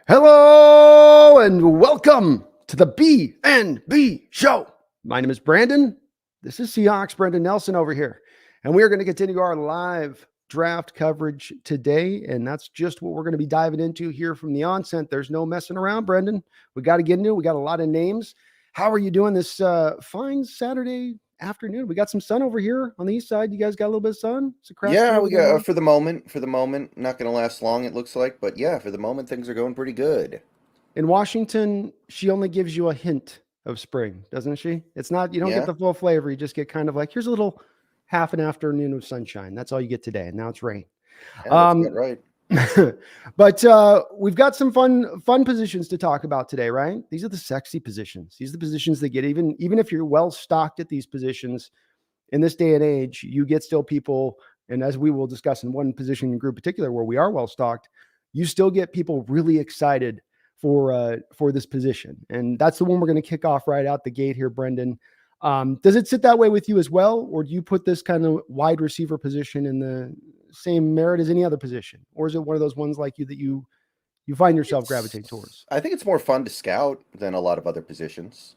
Hello and welcome to the BNB show. My name is Brandon. This is Seahawks Brendon Nelson over here. And we are going to continue our live draft coverage today. And that's just what we're going to be diving into here from the onset. There's no messing around, Brendan. We got to get into it. We got a lot of names. How are you doing this fine Saturday afternoon? We got some sun over here on the east side. You guys got a little bit of sun? Yeah, we got for the moment. Not going to last long, it looks like, but yeah, for the moment, things are going pretty good. In Washington, she only gives you a hint of spring, doesn't she? It's not, you don't get Yeah, the full flavor. You just get kind of like, here's a little half an afternoon of sunshine. That's all you get today. And now it's rain. yeah, that's about Um, right. but we've got some fun positions to talk about today, right? These are the sexy positions. These are the positions that get even if you're well stocked at these positions in this day and age, you get still people. And as we will discuss in one position group in particular, where we are well stocked, you still get people really excited for this position. And that's the one we're going to kick off right out the gate here, Brendan. Does it sit that way with you as well? Or do you put this kind of wide receiver position in the same merit as any other position? Or is it one of those ones like you that you find yourself gravitating towards? I think it's more fun to scout than a lot of other positions.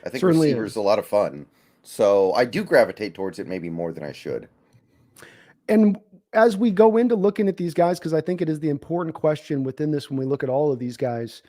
I think Certainly receiver is is. a lot of fun. So I do gravitate towards it maybe more than I should. And as we go into looking at these guys, because I think it is the important question within this when we look at all of these guys,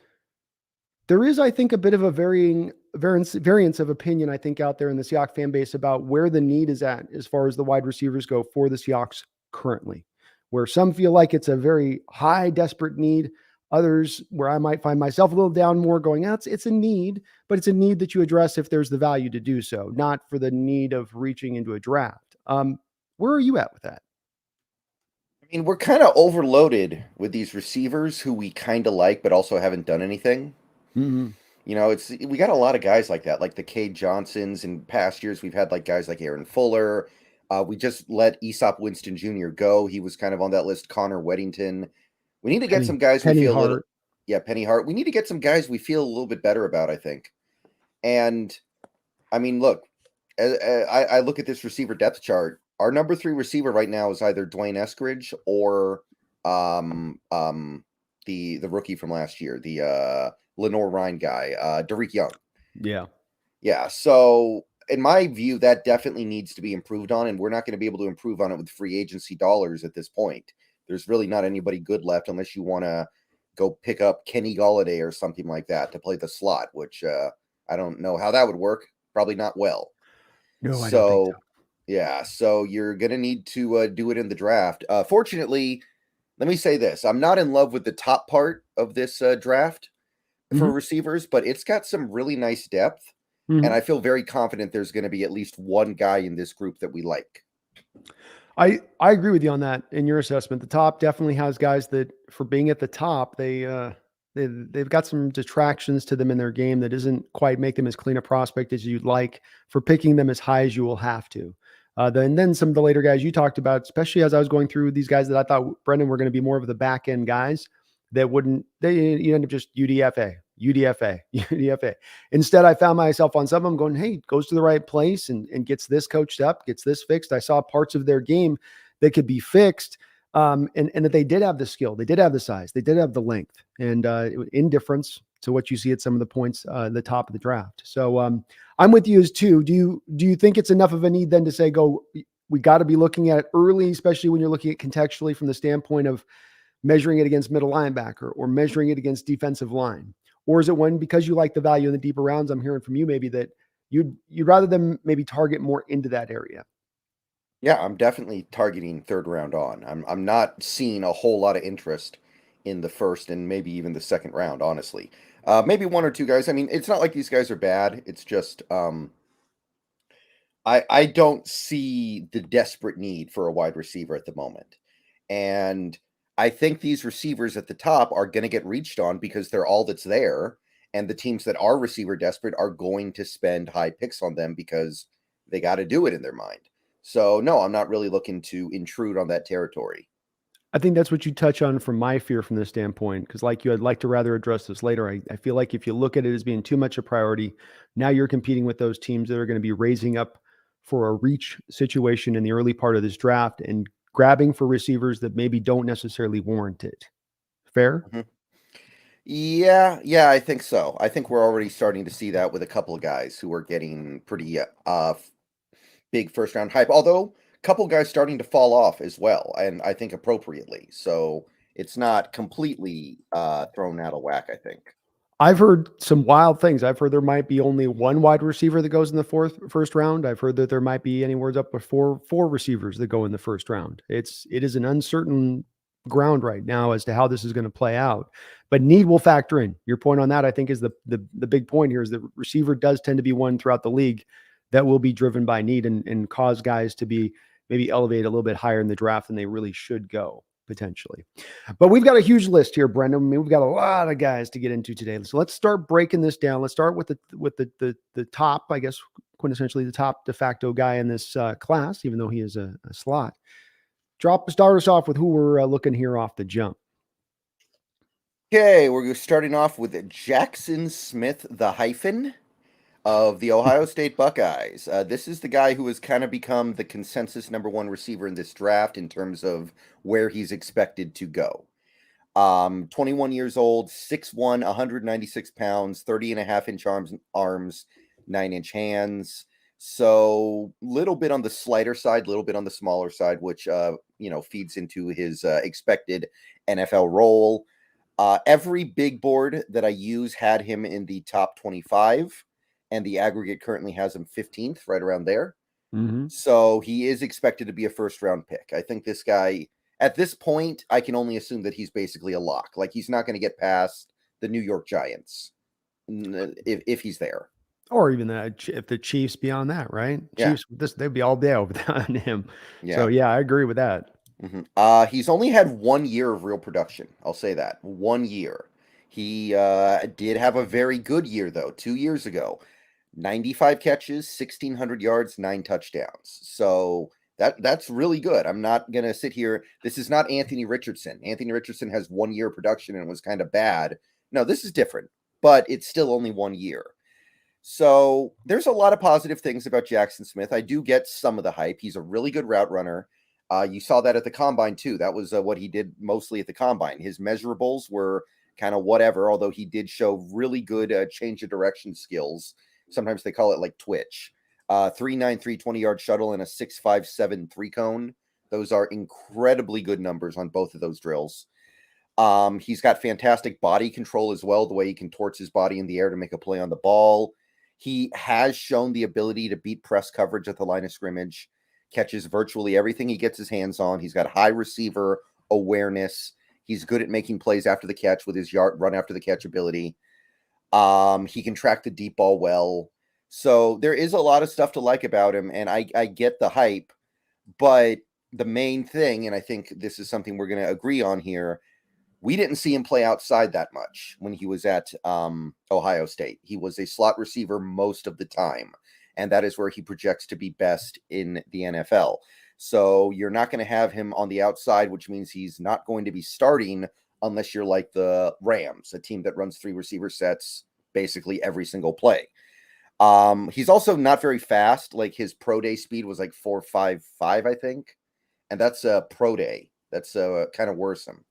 there is, I think, a bit of a variance of opinion, I think, out there in the Seahawks fan base about where the need is at as far as the wide receivers go for the Seahawks currently, where some feel like it's a very high, desperate need. Others, where I might find myself a little down more going, it's a need, but it's a need that you address if there's the value to do so, not for the need of reaching into a draft. Where are you at with that? I mean, we're kind of overloaded with these receivers who we kind of like, but also haven't done anything. Mm-hmm. We got a lot of guys like that, like the Cade Johnsons. In past years, we've had like guys like Aaron Fuller. We just let Aesop Winston Jr. go. He was kind of on that list. Connor Weddington. We need to get some guys we Penny feel a little, Hart. yeah, Penny Hart. We need to get some guys we feel a little bit better about, I think. And I mean, look, I look at this receiver depth chart. Our number 3 receiver right now is either Dwayne Eskridge or the rookie from last year, the Lenore Ryan guy, Derek Young. Yeah. Yeah. So in my view, that definitely needs to be improved on, and we're not going to be able to improve on it with free agency dollars at this point. There's really not anybody good left unless you want to go pick up Kenny Golladay or something like that to play the slot, which I don't know how that would work. Probably not well. No, I don't think so. So, yeah, so you're going to need to do it in the draft. Fortunately, let me say this. I'm not in love with the top part of this draft for receivers, but it's got some really nice depth. And I feel very confident there's going to be at least one guy in this group that we like. I agree with you on that in your assessment. The top definitely has guys that, for being at the top, they've got some detractions to them in their game that isn't quite make them as clean a prospect as you'd like for picking them as high as you will have to. Then some of the later guys you talked about, especially as I was going through these guys that I thought, Brendan, were going to be more of the back end guys that you end up just UDFA. Instead, I found myself on some of them going, hey, goes to the right place and gets this coached up, gets this fixed. I saw parts of their game that could be fixed. And that they did have the skill, they did have the size, they did have the length, and indifference to what you see at some of the points at the top of the draft. So I'm with you as too. Do you think it's enough of a need then to say, we got to be looking at it early, especially when you're looking at contextually from the standpoint of measuring it against middle linebacker or measuring it against defensive line? Or is it when, because you like the value in the deeper rounds, I'm hearing from you maybe that you'd rather them maybe target more into that area? Yeah, I'm definitely targeting third round on. I'm not seeing a whole lot of interest in the first and maybe even the second round, honestly. Maybe one or two guys. I mean, it's not like these guys are bad. It's just I don't see the desperate need for a wide receiver at the moment. And I think these receivers at the top are going to get reached on because they're all that's there. And the teams that are receiver desperate are going to spend high picks on them because they got to do it in their mind. So, no, I'm not really looking to intrude on that territory. I think that's what you touch on from my fear from this standpoint, because like you, I'd like to rather address this later. I feel like if you look at it as being too much a priority, now you're competing with those teams that are going to be raising up for a reach situation in the early part of this draft and grabbing for receivers that maybe don't necessarily warrant it. Fair? Mhm. Yeah, I think so. I think we're already starting to see that with a couple of guys who are getting pretty big first round hype. Although a couple guys starting to fall off as well, and I think appropriately. So it's not completely thrown out of whack, I think. I've heard some wild things. I've heard there might be only one wide receiver that goes in the first round. I've heard that there might be anywhere up to four receivers that go in the first round. It is an uncertain ground right now as to how this is going to play out. But need will factor in. Your point on that, I think, is the big point here is that receiver does tend to be one throughout the league that will be driven by need and cause guys to be maybe elevated a little bit higher in the draft than they really should go potentially. But we've got a huge list here, Brendan. I mean, we've got a lot of guys to get into today. So let's start breaking this down. Let's start with the top, I guess, quintessentially the top de facto guy in this class, even though he is a slot. Start us off with who we're looking here off the jump. Okay, we're starting off with Jackson Smith, the hyphen of the Ohio State Buckeyes. This is the guy who has kind of become the consensus number one receiver in this draft in terms of where he's expected to go. 21 years old, 6'1", 196 pounds, 30.5-inch arms, 9-inch hands. So little bit on the slighter side, little bit on the smaller side, which feeds into his expected NFL role. Every big board that I use had him in the top 25, and the aggregate currently has him 15th, right around there. Mm-hmm. So he is expected to be a first-round pick. I think this guy, at this point, I can only assume that he's basically a lock. Like, he's not going to get past the New York Giants if he's there. Or even if the Chiefs beyond that, right? Yeah. Chiefs, they'd be all day over on him. Yeah. So, yeah, I agree with that. Mm-hmm. He's only had 1 year of real production. I'll say that. 1 year. He did have a very good year, though, 2 years ago. 95 catches, 1,600 yards, 9 touchdowns. So that's really good. I'm not going to sit here. This is not Anthony Richardson. Anthony Richardson has 1 year of production and was kind of bad. No, this is different, but it's still only 1 year. So there's a lot of positive things about Jackson Smith. I do get some of the hype. He's a really good route runner. You saw that at the combine too. That was what he did mostly at the combine. His measurables were kind of whatever, although he did show really good change of direction skills. Sometimes they call it like twitch. 3.93 20-yard shuttle and a 6.57 3-cone. Those are incredibly good numbers on both of those drills. He's got fantastic body control as well, the way he contorts his body in the air to make a play on the ball. He has shown the ability to beat press coverage at the line of scrimmage, catches virtually everything he gets his hands on. He's got high receiver awareness. He's good at making plays after the catch with his run after the catch ability. He can track the deep ball well. So there is a lot of stuff to like about him, and I get the hype, but the main thing, and I think this is something we're going to agree on here, we didn't see him play outside that much when he was at Ohio State. He was a slot receiver most of the time, and that is where he projects to be best in the NFL. So you're not going to have him on the outside, which means he's not going to be starting unless you're like the Rams, a team that runs 3 receiver sets basically every single play. He's also not very fast. Like, his pro day speed was like 4.55, I think. And that's a pro day. That's kind of worrisome.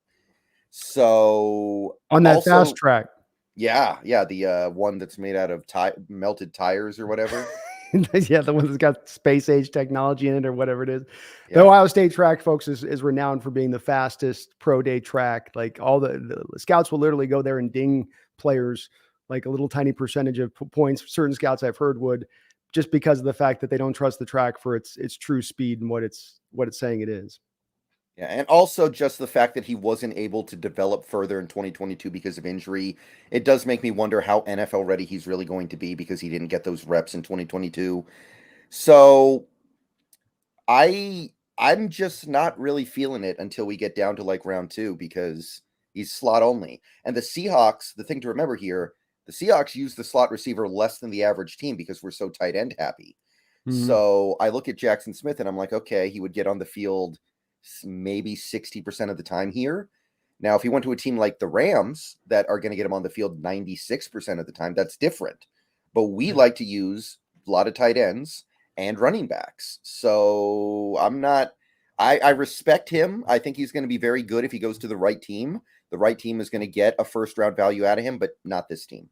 So on that fast track. Yeah. The one that's made out of melted tires or whatever. Yeah, the one that's got space age technology in it or whatever it is. Yeah. The Ohio State track, folks, is renowned for being the fastest pro day track. Like, all the scouts will literally go there and ding players like a little tiny percentage of points. Certain scouts I've heard would, just because of the fact that they don't trust the track for its true speed and what it's saying it is. Yeah, and also just the fact that he wasn't able to develop further in 2022 because of injury. It does make me wonder how NFL ready he's really going to be because he didn't get those reps in 2022. So I'm just not really feeling it until we get down to like round 2 because he's slot only. And the Seahawks, the thing to remember here, the Seahawks use the slot receiver less than the average team because we're so tight end happy. Mm-hmm. So I look at Jackson Smith and I'm like, okay, he would get on the field maybe 60% of the time here. Now, if he went to a team like the Rams that are going to get him on the field 96% of the time, that's different. But we like to use a lot of tight ends and running backs. So I respect him. I think he's going to be very good if he goes to the right team. the right team is going to get a first round value out of him, but not this team.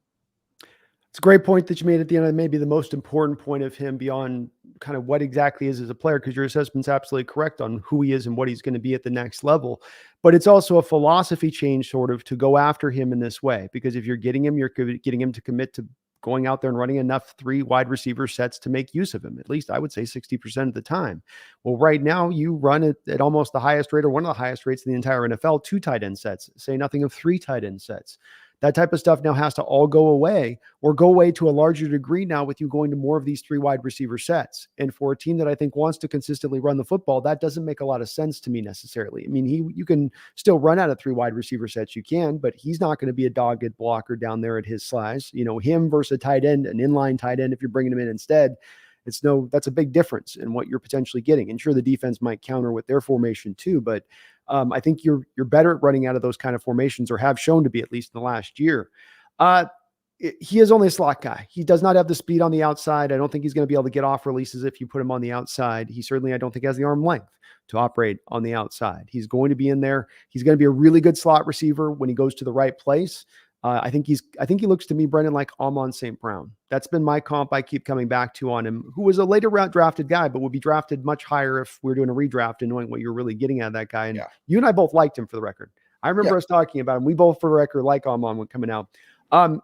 It's a great point that you made at the end of maybe the most important point of him beyond kind of what exactly is as a player, because your assessment's absolutely correct on who he is and what he's going to be at the next level. But it's also a philosophy change sort of to go after him in this way, because if you're getting him to commit to going out there and running enough 3 wide receiver sets to make use of him, at least I would say 60% of the time. Well, right now you run it at almost the highest rate, or one of the highest rates in the entire NFL, 2 tight end sets, say nothing of 3 tight end sets. That type of stuff now has to all go away, or go away to a larger degree now with you going to more of these 3 wide receiver sets. And for a team that I think wants to consistently run the football, that doesn't make a lot of sense to me necessarily. I mean, you can still run out of 3 wide receiver sets, you can, but he's not going to be a dogged blocker down there at his size. Him versus a tight end, an inline tight end, if you're bringing him in instead, that's a big difference in what you're potentially getting. And sure, the defense might counter with their formation too, but I think you're better at running out of those kind of formations, or have shown to be, at least in the last year. He is only a slot guy. He does not have the speed on the outside. I don't think he's going to be able to get off releases if you put him on the outside. He certainly, I don't think, has the arm length to operate on the outside. He's going to be in there. He's going to be a really good slot receiver when he goes to the right place. I think he looks to me, Brendan, like Amon St. Brown. That's been my comp I keep coming back to on him, who was a later round drafted guy, but would be drafted much higher if we were doing a redraft and knowing what you're really getting out of that guy. And you and I both liked him, for the record. I remember us talking about him. We both, for the record, like Amon when coming out.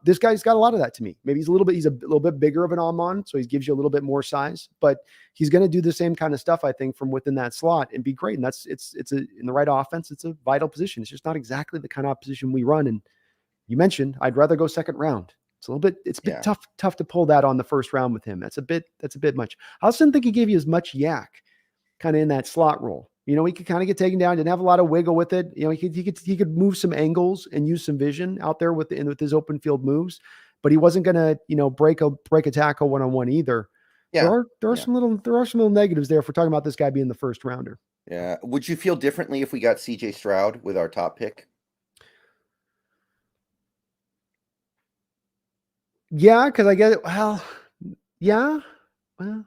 This guy's got a lot of that to me. Maybe he's a little bit bigger of an Amon, so he gives you a little bit more size, but he's going to do the same kind of stuff, I think, from within that slot and be great. And in the right offense, it's a vital position. It's just not exactly the kind of position we run. And you mentioned, I'd rather go second round. It's a bit tough to pull that on the first round with him. That's a bit much. I also didn't think he gave you as much yak kind of in that slot role. He could kind of get taken down, didn't have a lot of wiggle with it. He could move some angles and use some vision out there with his open field moves, but he wasn't going to, break a tackle one-on-one either. Yeah. There are some little negatives there for talking about this guy being the first rounder. Yeah. Would you feel differently if we got CJ Stroud with our top pick? Yeah, because I get it. Well, yeah. Well,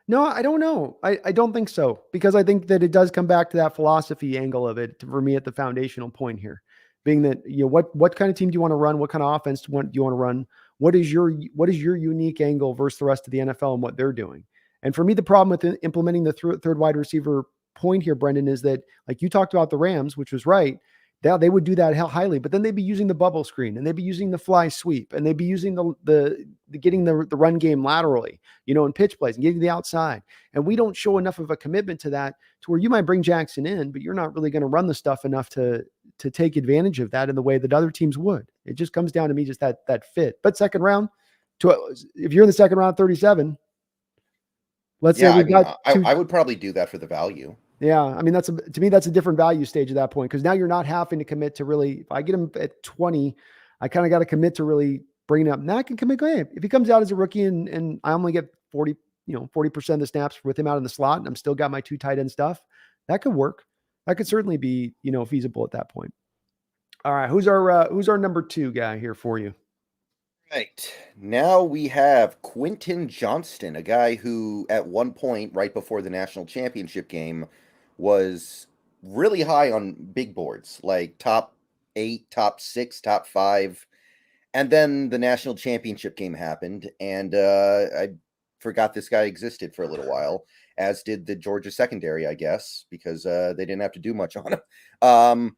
no, I don't know. I don't think so, because I think that it does come back to that philosophy angle of it for me at the foundational point here, being that, what kind of team do you want to run? What kind of offense do you want to run? What is your unique angle versus the rest of the NFL and what they're doing? And for me, the problem with implementing the third wide receiver point here, Brendan, is that, like you talked about the Rams, which was right. They would do that highly, but then they'd be using the bubble screen, and they'd be using the fly sweep, and they'd be using the getting the run game laterally, in pitch plays and getting the outside. And we don't show enough of a commitment to that, to where you might bring Jackson in, but you're not really going to run the stuff enough to take advantage of that in the way that other teams would. It just comes down to me, just that fit. But second round, if you're in the second round, 37, let's say I would probably do that for the value. Yeah, I mean, to me, that's a different value stage at that point, because now you're not having to commit to really. If I get him at 20, I kind of got to commit to really bringing up. Now I can commit. Hey, if he comes out as a rookie and I only get 40% of the snaps with him out in the slot, and I'm still got my 2 tight end stuff, that could work. That could certainly be feasible at that point. All right, who's our number 2 guy here for you? Right. Now we have Quentin Johnston, a guy who at one point, right before the national championship game, was really high on big boards, like top 8, top 6, top 5. And then the national championship game happened, and I forgot this guy existed for a little while, as did the Georgia secondary, I guess, because they didn't have to do much on him.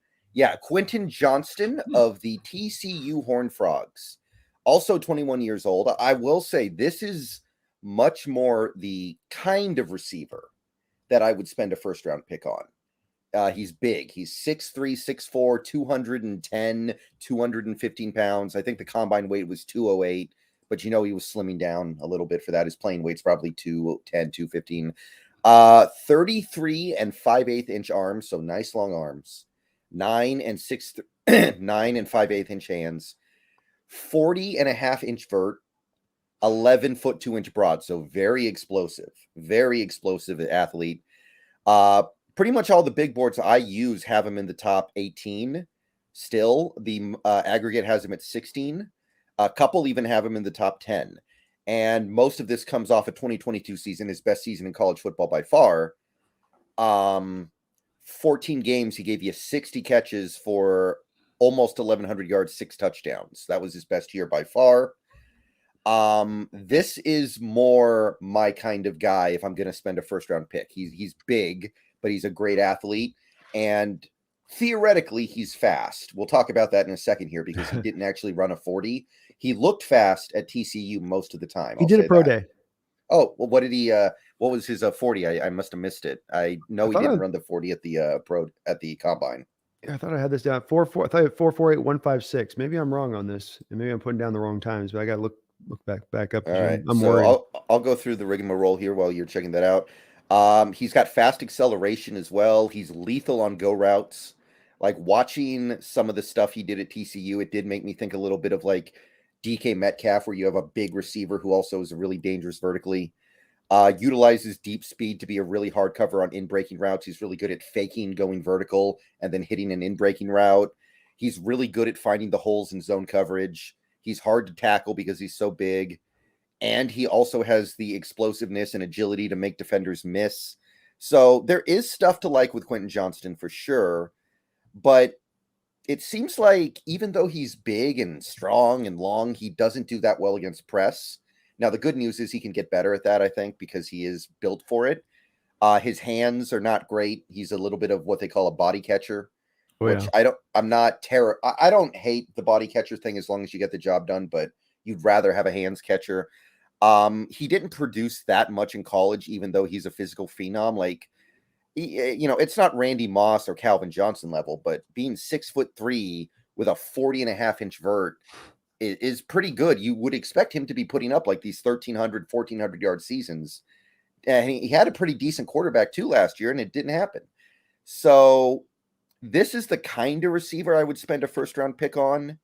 Quentin Johnston of the TCU Horned Frogs. Also 21 years old. I will say this is much more the kind of receiver that I would spend a first-round pick on. He's big. He's 6'3", 6'4", 210, 215 pounds. I think the combine weight was 208, but he was slimming down a little bit for that. His playing weight's probably 210, 215. 33 and 5/8 inch arms, so nice long arms. 9 and 5/8 inch hands. 40.5 inch vert, 11 foot 2 inch broad. So very explosive athlete. Pretty much all the big boards I use have him in the top 18. Still, the aggregate has him at 16. A couple even have him in the top 10. And most of this comes off a 2022 season, his best season in college football by far. 14 games, he gave you 60 catches for almost 1,100 yards, 6 touchdowns. That was his best year by far. This is more my kind of guy if I'm going to spend a first-round pick. He's big, but he's a great athlete, and theoretically, he's fast. We'll talk about that in a second here because he didn't actually run a 40. He looked fast at TCU most of the time. He did a pro day. Oh, well, what did he? What was his 40? I must have missed it. I know he didn't run the 40 at the combine. I thought I had this down 4.4. I thought I had 4.48.156. Maybe I'm wrong on this, and maybe I'm putting down the wrong times. But I got to look back up. All right, I'm worried. I'll go through the rigmarole here while you're checking that out. He's got fast acceleration as well. He's lethal on go routes. Like watching some of the stuff he did at TCU, it did make me think a little bit of like DK Metcalf, where you have a big receiver who also is really dangerous vertically. Utilizes deep speed to be a really hard cover on in-breaking routes. He's really good at faking going vertical and then hitting an in-breaking route. He's really good at finding the holes in zone coverage. He's hard to tackle because he's so big. And he also has the explosiveness and agility to make defenders miss. So there is stuff to like with Quentin Johnston for sure. But it seems like even though he's big and strong and long, he doesn't do that well against press. Now, the good news is he can get better at that, I think, because he is built for it. His hands are not great. He's a little bit of what they call a body catcher, which I don't hate the body catcher thing as long as you get the job done, but you'd rather have a hands catcher. He didn't produce that much in college, even though he's a physical phenom. Like, it's not Randy Moss or Calvin Johnson level, but being 6'3" with a 40.5-inch vert is pretty good. You would expect him to be putting up like these 1,300, 1,400 yard seasons. And he had a pretty decent quarterback too last year, and it didn't happen. So this is the kind of receiver I would spend a first-round pick on,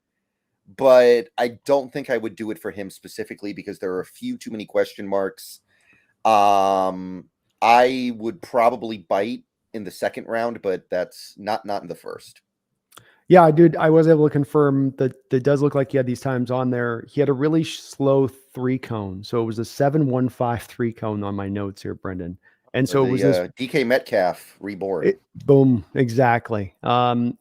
but I don't think I would do it for him specifically because there are a few too many question marks. I would probably bite in the second round, but that's not in the first. Yeah, I was able to confirm that it does look like he had these times on there. He had a really slow 3 cone. So it was a 7.15 3 cone on my notes here, Brendan. And so it was this DK Metcalf reborn. Boom. Exactly.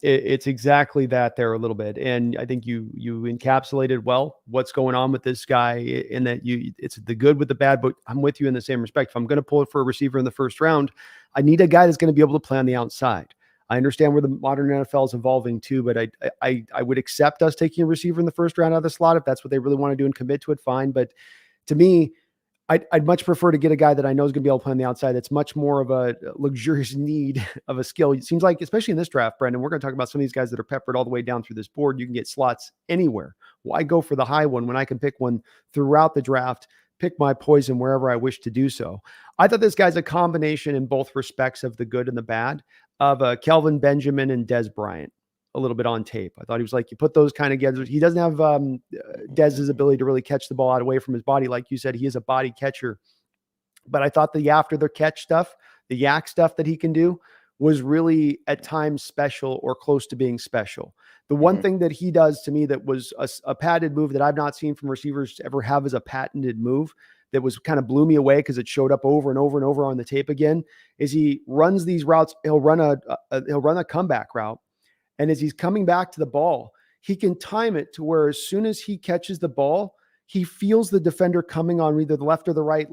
It's exactly that there a little bit. And I think you encapsulated well what's going on with this guy in that it's the good with the bad, but I'm with you in the same respect. If I'm going to pull it for a receiver in the first round, I need a guy that's going to be able to play on the outside. I understand where the modern NFL is evolving too, but I would accept us taking a receiver in the first round out of the slot if that's what they really want to do and commit to it. Fine, but to me, I'd much prefer to get a guy that I know is going to be able to play on the outside. That's much more of a luxurious need of a skill. It seems like, especially in this draft, Brendan, we're going to talk about some of these guys that are peppered all the way down through this board. You can get slots anywhere. Why go for the high one when I can pick one throughout the draft? Pick my poison wherever I wish to do so. I thought this guy's a combination in both respects of the good and the bad of Kelvin Benjamin and Dez Bryant a little bit on tape. I thought he was like, you put those kind of together. He doesn't have Dez's ability to really catch the ball out away from his body. Like you said, he is a body catcher. But I thought the after the catch stuff, the yak stuff that he can do was really at times special or close to being special. The one thing that he does to me that was a patented move that I've not seen from receivers ever have as a patented move that was kind of blew me away because it showed up over and over and over on the tape again is he runs these routes. He'll run a comeback route. And as he's coming back to the ball, he can time it to where as soon as he catches the ball, he feels the defender coming on either the left or the right,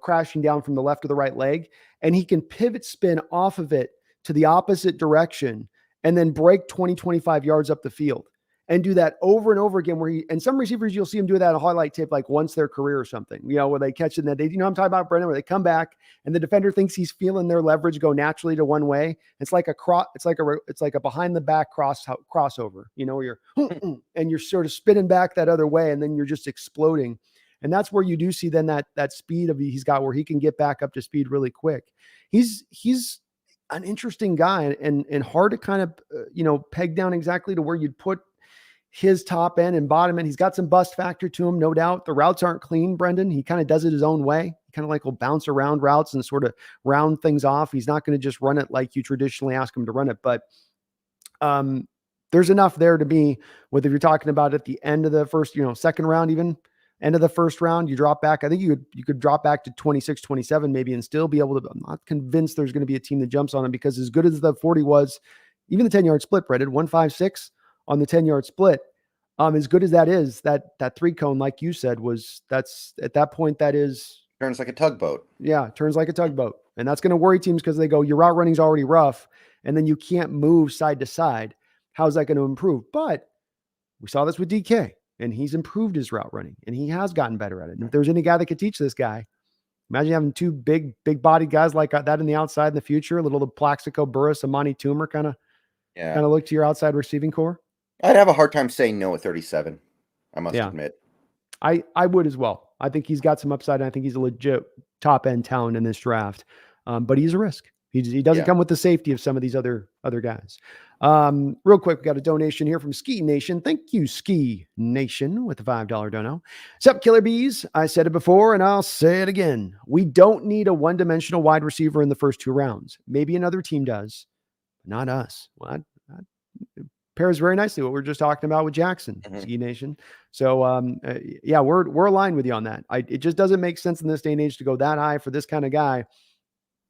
crashing down from the left or the right leg. And he can pivot spin off of it to the opposite direction and then break 20, 25 yards up the field and do that over and over again and some receivers, you'll see him do that on a highlight tape, like once their career or something, where they catch it and then I'm talking about, Brendan, where they come back and the defender thinks he's feeling their leverage go naturally to one way. It's like a behind the back crossover, where you're, and you're sort of spinning back that other way and then you're just exploding. And that's where you do see then that speed he's got where he can get back up to speed really quick. He's an interesting guy and hard to kind of, peg down exactly to where you'd put his top end and bottom end. He's got some bust factor to him, no doubt. The routes aren't clean, Brendan. He kind of does it his own way. He kind of will bounce around routes and sort of round things off. He's not going to just run it like you traditionally ask him to run it. But there's enough there to be, whether you're talking about at the end of the first, second round, even end of the first round, you drop back. I think you could drop back to 26, 27 maybe and still be able to. I'm not convinced there's going to be a team that jumps on him because as good as the 40 was, even the 10-yard split, Brendon, 156 on the 10-yard split. As good as that is, that 3-cone, like you said, that's at that point, that is Turns like a tugboat. Yeah, turns like a tugboat. And that's going to worry teams because they go, your route running is already rough, and then you can't move side to side. How's that going to improve? But we saw this with DK, and he's improved his route running, and he has gotten better at it. And if there's any guy that could teach this guy, imagine having two big bodied guys like that in the outside in the future, a little the Plaxico, Burris, Amani Toomer kind of look to your outside receiving core. I'd have a hard time saying no at 37. I must admit. I would as well. I think he's got some upside, and I think he's a legit top end talent in this draft. But he's a risk. He doesn't come with the safety of some of these other guys. Real quick, we got a donation here from Ski Nation. Thank you, Ski Nation, with the $5 dono. Sup, Killer Bees? I said it before, and I'll say it again. We don't need a one-dimensional wide receiver in the first 2 rounds. Maybe another team does, but not us. Well, that pairs very nicely what we were just talking about with Jackson, Ski Nation. So, we're aligned with you on that. It just doesn't make sense in this day and age to go that high for this kind of guy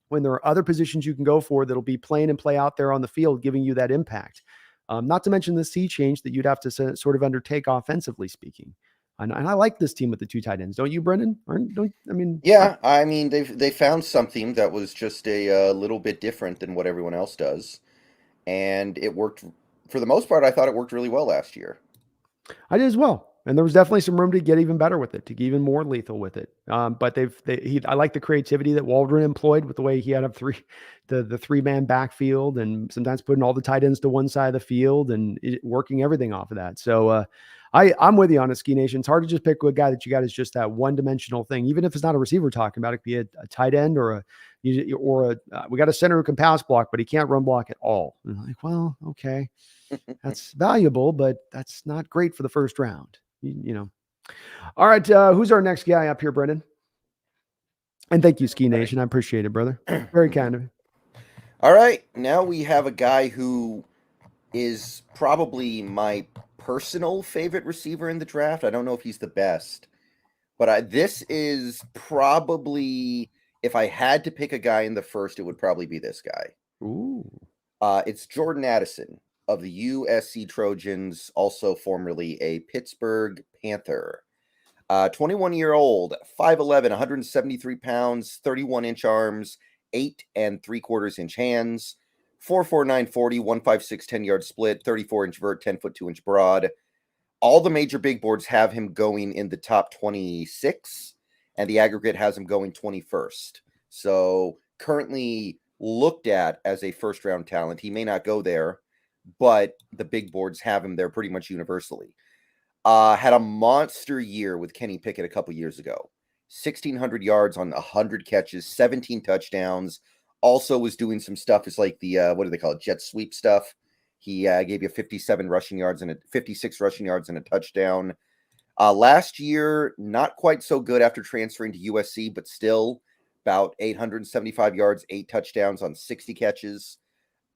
when there are other positions you can go for that'll be playing and play out there on the field, giving you that impact. Not to mention the sea change that you'd have to sort of undertake offensively speaking. And I like this team with the 2 tight ends. Don't you, Brendon? They found something that was just a little bit different than what everyone else does. And it worked. For the most part, I thought it worked really well last year. I did as well. And there was definitely some room to get even better with it, to get even more lethal with it. But I like the creativity that Waldron employed with the way he had the 3-man backfield, and sometimes putting all the tight ends to one side of the field and working everything off of that. So I'm with you on it, Ski Nation. It's hard to just pick a guy that you got as just that one-dimensional thing, even if it's not a receiver talking about it. It could be a tight end we got a center who can pass block, but he can't run block at all. And I'm like, well, okay, that's valuable, but that's not great for the first round. All right. Who's our next guy up here, Brendon? And thank you, Ski Nation. I appreciate it, brother. Very kind of you. All right. Now we have a guy who is probably my personal favorite receiver in the draft. I don't know if he's the best, but this is probably, if I had to pick a guy in the first, it would probably be this guy. Ooh. It's Jordan Addison of the USC Trojans, also formerly a Pittsburgh Panther. 21-year-old, 5'11", 173 pounds, 31-inch arms, 8 3/4-inch hands, 4'4", 940, 156 10-yard split, 34-inch vert, 10-foot 2-inch broad. All the major big boards have him going in the top 26, and the aggregate has him going 21st. So currently looked at as a first-round talent. He may not go there, but the big boards have him there pretty much universally. Had a monster year with Kenny Pickett a couple years ago. 1,600 yards on 100 catches, 17 touchdowns. Also was doing some stuff. It's like the, what do they call it? Jet sweep stuff. He gave you 56 rushing yards and a touchdown. Last year, not quite so good after transferring to USC, but still about 875 yards, 8 touchdowns on 60 catches.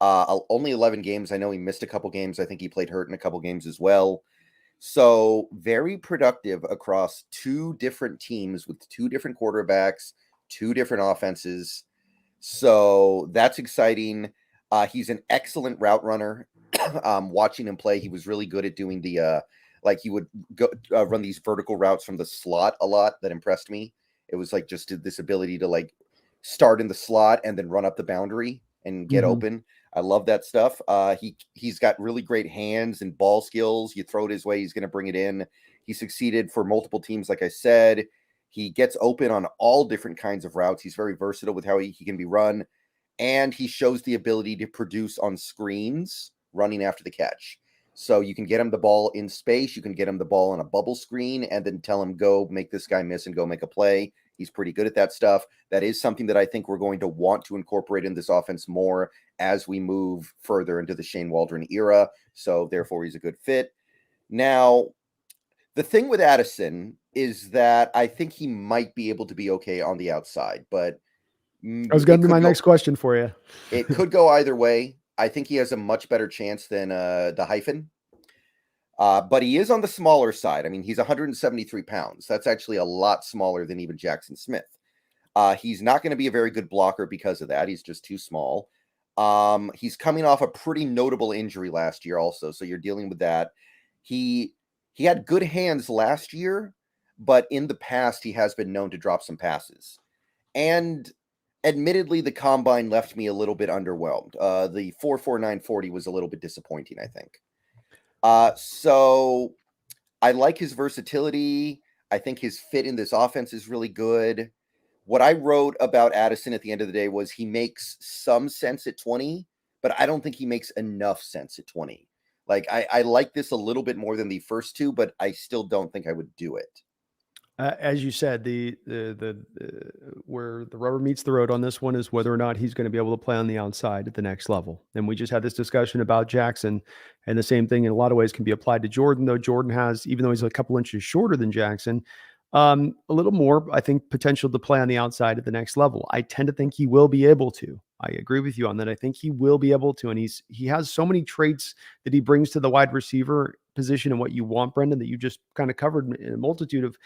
Only 11 games. I know he missed a couple games. I think he played hurt in a couple games as well. So very productive across 2 different teams with 2 different quarterbacks, 2 different offenses. So that's exciting. He's an excellent route runner. Watching him play, he was really good at doing the he would go run these vertical routes from the slot a lot. That impressed me. It was like just this ability to start in the slot and then run up the boundary and get open. I love that stuff. He's got really great hands and ball skills. You throw it his way, he's going to bring it in. He succeeded for multiple teams, like I said. He gets open on all different kinds of routes. He's very versatile with how he can be run. And he shows the ability to produce on screens running after the catch. So you can get him the ball in space. You can get him the ball on a bubble screen and then tell him, go make this guy miss and go make a play. He's pretty good at that stuff. That is something that I think we're going to want to incorporate in this offense more as we move further into the Shane Waldron era. So therefore, he's a good fit. Now, the thing with Addison is that I think he might be able to be okay on the outside, but that was going to be my next question for you. It could go either way. I think he has a much better chance than the hyphen. But he is on the smaller side. I mean, he's 173 pounds. That's actually a lot smaller than even Jackson Smith. He's not going to be a very good blocker because of that. He's just too small. He's coming off a pretty notable injury last year also, so you're dealing with that. He had good hands last year, but in the past he has been known to drop some passes. And admittedly, the combine left me a little bit underwhelmed. The 4.49 was a little bit disappointing, I think. So I like his versatility. I think his fit in this offense is really good. What I wrote about Addison at the end of the day was he makes some sense at 20, but I don't think he makes enough sense at 20. Like I like this a little bit more than the first two, but I still don't think I would do it. As you said, where the rubber meets the road on this one is whether or not he's going to be able to play on the outside at the next level. And we just had this discussion about Jackson, and the same thing in a lot of ways can be applied to Jordan. Though Jordan has, even though he's a couple inches shorter than Jackson, a little more, I think, potential to play on the outside at the next level. I tend to think he will be able to. I agree with you on that. I think he will be able to, and he has so many traits that he brings to the wide receiver position and what you want, Brendan, that you just kind of covered in a multitude of.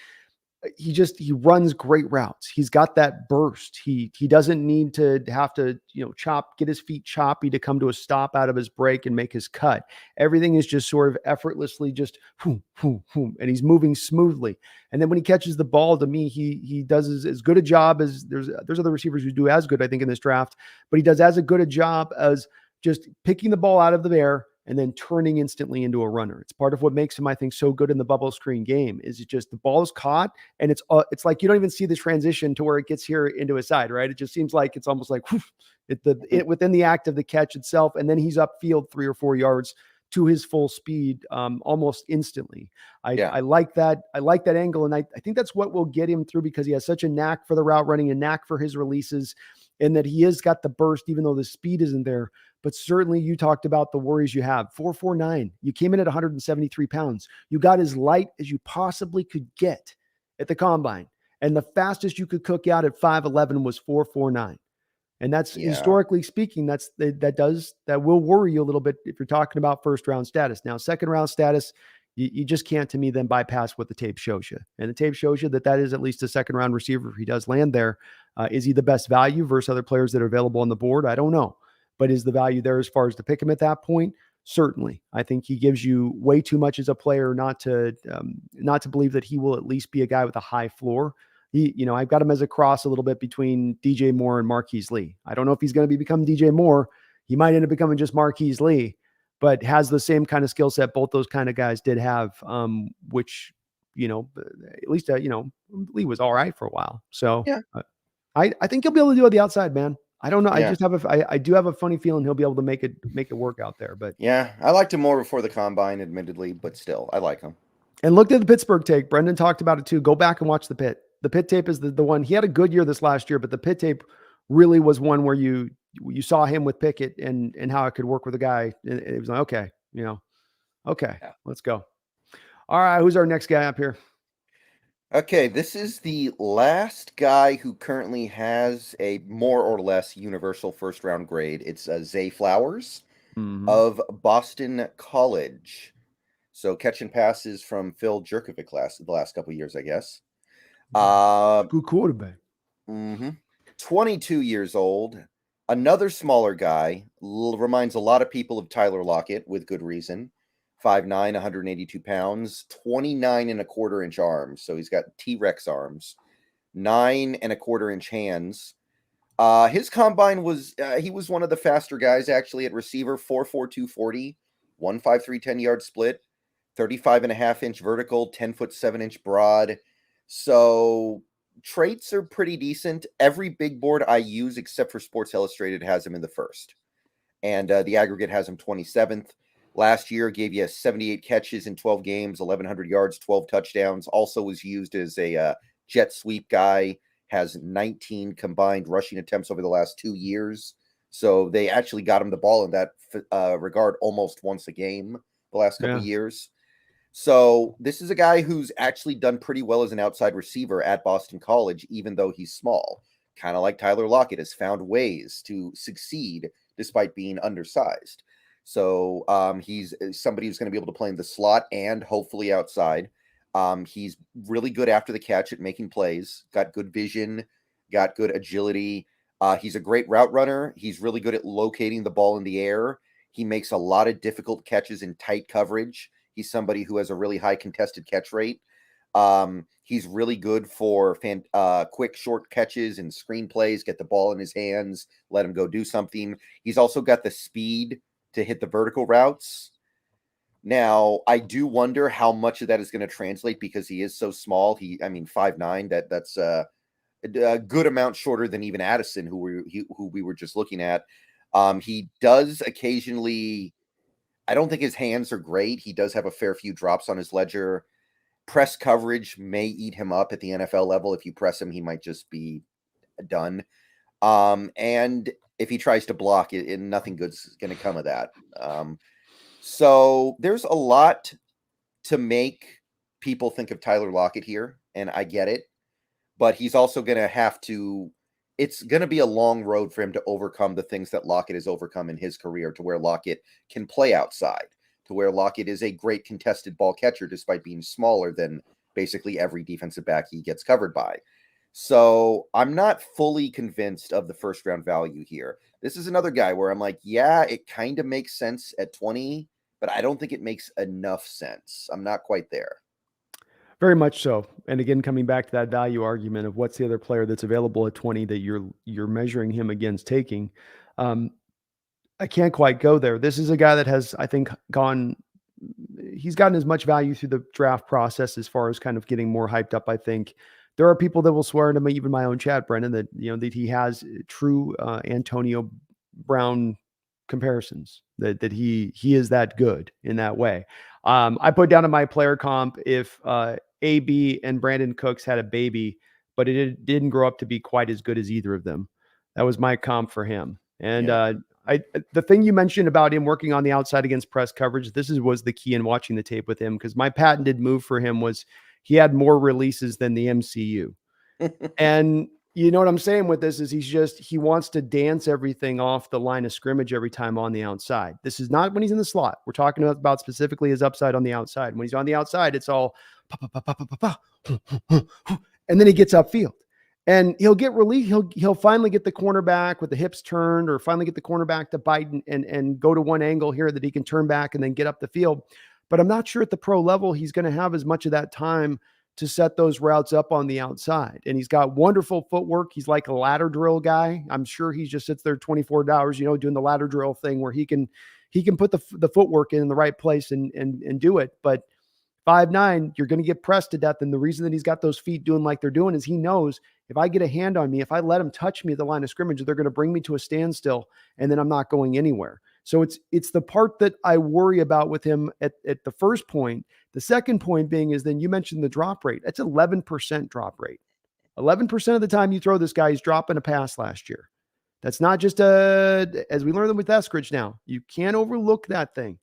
He runs great routes. He's got that burst. He doesn't need to have to, get his feet choppy to come to a stop out of his break and make his cut. Everything is just sort of effortlessly just whoom, whoom, whoom, and he's moving smoothly. And then when he catches the ball, to me, he does as good a job as there's other receivers who do as good, I think, in this draft, but he does as a good a job as just picking the ball out of the air and then turning instantly into a runner. It's part of what makes him, I think, so good in the bubble screen game. Is it just the ball is caught and it's like you don't even see the transition to where it gets here into his side, right? It just seems like it's almost like whoosh, within the act of the catch itself, and then he's upfield 3 or 4 yards to his full speed almost instantly. I like that. I like that angle, and I think that's what will get him through because he has such a knack for the route running, a knack for his releases, and that he has got the burst, even though the speed isn't there. But certainly you talked about the worries you have. 4.49. You came in at 173 pounds. You got as light as you possibly could get at the combine. And the fastest you could cook out at 5'11 was 4.49. And that's historically speaking, that will worry you a little bit if you're talking about first round status. Now, second round status, you just can't, to me, then bypass what the tape shows you. And the tape shows you that is at least a second round receiver. If he does land there, is he the best value versus other players that are available on the board? I don't know. But is the value there as far as to pick him at that point? Certainly. I think he gives you way too much as a player not to believe that he will at least be a guy with a high floor. I've got him as a cross a little bit between DJ Moore and Marquise Lee. I don't know if he's going to become DJ Moore. He might end up becoming just Marquise Lee, but has the same kind of skill set both those kind of guys did have, which, at least, Lee was all right for a while. So I think he'll be able to do it on the outside, man. I don't know. I just I do have a funny feeling he'll be able to make it work out there. But yeah, I liked him more before the combine, admittedly, but still, I like him. And looked at the Pittsburgh tape. Brendan talked about it too. Go back and watch the Pitt. The Pitt tape is the one. He had a good year this last year, but the Pitt tape really was one where you saw him with Pickett and how it could work with a guy. And it was like, okay, let's go. All right, who's our next guy up here? Okay, this is the last guy who currently has a more or less universal first round grade. It's Zay Flowers of Boston College. So catching passes from Phil Jerkovic the last couple of years, I guess. Good quarterback. 22 years old. Another smaller guy. Reminds a lot of people of Tyler Lockett with good reason. 5'9", 182 pounds, 29 and a quarter inch arms. So he's got T-Rex arms, 9 and a quarter inch hands. His combine was, he was one of the faster guys actually at receiver, 4.4 240, 153 10-yard split, 35 and a half inch vertical, 10 foot 7 inch broad. So traits are pretty decent. Every big board I use except for Sports Illustrated has him in the first. And the aggregate has him 27th. Last year gave you 78 catches in 12 games, 1,100 yards, 12 touchdowns. Also was used as a jet sweep guy, has 19 combined rushing attempts over the last 2 years. So they actually got him the ball in that regard almost once a game the last couple of years. So this is a guy who's actually done pretty well as an outside receiver at Boston College, even though he's small. Kind of like Tyler Lockett has found ways to succeed despite being undersized. So he's somebody who's going to be able to play in the slot and hopefully outside. He's really good after the catch at making plays, got good vision, got good agility. He's a great route runner. He's really good at locating the ball in the air. He makes a lot of difficult catches in tight coverage. He's somebody who has a really high contested catch rate. He's really good for quick short catches and screen plays, get the ball in his hands, let him go do something. He's also got the speed to hit the vertical routes. Now, I do wonder how much of that is going to translate because he is so small. 5'9", that's a good amount shorter than even Addison, who we were just looking at. He does occasionally, I don't think his hands are great. He does have a fair few drops on his ledger. Press coverage may eat him up at the NFL level. If you press him, he might just be done. And if he tries to block it, nothing good's going to come of that. So there's a lot to make people think of Tyler Lockett here, and I get it. But he's also going to have to, it's going to be a long road for him to overcome the things that Lockett has overcome in his career, to where Lockett can play outside, to where Lockett is a great contested ball catcher despite being smaller than basically every defensive back he gets covered by. So I'm not fully convinced of the first round value here. This is another guy where I'm like, yeah, it kind of makes sense at 20, but I don't think it makes enough sense. I'm not quite there. Very much so. And again, coming back to that value argument of what's the other player that's available at 20 that you're measuring him against taking. I can't quite go there. This is a guy that has, I think, he's gotten as much value through the draft process as far as kind of getting more hyped up. I think there are people that will swear to me, even my own chat, Brendon, that, that he has true Antonio Brown comparisons, that he is that good in that way. I put down in my player comp, if AB and Brandon Cooks had a baby, but it didn't grow up to be quite as good as either of them. That was my comp for him. And the thing you mentioned about him working on the outside against press coverage, was the key in watching the tape with him, because my patented move for him was he had more releases than the MCU. And you know what I'm saying with this is he wants to dance everything off the line of scrimmage every time on the outside. This is not when he's in the slot. We're talking about specifically his upside on the outside. When he's on the outside, it's all and then he gets upfield. And he'll get relief. He'll finally get the cornerback with the hips turned, or finally get the cornerback to bite and go to one angle here that he can turn back and then get up the field. But I'm not sure at the pro level he's going to have as much of that time to set those routes up on the outside. And he's got wonderful footwork. He's like a ladder drill guy. I'm sure he just sits there 24 hours, doing the ladder drill thing where he can put the footwork in the right place and do it. But 5'9", you're going to get pressed to death. And the reason that he's got those feet doing like they're doing is he knows if I get a hand on me, if I let him touch me at the line of scrimmage, they're going to bring me to a standstill, and then I'm not going anywhere. So it's the part that I worry about with him at the first point. The second point being is, then you mentioned the drop rate. That's 11% drop rate. 11% of the time you throw this guy, he's dropping a pass last year. That's not just as we learned with Eskridge now. You can't overlook that thing.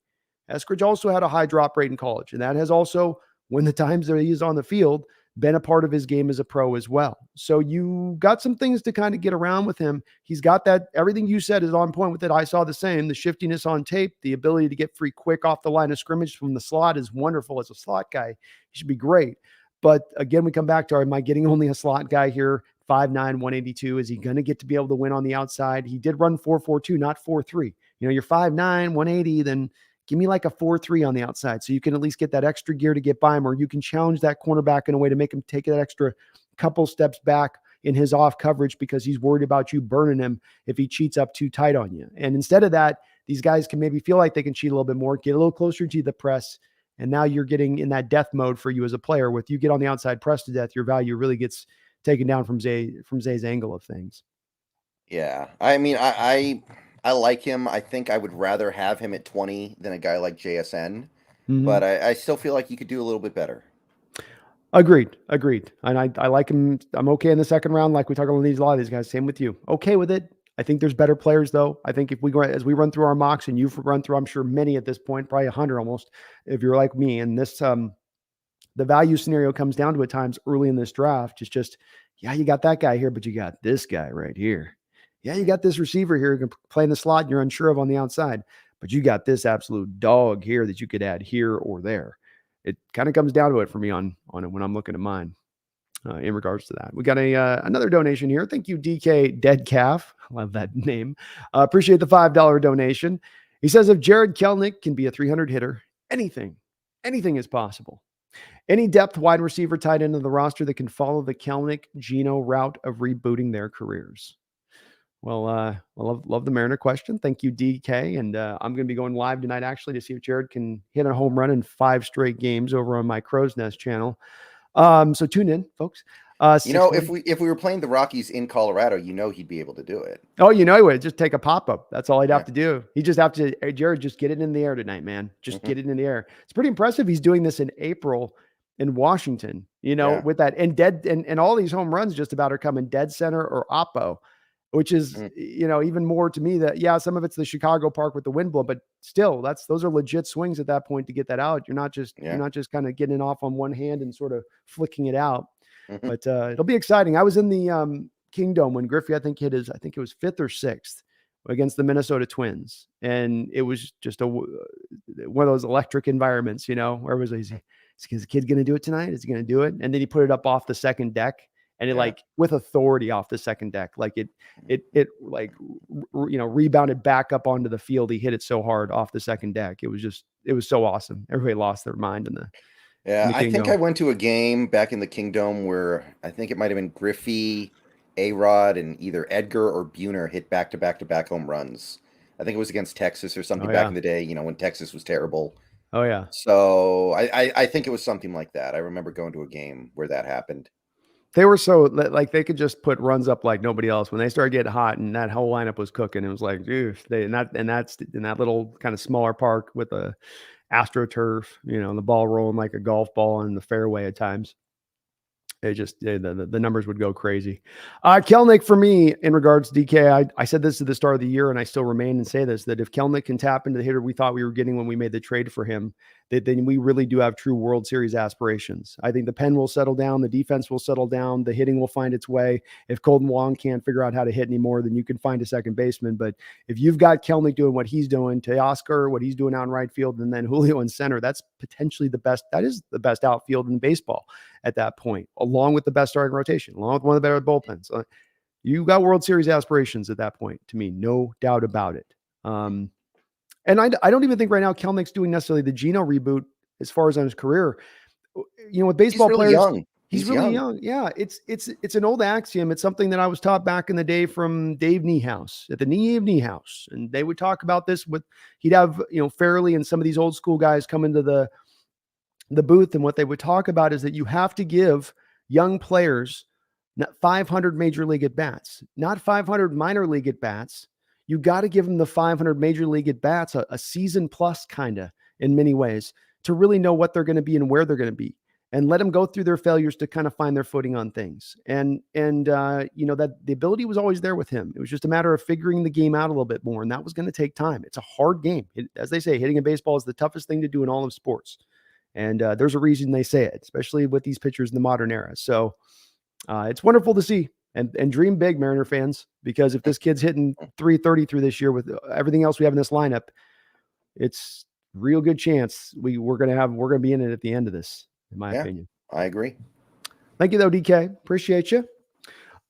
Eskridge also had a high drop rate in college, and that has also, when the times that he is on the field, been a part of his game as a pro as well. So you got some things to kind of get around with him. He's got that, everything you said is on point with it. I saw the same, the shiftiness on tape, the ability to get free quick off the line of scrimmage from the slot is wonderful. As a slot guy, he should be great. But again, we come back to, am I getting only a slot guy here? 5'9", 182. Is he going to get to be able to win on the outside? He did run 4.42, not 4.3. You're 5'9", 180, then give me like a 4.3 on the outside, so you can at least get that extra gear to get by him, or you can challenge that cornerback in a way to make him take that extra couple steps back in his off coverage because he's worried about you burning him if he cheats up too tight on you. And instead of that, these guys can maybe feel like they can cheat a little bit more, get a little closer to the press, and now you're getting in that death mode for you as a player. With you get on the outside press to death, your value really gets taken down from Zay's angle of things. Yeah. I like him. I think I would rather have him at 20 than a guy like JSN, but I still feel like he could do a little bit better. Agreed. And I like him. I'm okay in the second round. Like we talk about a lot of these guys, same with you. Okay with it. I think there's better players though. I think if we go, as we run through our mocks, and you've run through, I'm sure many at this point, probably 100 almost, if you're like me, and this, the value scenario comes down to at times early in this draft. It's just, yeah, you got that guy here, but you got this guy right here. Yeah, you got this receiver here who can play in the slot and you're unsure of on the outside, but you got this absolute dog here that you could add here or there. It kind of comes down to it for me on it when I'm looking at mine. in regards to that. We got another donation here. Thank you, DK Dead Calf. Love that name. Appreciate the $5 donation. He says, if Jared Kelnick can be a 300 hitter, anything is possible. Any depth wide receiver tied into the roster that can follow the Kelnick Geno route of rebooting their careers. Well, I love the Mariner question. Thank you, DK. And I'm going to be going live tonight, actually, to see if Jared can hit a home run in 5 straight games over on my Crow's Nest channel. So tune in, folks. If we were playing the Rockies in Colorado, he'd be able to do it. Oh, he would just take a pop-up. That's all he'd have to do. He just have to, hey, Jared, just get it in the air tonight, man. Just get it in the air. It's pretty impressive. He's doing this in April in Washington, with that and all these home runs just about are coming dead center or oppo, which is, even more to me that, some of it's the Chicago park with the wind blow, but still those are legit swings at that point to get that out. You're not just kind of getting it off on one hand and sort of flicking it out. But it'll be exciting. I was in the Kingdom when Griffey, I think it was 5th or 6th against the Minnesota Twins. And it was just one of those electric environments, where it was is the kid going to do it tonight? Is he going to do it? And then he put it up off the second deck and it with authority off the second deck, like it rebounded back up onto the field. He hit it so hard off the second deck. It was so awesome. Everybody lost their mind in the I think I went to a game back in the Kingdom where I think it might have been Griffey, A-Rod, and either Edgar or Buhner hit back-to-back home runs. I think it was against Texas or something back in the day, when Texas was terrible. Oh, yeah. So I think it was something like that. I remember going to a game where that happened. They were so like they could just put runs up like nobody else. When they started getting hot and that whole lineup was cooking, it was like, dude, that's in that little kind of smaller park with a AstroTurf, and the ball rolling like a golf ball in the fairway at times. It just the numbers would go crazy. Kelnick for me in regards to DK, I said this at the start of the year, and I still remain and say this, that if Kelnick can tap into the hitter we thought we were getting when we made the trade for him, then we really do have true World Series aspirations. I think the pen will settle down, the defense will settle down, the hitting will find its way. If Colton Wong can't figure out how to hit anymore, then you can find a second baseman. But if you've got Kelnick doing what he's doing, Teoscar, what he's doing out in right field, and then Julio in center, that's potentially the best. That is the best outfield in baseball at that point, along with the best starting rotation, along with one of the better bullpens. You got World Series aspirations at that point, to me, no doubt about it. And I don't even think right now Kelnick's doing necessarily the Geno reboot as far as on his career. With baseball players, young. He's really young. Yeah, it's an old axiom. It's something that I was taught back in the day from Dave Niehaus at the Niehaus, and they would talk about this he'd have Fairley and some of these old school guys come into the booth, and what they would talk about is that you have to give young players not 500 major league at bats, not 500 minor league at bats. You got to give them the 500 major league at bats, a season plus kind of in many ways, to really know what they're going to be and where they're going to be, and let them go through their failures to kind of find their footing on things. And that the ability was always there with him. It was just a matter of figuring the game out a little bit more. And that was going to take time. It's a hard game. As they say, hitting a baseball is the toughest thing to do in all of sports. And there's a reason they say it, especially with these pitchers in the modern era. So it's wonderful to see and dream big, Mariner fans, because if this kid's hitting 330 through this year with everything else we have in this lineup, it's real good chance we're going to be in it at the end of this, in my opinion. I agree. Thank you though, DK. Appreciate you.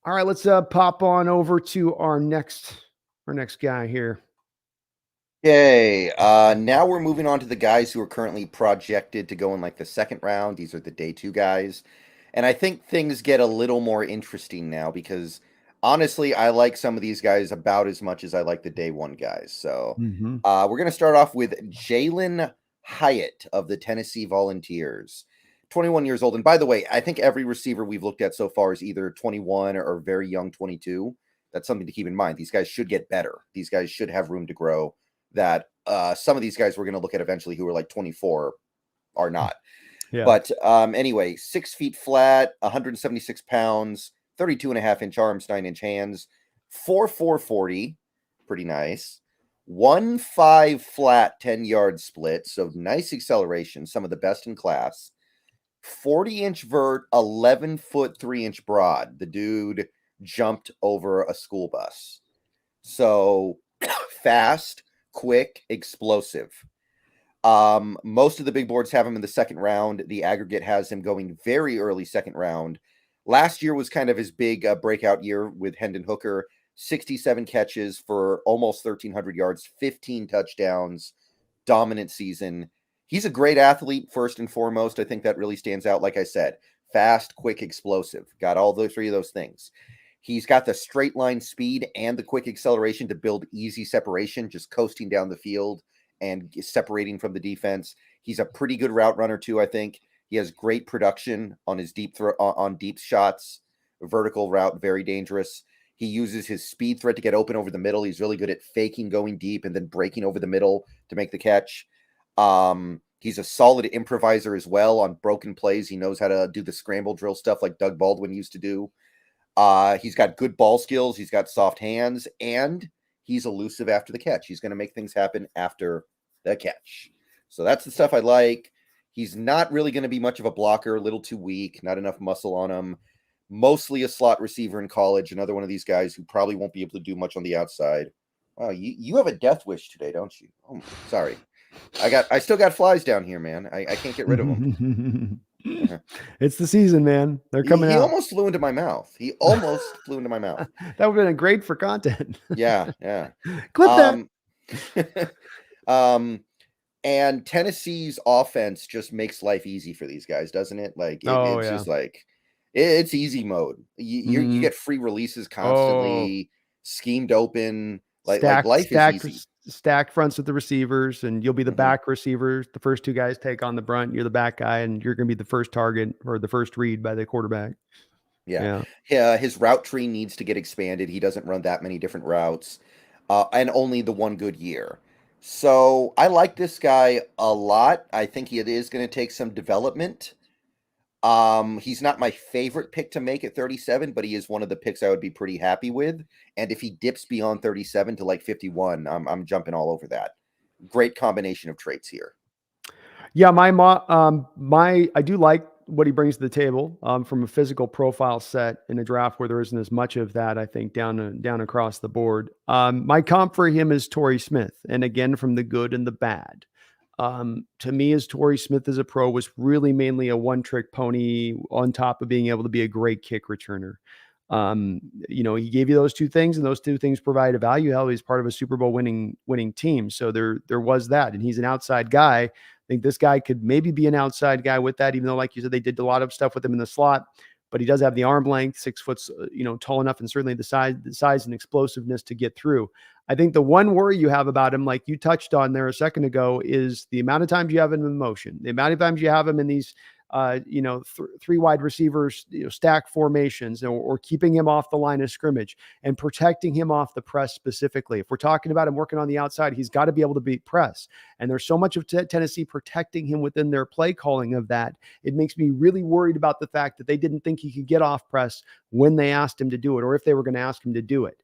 All right, let's pop on over to our next guy here. Okay, now we're moving on to the guys who are currently projected to go in like the second round. These are the day 2 guys. And I think things get a little more interesting now because honestly, I like some of these guys about as much as I like the day 1 guys. So we're going to start off with Jalen Hyatt of the Tennessee Volunteers, 21 years old. And by the way, I think every receiver we've looked at so far is either 21 or very young 22. That's something to keep in mind. These guys should get better. These guys should have room to grow. That some of these guys we're going to look at eventually who are like 24 are not. Yeah. But anyway, 6 feet flat, 176 pounds, 32.5-inch arms, 9-inch hands, 4.4 40, pretty nice. 1.5 flat, 10-yard split, so nice acceleration, some of the best in class. 40-inch vert, 11-foot 3-inch broad. The dude jumped over a school bus. So fast, quick, explosive. Most of the big boards have him in the second round. The aggregate has him going very early second round. Last year was kind of his big breakout year with Hendon Hooker. 67 catches for almost 1,300 yards, 15 touchdowns, dominant season. He's a great athlete, first and foremost. I think that really stands out. Like I said, fast, quick, explosive. Got all the three of those things. He's got the straight line speed and the quick acceleration to build easy separation, just coasting down the field and separating from the defense. He's a pretty good route runner too, I think. He has great production on his deep on deep shots. Vertical route, very dangerous. He uses his speed threat to get open over the middle. He's really good at faking going deep and then breaking over the middle to make the catch. He's a solid improviser as well on broken plays. He knows how to do the scramble drill stuff like Doug Baldwin used to do. He's got good ball skills. He's got soft hands, and he's elusive after the catch. He's going to make things happen after the catch. So that's the stuff I like. He's not really going to be much of a blocker, a little too weak, not enough muscle on him. Mostly a slot receiver in college. Another one of these guys who probably won't be able to do much on the outside. Wow, you have a death wish today, don't you? Oh, sorry. I still got flies down here, man. I can't get rid of them. It's the season, man. They're coming out. He almost flew into my mouth. That would have been great for content. Yeah. Clip that. And Tennessee's offense just makes life easy for these guys, doesn't it? Like it's just like it's easy mode. You get free releases constantly, schemed open. Like life is easy. Stack fronts with the receivers, and you'll be the back receivers. The first two guys take on the brunt. You're the back guy, and you're going to be the first target or the first read by the quarterback. Yeah. His route tree needs to get expanded. He doesn't run that many different routes, and only the one good year. So I like this guy a lot. I think it is going to take some development. He's not my favorite pick to make at 37, but he is one of the picks I would be pretty happy with. And if he dips beyond 37 to like 51, I'm jumping all over that. Great combination of traits here. Yeah, I do like what he brings to the table from a physical profile set in a draft where there isn't as much of that, I think, down across the board. My comp for him is Torrey Smith, and again, from the good and the bad. To me, as Torrey Smith as a pro was really mainly a one-trick pony on top of being able to be a great kick returner. He gave you those two things, and those two things provide a value. Hell, he's part of a Super Bowl winning team. So there was that, and he's an outside guy. I think this guy could maybe be an outside guy with that, even though, like you said, they did a lot of stuff with him in the slot, but he does have the arm length, 6 foot, tall enough, and certainly the size and explosiveness to get through. I think the one worry you have about him, like you touched on there a second ago, is the amount of times you have him in motion, the amount of times you have him in these, three wide receivers, stack formations, or keeping him off the line of scrimmage and protecting him off the press specifically. If we're talking about him working on the outside, he's got to be able to beat press. And there's so much of Tennessee protecting him within their play calling of that. It makes me really worried about the fact that they didn't think he could get off press when they asked him to do it, or if they were going to ask him to do it.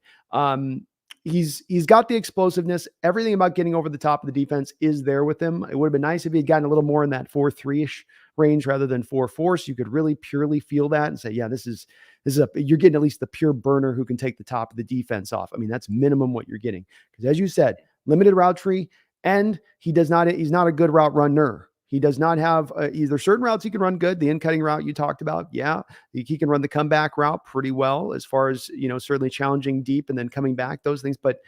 He's got the explosiveness. Everything about getting over the top of the defense is there with him. It would have been nice if he had gotten a little more in that 4.3-ish range rather than 4.4. So you could really purely feel that and say, yeah, you're getting at least the pure burner who can take the top of the defense off. I mean, that's minimum what you're getting. Because as you said, limited route tree, and he's not a good route runner. He does not have either certain routes he can run good. The in-cutting route you talked about. Yeah. He can run the comeback route pretty well as far as, certainly challenging deep and then coming back, those things. But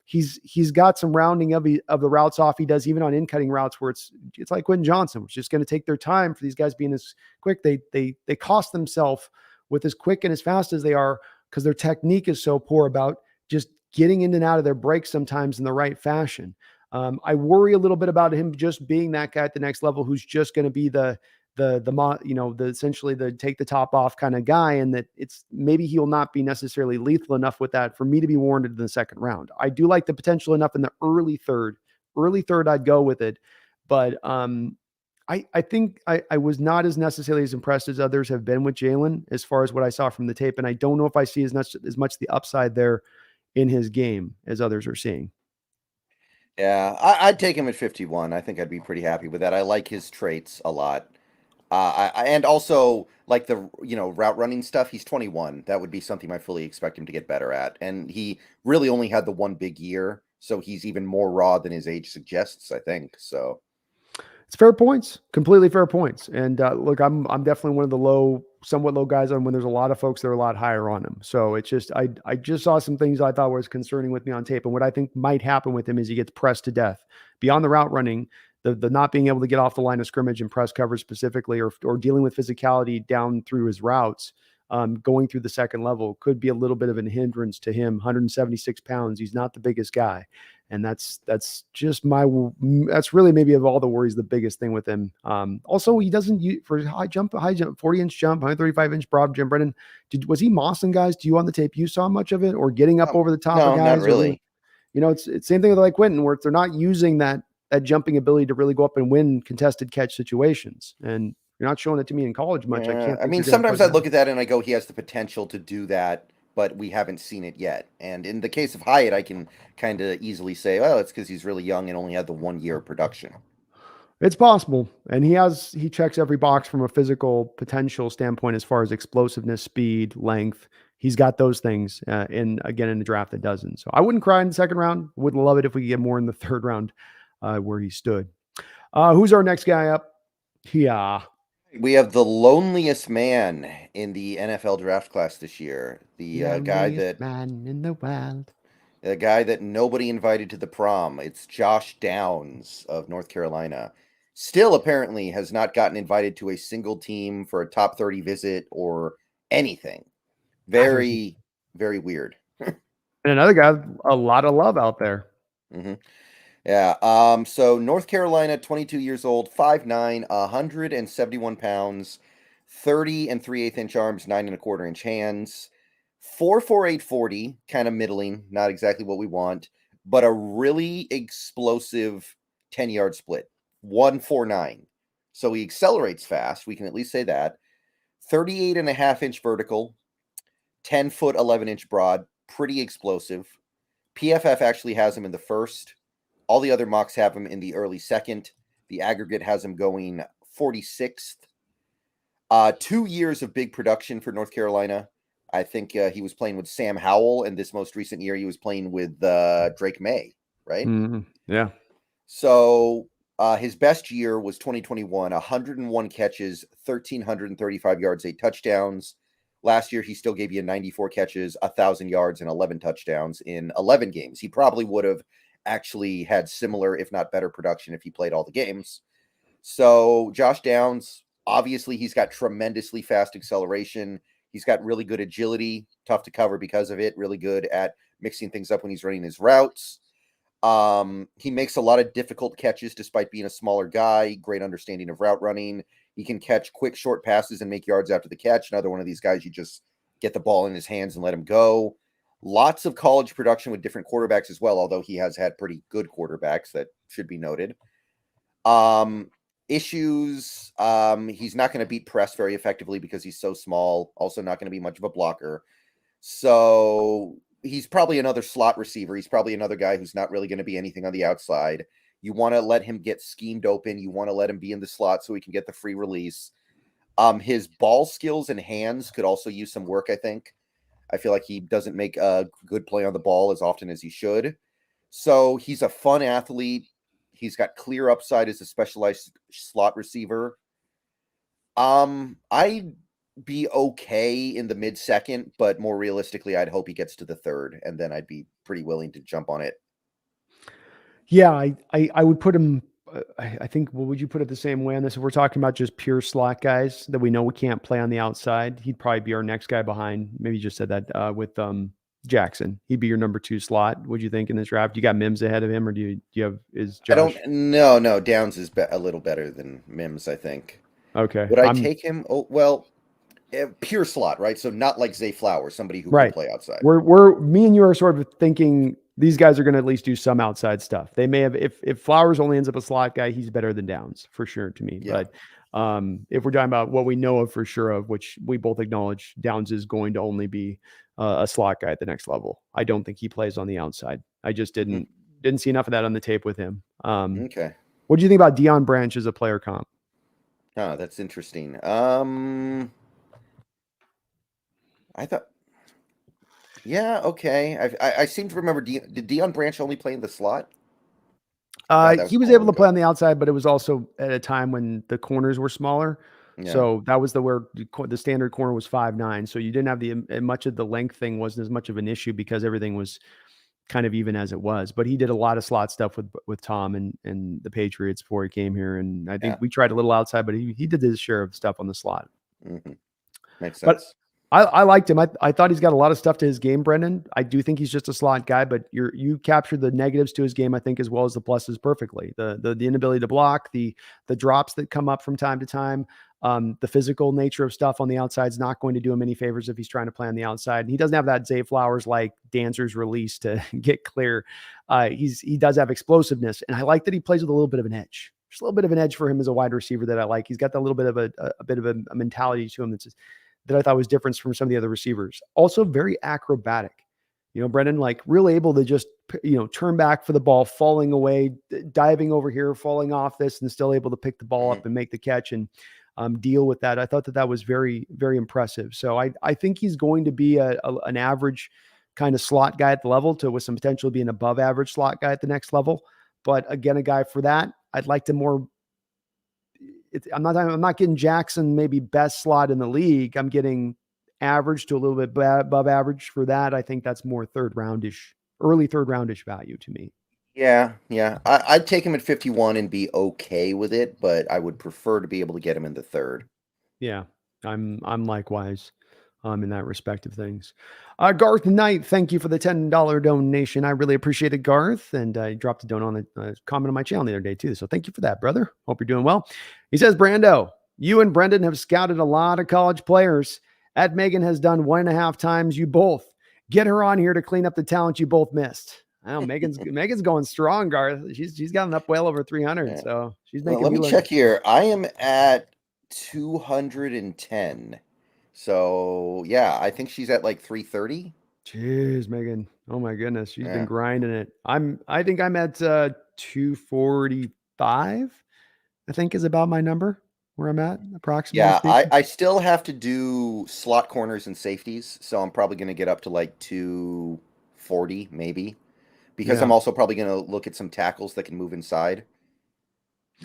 he's got some rounding of the routes off. He does even on in-cutting routes where it's like Quentin Johnston, which is just going to take their time for these guys being as quick. They cost themselves with as quick and as fast as they are because their technique is so poor about just getting in and out of their breaks sometimes in the right fashion. I worry a little bit about him just being that guy at the next level who's just going to be the essentially the take the top off kind of guy, and that it's maybe he'll not be necessarily lethal enough with that for me to be warranted in the second round. I do like the potential enough in the early third I'd go with it, but I think I was not as necessarily as impressed as others have been with Jalen as far as what I saw from the tape, and I don't know if I see as much the upside there in his game as others are seeing. Yeah, I'd take him at 51. I think I'd be pretty happy with that. I like his traits a lot. And also like the route running stuff. He's 21. That would be something I fully expect him to get better at. And he really only had the one big year, so he's even more raw than his age suggests, I think. So it's fair points, completely fair points. And look, I'm definitely one of the low somewhat low guys on when there's a lot of folks that are a lot higher on him. So it's just, I just saw some things I thought was concerning with me on tape. And what I think might happen with him is he gets pressed to death beyond the route running, the not being able to get off the line of scrimmage and press coverage specifically, or dealing with physicality down through his routes. Going through the second level could be a little bit of an hindrance to him. 176 pounds. He's not the biggest guy. And that's that's really maybe of all the worries, the biggest thing with him. Also, he doesn't use for high jump, 40-inch jump, 135-inch broad jump. Brendan, was he mossing guys? Do you on the tape, you saw much of it, or getting up over the top of No, guys? not really. It's same thing with like Quentin, where they're not using that jumping ability to really go up and win contested catch situations. And you're not showing it to me in college much. Yeah, I can't. sometimes I look at that and I go, he has the potential to do that, but we haven't seen it yet. And in the case of Hyatt, I can kind of easily say, well, it's because he's really young and only had the 1 year of production. It's possible. And he checks every box from a physical potential standpoint as far as explosiveness, speed, length. He's got those things in a draft that doesn't. So I wouldn't cry in the second round. Wouldn't love it if we could get more in the third round where he stood. Who's our next guy up? Yeah. We have the loneliest man in the NFL draft class this year. The guy that man in the world. The guy that nobody invited to the prom. It's Josh Downs of North Carolina. Still apparently has not gotten invited to a single team for a top 30 visit or anything. Very, very weird. And another guy, a lot of love out there. Mm-hmm. Yeah. So North Carolina, 22 years old, 5'9", 171 pounds, 30 3/8 inch arms, 9 1/4 inch hands, 4.48 40, kind of middling, not exactly what we want, but a really explosive 10-yard split, 1.49. So he accelerates fast. We can at least say that. 38.5 inch vertical, 10 foot, 11 inch broad, pretty explosive. PFF actually has him in the first. All the other mocks have him in the early second. The aggregate has him going 46th. 2 years of big production for North Carolina. I think he was playing with Sam Howell, and this most recent year he was playing with Drake May, right? Mm-hmm. Yeah. So his best year was 2021, 101 catches, 1,335 yards, 8 touchdowns. Last year, he still gave you 94 catches, 1,000 yards, and 11 touchdowns in 11 games. He probably would have actually had similar, if not better, production if he played all the games. So Josh Downs, obviously, he's got tremendously fast acceleration. He's got really good agility, tough to cover because of it, really good at mixing things up when he's running his routes. He makes a lot of difficult catches despite being a smaller guy, great understanding of route running. He can catch quick, short passes and make yards after the catch. Another one of these guys, you just get the ball in his hands and let him go. Lots of college production with different quarterbacks as well, although he has had pretty good quarterbacks that should be noted. Issues, he's not going to beat press very effectively because he's so small. Also not going to be much of a blocker. So he's probably another slot receiver. He's probably another guy who's not really going to be anything on the outside. You want to let him get schemed open. You want to let him be in the slot so he can get the free release. His ball skills and hands could also use some work, I think. I feel like he doesn't make a good play on the ball as often as he should. So he's a fun athlete. He's got clear upside as a specialized slot receiver. I'd be okay in the mid-second, but more realistically, I'd hope he gets to the third, and then I'd be pretty willing to jump on it. Yeah, I would put him. I think. Well, would you put it the same way on this? If we're talking about just pure slot guys that we know we can't play on the outside, he'd probably be our next guy behind. Maybe you just said that with Jackson. He'd be your number 2 slot. Would you think in this draft? You got Mims ahead of him, or do you have is Josh? I don't. No. Downs is a little better than Mims, I think. Okay. Would I take him? Oh well. Pure slot, right? So not like Zay Flowers, somebody who can play outside. We're me and you are sort of thinking these guys are going to at least do some outside stuff. They may have, if Flowers only ends up a slot guy, he's better than Downs for sure to me. Yeah. But if we're talking about what we know of for sure of, which we both acknowledge, Downs is going to only be a slot guy at the next level. I don't think he plays on the outside. I just didn't see enough of that on the tape with him. Okay. What do you think about Deion Branch as a player comp? Oh, that's interesting. I thought, yeah, okay. I seem to remember. Did Deion Branch only play in the slot? He was able to play on the outside, but it was also at a time when the corners were smaller. Yeah. So that was where the standard corner was 5'9". So you didn't have much of the length thing wasn't as much of an issue because everything was kind of even as it was. But he did a lot of slot stuff with Tom and the Patriots before he came here. And I think we tried a little outside, but he did his share of stuff on the slot. Mm-hmm. Makes But sense. I liked him. I thought he's got a lot of stuff to his game, Brendan. I do think he's just a slot guy, but you captured the negatives to his game, I think, as well as the pluses perfectly. The inability to block, the drops that come up from time to time, the physical nature of stuff on the outside is not going to do him any favors if he's trying to play on the outside. And he doesn't have that Zay Flowers like dancer's release to get clear. He does have explosiveness, and I like that he plays with a little bit of an edge. Just a little bit of an edge for him as a wide receiver that I like. He's got that little bit of a mentality to him that I thought was different from some of the other receivers. Also very acrobatic. Brendan, like really able to just, turn back for the ball, falling away, diving over here, falling off this, and still able to pick the ball up and make the catch and deal with that. I thought that was very, very impressive. So I think he's going to be an average kind of slot guy at the level with some potential to be an above average slot guy at the next level. But again, a guy for that, I'd like to more. I'm not getting Jackson maybe best slot in the league. I'm getting average to a little bit above average for that. I think that's more early third roundish value to me. Yeah. I'd take him at 51 and be okay with it, but I would prefer to be able to get him in the third. Yeah, I'm likewise in that respect of things. Garth Knight, thank you for the $10 donation. I really appreciate it, Garth. And I dropped a donut on a comment on my channel the other day too. So thank you for that, brother. Hope you're doing well. He says, Brando, you and Brendan have scouted a lot of college players. Ed Megan has done 1.5 times you both. Get her on here to clean up the talent you both missed. I know Megan's going strong, Garth. She's gotten up well over 300. Yeah. So she's making. Let me check here. I am at 210. So yeah, I think she's at like 330. Jeez, Megan. Oh my goodness. She's been grinding it. I think I'm at 245, I think is about my number where I'm at approximately. Yeah, speaking. I still have to do slot corners and safeties. So I'm probably going to get up to like 240 maybe, because I'm also probably going to look at some tackles that can move inside.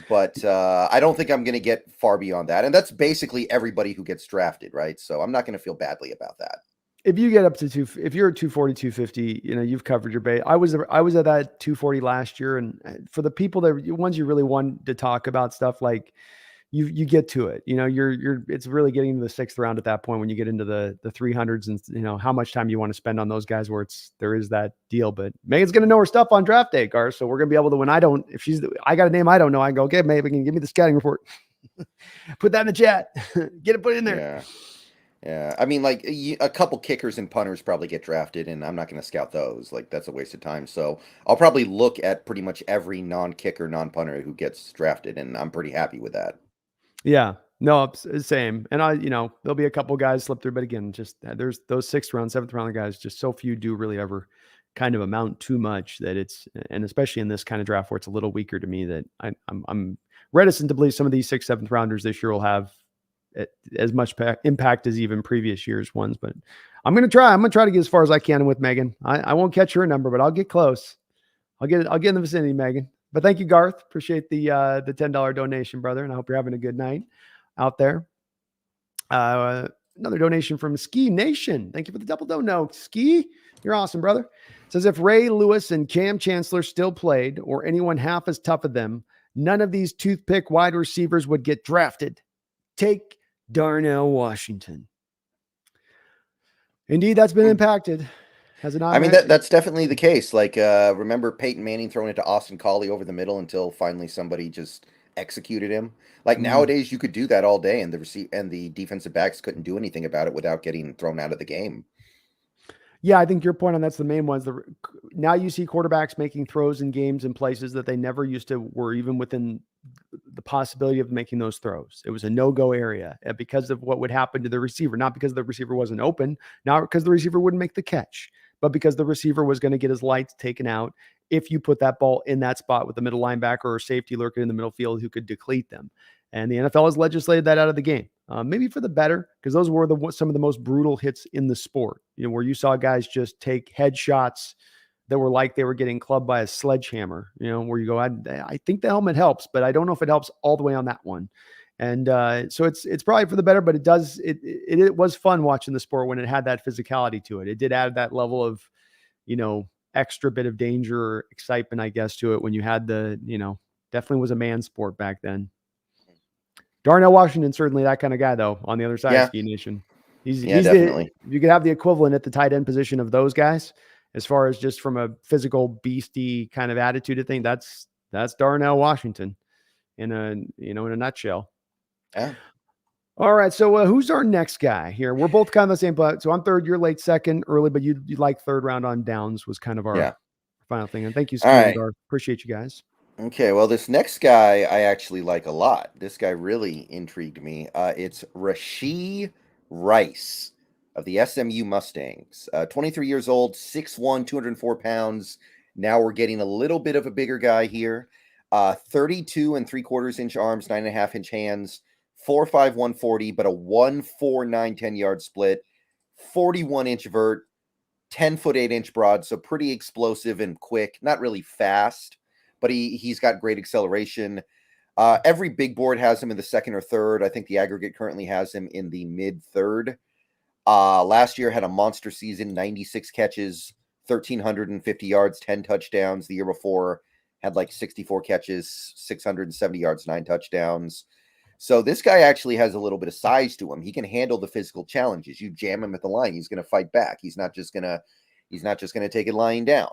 But I don't think I'm going to get far beyond that. And that's basically everybody who gets drafted, right? So I'm not going to feel badly about that. If you get up to if you're at 240, 250, you've covered your base. I was at that 240 last year. And for the people ones you really want to talk about stuff, like you get to it, it's really getting to the 6th round at that point when you get into the 300s and how much time you want to spend on those guys where there is that deal. But Megan's going to know her stuff on draft day, Gar. So we're going to be able to, I got a name I don't know, I can go, okay, Megan, give me the scouting report. Put that in the chat. Get it put in there. Yeah. I mean, like a couple kickers and punters probably get drafted, and I'm not going to scout those. Like that's a waste of time. So I'll probably look at pretty much every non-kicker, non-punter who gets drafted, and I'm pretty happy with that. Yeah, no, same. And there'll be a couple guys slip through, but again, just there's those 6th round, 7th round guys, just so few do really ever kind of amount too much that and especially in this kind of draft where it's a little weaker to me, that I'm reticent to believe some of these 6th, 7th rounders this year will have as much impact as even previous years ones. But I'm going to try to get as far as I can with Megan. I won't catch her number, but I'll get close. I'll get in the vicinity, Megan. But thank you, Garth. Appreciate the $10 donation, brother. And I hope you're having a good night out there. Another donation from Ski Nation. Thank you for the double dono. Ski, you're awesome, brother. It says, if Ray Lewis and Cam Chancellor still played, or anyone half as tough as them, none of these toothpick wide receivers would get drafted. Take Darnell Washington. Indeed, that's been impacted. Has it not? I mean, that's definitely the case. Like, remember Peyton Manning throwing it to Austin Collie over the middle until finally somebody just executed him. Like nowadays, you could do that all day, and the defensive backs couldn't do anything about it without getting thrown out of the game. Yeah, I think your point on that's the main ones. Now you see quarterbacks making throws in games in places that they never used to were even within the possibility of making those throws. It was a no-go area because of what would happen to the receiver, not because the receiver wasn't open, not because the receiver wouldn't make the catch, but because the receiver was going to get his lights taken out if you put that ball in that spot with the middle linebacker or safety lurking in the middle field who could deplete them. And the NFL has legislated that out of the game, maybe for the better, because those were some of the most brutal hits in the sport, where you saw guys just take headshots that were like they were getting clubbed by a sledgehammer, where you go, I think the helmet helps, but I don't know if it helps all the way on that one. And so it's probably for the better, but it was fun watching the sport when it had that physicality to it. It did add that level of, extra bit of danger or excitement, I guess, to it when you had definitely was a man sport back then. Darnell Washington, certainly that kind of guy, though, on the other side of Ski Nation. He's definitely. You could have the equivalent at the tight end position of those guys, as far as just from a physical beastie kind of attitude of thing. That's Darnell Washington in a nutshell. Yeah. All right. So who's our next guy here? We're both kind of the same, but so I'm third, you're late second, early, but you like third round on downs was kind of our final thing. And thank you, Ski and Garth. Appreciate you guys. Okay, well, this next guy I actually like a lot. This guy really intrigued me. It's Rashee Rice of the SMU Mustangs. 23 years old, 6'1", 204 pounds. Now we're getting a little bit of a bigger guy here. 32 3/4 inch arms, 9.5 inch hands, 4'5", 140, but a 1.49 10-yard split, 41 inch vert, 10 foot 8 inch broad, so pretty explosive and quick. Not really fast, but he's got great acceleration. Every big board has him in the second or third. I think the aggregate currently has him in the mid third. Last year had a monster season, 96 catches, 1,350 yards, 10 touchdowns. The year before had like 64 catches, 670 yards, 9 touchdowns. So this guy actually has a little bit of size to him. He can handle the physical challenges. You jam him at the line, he's going to fight back. He's not just going to take it lying down.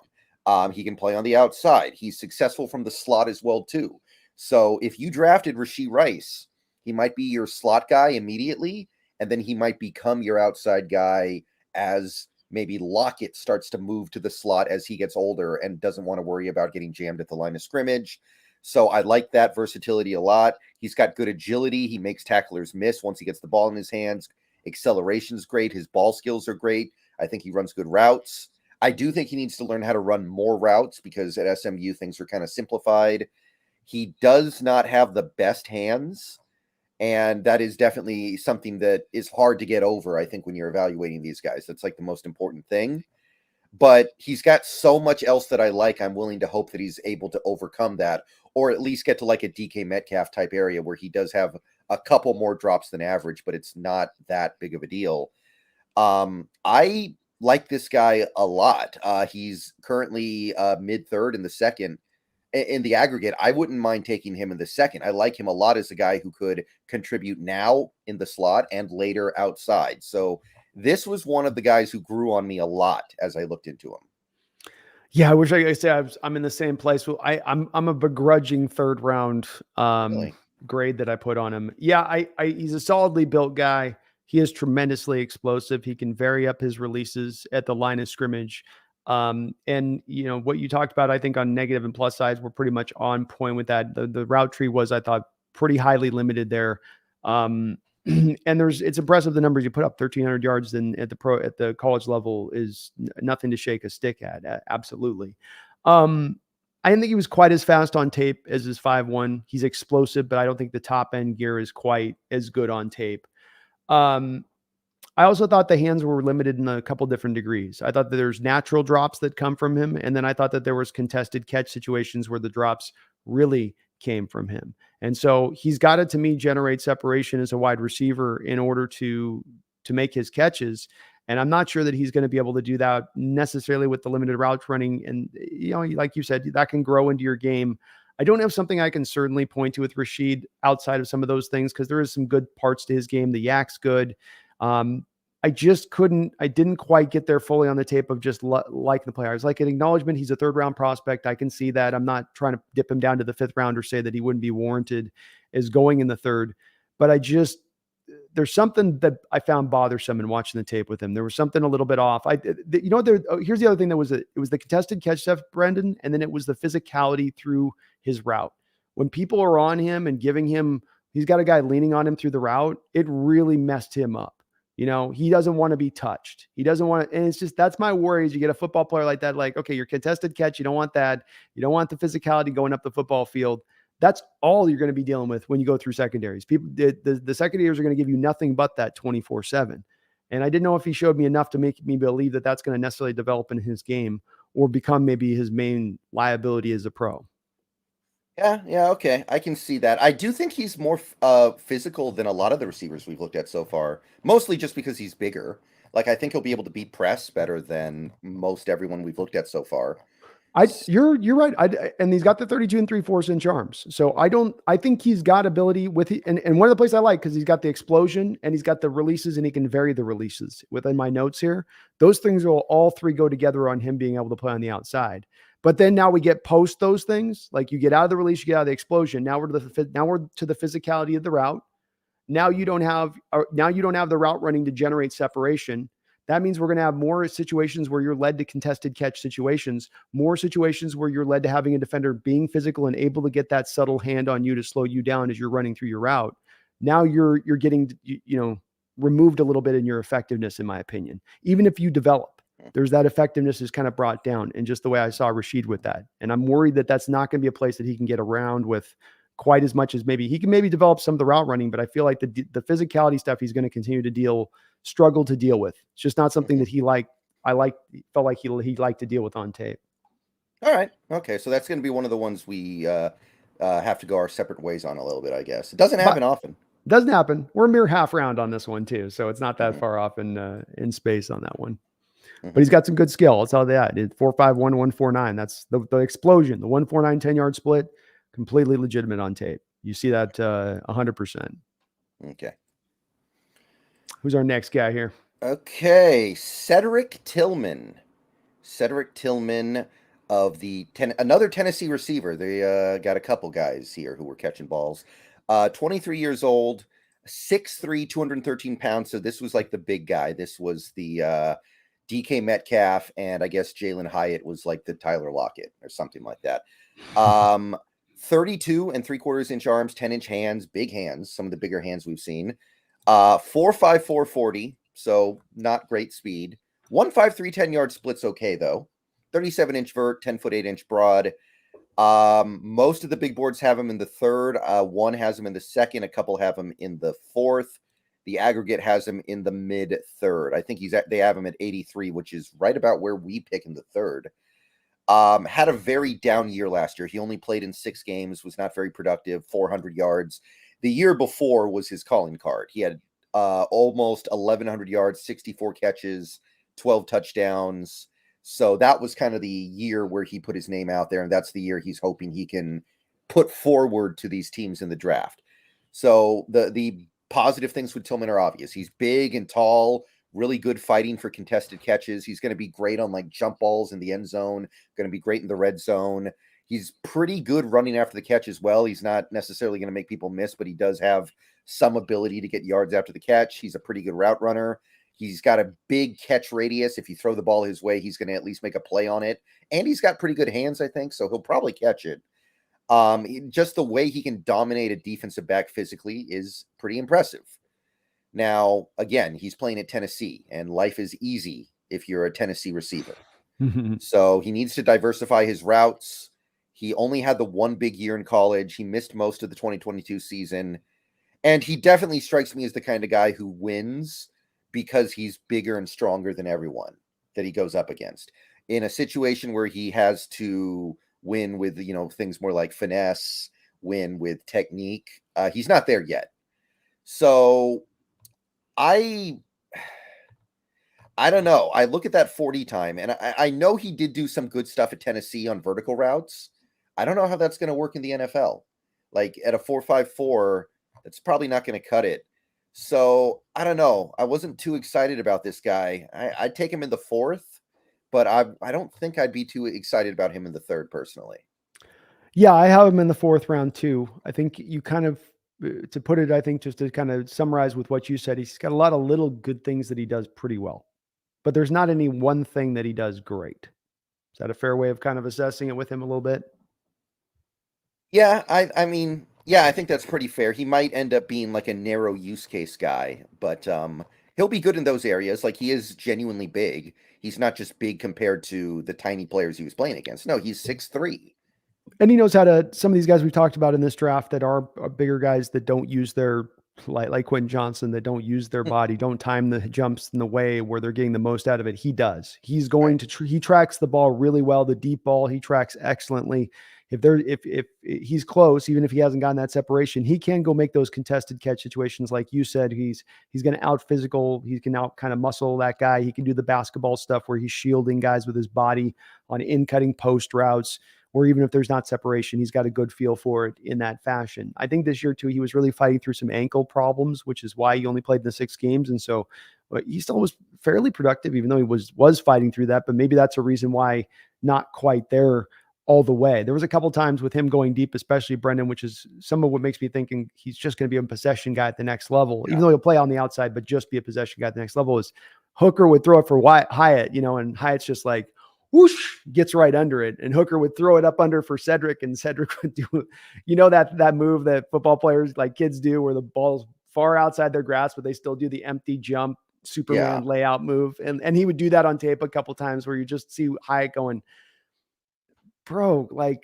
He can play on the outside. He's successful from the slot as well, too. So if you drafted Rashee Rice, he might be your slot guy immediately, and then he might become your outside guy as maybe Lockett starts to move to the slot as he gets older and doesn't want to worry about getting jammed at the line of scrimmage. So I like that versatility a lot. He's got good agility. He makes tacklers miss once he gets the ball in his hands. Acceleration's great. His ball skills are great. I think he runs good routes. I do think he needs to learn how to run more routes because at SMU things are kind of simplified. He does not have the best hands, and that is definitely something that is hard to get over, I think, when you're evaluating these guys. That's like the most important thing. But he's got so much else that I like. I'm willing to hope that he's able to overcome that, or at least get to like a DK Metcalf type area where he does have a couple more drops than average, but it's not that big of a deal. I like this guy a lot. He's currently mid third in the second. In the aggregate, I wouldn't mind taking him in the second. I like him a lot as a guy who could contribute now in the slot and later outside. So this was one of the guys who grew on me a lot as I looked into him. Yeah, I wish I could say I'm in the same place. Well, I'm a begrudging third round Really? grade that I put on him. Yeah, he's a solidly built guy. He is tremendously explosive. He can vary up his releases at the line of scrimmage. And what you talked about, I think on negative and plus sides, we're pretty much on point with that. The route tree was, I thought, pretty highly limited there. And it's impressive the numbers you put up. 1,300 yards at the college level is nothing to shake a stick at. Absolutely. I didn't think he was quite as fast on tape as his 5'1". He's explosive, but I don't think the top end gear is quite as good on tape. I also thought the hands were limited in a couple different degrees. I thought that there's natural drops that come from him. And then I thought that there was contested catch situations where the drops really came from him. And so he's got to, to me, generate separation as a wide receiver in order to make his catches. And I'm not sure that he's going to be able to do that necessarily with the limited route running. And, like you said, that can grow into your game. I don't have something I can certainly point to with Rashee outside of some of those things, because there is some good parts to his game. The yak's good. I didn't quite get there fully on the tape of just liking the player. I was like an acknowledgement. He's a third round prospect. I can see that. I'm not trying to dip him down to the fifth round or say that he wouldn't be warranted as going in the third, but there's something that I found bothersome in watching the tape with him. There was something a little bit off. Here's the other thing it was the contested catch stuff, Brendon, and then it was the physicality through his route. When people are on him and he's got a guy leaning on him through the route, it really messed him up. He doesn't want to be touched. He doesn't want to, and it's just, that's my worry is you get a football player like that, like, okay, your contested catch, you don't want that. You don't want the physicality going up the football field. That's all you're going to be dealing with when you go through secondaries. People, the secondaries are going to give you nothing but that 24/7. And I didn't know if he showed me enough to make me believe that that's going to necessarily develop in his game or become maybe his main liability as a pro. Yeah, okay. I can see that. I do think he's more physical than a lot of the receivers we've looked at so far, mostly just because he's bigger. Like, I think he'll be able to beat press better than most everyone we've looked at so far. You're right. And he's got the 32 and 3/4 inch arms. So I think he's got ability with and one of the places I like, because he's got the explosion and he's got the releases and he can vary the releases within my notes here. Those things will all three go together on him being able to play on the outside. But then now we get post those things, like you get out of the release, you get out of the explosion. Now we're to the physicality of the route. Now you don't have the route running to generate separation. That means we're going to have more situations where you're led to contested catch situations, more situations where you're led to having a defender being physical and able to get that subtle hand on you to slow you down as you're running through your route. Now you're getting, removed a little bit in your effectiveness, in my opinion. Even if you develop, there's that effectiveness is kind of brought down, and just the way I saw Rashid with that. And I'm worried that that's not going to be a place that he can get around with quite as much as maybe he can develop some of the route running, but I feel like the physicality stuff he's going to continue to struggle to deal with. It's just not something that felt like he liked to deal with on tape. All right. Okay. So that's going to be one of the ones we have to go our separate ways on a little bit, I guess. It doesn't happen often. It doesn't happen. We're a mere half round on this one too, so it's not that far off in space on that one. But he's got some good skill. That's all that. 4.51 149. That's the explosion. The 149 10-yard split, completely legitimate on tape. You see that 100%. Okay. Who's our next guy here? Okay, Cedric Tillman of another Tennessee receiver. They got a couple guys here who were catching balls. 23 years old, 6'3", 213 pounds. So this was like the big guy. This was the DK Metcalf, and I guess Jalen Hyatt was like the Tyler Lockett or something like that. 32 and 3/4 inch arms, 10-inch hands, big hands, some of the bigger hands we've seen. 4.5 440, so not great speed. 1.53 10-yard splits, okay though. 37-inch vert, 10-foot 8-inch broad. Most of the big boards have him in the third. One has him in the second. A couple have him in the fourth. The aggregate has him in the mid third. I think they have him at 83, which is right about where we pick in the third. Had a very down year last year. He only played in 6 games, was not very productive, 400 yards. The year before was his calling card. He had almost 1,100 yards, 64 catches, 12 touchdowns. So that was kind of the year where he put his name out there, and that's the year he's hoping he can put forward to these teams in the draft. So the positive things with Tillman are obvious. He's big and tall, really good fighting for contested catches. He's going to be great on like jump balls in the end zone, going to be great in the red zone. He's pretty good running after the catch as well. He's not necessarily going to make people miss, but he does have some ability to get yards after the catch. He's a pretty good route runner. He's got a big catch radius. If you throw the ball his way, he's going to at least make a play on it. And he's got pretty good hands, I think, so he'll probably catch it. Just the way he can dominate a defensive back physically is pretty impressive. Now, again, he's playing at Tennessee, and life is easy if you're a Tennessee receiver. So he needs to diversify his routes. He only had the one big year in college. He missed most of the 2022 season. And he definitely strikes me as the kind of guy who wins because he's bigger and stronger than everyone that he goes up against. In a situation where he has to win with, things more like finesse, win with technique, he's not there yet. So I don't know. I look at that 40 time, and I know he did do some good stuff at Tennessee on vertical routes. I don't know how that's going to work in the NFL. Like at a 4.54, that's probably not going to cut it. So I don't know. I wasn't too excited about this guy. I'd take him in the fourth, but I don't think I'd be too excited about him in the third personally. Yeah, I have him in the fourth round too. I think you kind of, to put it, I think just to kind of summarize with what you said, he's got a lot of little good things that he does pretty well, but there's not any one thing that he does great. Is that a fair way of kind of assessing it with him a little bit? Yeah, I mean, yeah, I think that's pretty fair. He might end up being like a narrow use case guy, but he'll be good in those areas. Like he is genuinely big. He's not just big compared to the tiny players he was playing against. No, he's 6'3". And he knows how to, some of these guys we've talked about in this draft that are bigger guys that don't use their, like Quentin Johnston, that don't use their body, don't time the jumps in the way where they're getting the most out of it. He does. He's going to, he tracks the ball really well. The deep ball, he tracks excellently. if he's close, even if he hasn't gotten that separation, he can go make those contested catch situations. Like you said, he's going to out physical. He can out kind of muscle that guy. He can do the basketball stuff where he's shielding guys with his body on in cutting post routes, or even if there's not separation, he's got a good feel for it in that fashion. I think this year too, he was really fighting through some ankle problems, which is why he only played the 6 games. And so he still was fairly productive, even though he was fighting through that. But maybe that's a reason why not quite there all the way. There was a couple times with him going deep, especially Brendon, which is some of what makes me thinking he's just going to be a possession guy at the next level, even though he'll play on the outside, but just be a possession guy at the next level. Is Hooker would throw it for Hyatt, and Hyatt's just like, whoosh, gets right under it. And Hooker would throw it up under for Cedric, and Cedric would do, that move that football players, like kids do, where the ball's far outside their grasp, but they still do the empty jump Superman layout move. And he would do that on tape a couple times where you just see Hyatt going, bro, like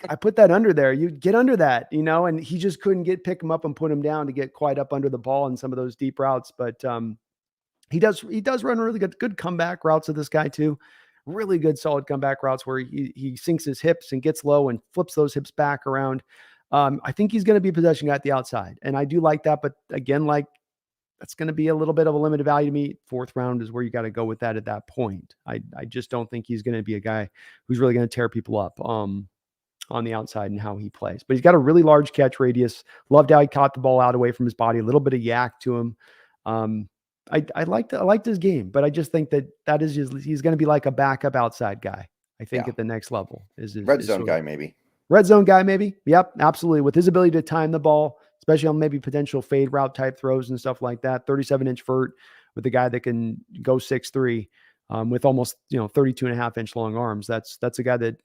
I put that under there, you get under that, and he just couldn't pick him up and put him down to get quite up under the ball in some of those deep routes. But he does run really good comeback routes of this guy too. Really good, solid comeback routes where he sinks his hips and gets low and flips those hips back around. I think he's going to be a possession guy at the outside. And I do like that. But again, that's going to be a little bit of a limited value to me. 4th round is where you got to go with that at that point. I just don't think he's going to be a guy who's really going to tear people up on the outside and how he plays. But he's got a really large catch radius. Loved how he caught the ball out away from his body. A little bit of yak to him. I liked his game, but I just think that is he's going to be like a backup outside guy. I think at the next level is red zone guy, maybe. Red zone guy, maybe. Yep, absolutely. With his ability to time the ball, especially on maybe potential fade route type throws and stuff like that. 37-inch vert with a guy that can go 6'3", with almost 32.5-inch long arms. That's a guy that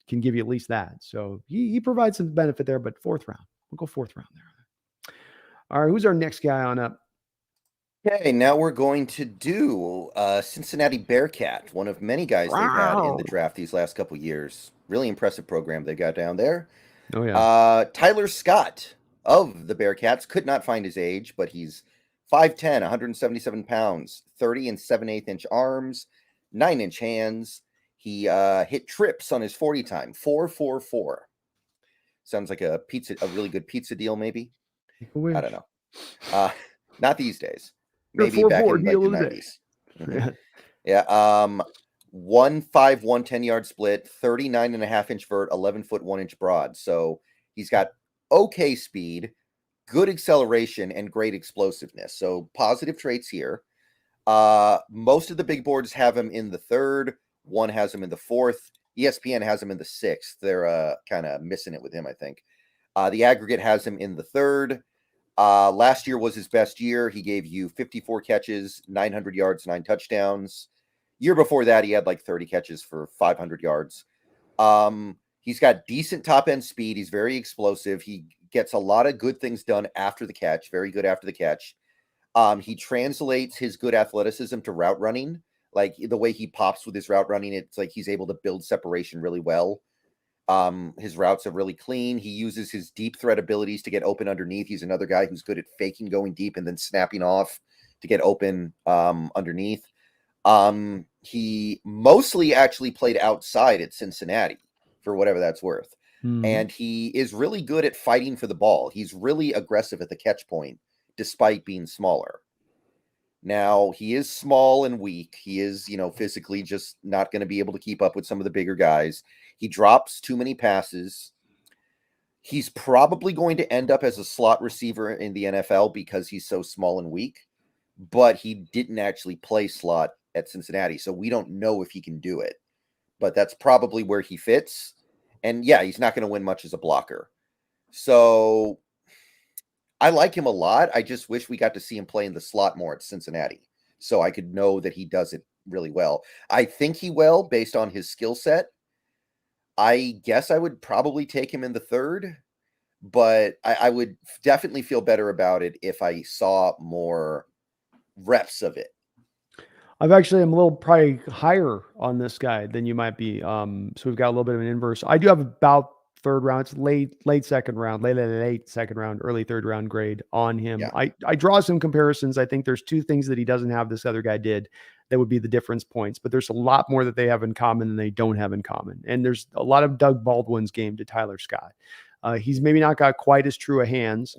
can give you at least that. So he provides some benefit there. But 4th round, we'll go 4th round there. All right, who's our next guy on up? Okay, now we're going to do Cincinnati Bearcat, one of many guys they've had in the draft these last couple years. Really impressive program they got down there. Oh, yeah. Tyler Scott of the Bearcats, could not find his age, but he's 5'10", 177 pounds, 30 and 7/8-inch arms, 9-inch hands. He hit trips on his 40 time, 4.44. Sounds like a really good pizza deal, maybe. I don't know. Not these days. Maybe back in the 90s. Mm-hmm. Yeah. 1.5, 110-yard split, 39.5-inch vert, 11-foot 1-inch broad. So he's got okay speed, good acceleration, and great explosiveness. So positive traits here. Most of the big boards have him in the 3rd. One has him in the 4th. ESPN has him in the 6th. They're kind of missing it with him, I think. The aggregate has him in the 3rd. Last year was his best year. He gave you 54 catches, 900 yards, 9 touchdowns. Year before that, he had like 30 catches for 500 yards. He's got decent top end speed. He's very explosive. He gets a lot of good things done after the catch. Very good after the catch. He translates his good athleticism to route running. Like the way he pops with his route running, it's like he's able to build separation really well. His routes are really clean. He uses his deep threat abilities to get open underneath. He's another guy who's good at faking going deep and then snapping off to get open underneath. He mostly actually played outside at Cincinnati, for whatever that's worth. Mm-hmm. And he is really good at fighting for the ball. He's really aggressive at the catch point, despite being smaller. Now, he is small and weak. He is, physically just not going to be able to keep up with some of the bigger guys. He drops too many passes. He's probably going to end up as a slot receiver in the NFL because he's so small and weak, but he didn't actually play slot at Cincinnati, so we don't know if he can do it. But that's probably where he fits. And yeah, he's not going to win much as a blocker. So I like him a lot. I just wish we got to see him play in the slot more at Cincinnati so I could know that he does it really well. I think he will based on his skill set. I guess I would probably take him in the 3rd, but I would definitely feel better about it if I saw more reps of it. I'm a little probably higher on this guy than you might be. So we've got a little bit of an inverse. I do have about 3rd round. It's late second round, late second round, early 3rd round grade on him. Yeah. I draw some comparisons. I think there's 2 things that he doesn't have this other guy did that would be the difference points. But there's a lot more that they have in common than they don't have in common. And there's a lot of Doug Baldwin's game to Tyler Scott. He's maybe not got quite as true a hands.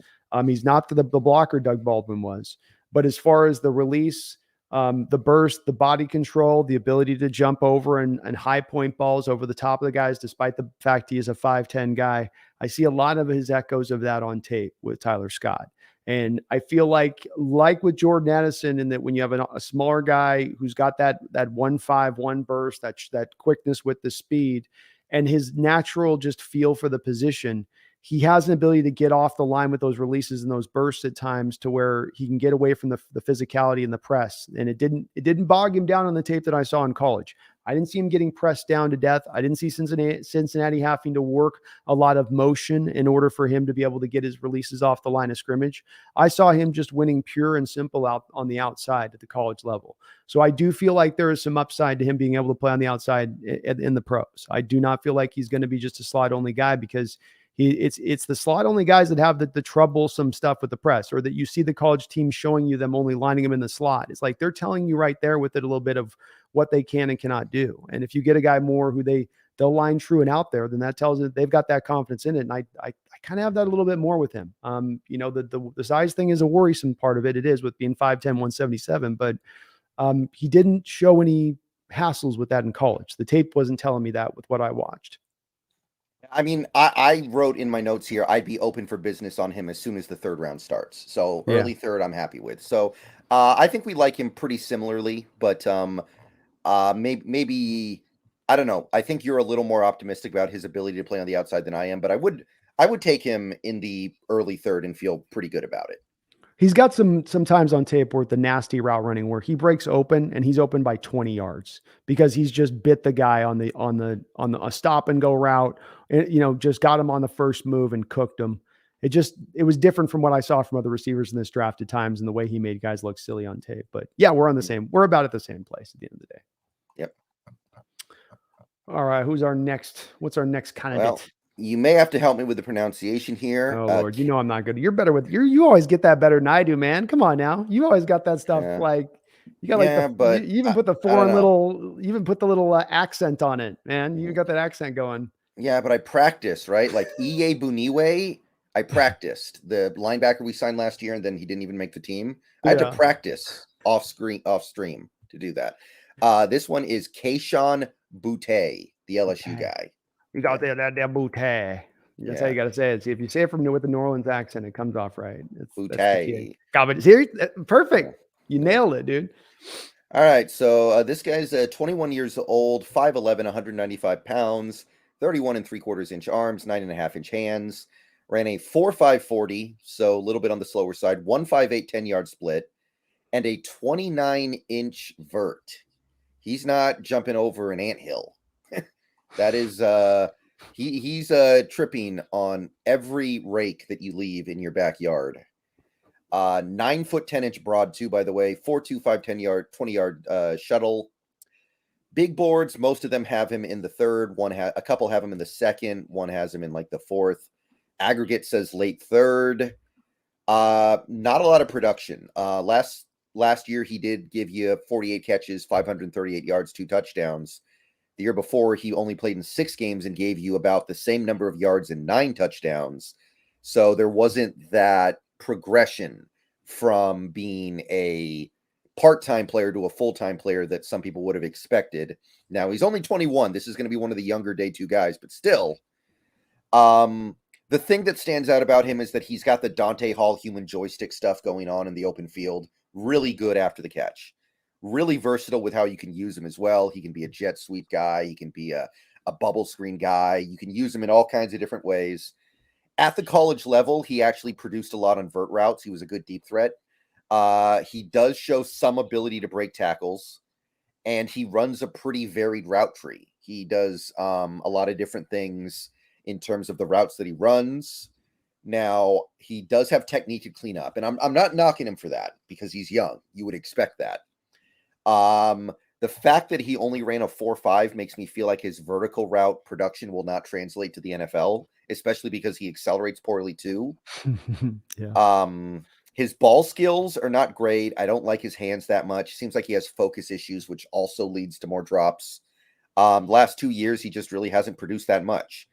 He's not the blocker Doug Baldwin was. But as far as the release, the burst, the body control, the ability to jump over and high point balls over the top of the guys, despite the fact he is a 5'10" guy, I see a lot of his echoes of that on tape with Tyler Scott. And I feel like with Jordan Addison, in that when you have a smaller guy who's got that 1-5-1 burst, that quickness with the speed, and his natural just feel for the position, he has an ability to get off the line with those releases and those bursts at times to where he can get away from the physicality and the press. And it didn't bog him down on the tape that I saw in college. I didn't see him getting pressed down to death. I didn't see Cincinnati having to work a lot of motion in order for him to be able to get his releases off the line of scrimmage. I saw him just winning pure and simple out on the outside at the college level. So I do feel like there is some upside to him being able to play on the outside in the pros. I do not feel like he's going to be just a slot only guy, because it's the slot only guys that have the troublesome stuff with the press, or that you see the college team showing you them only lining them in the slot. It's like they're telling you right there with it a little bit of what they can and cannot do. And if you get a guy more who they'll line true and out there, then that tells you they've got that confidence in it. And I kind of have that a little bit more with him. The size thing is a worrisome part of it. It is, with being 5'10", 177, but he didn't show any hassles with that in college. The tape wasn't telling me that with what I watched. I mean, I wrote in my notes here, I'd be open for business on him as soon as the third round starts. So early third, I'm happy with. So I think we like him pretty similarly, but maybe, I don't know. I think you're a little more optimistic about his ability to play on the outside than I am, but I would take him in the early third and feel pretty good about it. He's got some times on tape where the nasty route running where he breaks open and he's open by 20 yards because he's just bit the guy on a stop and go route, and, just got him on the first move and cooked him. It was different from what I saw from other receivers in this draft at times, and the way he made guys look silly on tape. But yeah, we're about at the same place at the end of the day. Yep. All right. What's our next candidate? Well, you may have to help me with the pronunciation here. Oh, Lord, I'm not good. You're better with you always get that better than I do, man. Come on now. You always got that stuff like you got but you even put the foreign little, you even put the little accent on it, man. You got that accent going. Yeah, but I practiced, right? Like Iye Buniwe, I practiced. The linebacker we signed last year, and then he didn't even make the team. I had to practice off stream to do that. This one is Keyshawn Boutte, the LSU guy. You got that Boutte. That's how you got to say it. See, if you say it with the New Orleans accent, it comes off right. Boutte. Perfect. You nailed it, dude. All right. So this guy's 21 years old, 5'11", 195 pounds, 31 3/4-inch arms, 9.5-inch hands. Ran a 4.5 40, so a little bit on the slower side. 1.58 10-yard split, and a 29-inch vert. He's not jumping over an anthill. That is, he's tripping on every rake that you leave in your backyard. 9 foot 10-inch broad too, by the way. 4.25 10-yard 20-yard shuttle. Big boards. Most of them have him in the third. A couple have him in the second. One has him in like the fourth. Aggregate says late third. Not a lot of production. Last year he did give you 48 catches, 538 yards, 2 touchdowns. The year before, he only played in 6 games and gave you about the same number of yards and 9 touchdowns. So there wasn't that progression from being a part-time player to a full-time player that some people would have expected. Now, he's only 21. This is going to be one of the younger day 2 guys, but still. The thing that stands out about him is that he's got the Dante Hall human joystick stuff going on in the open field. Really good after the catch. Really versatile with how you can use him as well. He can be a jet sweep guy. He can be a bubble screen guy. You can use him in all kinds of different ways. At the college level, he actually produced a lot on vert routes. He was a good deep threat. He does show some ability to break tackles, and he runs a pretty varied route tree. He does a lot of different things in terms of the routes that he runs. Now, he does have technique to clean up, and I'm not knocking him for that because he's young. You would expect that. The fact that he only ran a 4.5 makes me feel like his vertical route production will not translate to the NFL, especially because he accelerates poorly too. Yeah. His ball skills are not great. I don't like his hands that much. Seems like he has focus issues, which also leads to more drops. Last 2 years, he just really hasn't produced that much.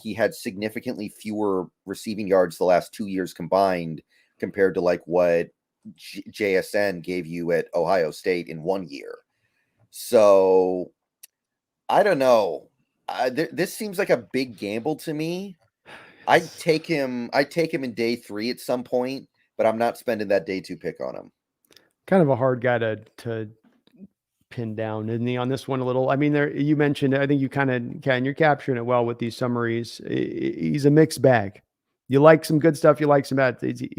He had significantly fewer receiving yards the last 2 years combined compared to like what JSN gave you at Ohio State in 1 year. So I don't know. This seems like a big gamble to me. I'd take him in day 3 at some point, but I'm not spending that day 2 pick on him. Kind of a hard guy to pin down, isn't he, on this one a little? I mean, there you mentioned, I think you kind of can, you're capturing it well with these summaries. He's a mixed bag. You like some good stuff, you like some bad.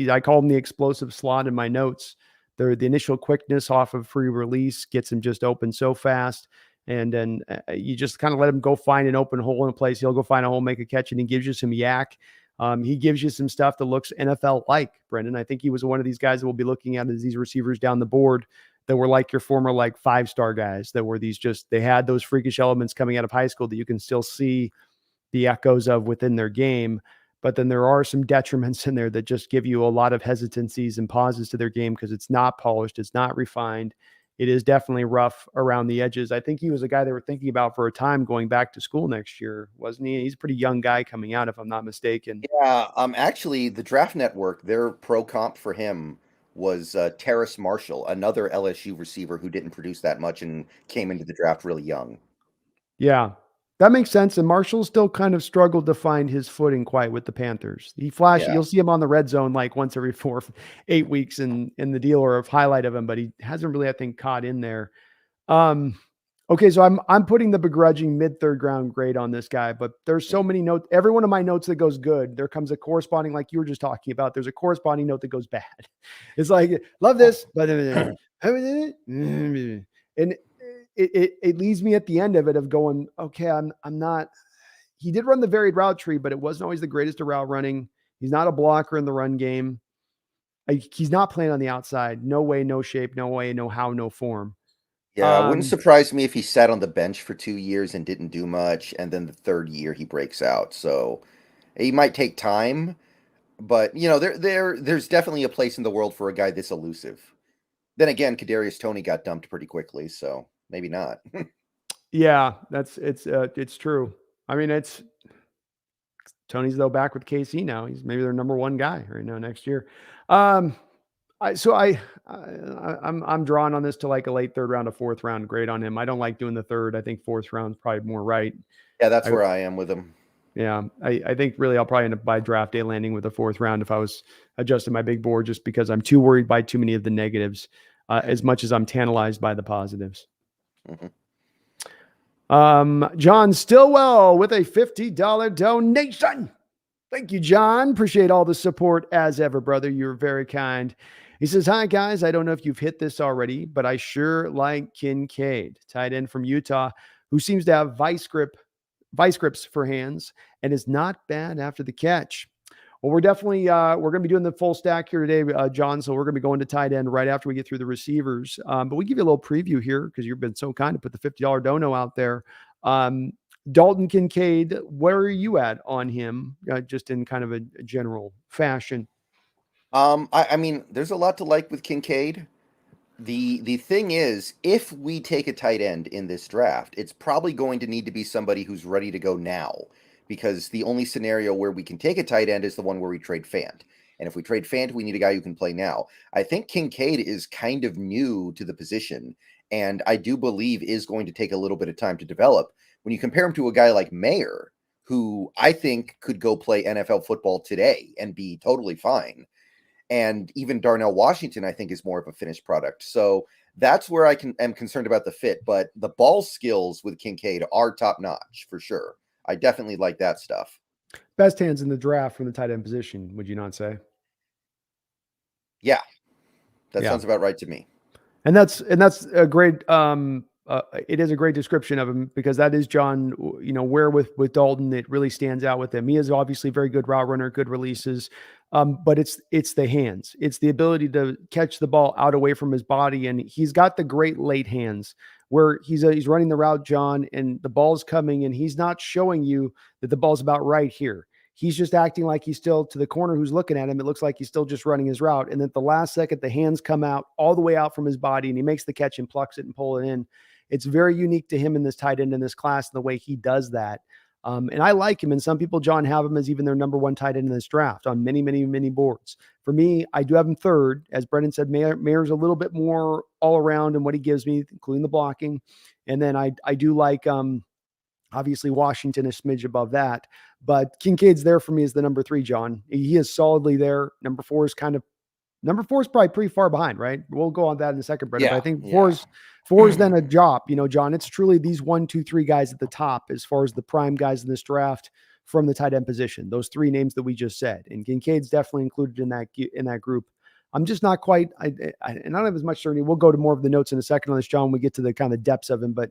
I call him the explosive slot in my notes. The initial quickness off of free release gets him just open so fast. And then you just kind of let him go find an open hole in a place. He'll go find a hole, make a catch, and he gives you some yak. He gives you some stuff that looks NFL-like, Brendan. I think he was one of these guys that we'll be looking at as these receivers down the board that were like your former like 5-star guys that were these just, they had those freakish elements coming out of high school that you can still see the echoes of within their game. But then there are some detriments in there that just give you a lot of hesitancies and pauses to their game because it's not polished, it's not refined. It is definitely rough around the edges. I think he was a guy they were thinking about for a time going back to school next year, wasn't he? He's a pretty young guy coming out, if I'm not mistaken. Yeah, actually, the Draft Network, their pro comp for him was Terrace Marshall, another LSU receiver who didn't produce that much and came into the draft really young. Yeah, that makes sense. And Marshall still kind of struggled to find his footing quite with the Panthers. He flashed, Yeah. you'll see him on the red zone like once every 4-8 weeks in the deal or a highlight of him, but he hasn't really, I think, caught in there. Okay, so I'm putting the begrudging mid-third round grade on this guy, but there's so many notes. Every one of my notes that goes good, there comes a corresponding, like you were just talking about, there's a corresponding note that goes bad. It's like, love this, but and it leaves me at the end of it of going, okay, I'm not. He did run the varied route tree, but it wasn't always the greatest of route running. He's not a blocker in the run game. He's not playing on the outside. No way, no shape, no way, no how, no form. Yeah, it wouldn't surprise me if he sat on the bench for 2 years and didn't do much, and then the 3rd year he breaks out. So he might take time, but you know, there's definitely a place in the world for a guy this elusive. Then again, Kadarius Toney got dumped pretty quickly, so maybe not. Yeah, it's true. I mean, it's Tony's though back with KC now. He's maybe their number 1 guy right now next year. I'm drawn on this to like a late 3rd round, a 4th round grade on him. I don't like doing the 3rd. I think 4th round's probably more right. Yeah, that's where I am with him. Yeah, I think really I'll probably end up by draft day landing with a 4th round if I was adjusting my big board, just because I'm too worried by too many of the negatives, as much as I'm tantalized by the positives. Mm-hmm. John Stillwell with a $50 donation. Thank you, John. Appreciate all the support as ever, brother. You're very kind. He says, hi, guys. I don't know if you've hit this already, but I sure like Kincaid, tight end from Utah, who seems to have vice grips for hands and is not bad after the catch. Well, we're definitely we're going to be doing the full stack here today, John. So we're going to be going to tight end right after we get through the receivers. But we give you a little preview here because you've been so kind to put the $50 dono out there. Dalton Kincaid, where are you at on him, just in kind of a general fashion? I mean, there's a lot to like with Kincaid. The thing is, if we take a tight end in this draft, it's probably going to need to be somebody who's ready to go now, because the only scenario where we can take a tight end is the one where we trade Fant. And if we trade Fant, we need a guy who can play now. I think Kincaid is kind of new to the position, and I do believe is going to take a little bit of time to develop. When you compare him to a guy like Mayer, who I think could go play NFL football today and be totally fine, and even Darnell Washington, I think, is more of a finished product. So that's where am concerned about the fit. But the ball skills with Kincaid are top notch for sure. I definitely like that stuff. Best hands in the draft from the tight end position, would you not say? Yeah, that sounds about right to me. And that's a great. It is a great description of him, because that is John. You know, where with Dalton, it really stands out with him. He is obviously a very good route runner, good releases. But it's the hands. It's the ability to catch the ball out away from his body, and he's got the great late hands where he's running the route, John, and the ball's coming, and he's not showing you that the ball's about right here. he's just acting like he's still to the corner who's looking at him. It looks like he's still just running his route. And then at the last second, the hands come out all the way out from his body and he makes the catch and plucks it and pull it in. It's very unique to him in this tight end in this class, the way he does that. And I like him. And some people, John, have him as even their number one tight end in this draft on many, many, many boards. For me, I do have him third. As Brendan said, Mayer's a little bit more all around in what he gives me, including the blocking. And then I do like, obviously Washington is smidge above that, but Kincaid's there for me as the number 3, John. He is solidly there. Number 4 is probably pretty far behind, right? We'll go on that in a second, Brendan. But I think four is then a drop, John. It's truly these 1, 2, 3 guys at the top as far as the prime guys in this draft from the tight end position. Those 3 names that we just said, and Kincaid's definitely included in that group. I'm just not quite. I don't have as much certainty. We'll go to more of the notes in a second on this, John, when we get to the kind of depths of him, but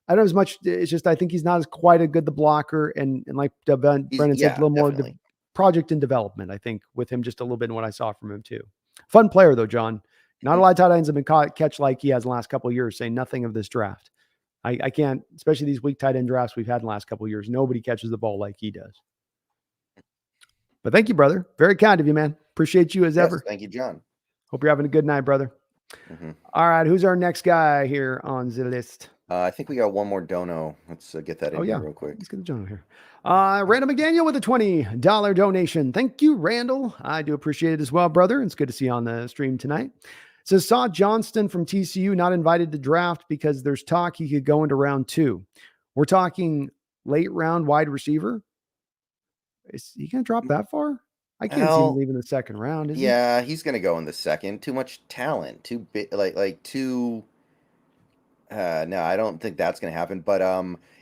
I don't have as much. It's just I think he's not as quite a good the blocker, and like Brendan said, a little more the project in development. I think with him just a little bit in what I saw from him too. Fun player though, John. Not a lot of tight ends have been catch like he has in the last couple of years. Saying nothing of this draft. I can't, especially these weak tight end drafts we've had in the last couple of years. Nobody catches the ball like he does. But thank you, brother. Very kind of you, man. Appreciate you as ever. Thank you, John. Hope you're having a good night, brother. All right, who's our next guy here on the list? I think we got one more dono. Let's get that in here real quick. Let's get the dono here. Randall McDaniel with a $20 donation. Thank you, Randall. I do appreciate it as well, brother. It's good to see you on the stream tonight. It says, saw Johnston from TCU not invited to draft because there's talk he could go into round 2. We're talking late round wide receiver. Is he going to drop that far? I can't see him leaving the second round. He's going to go in the second. Too much talent. Too big. Too. No, I don't think that's going to happen. But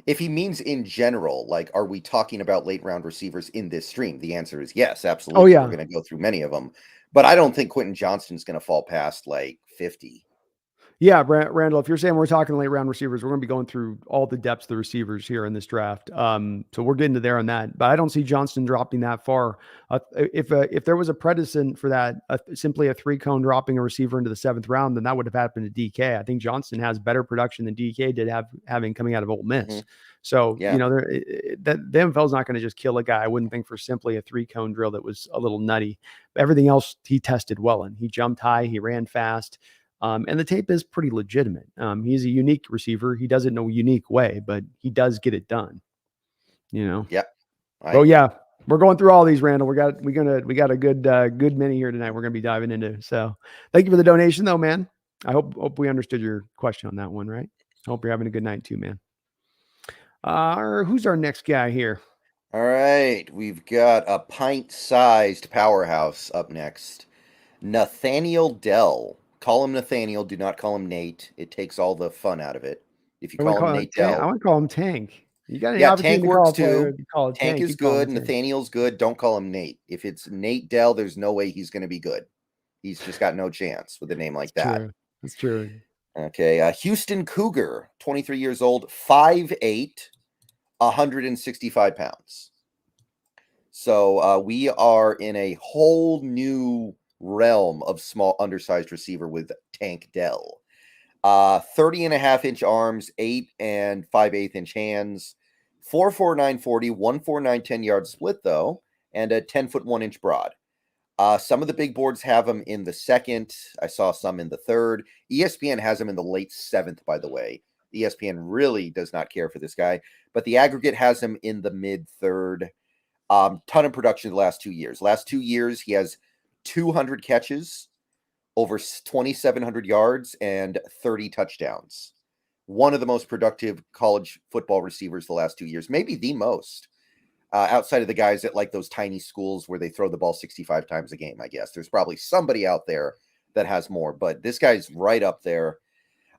if he means in general, are we talking about late round receivers in this stream? The answer is yes, absolutely. Oh, yeah. We're going to go through many of them. But I don't think Quentin Johnston's going to fall past 50. Yeah, Randall, if you're saying we're talking late round receivers, we're going to be going through all the depths of the receivers here in this draft. So we're getting to there on that, but I don't see Johnston dropping that far. If there was a precedent for that, simply a 3-cone dropping a receiver into the 7th round, then that would have happened to DK. I think Johnston has better production than DK did having coming out of Ole Miss. Mm-hmm. So, the NFL's not going to just kill a guy. I wouldn't think for simply a 3-cone drill that was a little nutty. Everything else he tested well in. He jumped high, he ran fast. And the tape is pretty legitimate. He's a unique receiver. He does it in a unique way, but he does get it done. Yep. We're going through all these, Randall. We got a good many here tonight. We're gonna be diving into. So thank you for the donation, though, man. I hope we understood your question on that one, right? I hope you're having a good night too, man. Who's our next guy here? All right, we've got a pint-sized powerhouse up next. Nathaniel Dell. Call him Nathaniel. Do not call him Nate. It takes all the fun out of it. If you call him Nate Dell. I want to call him Tank. You got Tank works too. Tank is good. Nathaniel's good. Don't call him Nate. If it's Nate Dell, there's no way he's going to be good. He's just got no chance with a name like that. That's true. Okay. Houston Cougar, 23 years old, 5'8", 165 pounds. So we are in a whole new realm of small undersized receiver with Tank Dell. 30.5-inch arms, 8 5/8 inch hands, 4'4", 940, 149 10-yard split though, and a 10-foot 1-inch broad. Some of the big boards have him in the 2nd. I saw some in the 3rd. ESPN has him in the late 7th, by the way. ESPN really does not care for this guy, but the aggregate has him in the mid 3rd. Ton of production the last 2 years. Last 2 years, he has 200 catches, over 2,700 yards, and 30 touchdowns. One of the most productive college football receivers the last 2 years, maybe the most, outside of the guys at those tiny schools where they throw the ball 65 times a game, I guess. There's probably somebody out there that has more, but this guy's right up there.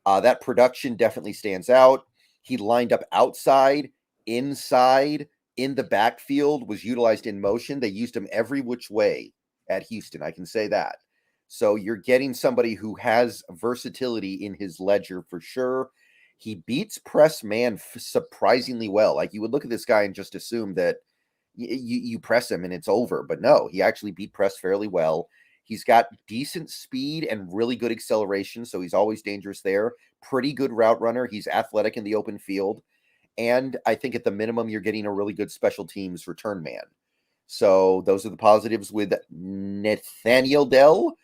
That production definitely stands out. He lined up outside, inside, in the backfield, was utilized in motion. They used him every which way at Houston. I can say that. So you're getting somebody who has versatility in his ledger for sure. He beats press man surprisingly well. You would look at this guy and just assume that you press him and it's over. But no, he actually beat press fairly well. He's got decent speed and really good acceleration, so he's always dangerous there. Pretty good route runner. He's athletic in the open field. And I think at the minimum, you're getting a really good special teams return man. So those are the positives with Nathaniel Dell.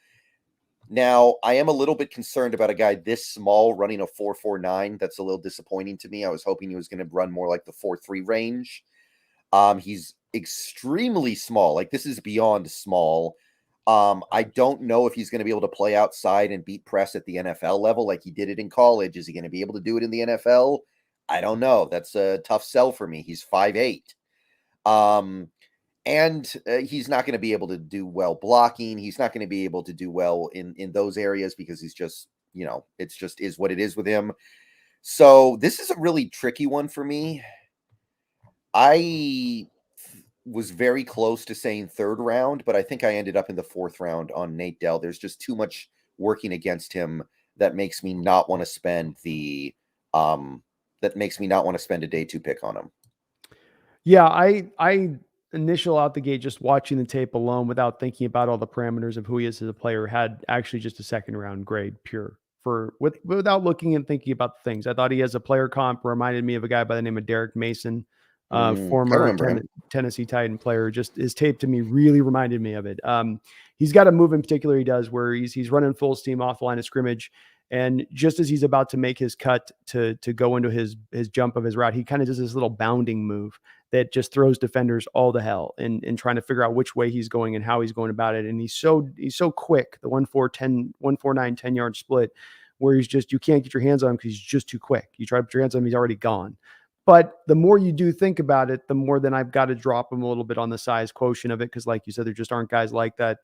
Now, I am a little bit concerned about a guy this small running a 4.49. That's a little disappointing to me. I was hoping he was going to run more like the 4.3 range. He's extremely small. Like, this is beyond small. I don't know if he's going to be able to play outside and beat press at the NFL level like he did it in college. Is he going to be able to do it in the NFL? I don't know. That's a tough sell for me. He's 5'8". And he's not going to be able to do well blocking. He's not going to be able to do well in those areas because he's just, it's just is what it is with him. So this is a really tricky one for me. I was very close to saying third round, but I think I ended up in the fourth round on Nate Dell. There's just too much working against him that makes me not want to spend a day 2 pick on him. Yeah, I initial out the gate, just watching the tape alone without thinking about all the parameters of who he is as a player, had actually just a second round grade pure without looking and thinking about the things. I thought he has a player comp, reminded me of a guy by the name of Derek Mason, former Tennessee Titan player. Just his tape to me really reminded me of it. He's got a move in particular he does where he's running full steam off the line of scrimmage. And just as he's about to make his cut to go into his jump of his route, he kind of does this little bounding move that just throws defenders all to hell in trying to figure out which way he's going and how he's going about it. And he's so quick, the 1.49, 10-yard split, where you can't get your hands on him because he's just too quick. You try to put your hands on him, he's already gone. But the more you do think about it, the more then I've got to drop him a little bit on the size quotient of it. Cause like you said, there just aren't guys like that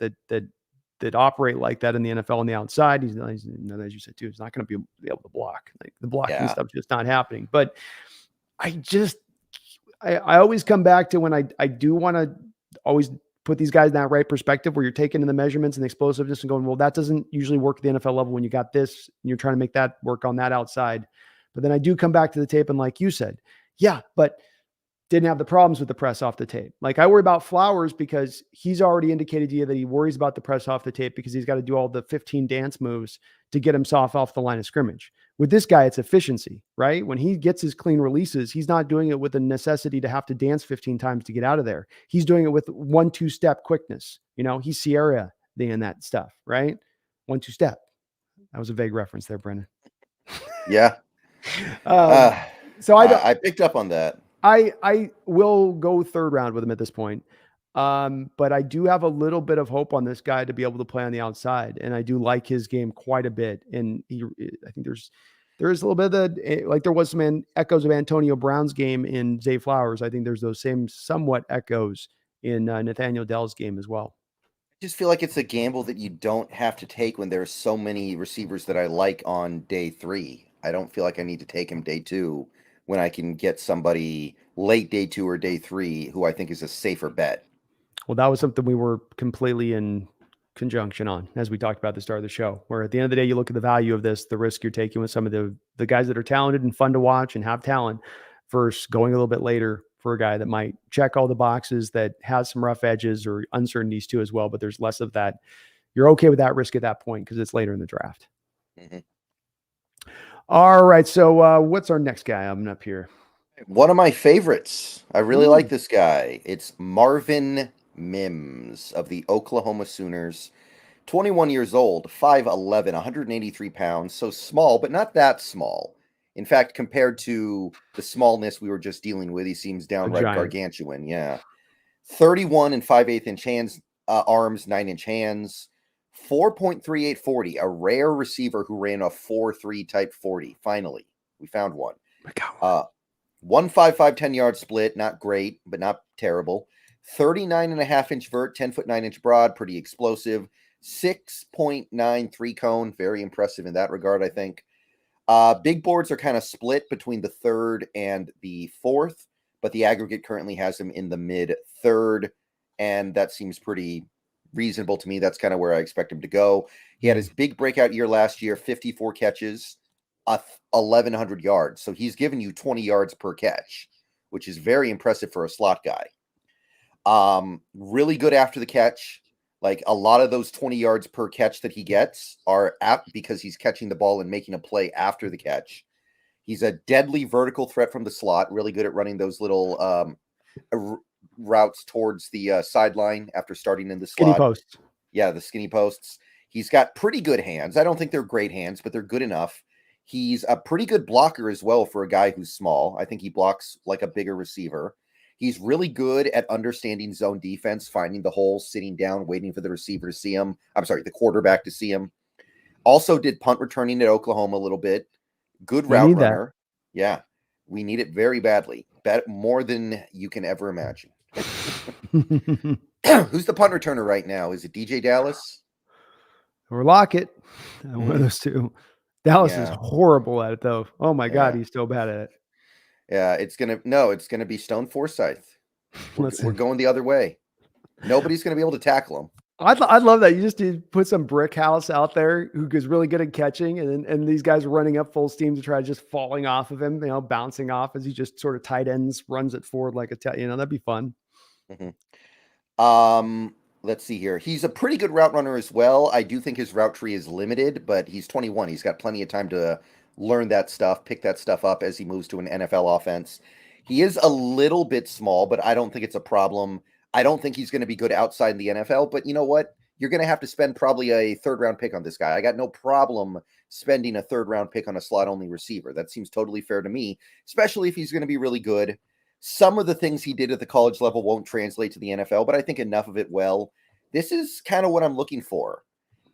operate like that in the NFL on the outside. He's as you said too, he's not going to be able to block. Like the blocking stuff's just not happening. But I always come back to when I do want to always put these guys in that right perspective where you're taking in the measurements and the explosiveness and going, well, that doesn't usually work at the NFL level when you got this and you're trying to make that work on that outside. But then I do come back to the tape and like you said, yeah, but didn't have the problems with the press off the tape. Like I worry about Flowers because he's already indicated to you that he worries about the press off the tape because he's got to do all the 15 dance moves to get himself off the line of scrimmage. With this guy, it's efficiency, right? When he gets his clean releases, he's not doing it with the necessity to have to dance 15 times to get out of there. He's doing it with 1-2 step quickness. He's Sierra in that stuff, right? 1-2 step. That was a vague reference there, Brendan. Yeah. So I picked up on that. I will go third round with him at this point. But I do have a little bit of hope on this guy to be able to play on the outside. And I do like his game quite a bit. And I think there's a little bit of like there was some echoes of Antonio Brown's game in Zay Flowers. I think there's those same somewhat echoes in Nathaniel Dell's game as well. I just feel like it's a gamble that you don't have to take when there's so many receivers that I like on day 3. I don't feel like I need to take him day 2 when I can get somebody late day 2 or day 3 who I think is a safer bet. Well, that was something we were completely in conjunction on, as we talked about at the start of the show, where at the end of the day, you look at the value of this, the risk you're taking with some of the guys that are talented and fun to watch and have talent versus going a little bit later for a guy that might check all the boxes, that has some rough edges or uncertainties too as well, but there's less of that. You're okay with that risk at that point because it's later in the draft. Mm-hmm. All right. So what's our next guy coming up here? One of my favorites. I really like this guy. It's Marvin Mims of the Oklahoma Sooners. 21 years old, 5'11", 183 pounds. So small, but not that small. In fact, compared to the smallness we were just dealing with, he seems downright gargantuan. Yeah. 31 and 5/8 inch hands, arms, 9-inch hands. 4.38 40, a rare receiver who ran a 4.3 type 40. Finally, we found one. 1.55 10-yard split, not great, but not terrible. 39.5-inch vert, 10-foot 9-inch broad, pretty explosive. 6.93 cone, very impressive in that regard, I think. Big boards are kind of split between the third and the fourth, but the aggregate currently has him in the mid third, and that seems pretty reasonable to me. That's kind of where I expect him to go. He had his big breakout year last year, 54 catches, 1,100 yards. So he's given you 20 yards per catch, which is very impressive for a slot guy. Really good after the catch. Like a lot of those 20 yards per catch that he gets are because he's catching the ball and making a play after the catch. He's a deadly vertical threat from the slot, really good at running those little routes towards the sideline after starting in the Skinny slot. posts. Yeah, the skinny posts. He's got pretty good hands. I don't think they're great hands, but they're good enough. He's a pretty good blocker as well for a guy who's small. I think he blocks like a bigger receiver. He's really good at understanding zone defense, finding the holes, sitting down, waiting for the receiver to see him. I'm sorry, the quarterback to see him. Also did punt returning at Oklahoma a little bit. Good route runner. Yeah, we need it very badly. More than you can ever imagine. Who's the punt returner right now? Is it DJ Dallas? Or Lockett. One of those two. Dallas is horrible at it, though. Oh my God, he's so bad at it. Yeah, it's gonna be Stone Forsyth. We're going the other way. Nobody's gonna be able to tackle him. I'd love that. You just need put some brick house out there who is really good at catching, and these guys running up full steam to try just falling off of him, bouncing off as he just sort of tight ends, runs it forward like that'd be fun. Mm-hmm. Let's see here. He's a pretty good route runner as well. I do think his route tree is limited, but he's 21. He's got plenty of time to learn that stuff, pick that stuff up as he moves to an NFL offense. He is a little bit small, but I don't think it's a problem. I don't think he's going to be good outside in the NFL, but you know what? You're going to have to spend probably a third-round pick on this guy. I got no problem spending a third-round pick on a slot-only receiver. That seems totally fair to me, especially if he's going to be really good. Some of the things he did at the college level won't translate to the NFL, but I think enough of it will. This is kind of what I'm looking for.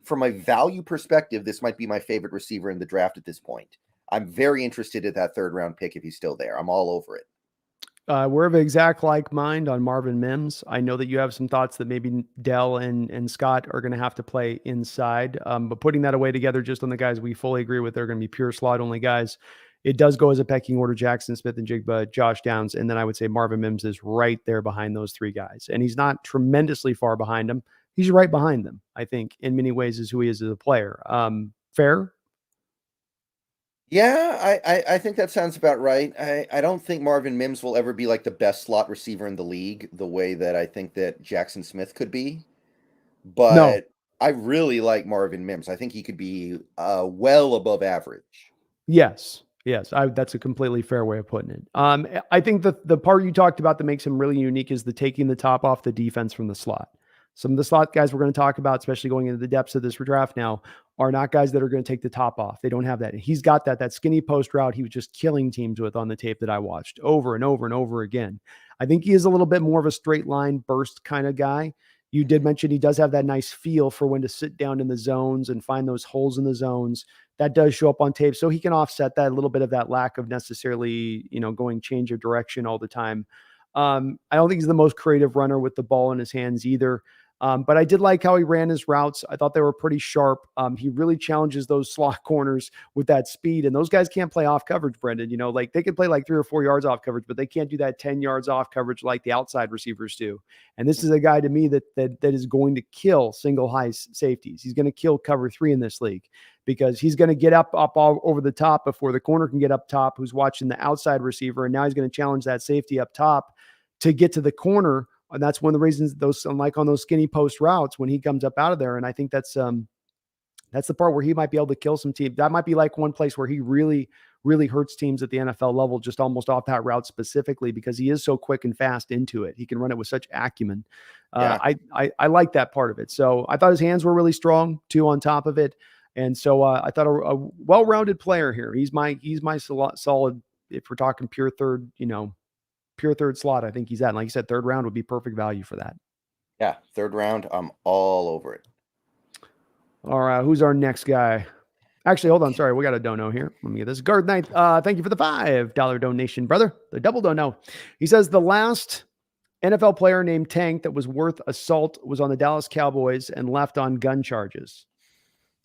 From a value perspective, this might be my favorite receiver in the draft at this point. I'm very interested in that third-round pick if he's still there. I'm all over it. We're of exact like mind on Marvin Mims. I know that you have some thoughts that maybe Dell and Scott are going to have to play inside, but putting that away together just on the guys we fully agree with, they're going to be pure slot-only guys. It does go as a pecking order: Jackson, Smith-njiba, Josh Downs, and then I would say Marvin Mims is right there behind those three guys. And he's not tremendously far behind them. He's right behind them, I think, in many ways, is who he is as a player. Fair? Yeah, I think that sounds about right. I don't think Marvin Mims will ever be like the best slot receiver in the league, the way that I think that Jackson Smith could be. But No. I really like Marvin Mims. I think he could be well above average. Yes. That's a completely fair way of putting it. I think the part you talked about that makes him really unique is the taking the top off the defense from the slot. Some of the slot guys we're going to talk about, especially going into the depths of this draft now, are not guys that are going to take the top off. They don't have that. He's got that skinny post route he was just killing teams with on the tape that I watched over and over and over again. I think he is a little bit more of a straight line burst kind of guy. You did mention he does have that nice feel for when to sit down in the zones and find those holes in the zones. That does show up on tape. So he can offset that a little bit of that lack of necessarily, going change of direction all the time. I don't think he's the most creative runner with the ball in his hands either. But I did like how he ran his routes. I thought they were pretty sharp. He really challenges those slot corners with that speed. And those guys can't play off coverage, Brendan. Like they can play like 3 or 4 yards off coverage, but they can't do that 10 yards off coverage like the outside receivers do. And this is a guy to me that is going to kill single high safeties. He's going to kill cover 3 in this league because he's going to get up all over the top before the corner can get up top, who's watching the outside receiver. And now he's going to challenge that safety up top to get to the corner. And that's one of the reasons unlike on those skinny post routes, when he comes up out of there. And I think that's the part where he might be able to kill some teams. That might be like one place where he really, really hurts teams at the NFL level, just almost off that route specifically, because he is so quick and fast into it. He can run it with such acumen. I like that part of it. So I thought his hands were really strong too on top of it. And so I thought a well-rounded player here. He's my solid, if we're talking pure third slot, I think he's at. And like you said, third round would be perfect value for that. Yeah, third round, I'm all over it. All right, who's our next guy? Actually, hold on. Sorry, we got a dono here. Let me get this. Guard Ninth, thank you for the $5 donation, brother. The double dono. He says the last NFL player named Tank that was worth a salt was on the Dallas Cowboys and left on gun charges.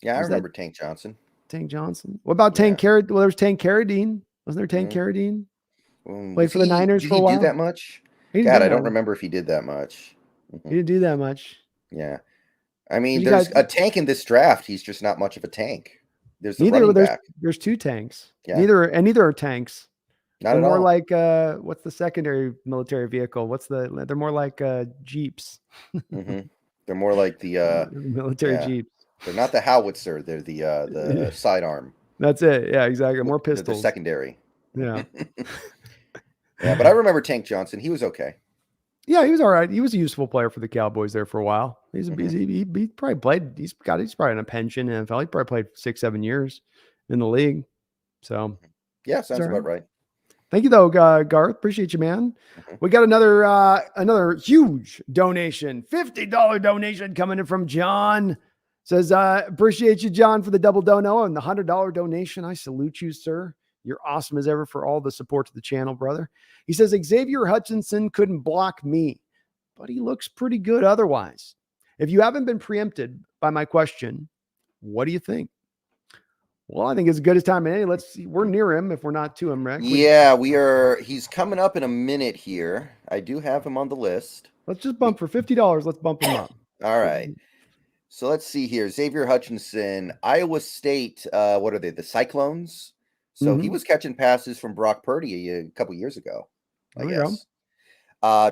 Yeah, I remember Tank Johnson. Tank Johnson. What about Tank Carradine? Well, there was Tank Carradine. Wasn't there Tank Carradine? Played for the Niners for a while. Did he do that much? God, I don't remember if he did that much. He didn't do that much. Yeah. I mean, there's a tank in this draft. He's just not much of a tank. There's the running back. There's 2 tanks. Yeah. Neither are tanks. They're more like what's the secondary military vehicle? They're more like Jeeps. Mm-hmm. They're more like the military Jeeps. They're not the howitzer. They're the sidearm. That's it. Yeah, exactly. More pistols. They're the secondary. Yeah. Yeah, but I remember Tank Johnson. He was okay. Yeah, he was all right. He was a useful player for the Cowboys there for a while. He probably played. He's probably on a pension in NFL. He probably played 6-7 years in the league. So Yeah, he's all sounds right. about right. Thank you though, Garth. Appreciate you, man. We got another huge donation, $50 donation coming in from John. Says, appreciate you, John, for the double dono and the $100 donation. I salute you, sir. You're awesome as ever for all the support to the channel, brother. He says, Xavier Hutchinson couldn't block me, but he looks pretty good otherwise. If you haven't been preempted by my question, what do you think? Well, I think it's as good as time any. Let's see. We're near him if we're not to him, right? Yeah, we are. He's coming up in a minute here. I do have him on the list. Let's just bump for $50. Let's bump him up. All right. So let's see here. Xavier Hutchinson, Iowa State. What are they? The Cyclones. So he was catching passes from Brock Purdy a couple years ago, I guess.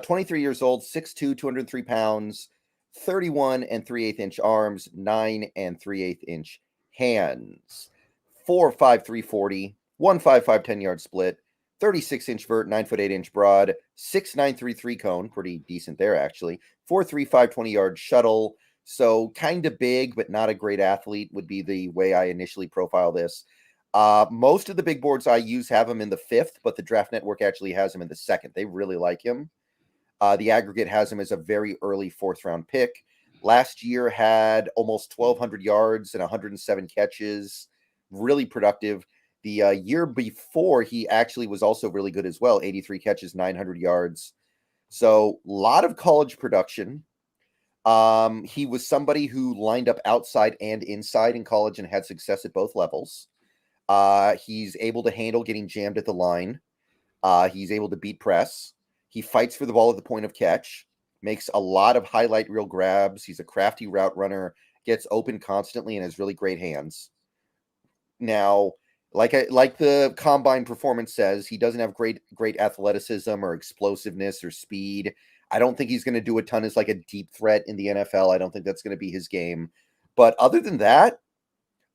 23 years old, 6'2", 203 pounds, 31 3/8 inch arms, 9 3/8 inch hands, 4'5", 340, 155 10-yard split, 36-inch vert, 9'8" inch broad, 6'9", 3/3 cone, pretty decent there actually, 4'3", 20-yard shuttle. So kind of big, but not a great athlete would be the way I initially profile this. Most of the big boards I use have him in the 5th, but the Draft Network actually has him in the 2nd. They really like him. The aggregate has him as a very early 4th round pick. Last year had almost 1,200 yards and 107 catches. Really productive. The year before, he actually was also really good as well. 83 catches, 900 yards. So a lot of college production. He was somebody who lined up outside and inside in college and had success at both levels. He's able to handle getting jammed at the line. He's able to beat press. He fights for the ball at the point of catch, makes a lot of highlight reel grabs. He's a crafty route runner, gets open constantly, and has really great hands. Now, like the combine performance says, he doesn't have great athleticism or explosiveness or speed. I don't think he's going to do a ton as like a deep threat in the NFL. I don't think that's going to be his game. But other than that,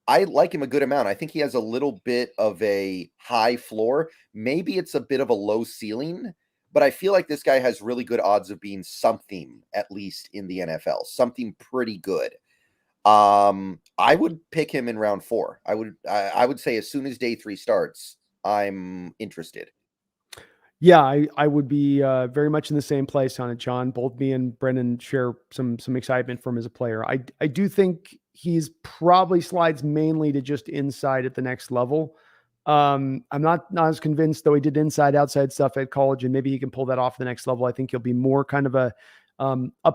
I like him a good amount. I think he has a little bit of a high floor. Maybe it's a bit of a low ceiling, but I feel like this guy has really good odds of being something, at least in the NFL, something pretty good. I would pick him in round 4. I would say as soon as day 3 starts, I'm interested. Yeah, I would be very much in the same place on it, John. Both me and Brendan share some excitement from him as a player. I do think he's probably slides mainly to just inside at the next level. I'm not as convinced though he did inside outside stuff at college, and maybe he can pull that off the next level. I think he'll be more kind of a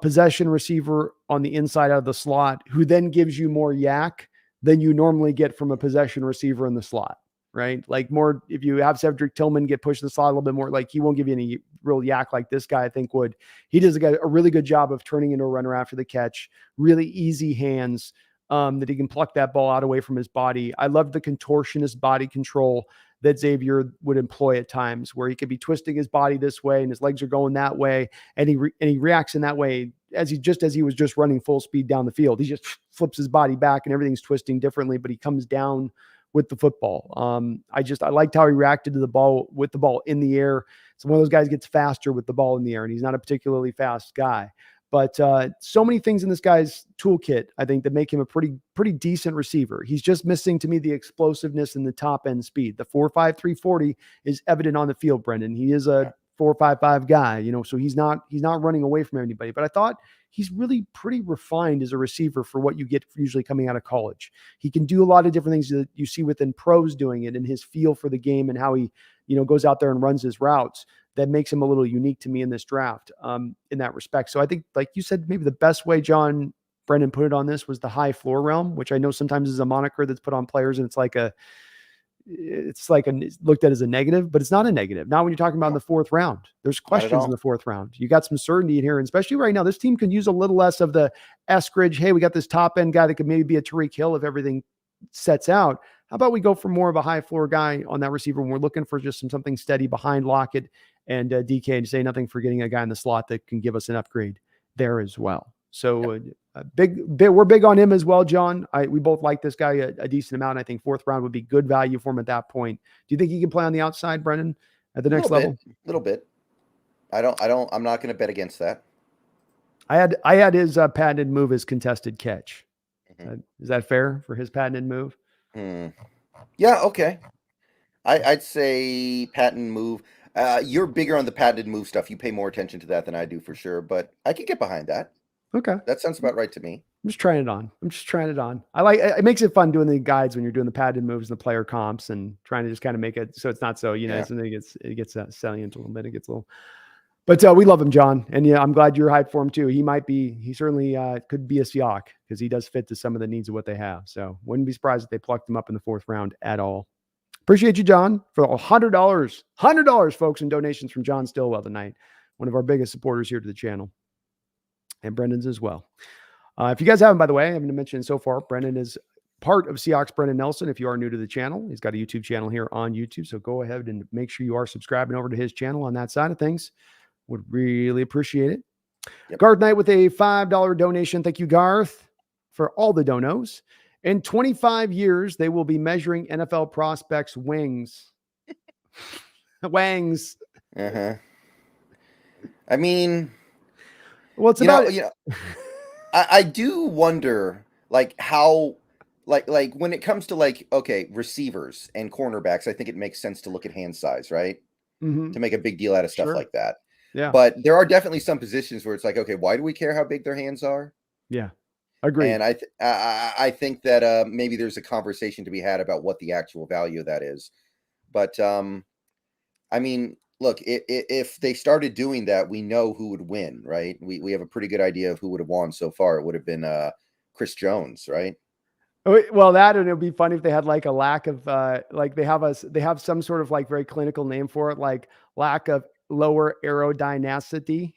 possession receiver on the inside out of the slot, who then gives you more yak than you normally get from a possession receiver in the slot. Right? Like more, if you have Cedric Tillman get pushed to the slot a little bit more, like he won't give you any real yak like this guy, I think would. He does a really good job of turning into a runner after the catch, really easy hands, that he can pluck that ball out away from his body. I love the contortionist body control that Xavier would employ at times, where he could be twisting his body this way and his legs are going that way. And he reacts in that way as he was just running full speed down the field. He just flips his body back and everything's twisting differently, but he comes down with the football. I liked how he reacted to the ball with the ball in the air. So one of those guys gets faster with the ball in the air, and he's not a particularly fast guy. But so many things in this guy's toolkit, I think, that make him a pretty decent receiver. He's just missing, to me, the explosiveness and the top end speed. The 4.5 340 is evident on the field, Brendan. He is a 4.55 guy, so he's not running away from anybody. But I thought he's really pretty refined as a receiver for what you get usually coming out of college. He can do a lot of different things that you see within pros doing it, and his feel for the game and how he, goes out there and runs his routes, that makes him a little unique to me in this draft, in that respect. So I think, like you said, maybe the best way John Brendan put it on this was the high floor realm, which I know sometimes is a moniker that's put on players, and it's looked at as a negative, but it's not a negative. Not when you're talking about in the 4th round. There's questions in the 4th round. You got some certainty in here, and especially right now, this team can use a little less of the Eskridge. Hey, we got this top end guy that could maybe be a Tariq Hill if everything sets out. How about we go for more of a high floor guy on that receiver when we're looking for just something steady behind Lockett and DK, and say nothing for getting a guy in the slot that can give us an upgrade there as well. So we're big on him as well, John. We both like this guy a decent amount. I think 4th round would be good value for him at that point. Do you think he can play on the outside, Brendan, at the next level? A little bit. I'm not going to bet against that. I had his patented move as contested catch. Mhm. Is that fair for his patented move? Yeah, okay. I'd say patent move. You're bigger on the patented move stuff. You pay more attention to that than I do for sure, but I could get behind that. Okay. That sounds about right to me. I'm just trying it on. I like it. Makes it fun doing the guides when you're doing the padded moves and the player comps and trying to just kind of make it so it's not so, Yeah. it gets salient a little bit. It gets a little, but we love him, John. And yeah, I'm glad you're hyped for him too. He certainly could be a Seahawk because he does fit to some of the needs of what they have. So wouldn't be surprised if they plucked him up in the 4th round at all. Appreciate you, John, for $100, folks, in donations from John Stillwell tonight. One of our biggest supporters here to the channel, and Brendan's as well. If you guys haven't, by the way, I haven't mentioned so far, Brendan is part of Seahawks Brendon Nelson. If you are new to the channel, he's got a YouTube channel here on YouTube. So go ahead and make sure you are subscribing over to his channel on that side of things. Would really appreciate it. Yep. Garth Knight with a $5 donation. Thank you, Garth, for all the donos. In 25 years, they will be measuring NFL prospects' wings. Wangs. Uh-huh. I mean, well, it's about I do wonder, like, how, like when it comes to, like, okay, receivers and cornerbacks, I think it makes sense to look at hand size, right? Mm-hmm. To make a big deal out of stuff like that. Yeah. But there are definitely some positions where it's like, okay, why do we care how big their hands are? Yeah. Agreed. And I think that maybe there's a conversation to be had about what the actual value of that is. But I mean, look, if they started doing that, we know who would win, right? We have a pretty good idea of who would have won so far. It would have been Chris Jones, right? Well, that, and it would be funny if they had like a lack of like they have some sort of like very clinical name for it, like lack of lower aerodynamicity.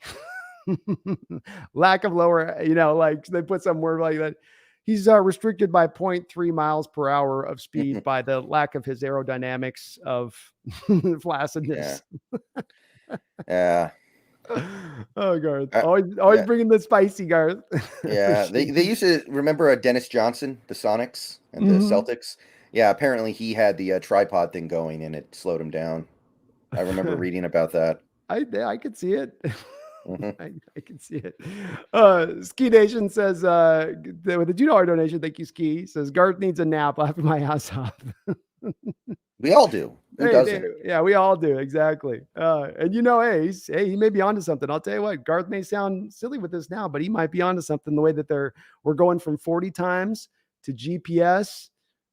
Lack of lower, like they put some word like that. He's restricted by 0.3 miles per hour of speed by the lack of his aerodynamics of flaccidness. Yeah. Oh, Garth. Always bringing the spicy, Garth. Yeah. They used to remember Dennis Johnson, the Sonics and the Celtics. Yeah. Apparently he had the tripod thing going and it slowed him down. I remember reading about that. I could see it. I can see it. Ski Nation says with a $2 donation, thank you, Ski. Says Garth needs a nap after my ass off. We all do. Who doesn't? Yeah, we all do. Exactly. And he may be onto something. I'll tell you what, Garth may sound silly with this now, but he might be onto something. The way that we're going from 40 times to GPS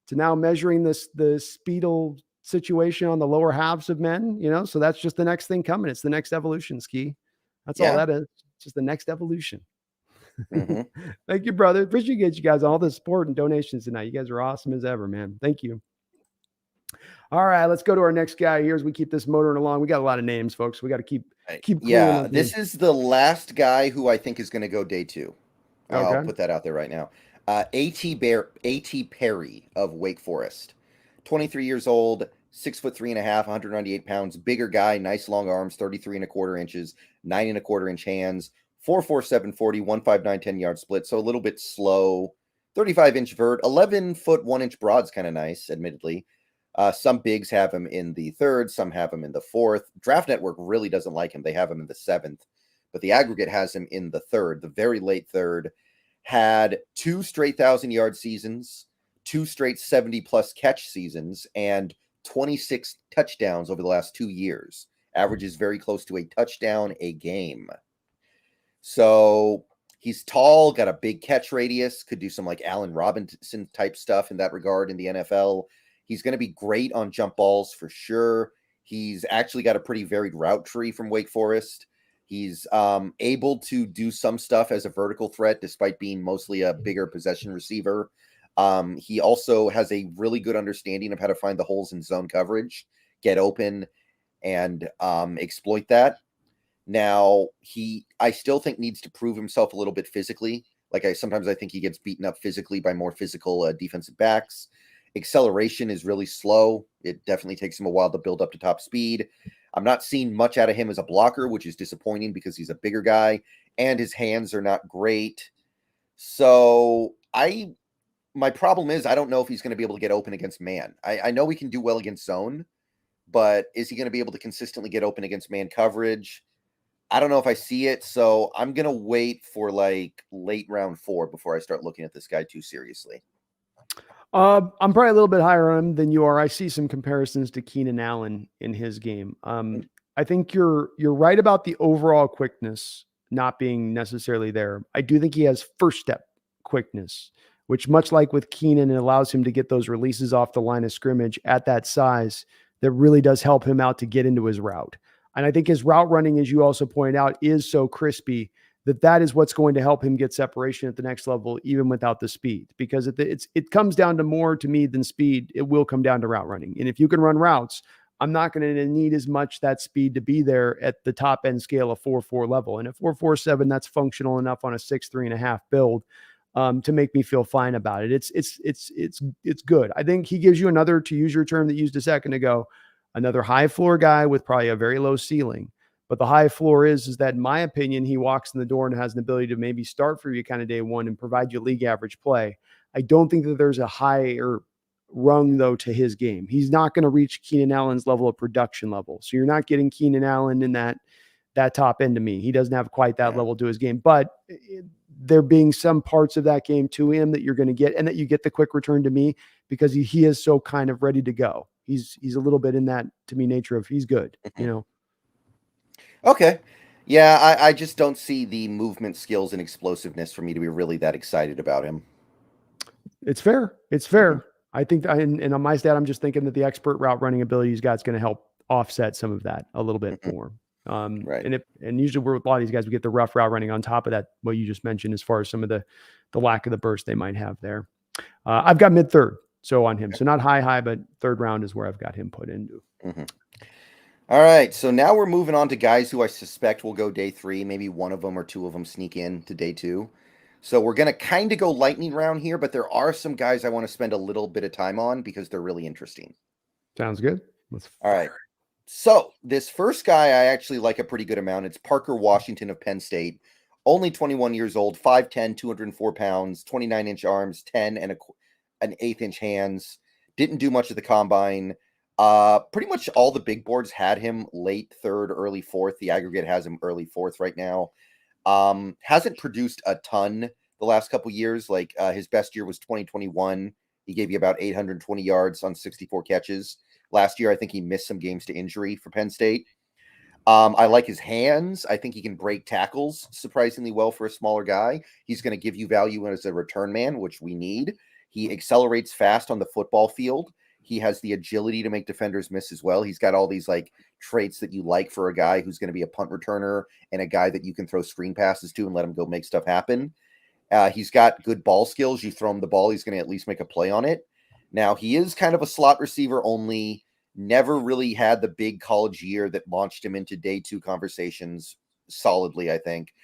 to now measuring the speedal situation on the lower halves of men. So that's just the next thing coming. It's the next evolution, Ski. That's all that is. Just the next evolution. Thank you, brother. Appreciate you guys, all the support and donations tonight. You guys are awesome as ever, man. Thank you. All right, let's go to our next guy here as we keep this motoring along. We got a lot of names, folks. We got to keep. Yeah, this is the last guy who I think is going to go day 2. Okay. I'll put that out there right now. A.T. Perry of Wake Forest, 23 years old, 6'3.5", 198 pounds, bigger guy, nice long arms, 33.25 inches, 9.25 inch hands, 4.4, 740, 159, 10-yard split. So a little bit slow. 35-inch vert, 11-foot 1-inch broad's kind of nice, admittedly. Some bigs have him in the 3rd, some have him in the 4th. Draft Network really doesn't like him. They have him in the 7th, but the aggregate has him in the 3rd, the very late 3rd. Had 2 straight 1,000-yard seasons, 2 straight 70-plus catch seasons, and 26 touchdowns over the last 2 years. Averages very close to a touchdown a game. So he's tall, got a big catch radius, could do some like Allen Robinson type stuff in that regard in the NFL. He's going to be great on jump balls for sure. He's actually got a pretty varied route tree from Wake Forest. He's able to do some stuff as a vertical threat, despite being mostly a bigger possession receiver. He also has a really good understanding of how to find the holes in zone coverage, get open, and exploit that. Now, I still think needs to prove himself a little bit physically. Sometimes I think he gets beaten up physically by more physical defensive backs. Acceleration is really slow. It definitely takes him a while to build up to top speed. I'm not seeing much out of him as a blocker, which is disappointing because he's a bigger guy and his hands are not great. So my problem is I don't know if he's going to be able to get open against man. I know he can do well against zone, but is he going to be able to consistently get open against man coverage? I don't know if I see it, so I'm gonna wait for like late round 4 before I start looking at this guy too seriously. I'm probably a little bit higher on him than you are. I see some comparisons to Keenan Allen in his game. I think you're right about the overall quickness not being necessarily there. I do think he has first step quickness, which much like with Keenan, it allows him to get those releases off the line of scrimmage at that size that really does help him out to get into his route. And I think his route running, as you also point out, is so crispy that is what's going to help him get separation at the next level, even without the speed, because it comes down to more to me than speed. It will come down to route running. And if you can run routes, I'm not going to need as much that speed to be there at the top end scale of 4.4 level. And at 4.47, that's functional enough on a 6.3.5 build to make me feel fine about it. It's good. I think he gives you another, to use your term that you used a second ago, another high floor guy with probably a very low ceiling. But the high floor is that, in my opinion, he walks in the door and has an ability to maybe start for you kind of day one and provide you league average play. I don't think that there's a higher rung, though, to his game. He's not going to reach Keenan Allen's level of production level. So you're not getting Keenan Allen in that top end to me. He doesn't have quite that level to his game. But there being some parts of that game to him that you're going to get, and that you get the quick return to me because he is so kind of ready to go. He's a little bit in that, to me, nature of he's good, you know. Okay. Yeah, I just don't see the movement skills and explosiveness for me to be really that excited about him. It's fair. It's fair. I think, and on my stat, I'm just thinking that the expert route running ability he's got is going to help offset some of that a little bit more. Right. And usually we're with a lot of these guys, we get the rough route running on top of that, what you just mentioned, as far as some of the lack of the burst they might have there. I've got mid third. So on him. So not high, but third round is where I've got him put into. All right, so now we're moving on to guys who I suspect will go day 3. Maybe one of them or two of them sneak in to day 2. So we're going to kind of go lightning round here, but there are some guys I want to spend a little bit of time on because they're really interesting. Sounds good. All right. So this first guy I actually like a pretty good amount. It's Parker Washington of Penn State. Only 21 years old, 5'10", 204 pounds, 29-inch arms, 10 and an 1/8-inch hands. Didn't do much of the combine. Pretty much all the big boards had him late 3rd, early 4th. The aggregate has him early 4th right now. Hasn't produced a ton the last couple years. Like his best year was 2021. He gave you about 820 yards on 64 catches. Last year, I think he missed some games to injury for Penn State. I like his hands. I think he can break tackles surprisingly well for a smaller guy. He's going to give you value as a return man, which we need. He accelerates fast on the football field. He has the agility to make defenders miss as well. He's got all these like traits that you like for a guy who's going to be a punt returner and a guy that you can throw screen passes to and let him go make stuff happen. He's got good ball skills. You throw him the ball, he's going to at least make a play on it. Now, he is kind of a slot receiver only, never really had the big college year that launched him into day 2 conversations solidly, I think.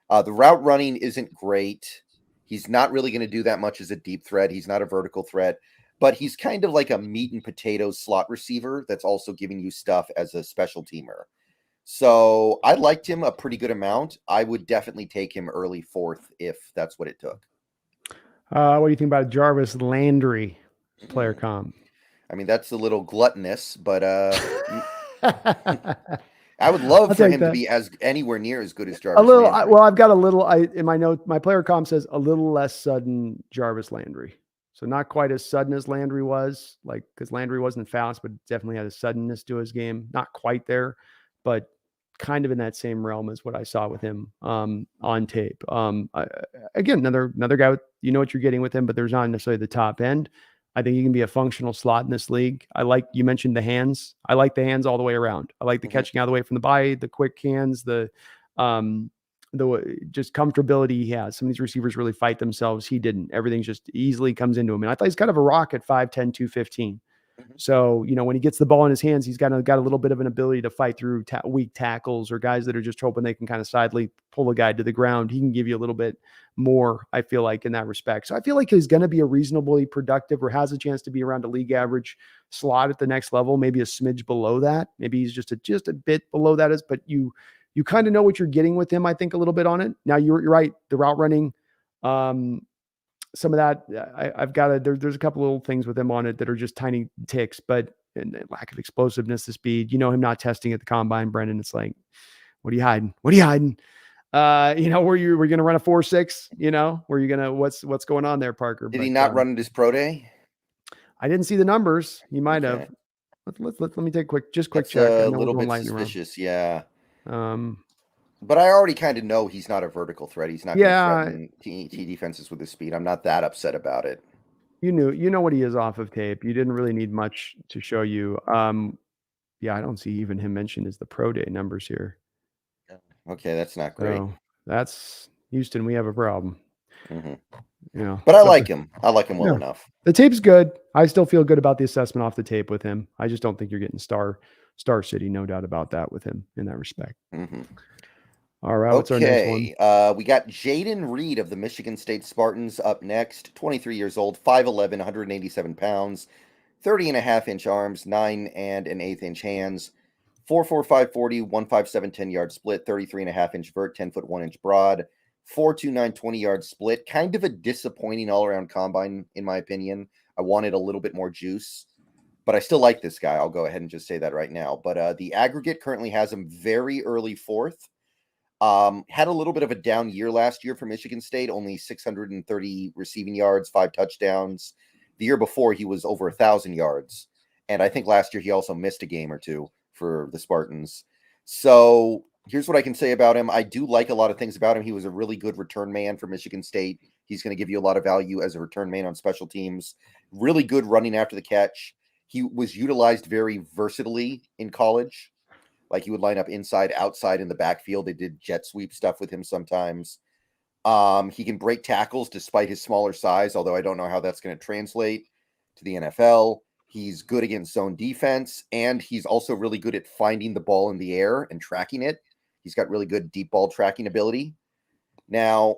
The route running isn't great. He's not really going to do that much as a deep threat. He's not a vertical threat, but he's kind of like a meat and potatoes slot receiver that's also giving you stuff as a special teamer. So I liked him a pretty good amount. I would definitely take him early 4th if that's what it took. What do you think about Jarvis Landry player comp? I mean, that's a little gluttonous, but I would love for him to be as anywhere near as good as Jarvis Landry. Well, I've got a little, in my note, my player comp says a little less sudden Jarvis Landry. So not quite as sudden as Landry was, like, because Landry wasn't fast, but definitely had a suddenness to his game. Not quite there, but kind of in that same realm as what I saw with him on tape. Again, another guy with, you know what you're getting with him, but there's not necessarily the top end. I think he can be a functional slot in this league. You mentioned the hands. I like the hands all the way around. I like the catching out of the way from the body, the quick hands, the just comfortability he has. Some of these receivers really fight themselves. He didn't. Everything just easily comes into him. And I thought he's kind of a rock at 5'10", 215. So, when he gets the ball in his hands, he's got a little bit of an ability to fight through weak tackles or guys that are just hoping they can kind of sidely pull a guy to the ground. He can give you a little bit more, I feel like, in that respect. So I feel like he's going to be a reasonably productive, or has a chance to be around a league average slot at the next level, maybe a smidge below that. Maybe he's just a bit below that, but you kind of know what you're getting with him, I think, a little bit on it. Now you're right. The route running, some of that I've got there's a couple little things with him on it that are just tiny ticks, but and lack of explosiveness, the speed, him not testing at the combine, Brendan. It's like, What are you hiding? What are you hiding? Were you going to run a 4.6? Were you going to what's going on there, Parker? Did he not run at his pro day? I didn't see the numbers. He might Okay. have. Let me take a quick That's check. a little bit suspicious, yeah. But I already kind of know he's not a vertical threat. He's not going to threaten T defenses with his speed. I'm not that upset about it. You know what he is off of tape. You didn't really need much to show you. Yeah, I don't see even him mentioned as the pro day numbers here. Okay, that's not great. So that's Houston. We have a problem. But I like him. I like him well enough. The tape's good. I still feel good about the assessment off the tape with him. I just don't think you're getting star city. No doubt about that with him in that respect. All right. What's our next one? We got Jaden Reed of the Michigan State Spartans up next. 23 years old, 5'11", 187 pounds, 30.5-inch arms, 9 1/8-inch hands, 4.45 40, 157 10-yard split, 33.5-inch vert, 10-foot 1-inch broad, 4.29 20-yard split. Kind of a disappointing all-around combine, in my opinion. I wanted a little bit more juice, but I still like this guy. I'll go ahead and just say that right now. But the aggregate currently has him very early fourth. Had a little bit of a down year last year for Michigan State, only 630 receiving yards, 5 touchdowns. The year before, he was over 1,000 yards. And I think last year he also missed a game or two for the Spartans. So here's what I can say about him. I do like a lot of things about him. He was a really good return man for Michigan State. He's going to give you a lot of value as a return man on special teams. Really good running after the catch. He was utilized very versatilely in college. Like he would line up inside, outside in the backfield. They did jet sweep stuff with him sometimes. He can break tackles despite his smaller size, although I don't know how that's going to translate to the NFL. He's good against zone defense, and he's also really good at finding the ball in the air and tracking it. He's got really good deep ball tracking ability. Now,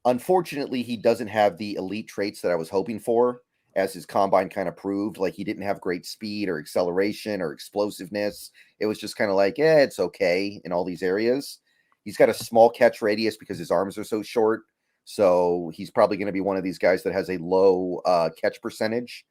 unfortunately, he doesn't have the elite traits that I was hoping for, as his combine kind of proved. Like he didn't have great speed or acceleration or explosiveness. It was just kind of like, it's okay in all these areas. He's got a small catch radius because his arms are so short. So he's probably going to be one of these guys that has a low catch percentage.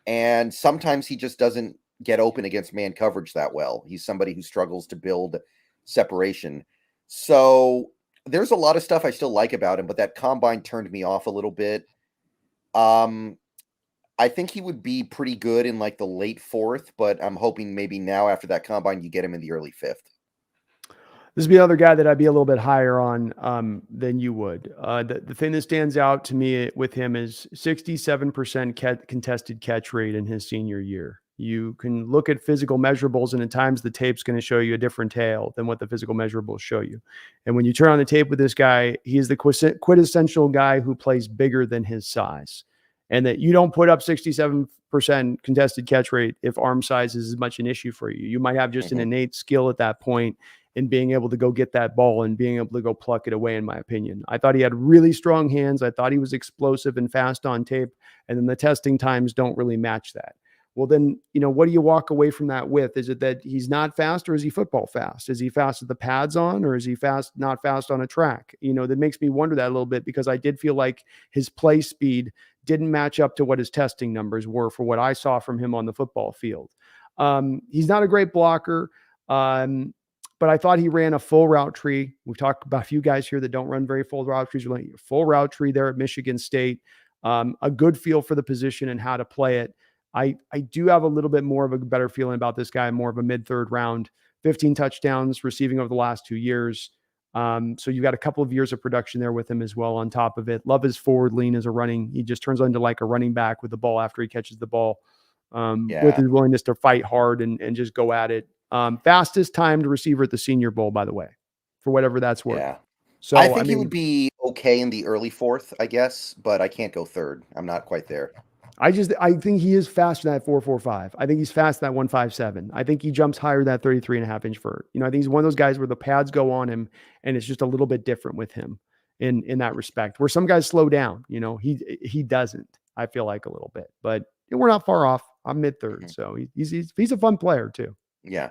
And sometimes he just doesn't get open against man coverage that well. He's somebody who struggles to build separation. So there's a lot of stuff I still like about him, but that combine turned me off a little bit. I think he would be pretty good in like the late fourth, but I'm hoping maybe now after that combine, you get him in the early fifth. This would be another guy that I'd be a little bit higher on than you would. The thing that stands out to me with him is 67% contested catch rate in his senior year. You can look at physical measurables, and at times the tape's going to show you a different tale than what the physical measurables show you. And when you turn on the tape with this guy, he is the quintessential guy who plays bigger than his size. And that you don't put up 67% contested catch rate if arm size is as much an issue for you. You might have just an innate skill at that point in being able to go get that ball and being able to go pluck it away, in my opinion. I thought he had really strong hands. I thought he was explosive and fast on tape. And then the testing times don't really match that. Well, then, what do you walk away from that with? Is it that he's not fast, or is he football fast? Is he fast with the pads on, or is he not fast on a track? That makes me wonder that a little bit, because I did feel like his play speed didn't match up to what his testing numbers were for what I saw from him on the football field. He's not a great blocker, but I thought he ran a full route tree. We've talked about a few guys here that don't run very full route trees. Full route tree there at Michigan State. A good feel for the position and how to play it. I do have a little bit more of a better feeling about this guy, more of a mid-third round. 15 touchdowns receiving over the last 2 years. So you've got a couple of years of production there with him as well on top of it. Love his forward lean as a running. He just turns into like a running back with the ball after he catches the ball, with his willingness to fight hard and just go at it. Fastest timed receiver at the Senior Bowl, by the way, for whatever that's worth. Yeah. So I think he would be okay in the early fourth, I guess, but I can't go third. I'm not quite there. I think he is faster than that 4.45. I think he's fast than that 1.57. I think he jumps higher than that 33.5-inch vert. I think he's one of those guys where the pads go on him and it's just a little bit different with him in that respect, where some guys slow down. He doesn't, I feel like, a little bit, but we're not far off. I'm mid-third. So he's a fun player too. Yeah.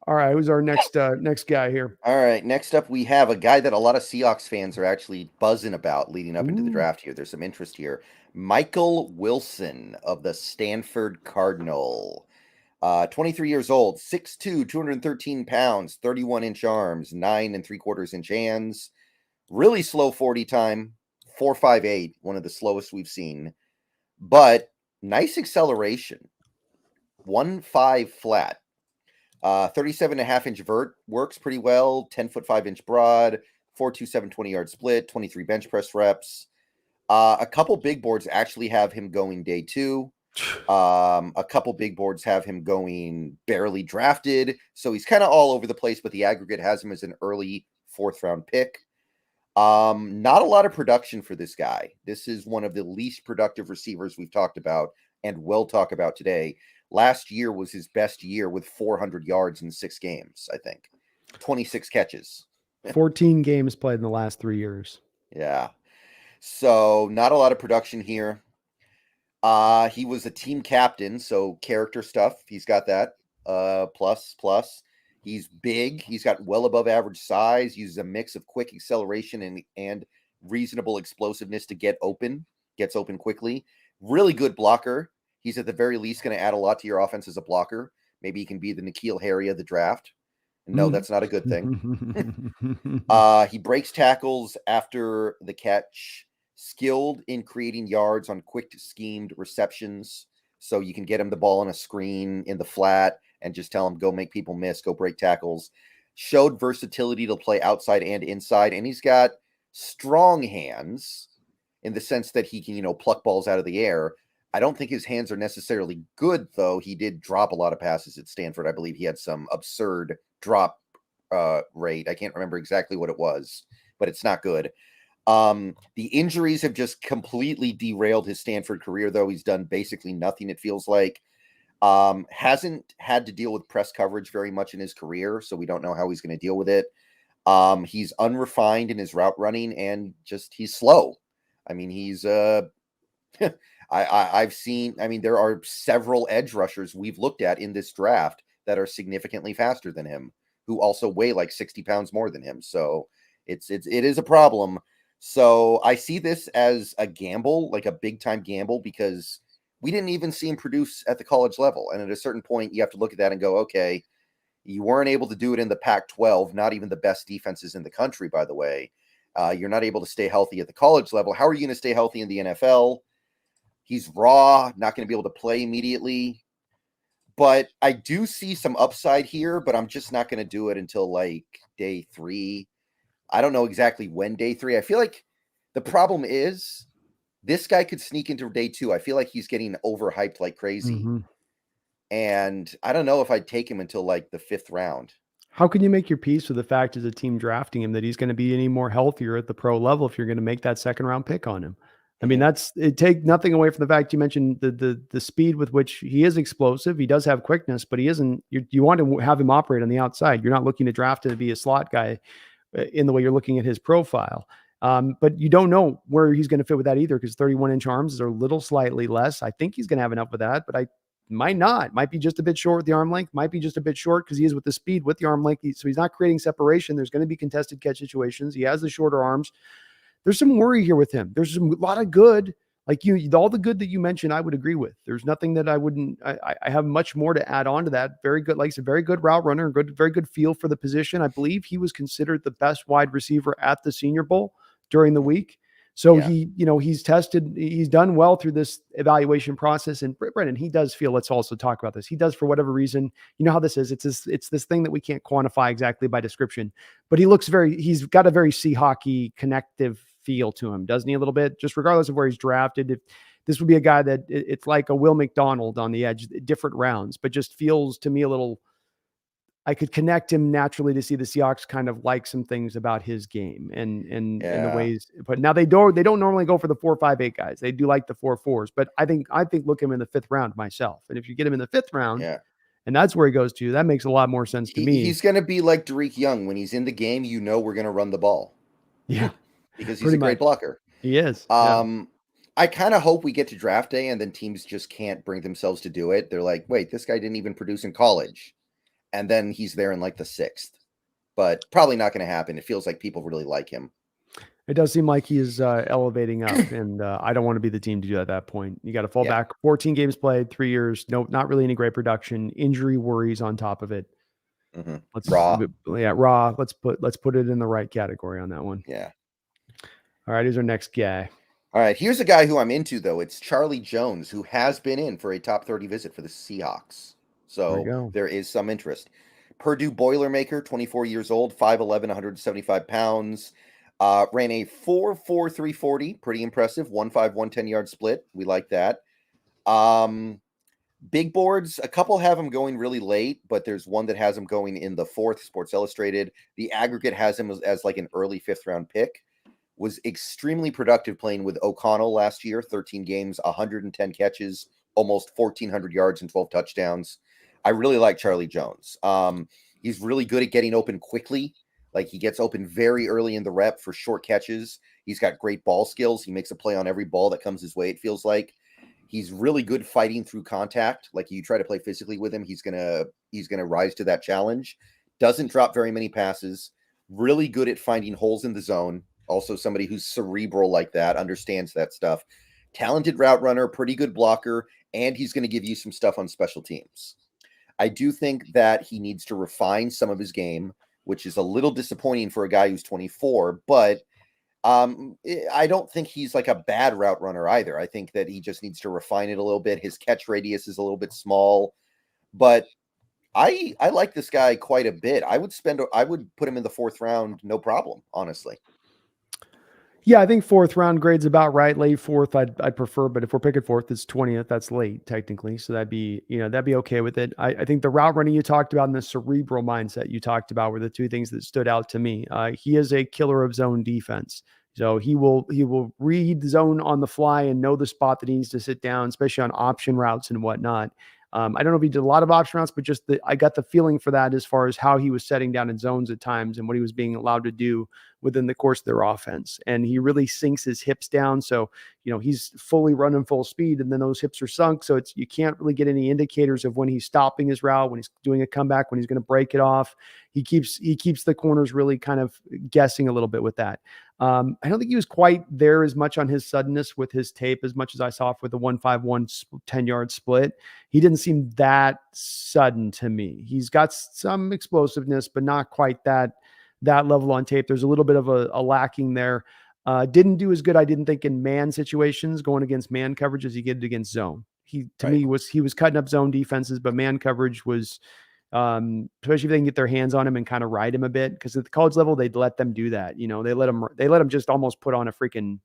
All right. Who's our next guy here? All right. Next up, we have a guy that a lot of Seahawks fans are actually buzzing about leading up into the draft here. There's some interest here. Michael Wilson of the Stanford Cardinal. 23 years old, 6'2", 213 pounds, 31-inch arms, 9 3/4-inch hands. Really slow 40 time, 4.58, one of the slowest we've seen. But nice acceleration, 1.5 flat. 37.5-inch vert works pretty well, 10-foot 5-inch broad, 4.27 20-yard split, 23 bench press reps. A couple big boards actually have him going day 2. A couple big boards have him going barely drafted. So he's kind of all over the place, but the aggregate has him as an early 4th round pick. Not a lot of production for this guy. This is one of the least productive receivers we've talked about and will talk about today. Last year was his best year with 400 yards in 6 games, I think. 26 catches. 14 games played in the last 3 years. Yeah. So not a lot of production here. He was a team captain, so character stuff. He's got that. Plus. He's big. He's got well above average size, uses a mix of quick acceleration and reasonable explosiveness to get open, gets open quickly. Really good blocker. He's at the very least going to add a lot to your offense as a blocker. Maybe he can be the N'Keal Harry of the draft. No, that's not a good thing. He breaks tackles after the catch, skilled in creating yards on quick schemed receptions. So you can get him the ball on a screen in the flat and just tell him, go make people miss, go break tackles. Showed versatility to play outside and inside. And he's got strong hands in the sense that he can, pluck balls out of the air. I don't think his hands are necessarily good, though. He did drop a lot of passes at Stanford. I believe he had some absurd drop rate. I can't remember exactly what it was, but it's not good. The injuries have just completely derailed his Stanford career, though. He's done basically nothing, it feels like. Hasn't had to deal with press coverage very much in his career, so we don't know how he's going to deal with it. He's unrefined in his route running, and just he's slow. I mean, he's I've seen, there are several edge rushers we've looked at in this draft that are significantly faster than him, who also weigh like 60 pounds more than him. So it is a problem. So I see this as a gamble, like a big time gamble, because we didn't even see him produce at the college level. And at a certain point, you have to look at that and go, okay, you weren't able to do it in the Pac-12, not even the best defenses in the country, by the way. You're not able to stay healthy at the college level. How are you going to stay healthy in the NFL? He's raw, not going to be able to play immediately. But I do see some upside here, but I'm just not going to do it until like day 3. I don't know exactly when day 3. I feel like the problem is this guy could sneak into day 2. I feel like he's getting overhyped like crazy. Mm-hmm. And I don't know if I'd take him until like the 5th round. How can you make your peace with the fact as a team drafting him that he's going to be any more healthier at the pro level if you're going to make that 2nd round pick on him? I mean, take nothing away from the fact you mentioned the speed with which he is explosive. He does have quickness, but he isn't. You want to have him operate on the outside. You're not looking to draft him to be a slot guy in the way you're looking at his profile. But you don't know where he's going to fit with that either, because 31-inch arms are a little slightly less. I think he's going to have enough with that, but I might not. Might be just a bit short with the arm length. Might be just a bit short because he is with the speed with the arm length. So he's not creating separation. There's going to be contested catch situations. He has the shorter arms. There's some worry here with him. There's a lot of good, like all the good that you mentioned, I would agree with. There's nothing that I wouldn't. I have much more to add on to that. Very good, like I said, very good route runner, very good feel for the position. I believe he was considered the best wide receiver at the Senior Bowl during the week. So he's tested, he's done well through this evaluation process. And Brendon, he does feel, let's also talk about this. He does, for whatever reason, you know how this is. It's this thing that we can't quantify exactly by description, but he's got a very Seahawky connective feel to him, doesn't he? A little bit, just regardless of where he's drafted. If this would be a guy that it's like a Will McDonald on the edge, different rounds, but just feels to me a little, I could connect him naturally to see the Seahawks kind of like some things about his game and the ways, but now they don't normally go for the 4.58 guys. They do like the 4.4s, but I think look him in the 5th round myself. And if you get him in the 5th round, and that's where he goes to, that makes a lot more sense to me. He's going to be like Derek Young. When he's in the game, we're going to run the ball. Yeah. Because he's a great blocker. He is. I kind of hope we get to draft day and then teams just can't bring themselves to do it. They're like, wait, this guy didn't even produce in college. And then he's there in like the 6th. But probably not going to happen. It feels like people really like him. It does seem like he is elevating up, and I don't want to be the team to do at that point. You got to fall back. 14 games played, 3 years. No, not really any great production. Injury worries on top of it. Raw. Raw. Let's put it in the right category on that one. Yeah. All right, here's our next guy. All right, here's a guy who I'm into, though. It's Charlie Jones, who has been in for a top 30 visit for the Seahawks. So there is some interest. Purdue Boilermaker, 24 years old, 5'11", 175 pounds. Ran a 4.43 40, pretty impressive. 1.5, 110 yard split. We like that. Big boards, a couple have him going really late, but there's one that has him going in the 4th, Sports Illustrated. The aggregate has him as like an early 5th round pick. Was extremely productive playing with O'Connell last year, 13 games, 110 catches, almost 1,400 yards and 12 touchdowns. I really like Charlie Jones. He's really good at getting open quickly. Like, he gets open very early in the rep for short catches. He's got great ball skills. He makes a play on every ball that comes his way, it feels like. He's really good fighting through contact. Like, you try to play physically with him, he's gonna rise to that challenge. Doesn't drop very many passes. Really good at finding holes in the zone. Also somebody who's cerebral like that, understands that stuff. Talented route runner, pretty good blocker, and he's going to give you some stuff on special teams. I do think that he needs to refine some of his game, which is a little disappointing for a guy who's 24, but I don't think he's like a bad route runner either. I think that he just needs to refine it a little bit. His catch radius is a little bit small, but I like this guy quite a bit. I would put him in the 4th round, no problem, honestly. Yeah, I think 4th round grade's about right. Late 4th, I'd prefer, but if we're picking 4th, it's 20th. That's late technically, so that'd be okay with it. I think the route running you talked about and the cerebral mindset you talked about were the 2 things that stood out to me. He is a killer of zone defense, so he will read the zone on the fly and know the spot that he needs to sit down, especially on option routes and whatnot. I don't know if he did a lot of option routes, but just I got the feeling for that as far as how he was setting down in zones at times and what he was being allowed to do within the course of their offense. And he really sinks his hips down. So, he's fully running full speed and then those hips are sunk. So you can't really get any indicators of when he's stopping his route, when he's doing a comeback, when he's going to break it off. He keeps the corners really kind of guessing a little bit with that. I don't think he was quite there as much on his suddenness with his tape as much as I saw with the 1.51 10-yard split. He didn't seem that sudden to me. He's got some explosiveness, but not quite that level on tape. There's a little bit of a lacking there. Didn't do as good, I didn't think, in man situations going against man coverage as he did against zone. He was cutting up zone defenses, but man coverage was, especially if they can get their hands on him and kind of ride him a bit, because at the college level they'd let them do that. They let him just almost put on a freaking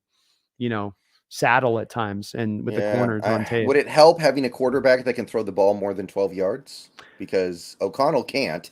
saddle at times and with the corners on tape. Would it help having a quarterback that can throw the ball more than 12 yards? Because O'Connell can't.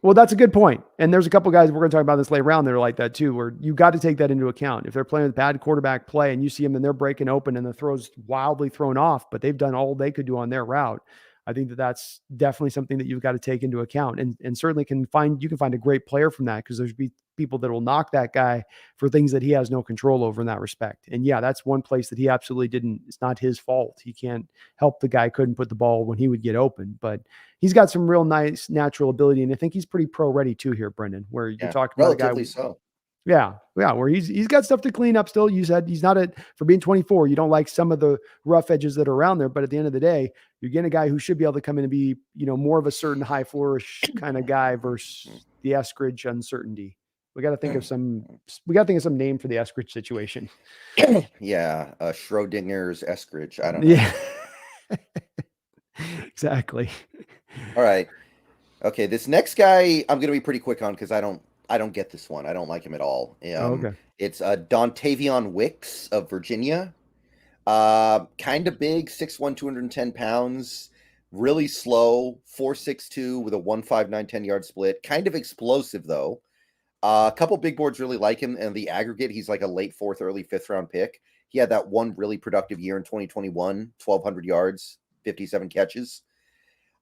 Well, that's a good point. And there's a couple guys, we're going to talk about this later round, that are like that too, where you got to take that into account. If they're playing with bad quarterback play and you see them and they're breaking open and the throw's wildly thrown off, but they've done all they could do on their route, I think that's definitely something that you've got to take into account, and certainly you can find a great player from that, because there's people that will knock that guy for things that he has no control over in that respect. And yeah, that's one place that he absolutely didn't. It's not his fault. He can't help the guy couldn't put the ball when he would get open, but he's got some real nice natural ability, and I think he's pretty pro ready too here, Brendan. Where you're talking about a guy. So. Yeah. Where he's got stuff to clean up still. You said he's not for being 24. You don't like some of the rough edges that are around there, but at the end of the day, you're getting a guy who should be able to come in and be, more of a certain high flourish kind of guy versus the Eskridge uncertainty. We got to think of some name for the Eskridge situation. Yeah. Schrodinger's Eskridge. I don't know. Yeah. Exactly. All right. Okay. This next guy, I'm going to be pretty quick on, because I don't get this one. I don't like him at all. Okay. It's Dontavion Wicks of Virginia. Kind of big, 6'1", 210 pounds, really slow, 4.62 with a 1.59 10-yard split. Kind of explosive, though. A couple big boards really like him, and the aggregate, he's like a late 4th, early 5th round pick. He had that one really productive year in 2021, 1,200 yards, 57 catches.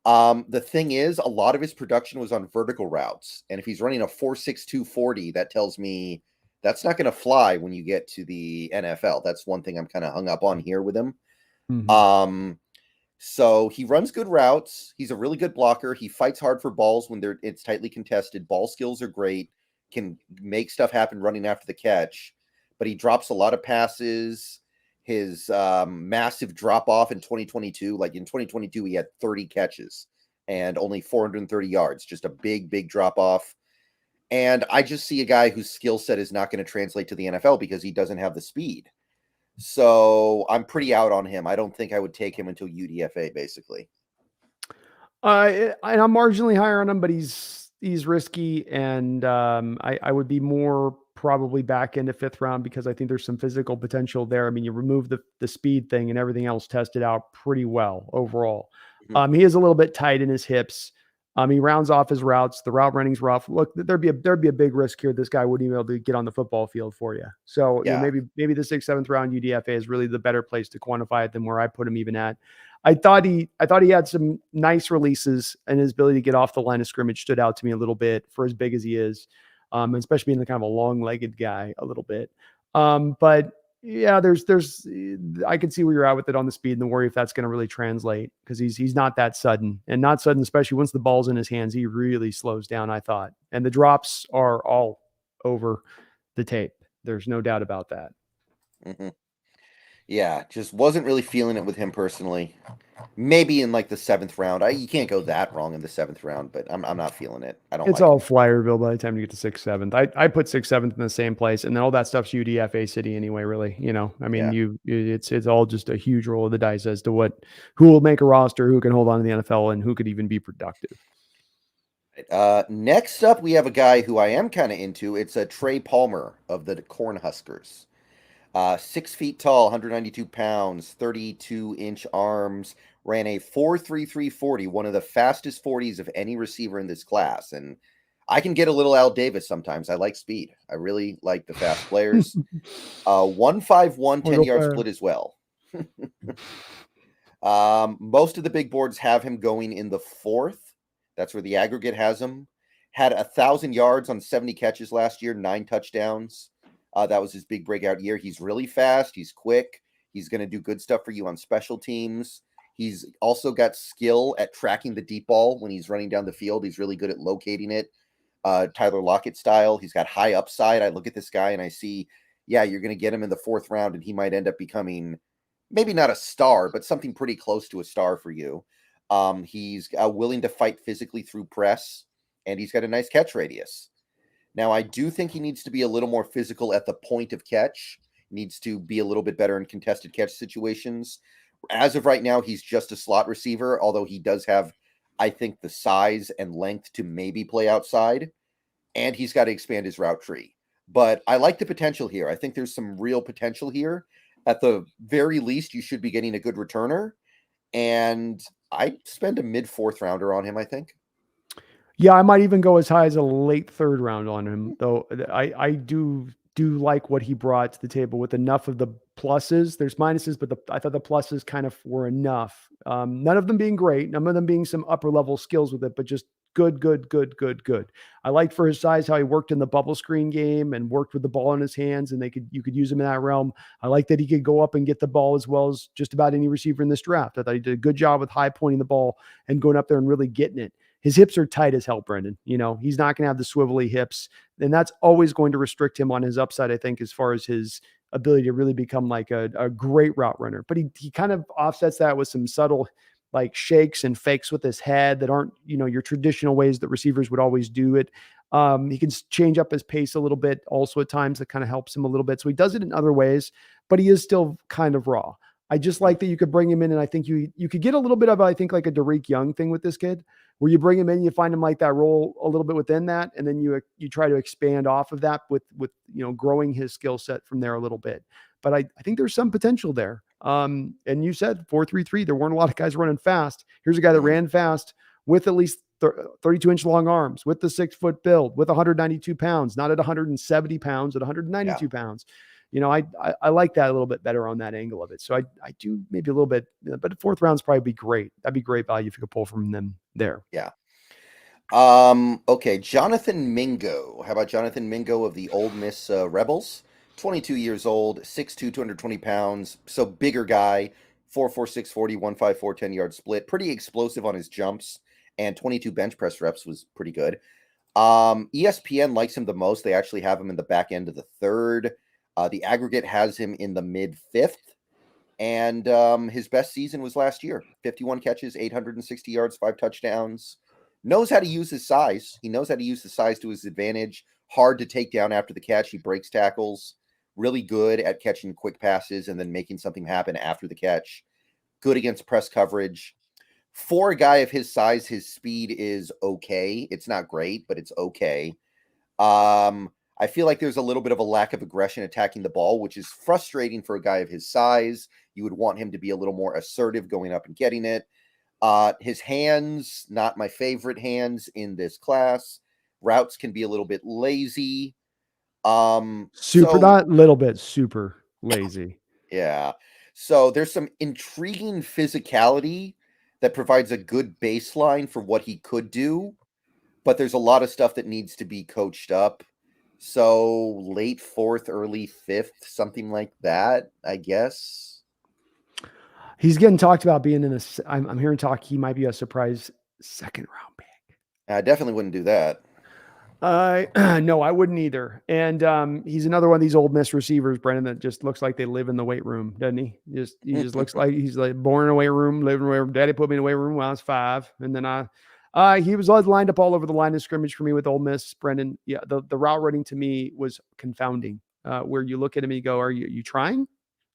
The thing is, a lot of his production was on vertical routes. And if he's running a 4.62 40, that tells me that's not going to fly when you get to the NFL. That's one thing I'm kind of hung up on here with him. Mm-hmm. So he runs good routes. He's a really good blocker. He fights hard for balls when it's tightly contested. Ball skills are great. Can make stuff happen running after the catch. but he drops a lot of passes. His massive drop off in 2022, like in 2022, he had 30 catches and only 430 yards, just a big drop off. And I just see a guy whose skill set is not going to translate to the NFL because he doesn't have the speed. So I'm pretty out on him. I don't think I would take him until UDFA, basically. And I'm marginally higher on him, but he's risky, and I would be more probably back into 5th round because I think there's some physical potential there. I mean, you remove the speed thing and everything else tested out pretty well overall. Mhm. He is a little bit tight in his hips. He rounds off his routes. The route running's rough. Look, there'd be a big risk here. This guy wouldn't even be able to get on the football field for you. So Yeah. maybe the 6th, 7th round UDFA is really the better place to quantify it than where I put him even at. I thought he had some nice releases, and his ability to get off the line of scrimmage stood out to me a little bit for as big as he is, especially being the kind of a long-legged guy a little bit. But yeah, I can see where you're at with it on the speed and the worry if that's going to really translate, because he's not that sudden, and not sudden, especially once the ball's in his hands, he really slows down, I thought. And the drops are all over the tape. There's no doubt about that. Mm-hmm. Yeah, just wasn't really feeling it with him personally. Maybe in like the 7th round. You can't go that wrong in the 7th round, but I'm not feeling it. I don't. It's like all him. Flyerville by the time you get to 6th, 7th. I put 6th, 7th in the same place, and then all that stuff's UDFA city anyway. Really, I mean, Yeah. it's all just a huge roll of the dice as to who will make a roster, who can hold on to the NFL, and who could even be productive. Next up, we have a guy who I am kind of into. It's a Trey Palmer of the Cornhuskers. 6 feet tall, 192 pounds, 32-inch arms, ran a 4.33 40, one of the fastest 40s of any receiver in this class. And I can get a little Al Davis sometimes. I like speed. I really like the fast players. 1.51 10-yard split as well. Most of the big boards have him going in the 4th. That's where the aggregate has him. Had 1,000 yards on 70 catches last year, 9 touchdowns. That was his big breakout year. He's really fast. He's quick. He's going to do good stuff for you on special teams. He's also got skill at tracking the deep ball when he's running down the field. He's really good at locating it. Tyler Lockett style. He's got high upside. I look at this guy and I see, yeah, you're going to get him in the 4th round and he might end up becoming maybe not a star, but something pretty close to a star for you. He's willing to fight physically through press, and he's got a nice catch radius. Now, I do think he needs to be a little more physical at the point of catch. He needs to be a little bit better in contested catch situations. As of right now, he's just a slot receiver, although he does have, I think, the size and length to maybe play outside, and he's got to expand his route tree. But I like the potential here. I think there's some real potential here. At the very least, you should be getting a good returner, and I'd spend a mid-4th rounder on him, I think. Yeah, I might even go as high as a late 3rd round on him, though. I do like what he brought to the table with enough of the pluses. There's minuses, but I thought the pluses kind of were enough. None of them being great, none of them being some upper level skills with it, but just good. I liked for his size how he worked in the bubble screen game and worked with the ball in his hands, and you could use him in that realm. I like that he could go up and get the ball as well as just about any receiver in this draft. I thought he did a good job with high pointing the ball and going up there and really getting it. His hips are tight as hell, Brendon. He's not going to have the swivelly hips, and that's always going to restrict him on his upside, I think, as far as his ability to really become like a great route runner. But he kind of offsets that with some subtle like shakes and fakes with his head that aren't, your traditional ways that receivers would always do it. He can change up his pace a little bit also at times. That kind of helps him a little bit. So he does it in other ways, but he is still kind of raw. I just like that you could bring him in, and I think you could get a little bit of, I think, like a Derek Young thing with this kid, where you bring him in, you find him like that role a little bit within that, and then you try to expand off of that with growing his skill set from there a little bit. But I think there's some potential there. And you said 4.33. There weren't a lot of guys running fast. Here's a guy that ran fast with at least 32-inch long arms, with the 6-foot build, with 192 pounds, not at 170 pounds, at 192 pounds. I like that a little bit better on that angle of it. So I do maybe a little bit, but 4th round's probably be great. That'd be great value if you could pull from them there. Yeah. Okay. Jonathan Mingo. How about Jonathan Mingo of the Ole Miss Rebels? 22 years old, 6'2", 220 pounds. So bigger guy, 4.46 40, 1.54 10-yard split. Pretty explosive on his jumps, and 22 bench press reps was pretty good. ESPN likes him the most. They actually have him in the back end of the 3rd. The aggregate has him in the mid 5th. And his best season was last year. 51 catches, 860 yards, 5 touchdowns. Knows how to use his size. He knows how to use the size to his advantage. Hard to take down after the catch. He breaks tackles. Really good at catching quick passes and then making something happen after the catch. Good against press coverage. For a guy of his size, his speed is okay. It's not great, but it's okay. I feel like there's a little bit of a lack of aggression attacking the ball, which is frustrating for a guy of his size. You would want him to be a little more assertive going up and getting it. His hands, not my favorite hands in this class. Routes can be a little bit lazy. Not little bit, super lazy. Yeah. So there's some intriguing physicality that provides a good baseline for what he could do, but there's a lot of stuff that needs to be coached up. So late 4th, early 5th, something like that, I guess. He's getting talked about being in I'm hearing talk he might be a surprise 2nd round pick. I definitely wouldn't do that. No, I wouldn't either. And he's another one of these Ole Miss receivers, Brendon, that just looks like they live in the weight room, doesn't he? He just looks like he's like born in a weight room, living in a weight room. Daddy put me in a weight room when I was 5, and then he was lined up all over the line of scrimmage for me with Ole Miss, Brendon. Yeah, the route running to me was confounding. Where you look at him and you go, "Are you trying?"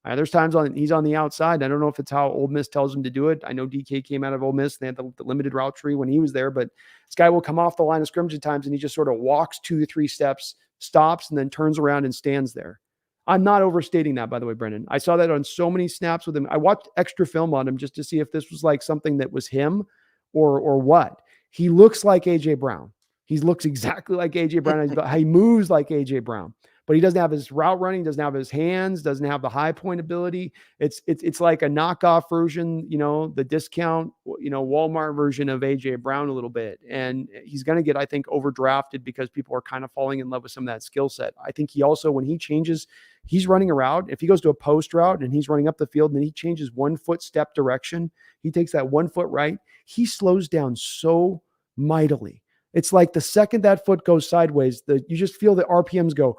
There's times he's on the outside. I don't know if it's how Ole Miss tells him to do it. I know DK came out of Ole Miss. They had the limited route tree when he was there, but this guy will come off the line of scrimmage at times and he just sort of walks 2 to 3 steps, stops, and then turns around and stands there. I'm not overstating that, by the way, Brendon. I saw that on so many snaps with him. I watched extra film on him just to see if this was like something that was him or what. He looks like AJ Brown. He looks exactly like AJ Brown. He moves like AJ Brown. But he doesn't have his route running, doesn't have his hands, doesn't have the high point ability. It's like a knockoff version, the discount, Walmart version of AJ Brown a little bit. And he's going to get, I think, overdrafted because people are kind of falling in love with some of that skill set. I think he also, when he changes, he's running a route. If he goes to a post route and he's running up the field and then he changes 1 foot step direction, he takes that 1 foot right, he slows down so mightily. It's like the second that foot goes sideways, you just feel the RPMs go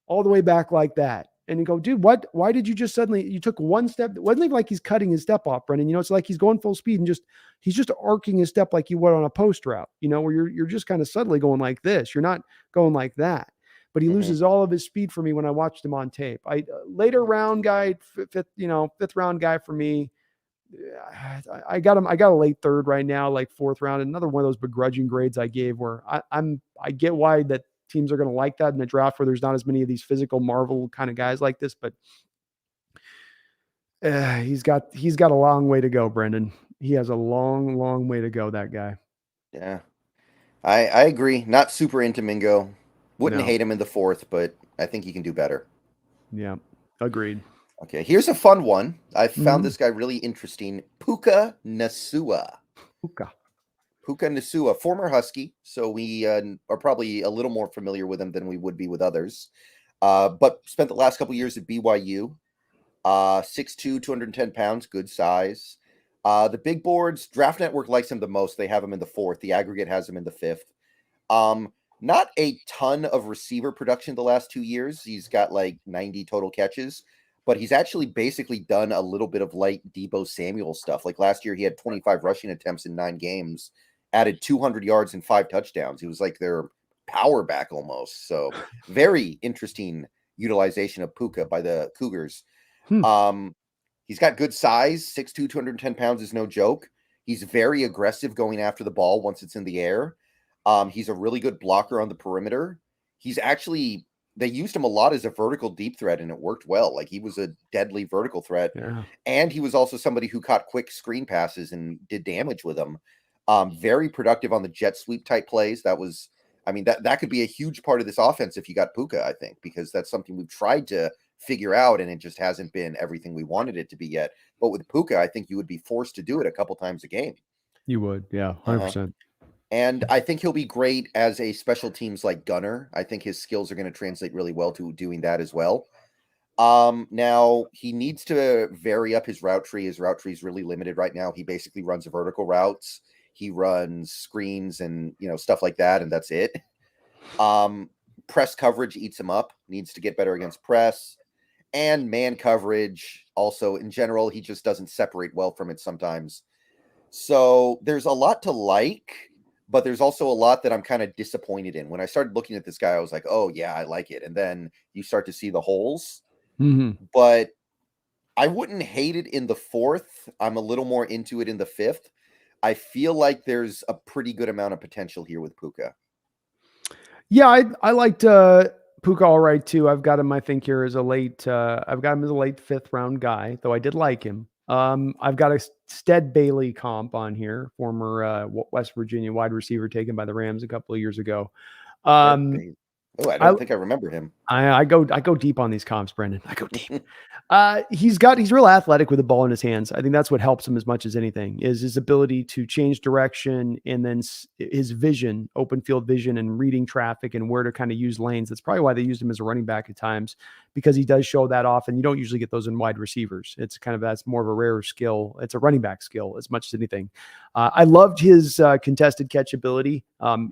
all the way back like that. And you go, dude, what? Why did you just suddenly, you took 1 step? It wasn't even like he's cutting his step off, Brendon. It's like he's going full speed and he's just arcing his step like you would on a post route, where you're just kind of subtly going like this. You're not going like that. But he loses all of his speed for me when I watched him on tape. Later round guy, 5th round guy for me. I got him. I got a late 3rd right now, like 4th round. Another one of those begrudging grades I gave where I get why that teams are going to like that in the draft where there's not as many of these physical marvel kind of guys like this, but he's got a long way to go, Brendon. He has a long way to go, that guy. Yeah, I agree. Not super into Mingo. Wouldn't hate him in the 4th, but I think he can do better. Yeah, agreed. Okay, here's a fun one. I found this guy really interesting. Puka Nacua. Puka Nacua, former Husky, so we are probably a little more familiar with him than we would be with others. But spent the last couple years at BYU. 6'2", 210 pounds, good size. The big boards, Draft Network likes him the most. They have him in the 4th. The aggregate has him in the 5th. Not a ton of receiver production the last 2 years. He's got like 90 total catches. But he's actually basically done a little bit of light Deebo Samuel stuff. Like last year, he had 25 rushing attempts in 9 games, added 200 yards and 5 touchdowns. He was like their power back almost. So very interesting utilization of Puka by the Cougars. He's got good size. 6'2", 210 pounds is no joke. He's very aggressive going after the ball once it's in the air. He's a really good blocker on the perimeter. He's actually... They used him a lot as a vertical deep threat, and it worked well. Like he was a deadly vertical threat. Yeah. And he was also somebody who caught quick screen passes and did damage with them. Very productive on the jet sweep type plays. That could be a huge part of this offense if you got Puka, I think, because that's something we've tried to figure out, and it just hasn't been everything we wanted it to be yet. But with Puka, I think you would be forced to do it a couple times a game. You would, yeah, 100%. And I think he'll be great as a special teams like gunner. I think his skills are going to translate really well to doing that as well. Now he needs to vary up his route tree. His route tree is really limited right now. He basically runs vertical routes. He runs screens and stuff like that, and that's it. press coverage eats him up, needs to get better against press, and man coverage. Also, in general, he just doesn't separate well from it sometimes. So there's a lot to like, but there's also a lot that I'm kind of disappointed in. When I started looking at this guy, I was like, oh, yeah, I like it. And then you start to see the holes. Mm-hmm. But I wouldn't hate it in the 4th. I'm a little more into it in the 5th. I feel like there's a pretty good amount of potential here with Puka. Yeah, I liked Puka all right too. I've got him, I think, here as a late. I've got him as a late 5th round guy, though I did like him. I've got a Stead Bailey comp on here, former West Virginia wide receiver taken by the Rams a couple of years ago. I I, don't think I remember him. I go deep on these comps, Brendon. I go deep. He's real athletic with the ball in his hands. I think that's what helps him as much as anything is his ability to change direction and then his vision, open field vision and reading traffic and where to kind of use lanes. That's probably why they used him as a running back at times, because he does show that often. You don't usually get those in wide receivers. That's more of a rare skill. It's a running back skill as much as anything. I loved his contested catch ability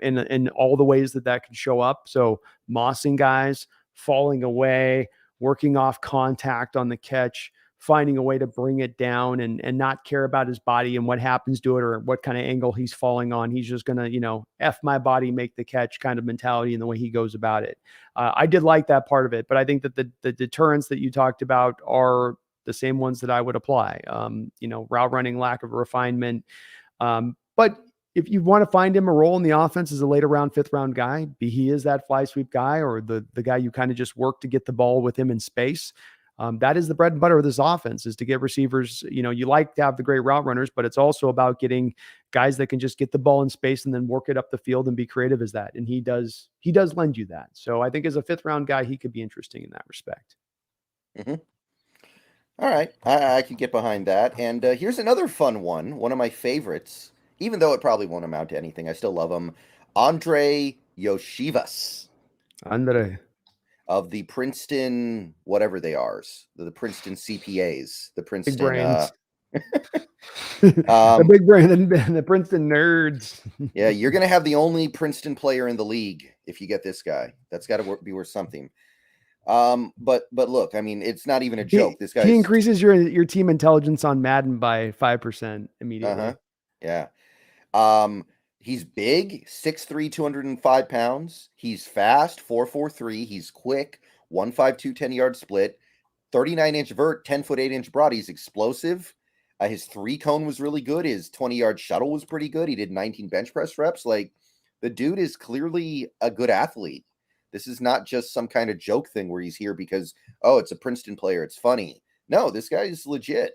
in all the ways that can show up. So mossing guys, falling away, working off contact on the catch, finding a way to bring it down and not care about his body and what happens to it or what kind of angle he's falling on. He's just going to, F my body, make the catch kind of mentality in the way he goes about it. I did like that part of it, but I think that the deterrents that you talked about are the same ones that I would apply. Route running, lack of refinement. But if you want to find him a role in the offense as a later round, 5th round guy, he is that fly sweep guy or the guy you kind of just work to get the ball with him in space. That is the bread and butter of this offense, is to get receivers. You like to have the great route runners, but it's also about getting guys that can just get the ball in space and then work it up the field and be creative as that. And he does lend you that. So I think as a 5th round guy, he could be interesting in that respect. Mm-hmm. All right. I could get behind that. And here's another fun one of my favorites. Even though it probably won't amount to anything, I still love him. Andre Yoshivas. Andre. Of the Princeton, whatever they are, the Princeton CPAs, the Princeton... Big brains. The big brain and the Princeton nerds. Yeah, you're going to have the only Princeton player in the league if you get this guy. That's got to be worth something. But look, I mean, it's not even a joke. This guy increases your team intelligence on Madden by 5% immediately. Yeah. He's big, 6'3", 205 pounds. He's fast, 4.43. He's quick, 1.52, 10-yard split, 39-inch vert, 10-foot 8-inch broad. He's explosive. His 3-cone was really good. His 20-yard shuttle was pretty good. He did 19 bench press reps. Like, the dude is clearly a good athlete. This is not just some kind of joke thing where he's here because, oh, it's a Princeton player, it's funny. No, this guy is legit.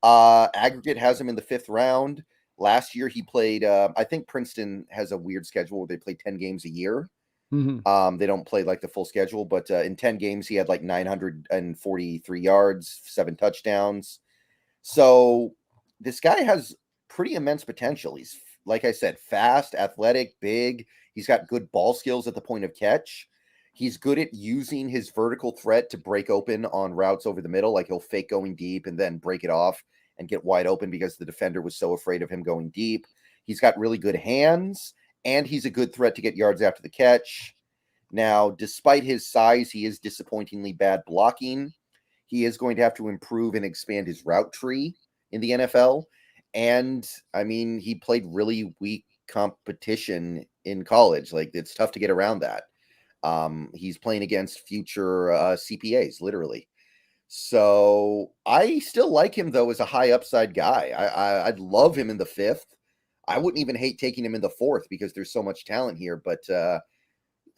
Aggregate has him in the 5th round. Last year he played, I think Princeton has a weird schedule where they play 10 games a year. Mm-hmm. They don't play like the full schedule, but in 10 games he had like 943 yards, 7 touchdowns. So this guy has pretty immense potential. He's, like I said, fast, athletic, big. He's got good ball skills at the point of catch. He's good at using his vertical threat to break open on routes over the middle. Like he'll fake going deep and then break it off and get wide open because the defender was so afraid of him going deep. He's got really good hands, and he's a good threat to get yards after the catch. Now, despite his size, he is disappointingly bad blocking. He is going to have to improve and expand his route tree in the NFL. And, I mean, he played really weak competition in college. Like, it's tough to get around that. He's playing against future CPAs, literally. So I still like him, though, as a high upside guy. I'd love him in the 5th. I wouldn't even hate taking him in the 4th because there's so much talent here. But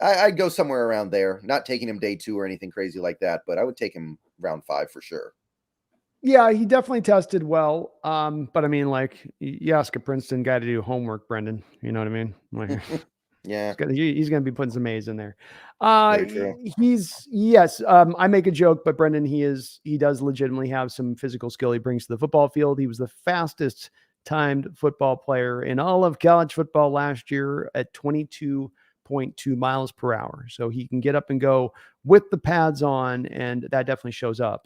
I'd go somewhere around there. Not taking him day 2 or anything crazy like that, but I would take him round 5 for sure. Yeah, he definitely tested well. But I mean, like, you ask a Princeton guy to do homework, Brendon. You know what I mean? Like, yeah, he's going to be putting some A's in there. Very true. I make a joke, but Brendon, he does legitimately have some physical skill he brings to the football field. He was the fastest timed football player in all of college football last year at 22.2 miles per hour. So he can get up and go with the pads on, and that definitely shows up.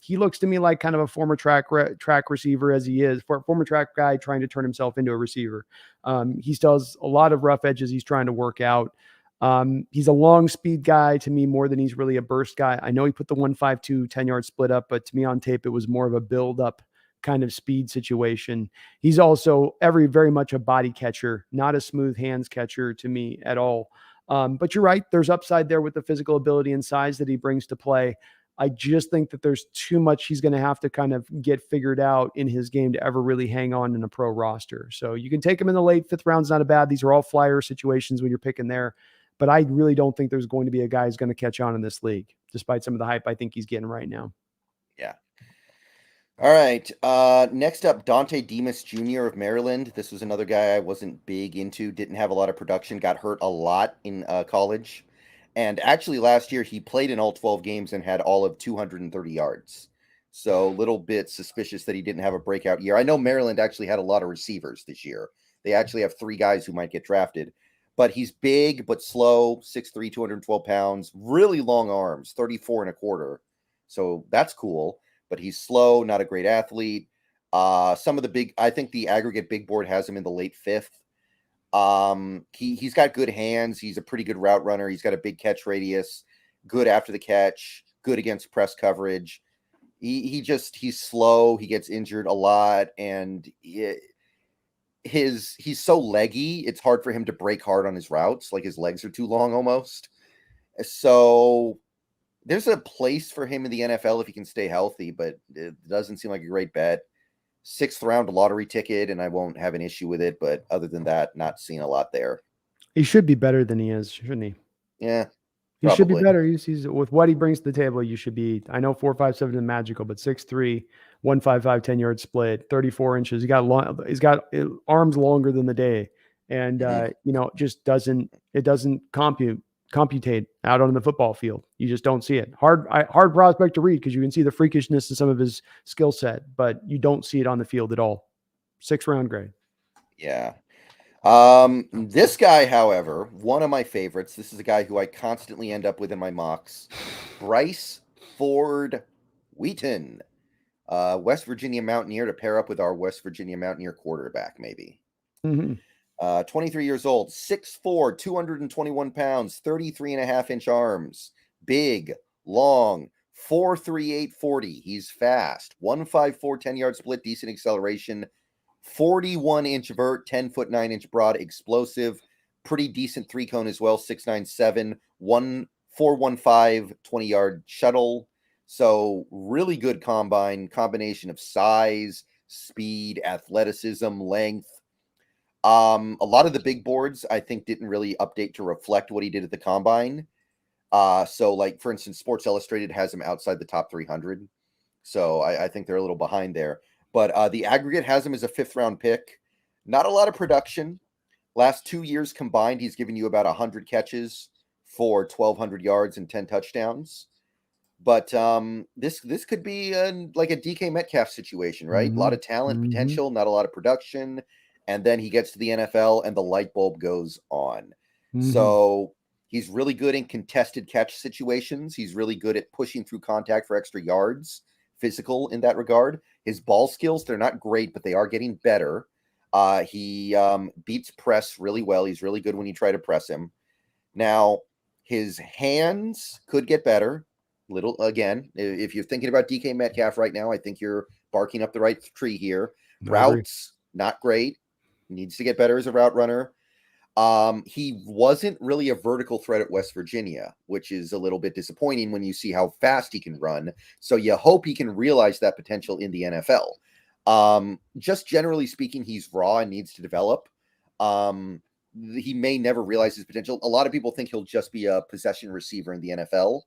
He looks to me like kind of a former track receiver, as he is, former track guy trying to turn himself into a receiver. He still has a lot of rough edges he's trying to work out. He's a long speed guy to me more than he's really a burst guy. I know he put the 1.52 10-yard split up, but to me on tape, it was more of a build up kind of speed situation. He's also very much a body catcher, not a smooth hands catcher to me at all. But you're right. There's upside there with the physical ability and size that he brings to play. I just think that there's too much he's going to have to kind of get figured out in his game to ever really hang on in a pro roster. So you can take him in the late fifth round's not a bad. These are all flyer situations when you're picking there. But I really don't think there's going to be a guy who's going to catch on in this league, despite some of the hype I think he's getting right now. Yeah. All right. Next up, Dante Demas Jr. of Maryland. This was another guy I wasn't big into, didn't have a lot of production, got hurt a lot in college. And actually last year he played in all 12 games and had all of 230 yards. So a little bit suspicious that he didn't have a breakout year. I know Maryland actually had a lot of receivers this year. They actually have 3 guys who might get drafted. But he's big but slow, 6'3", 212 pounds, really long arms, 34 and a quarter. So that's cool. But he's slow, not a great athlete. Some of the big, I think the aggregate big board has him in the late 5th. He's got good hands. He's a pretty good route runner. He's got a big catch radius, good after the catch, good against press coverage. He's slow. He gets injured a lot, and he's so leggy. It's hard for him to break hard on his routes. Like his legs are too long almost. So there's a place for him in the NFL if he can stay healthy, but it doesn't seem like a great bet. 6th round lottery ticket, and I won't have an issue with it. But other than that, not seeing a lot there. He should be better than he is, shouldn't he? Yeah, he should be better. He's with what he brings to the table. You should be. I know 4.57 is magical, but 6'3", 155 10-yard split, 34 inches. He's got arms longer than the day, and just doesn't computate out on the football field. You just don't see it. Hard prospect to read because you can see the freakishness in some of his skill set, but you don't see it on the field at all. 6th round grade. Yeah. This guy, however, one of my favorites. This is a guy who I constantly end up with in my mocks. Bryce Ford Wheaton, West Virginia Mountaineer, to pair up with our West Virginia Mountaineer quarterback, maybe. Mm-hmm. 23 years old, 6'4", 221 pounds, 33.5-inch arms, big, long, 4.38 40. He's fast, 1.54 10-yard split, decent acceleration, 41-inch vert, 10-foot 9-inch broad, explosive, pretty decent 3-cone as well, 6.97, 4.15 20-yard shuttle. So really good combination of size, speed, athleticism, length. A lot of the big boards, I think, didn't really update to reflect what he did at the combine. So, like, for instance, Sports Illustrated has him outside the top 300. So I think they're a little behind there. But the aggregate has him as a 5th round pick. Not a lot of production. Last 2 years combined, he's given you about 100 catches for 1,200 yards and 10 touchdowns. But this could be like a DK Metcalf situation, right? Mm-hmm. A lot of talent, potential, not a lot of production. And then he gets to the NFL and the light bulb goes on. Mm-hmm. So he's really good in contested catch situations. He's really good at pushing through contact for extra yards, physical in that regard. His ball skills, they're not great, but they are getting better. He beats press really well. He's really good when you try to press him. Now, his hands could get better. Little again, if you're thinking about DK Metcalf right now, I think you're barking up the right tree here. Routes, not great. Needs to get better as a route runner. He wasn't really a vertical threat at West Virginia, which is a little bit disappointing when you see how fast he can run. So you hope he can realize that potential in the NFL. Just generally speaking, he's raw and needs to develop. He may never realize his potential. A lot of people think he'll just be a possession receiver in the NFL.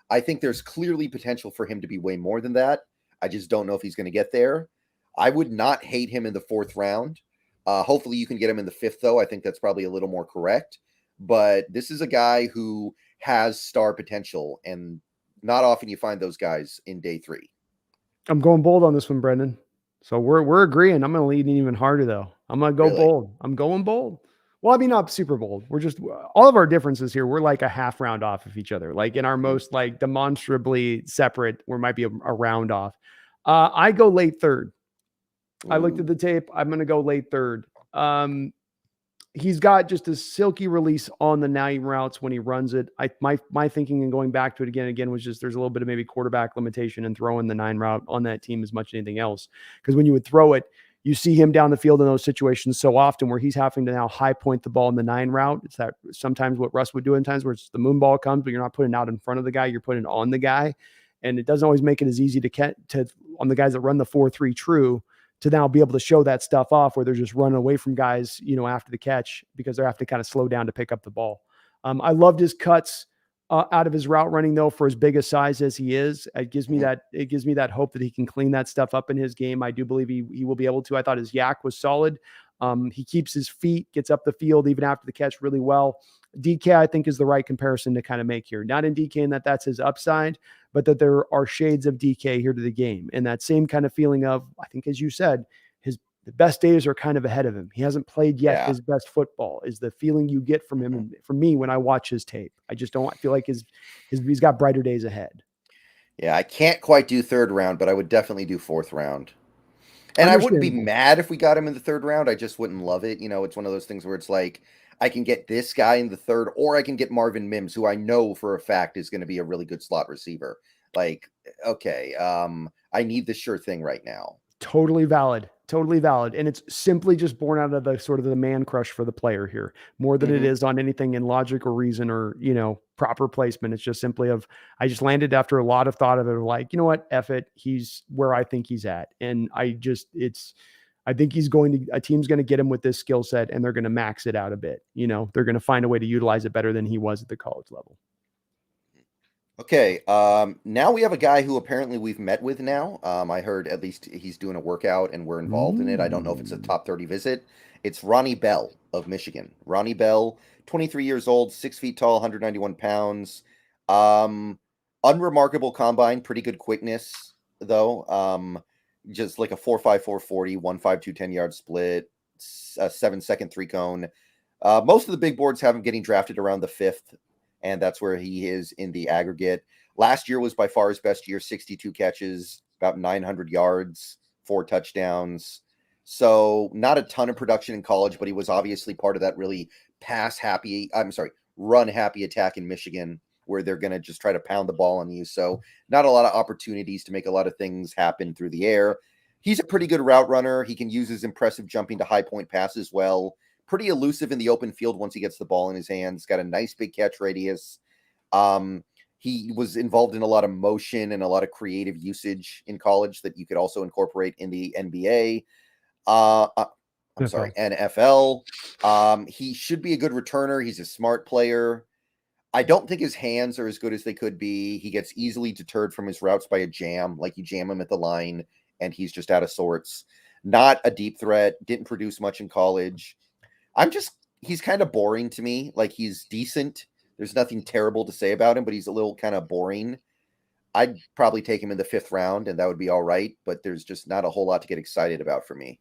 I think there's clearly potential for him to be way more than that. I just don't know if he's going to get there. I would not hate him in the 4th round. Hopefully you can get him in the 5th, though. I think that's probably a little more correct. But this is a guy who has star potential, and not often you find those guys in day 3. I'm going bold on this one, Brendan. So we're agreeing. I'm going to lead even harder, though. I'm going to go bold. I'm going bold. Well, I mean, not super bold. We're just all of our differences here. We're like a half round off of each other. Like in our most like demonstrably separate, we might be a round off. I go late 3rd. I looked at the tape. I'm going to go late 3rd. he's got just a silky release on the 9 routes when he runs it. My thinking and going back to it again was just there's a little bit of maybe quarterback limitation and throwing the 9 route on that team as much as anything else. Because when you would throw it, you see him down the field in those situations so often where he's having to now high point the ball in the 9 route. It's that sometimes what Russ would do in times where it's the moon ball comes, but you're not putting it out in front of the guy, you're putting it on the guy. And it doesn't always make it as easy to on the guys that run the 4-3 true to now be able to show that stuff off where they're just running away from guys, after the catch because they have to kind of slow down to pick up the ball. I loved his cuts out of his route running though, for as big a size as he is. It gives me that hope that he can clean that stuff up in his game. I do believe he will be able to. I thought his yak was solid. He keeps his feet, gets up the field even after the catch really well. DK, I think, is the right comparison to kind of make here. Not in DK in that's his upside, but that there are shades of DK here to the game. And that same kind of feeling of, I think, as you said, the best days are kind of ahead of him. He hasn't played yet his best football is the feeling you get from him. And from me, when I watch his tape, I just don't feel like he's got brighter days ahead. Yeah, I can't quite do 3rd round, but I would definitely do 4th round. And I wouldn't be mad if we got him in the 3rd round. I just wouldn't love it. It's one of those things where it's like, I can get this guy in the 3rd, or I can get Marvin Mims, who I know for a fact is going to be a really good slot receiver. Like, okay, I need the sure thing right now. Totally valid. And it's simply just born out of the sort of the man crush for the player here, more than it is on anything in logic or reason or, proper placement. It's just simply I just landed after a lot of thought of it, like, you know what, F it. He's where I think he's at. And I think a team's going to get him with this skill set and they're going to max it out a bit. They're going to find a way to utilize it better than he was at the college level. Okay. Now we have a guy who apparently we've met with now. I heard at least he's doing a workout and we're involved in it. I don't know if it's a top 30 visit. It's Ronnie Bell of Michigan. Ronnie Bell, 23 years old, 6 feet tall, 191 pounds. Unremarkable combine, pretty good quickness though. Just like a 4.5, 4.40, 1.5, 10-yard split, a 7-second 3-cone. Most of the big boards have him getting drafted around the 5th. And that's where he is in the aggregate. Last year was by far his best year, 62 catches, about 900 yards, 4 touchdowns. So not a ton of production in college, but he was obviously part of that really run-happy attack in Michigan where they're going to just try to pound the ball on you. So not a lot of opportunities to make a lot of things happen through the air. He's a pretty good route runner. He can use his impressive jumping to high point passes well. Pretty elusive in the open field once he gets the ball in his hands. Got a nice big catch radius. He was involved in a lot of motion and a lot of creative usage in college that you could also incorporate in the NBA. NFL. He should be a good returner. He's a smart player. I don't think his hands are as good as they could be. He gets easily deterred from his routes by a jam. Like you jam him at the line and he's just out of sorts. Not a deep threat. Didn't produce much in college. He's kind of boring to me. Like he's decent. There's nothing terrible to say about him, but he's a little kind of boring. I'd probably take him in the 5th round and that would be all right. But there's just not a whole lot to get excited about for me.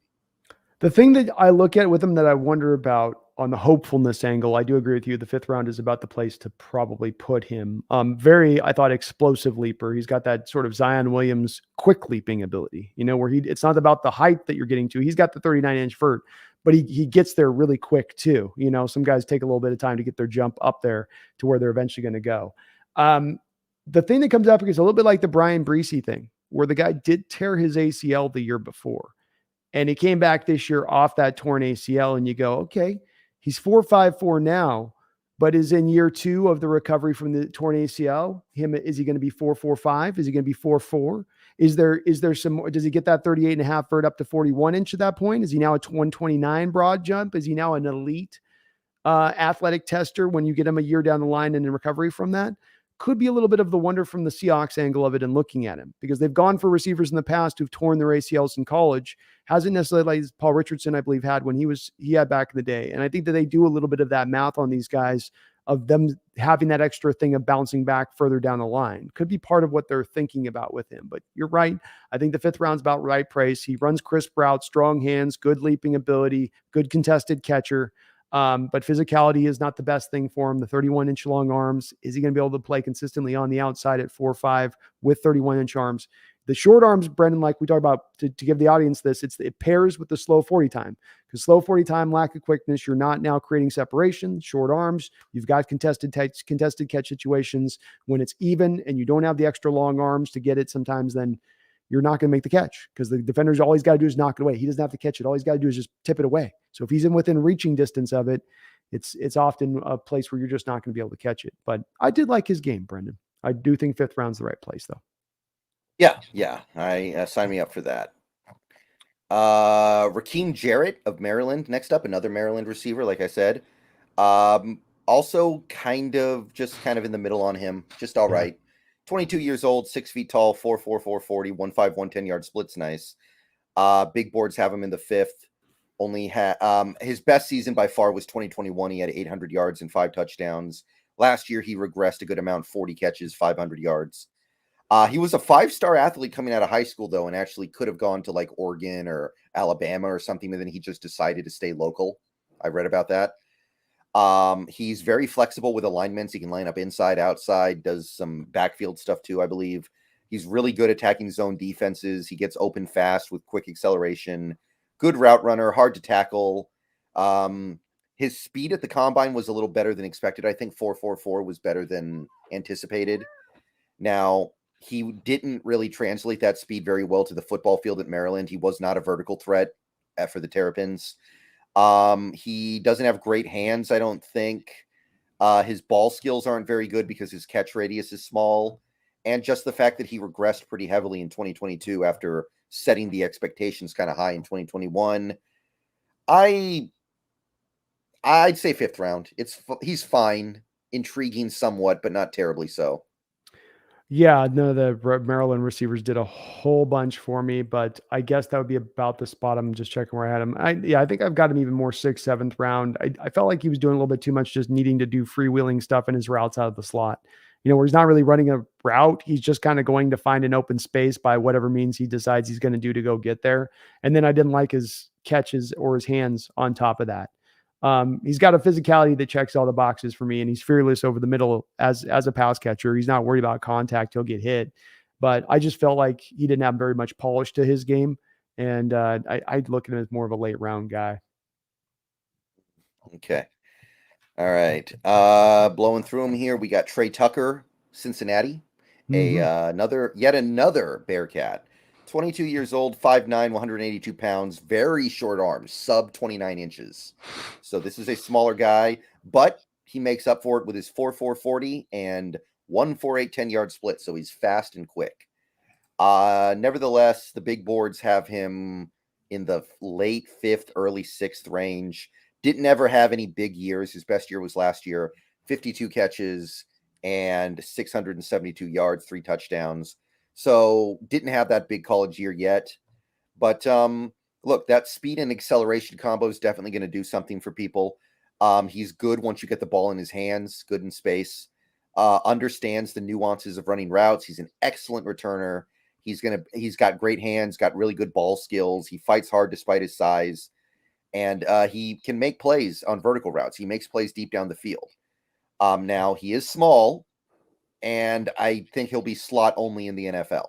The thing that I look at with him that I wonder about on the hopefulness angle, I do agree with you. The 5th round is about the place to probably put him. I thought explosive leaper. He's got that sort of Zion Williams quick leaping ability, where it's not about the height that you're getting to. He's got the 39-inch vert, but he gets there really quick too. Some guys take a little bit of time to get their jump up there to where they're eventually going to go. The thing that comes up is a little bit like the Brian Breesy thing, where the guy did tear his ACL the year before. And he came back this year off that torn ACL and you go, okay, he's 4.54 now, but is in year 2 of the recovery from the torn ACL. Is he going to be 4.45? Is he going to be 4.4? Is there some more? Does he get that 38.5 vert up to 41-inch at that point? Is he now a 129 broad jump? Is he now an elite athletic tester when you get him a year down the line and in recovery from that? Could be a little bit of the wonder from the Seahawks angle of it and looking at him, because they've gone for receivers in the past who've torn their ACLs in college. Hasn't necessarily like Paul Richardson, I believe, had when he had back in the day. And I think that they do a little bit of that math on these guys of them having that extra thing of bouncing back further down the line. Could be part of what they're thinking about with him. But you're right. I think the 5th round's about right price. He runs crisp routes, strong hands, good leaping ability, good contested catcher. But physicality is not the best thing for him. The 31-inch long arms, is he going to be able to play consistently on the outside at 4.5 with 31-inch arms? The short arms, Brendon, like we talked about, to give the audience this, it pairs with the slow 40 time, because slow 40 time, lack of quickness, you're not now creating separation. Short arms, you've got contested catch situations. When it's even and you don't have the extra long arms to get it sometimes, then you're not going to make the catch, because the defender's all he's got to do is knock it away. He doesn't have to catch it. All he's got to do is just tip it away. So if he's in within reaching distance of it, it's often a place where you're just not going to be able to catch it. But I did like his game, Brendon. I do think 5th round's the right place, though. Yeah. I sign me up for that. Rakeem Jarrett of Maryland. Next up, another Maryland receiver, like I said. Also kind of in the middle on him. Just all right. 22 years old, 6 feet tall, 4.44 40, 1.5 110-yard splits. Nice. Big boards have him in the 5th. Only had his best season by far was 2021. He had 800 yards and 5 touchdowns. Last year he regressed a good amount, 40 catches, 500 yards. He was a 5-star athlete coming out of high school, though, and actually could have gone to like Oregon or Alabama or something, but then he just decided to stay local. I read about that. He's very flexible with alignments. He can line up inside, outside, does some backfield stuff too, I believe. He's really good attacking zone defenses. He gets open fast with quick acceleration. Good route runner, hard to tackle. His speed at the combine was a little better than expected. I think 4.44 was better than anticipated. Now, he didn't really translate that speed very well to the football field at Maryland. He was not a vertical threat for the Terrapins. He doesn't have great hands, I don't think. His ball skills aren't very good because his catch radius is small. And just the fact that he regressed pretty heavily in 2022 after setting the expectations kind of high in 2021. I'd say 5th round. He's fine, intriguing somewhat, but not terribly so. Yeah, no, the Maryland receivers did a whole bunch for me, but I guess that would be about the spot. I'm just checking where I had him. I think I've got him even more 6th, 7th round. I felt like he was doing a little bit too much, just needing to do freewheeling stuff in his routes out of the slot. Where he's not really running a route. He's just kind of going to find an open space by whatever means he decides he's going to do to go get there. And then I didn't like his catches or his hands on top of that. He's got a physicality that checks all the boxes for me, and he's fearless over the middle as a pass catcher. He's not worried about contact. He'll get hit. But I just felt like he didn't have very much polish to his game. And I'd look at him as more of a late round guy. Okay. All right. Blowing through them here. We got Trey Tucker, Cincinnati. Yet another Bearcat. 22 years old, 5'9", 182 pounds, very short arms, sub 29 inches. So this is a smaller guy, but he makes up for it with his 4.4 40 and 1.48 10-yard split. So he's fast and quick. Nevertheless, the big boards have him in the late 5th, early 6th range. Didn't ever have any big years. His best year was last year, 52 catches and 672 yards, 3 touchdowns. So didn't have that big college year yet. But look, that speed and acceleration combo is definitely going to do something for people. He's good once you get the ball in his hands, good in space, understands the nuances of running routes. He's an excellent returner. He's got great hands, got really good ball skills. He fights hard despite his size. And he can make plays on vertical routes. He makes plays deep down the field. Now, he is small, and I think he'll be slot only in the NFL.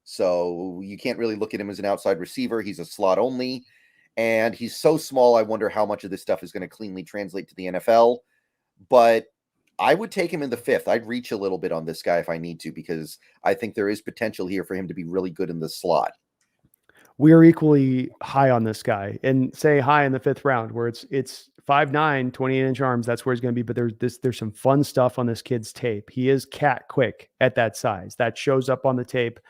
So you can't really look at him as an outside receiver. He's a slot only, and he's so small, I wonder how much of this stuff is going to cleanly translate to the NFL. But I would take him in the 5th. I'd reach a little bit on this guy if I need to, because I think there is potential here for him to be really good in the slot. We are equally high on this guy, and say high in the 5th round, where it's 5'9", 28-inch arms. That's where he's going to be. But there's some fun stuff on this kid's tape. He is cat quick at that size. That shows up on the tape.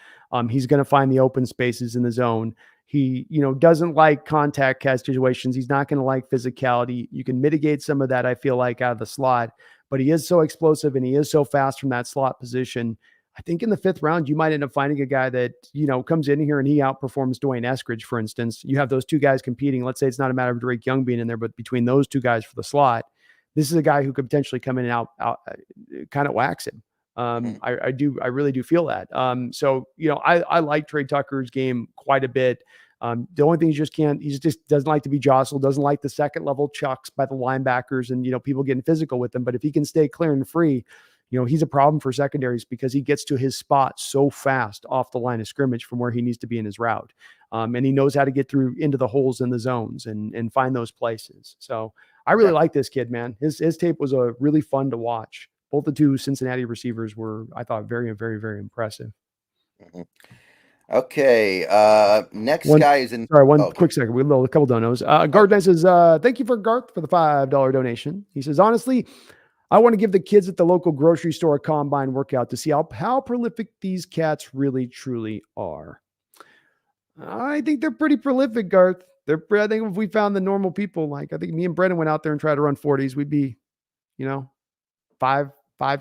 He's going to find the open spaces in the zone. He, doesn't like contact catch situations. He's not going to like physicality. You can mitigate some of that, I feel like, out of the slot. But he is so explosive, and he is so fast from that slot position. I think in the 5th round, you might end up finding a guy that, comes in here and he outperforms Dwayne Eskridge, for instance. You have those two guys competing. Let's say it's not a matter of Drake Young being in there, but between those two guys for the slot, this is a guy who could potentially come in and out kind of wax him. I really do feel that. So, I like Trey Tucker's game quite a bit. The only thing he just doesn't like to be jostled, doesn't like the second level chucks by the linebackers and, people getting physical with him. But if he can stay clear and free, he's a problem for secondaries because he gets to his spot so fast off the line of scrimmage from where he needs to be in his route. And he knows how to get through into the holes in the zones and find those places. So I really like this kid, man. His tape was really fun to watch. Both the two Cincinnati receivers were, I thought, very, very, very impressive. Mm-hmm. Okay. Next guy is in. Sorry, quick second. We have a couple donos. Garth says, thank you for Garth for the $5 donation. He says, honestly, I want to give the kids at the local grocery store a combine workout to see how prolific these cats really, truly are. I think they're pretty prolific, Garth. I think if we found the normal people, like I think me and Brendan went out there and tried to run 40s, we'd be, five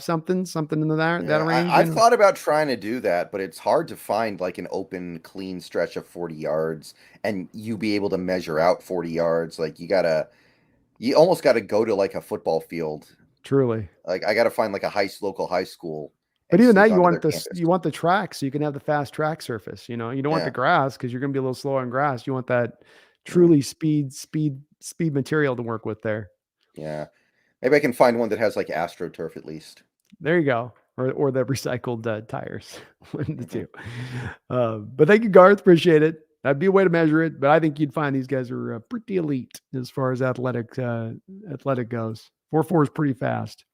something in that range. I've thought about trying to do that, but it's hard to find like an open, clean stretch of 40 yards and you be able to measure out 40 yards. Like you almost got to go to like a football field. Truly. Like I got to find like a local high school. But even that, you want the track so you can have the fast track surface. You don't want the grass because you're going to be a little slow on grass. You want that truly speed material to work with there. Yeah. Maybe I can find one that has like AstroTurf at least. There you go. Or the recycled tires. One of the two. But thank you, Garth. Appreciate it. That'd be a way to measure it. But I think you'd find these guys are pretty elite as far as athletic goes. 4.4 is pretty fast.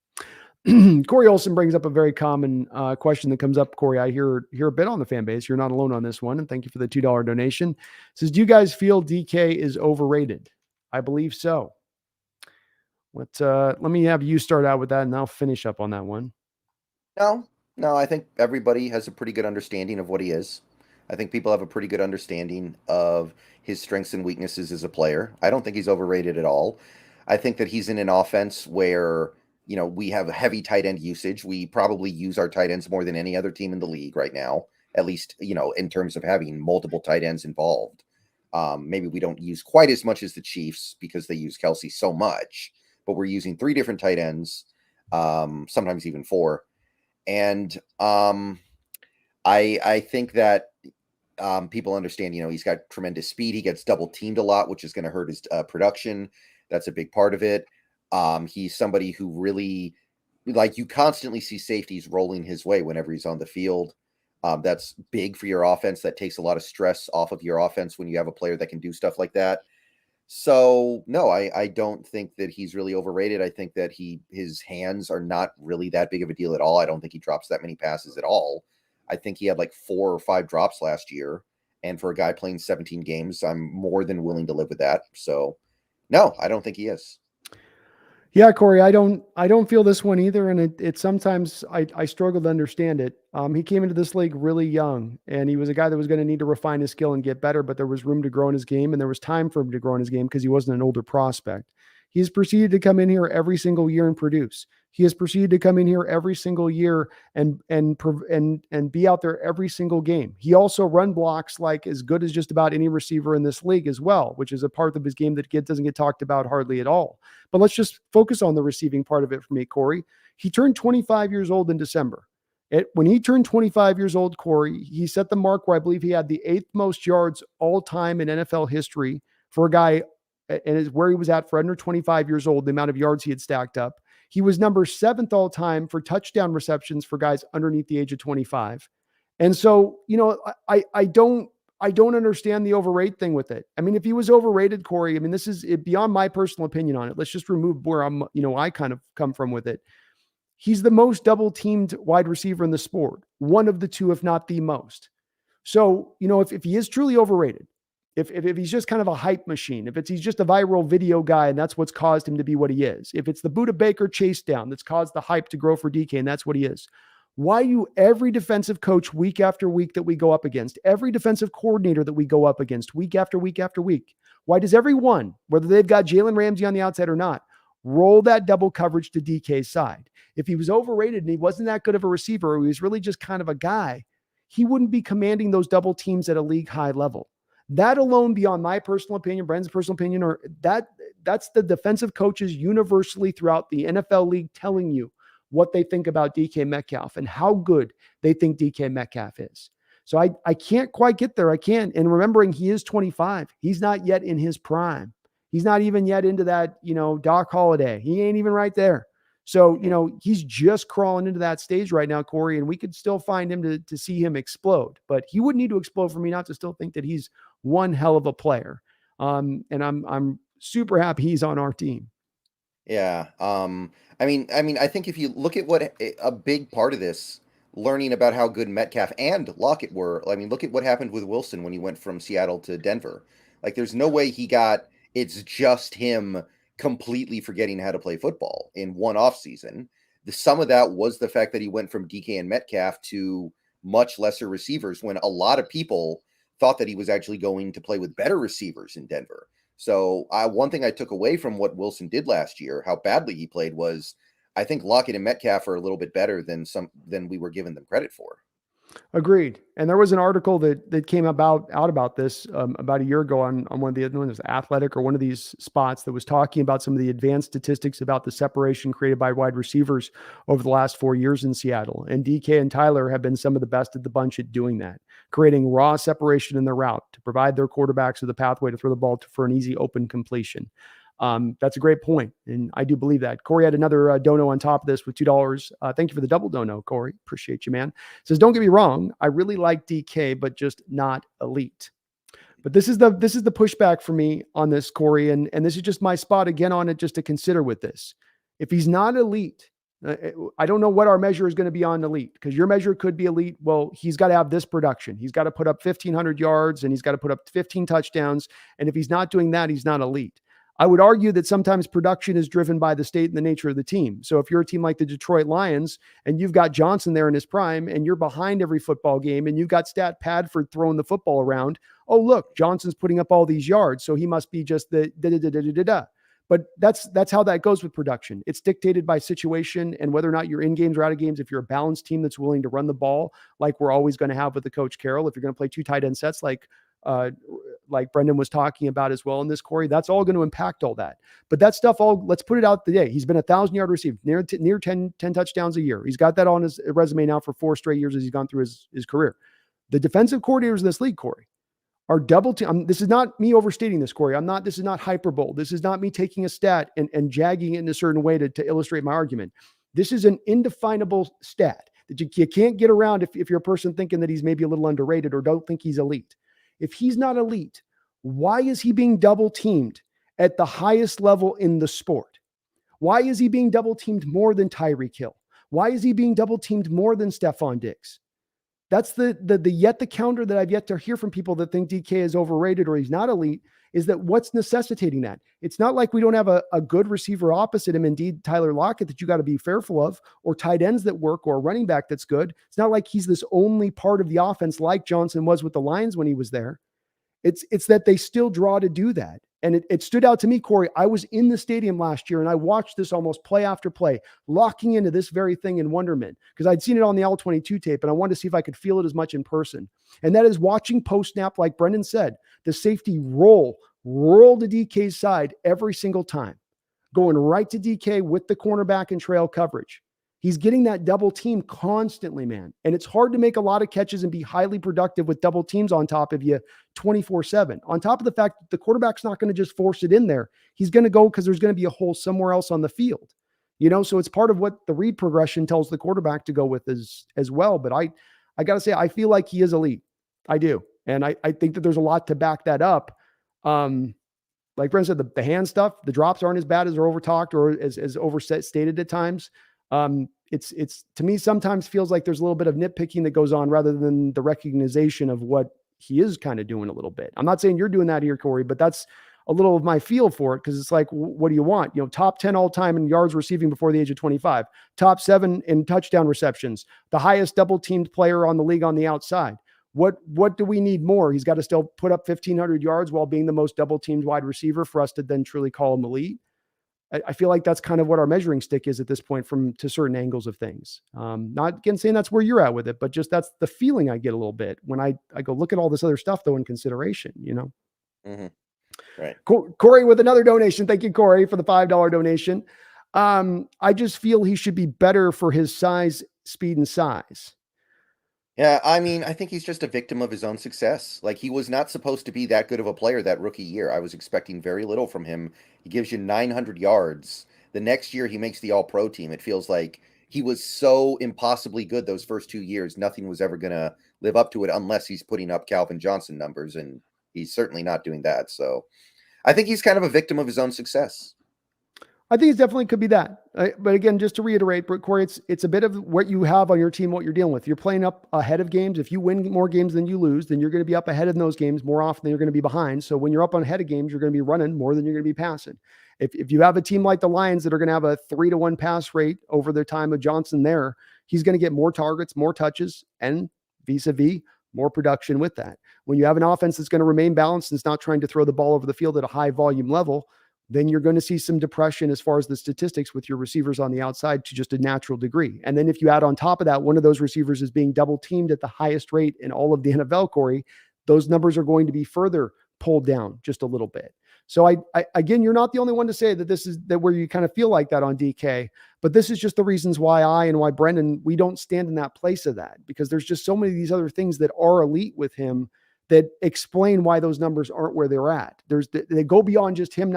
Corey Olson brings up a very common question that comes up. Corey, I hear a bit on the fan base. You're not alone on this one. And thank you for the $2 donation. It says, do you guys feel DK is overrated? I believe so. Let me have you start out with that and I'll finish up on that one. No, I think everybody has a pretty good understanding of what he is. I think people have a pretty good understanding of his strengths and weaknesses as a player. I don't think he's overrated at all. I think that he's in an offense where, we have a heavy tight end usage. We probably use our tight ends more than any other team in the league right now, at least, in terms of having multiple tight ends involved. Maybe we don't use quite as much as the Chiefs because they use Kelsey so much, but we're using 3 different tight ends, sometimes even 4. And I think that people understand, he's got tremendous speed. He gets double teamed a lot, which is going to hurt his production. That's a big part of it. He's somebody who really, you constantly see safeties rolling his way whenever he's on the field. That's big for your offense. That takes a lot of stress off of your offense when you have a player that can do stuff like that. So no, I don't think that he's really overrated. I think that his hands are not really that big of a deal at all. I don't think he drops that many passes at all. I think he had like 4 or 5 drops last year. And for a guy playing 17 games, I'm more than willing to live with that. So no, I don't think he is. Yeah, Corey, I don't feel this one either. And it sometimes I struggle to understand it. He came into this league really young and he was a guy that was going to need to refine his skill and get better, but there was room to grow in his game and there was time for him to grow in his game because he wasn't an older prospect. He has proceeded to come in here every single year and produce. He has proceeded to come in here every single year and be out there every single game. He also run blocks like as good as just about any receiver in this league as well, which is a part of his game that doesn't get talked about hardly at all. But let's just focus on the receiving part of it for me, Corey. He turned 25 years old in December. When he turned 25 years old, Corey, he set the mark where I believe he had the 8th most yards all time in NFL history for a guy, and is where he was at for under 25 years old, the amount of yards he had stacked up. He was number 7th all time for touchdown receptions for guys underneath the age of 25. And so, I don't understand the overrate thing with it. I mean, if he was overrated, Corey, I mean, this is beyond my personal opinion on it. Let's just remove where I kind of come from with it. He's the most double teamed wide receiver in the sport. One of the two, if not the most. So, if he is truly overrated, if he's just kind of a hype machine, if he's just a viral video guy and that's what's caused him to be what he is, if it's the Buda Baker chase down that's caused the hype to grow for DK and that's what he is, why do every defensive coach week after week that we go up against, every defensive coordinator that we go up against week after week after week, why does everyone, whether they've got Jalen Ramsey on the outside or not, roll that double coverage to DK's side? If he was overrated and he wasn't that good of a receiver, or he was really just kind of a guy, he wouldn't be commanding those double teams at a league high level. That alone, beyond my personal opinion, Brandon's personal opinion, or that's the defensive coaches universally throughout the NFL league telling you what they think about DK Metcalf and how good they think DK Metcalf is. So I can't quite get there. I can't. And remembering he is 25, he's not yet in his prime. He's not even yet into that, Doc Holliday. He ain't even right there. So, he's just crawling into that stage right now, Corey, and we could still find him to see him explode. But he would need to explode for me not to still think that he's one hell of a player. And I'm super happy he's on our team. Yeah. I think if you look at what a big part of this, learning about how good Metcalf and Lockett were. I mean, look at what happened with Wilson when he went from Seattle to Denver. Like, there's no way it's just him completely forgetting how to play football in one off season. Some of that was the fact that he went from DK and Metcalf to much lesser receivers when a lot of people thought that he was actually going to play with better receivers in Denver. So one thing I took away from what Wilson did last year, how badly he played, was I think Lockett and Metcalf are a little bit better than we were giving them credit for. Agreed. And there was an article that came about this about a year ago on one of the other ones, Athletic or one of these spots, that was talking about some of the advanced statistics about the separation created by wide receivers over the last 4 years in Seattle. And DK and Tyler have been some of the best at the bunch at doing that, creating raw separation in their route to provide their quarterbacks with a pathway to throw the ball for an easy open completion. That's a great point, and I do believe that. Corey had another dono on top of this with $2. Thank you for the double dono, Corey. Appreciate you, man. Says, don't get me wrong, I really like DK, but just not elite. But this is the pushback for me on this, Corey, and this is just my spot again on it, just to consider with this. If he's not elite, I don't know what our measure is going to be on elite, because your measure could be elite. Well, he's got to have this production. He's got to put up 1,500 yards, and he's got to put up 15 touchdowns. And if he's not doing that, he's not elite. I would argue that sometimes production is driven by the state and the nature of the team. So if you're a team like the Detroit Lions and you've got Johnston there in his prime and you're behind every football game and you've got Stat Padford throwing the football around, oh, look, Johnson's putting up all these yards, so he must be just the da-da-da-da-da-da. But that's how that goes with production. It's dictated by situation and whether or not you're in games or out of games. If you're a balanced team that's willing to run the ball, like we're always going to have with the Coach Carroll, if you're going to play 2 tight end sets like Brendon was talking about as well in this, Corey, that's all going to impact all that. But that stuff, let's put it out today. He's been 1,000-yard receiver, near 10 touchdowns a year. He's got that on his resume now for 4 straight years as he's gone through his career. The defensive coordinators in this league, Corey, are double team. This is not me overstating this, Corey. This is not hyperbole. This is not me taking a stat and jagging it in a certain way to illustrate my argument. This is an indefinable stat that you can't get around if you're a person thinking that he's maybe a little underrated or don't think he's elite. If he's not elite, why is he being double teamed at the highest level in the sport? Why is he being double teamed more than Tyreek Hill? Why is he being double teamed more than Stephon Diggs? That's the counter that I've yet to hear from people that think DK is overrated or he's not elite, is that what's necessitating that? It's not like we don't have a good receiver opposite him, indeed Tyler Lockett, that you got to be fearful of, or tight ends that work, or a running back that's good. It's not like he's this only part of the offense like Johnson was with the Lions when he was there. It's that they still draw to do that. And it stood out to me, Corey. I was in the stadium last year and I watched this almost play after play, locking into this very thing in wonderment, because I'd seen it on the L22 tape and I wanted to see if I could feel it as much in person. And that is watching post snap, like Brendon said, the safety roll to DK's side every single time, going right to DK with the cornerback and trail coverage. He's getting that double team constantly, man. And it's hard to make a lot of catches and be highly productive with double teams on top of you 24/7. On top of the fact that the quarterback's not going to just force it in there. He's going to go because there's going to be a hole somewhere else on the field. So it's part of what the read progression tells the quarterback to go with as well. But I got to say, I feel like he is elite. I do. And I think that there's a lot to back that up. Like Brent said, the hand stuff, the drops aren't as bad as they're overtalked or as overstated at times. It's to me sometimes feels like there's a little bit of nitpicking that goes on rather than the recognition of what he is kind of doing a little bit. I'm not saying you're doing that here, Corey, but that's a little of my feel for it, because it's like, what do you want? Top 10 all time in yards receiving before the age of 25, top 7 in touchdown receptions, the highest double teamed player on the league on the outside. What do we need more? He's got to still put up 1,500 yards while being the most double teamed wide receiver for us to then truly call him elite. I feel like that's kind of what our measuring stick is at this point to certain angles of things. Not again saying that's where you're at with it, but just that's the feeling I get a little bit when I go look at all this other stuff though in consideration, Mm-hmm. Right. Corey with another donation. Thank you, Corey, for the $5 donation. I just feel he should be better for his size, speed, and size. Yeah, I think he's just a victim of his own success. Like, he was not supposed to be that good of a player that rookie year. I was expecting very little from him. He gives you 900 yards. The next year he makes the All-Pro team. It feels like he was so impossibly good those first 2 years. Nothing was ever going to live up to it unless he's putting up Calvin Johnson numbers, and he's certainly not doing that. So I think he's kind of a victim of his own success. I think it definitely could be that. But again, just to reiterate, Corey, it's a bit of what you have on your team, what you're dealing with. You're playing up ahead of games. If you win more games than you lose, then you're going to be up ahead in those games more often than you're going to be behind. So when you're up on ahead of games, you're going to be running more than you're going to be passing. If you have a team like the Lions that are going to have a 3-to-1 pass rate over their time of Johnston there, he's going to get more targets, more touches, and vis-a-vis more production with that. When you have an offense that's going to remain balanced and it's not trying to throw the ball over the field at a high volume level, then you're going to see some depression as far as the statistics with your receivers on the outside to just a natural degree. And then if you add on top of that, one of those receivers is being double teamed at the highest rate in all of the NFL, Corey, those numbers are going to be further pulled down just a little bit. So I again, you're not the only one to say that this is that where you kind of feel like that on DK, but this is just the reasons why I and why Brendon, we don't stand in that place of that, because there's just so many of these other things that are elite with him that explain why those numbers aren't where they're at. They go beyond just him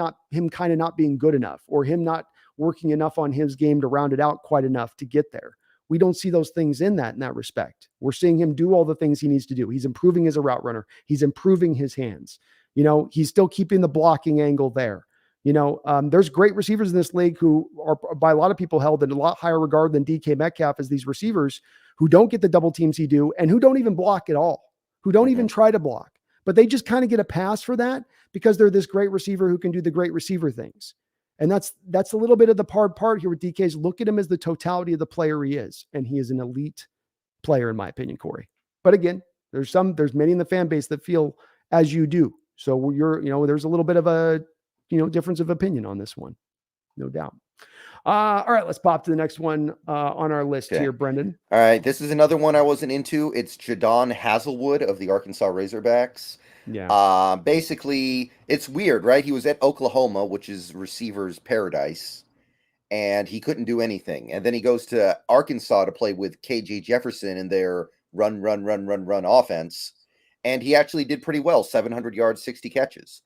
kind of not being good enough, or him not working enough on his game to round it out quite enough to get there. We don't see those things in that respect. We're seeing him do all the things he needs to do. He's improving as a route runner. He's improving his hands. He's still keeping the blocking angle there. There's great receivers in this league who are by a lot of people held in a lot higher regard than DK Metcalf as these receivers who don't get the double teams he do and who don't even block at all, who don't even try to block, but they just kind of get a pass for that because they're this great receiver who can do the great receiver things. And that's a little bit of the part here with DK's. Look at him as the totality of the player he is. And he is an elite player, in my opinion, Corey. But again, there's many in the fan base that feel as you do. So there's a little bit of a, difference of opinion on this one. No doubt. All right, let's pop to the next one on our list here, Brendon. All right, this is another one I wasn't into. It's Jadon Haselwood of the Arkansas Razorbacks. Yeah. Basically, it's weird, right? He was at Oklahoma, which is receivers' paradise, and he couldn't do anything. And then he goes to Arkansas to play with KJ Jefferson in their run offense, and he actually did pretty well, 700 yards, 60 catches.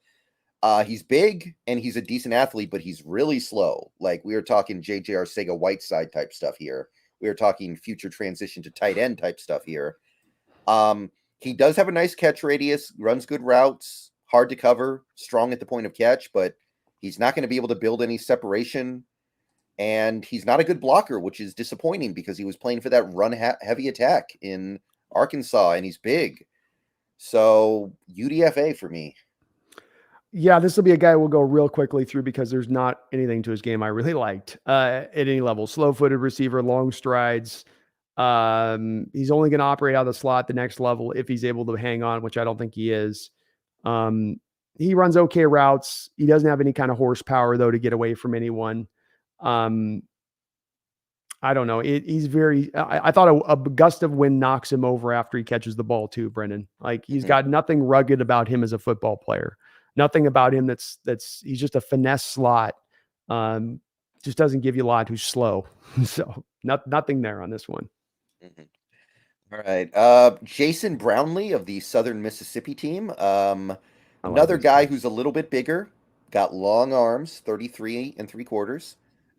He's big and he's a decent athlete, but he's really slow. Like, we are talking JJ Arcega-Whiteside type stuff here. We are talking future transition to tight end type stuff here. He does have a nice catch radius, runs good routes, hard to cover, strong at the point of catch, but he's not going to be able to build any separation. And he's not a good blocker, which is disappointing because he was playing for that run heavy attack in Arkansas, and he's big. So UDFA for me. Yeah, this will be a guy we'll go real quickly through because there's not anything to his game I really liked at any level. Slow-footed receiver, long strides. He's only going to operate out of the slot the next level if he's able to hang on, which I don't think he is. He runs okay routes. He doesn't have any kind of horsepower, though, to get away from anyone. I don't know. He's very. I thought a gust of wind knocks him over after he catches the ball too, Brendon. Like, he's got nothing rugged about him as a football player. Nothing about him that's he's just a finesse slot. Just doesn't give you a lot. Who's slow. So nothing there on this one. All right. Jason Brownlee of the Southern Mississippi team. Another guy who's a little bit bigger, got long arms, 33 3/4,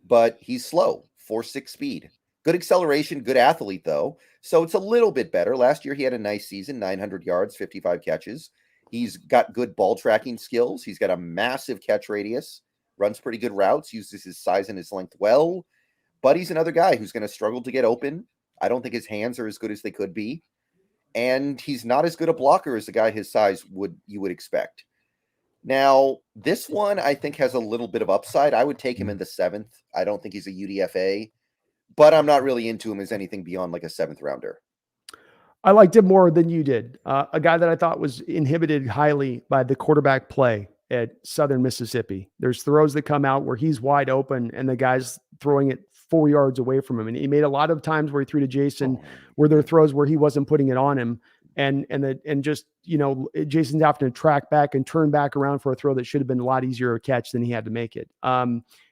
but he's slow, 4.6 speed. Good acceleration, good athlete though. So it's a little bit better. Last year he had a nice season, 900 yards, 55 catches. He's got good ball tracking skills. He's got a massive catch radius, runs pretty good routes, uses his size and his length well, but he's another guy who's going to struggle to get open. I don't think his hands are as good as they could be, and he's not as good a blocker as a guy his size you would expect. Now, this one I think has a little bit of upside. I would take him in the 7th. I don't think he's a UDFA, but I'm not really into him as anything beyond like a 7th rounder. I liked him more than you did. A guy that I thought was inhibited highly by the quarterback play at Southern Mississippi. There's throws that come out where he's wide open and the guy's throwing it 4 yards away from him. And he made a lot of times where he threw to Jason where there were throws where he wasn't putting it on him. And just, Jason's having to track back and turn back around for a throw that should have been a lot easier to catch than he had to make it.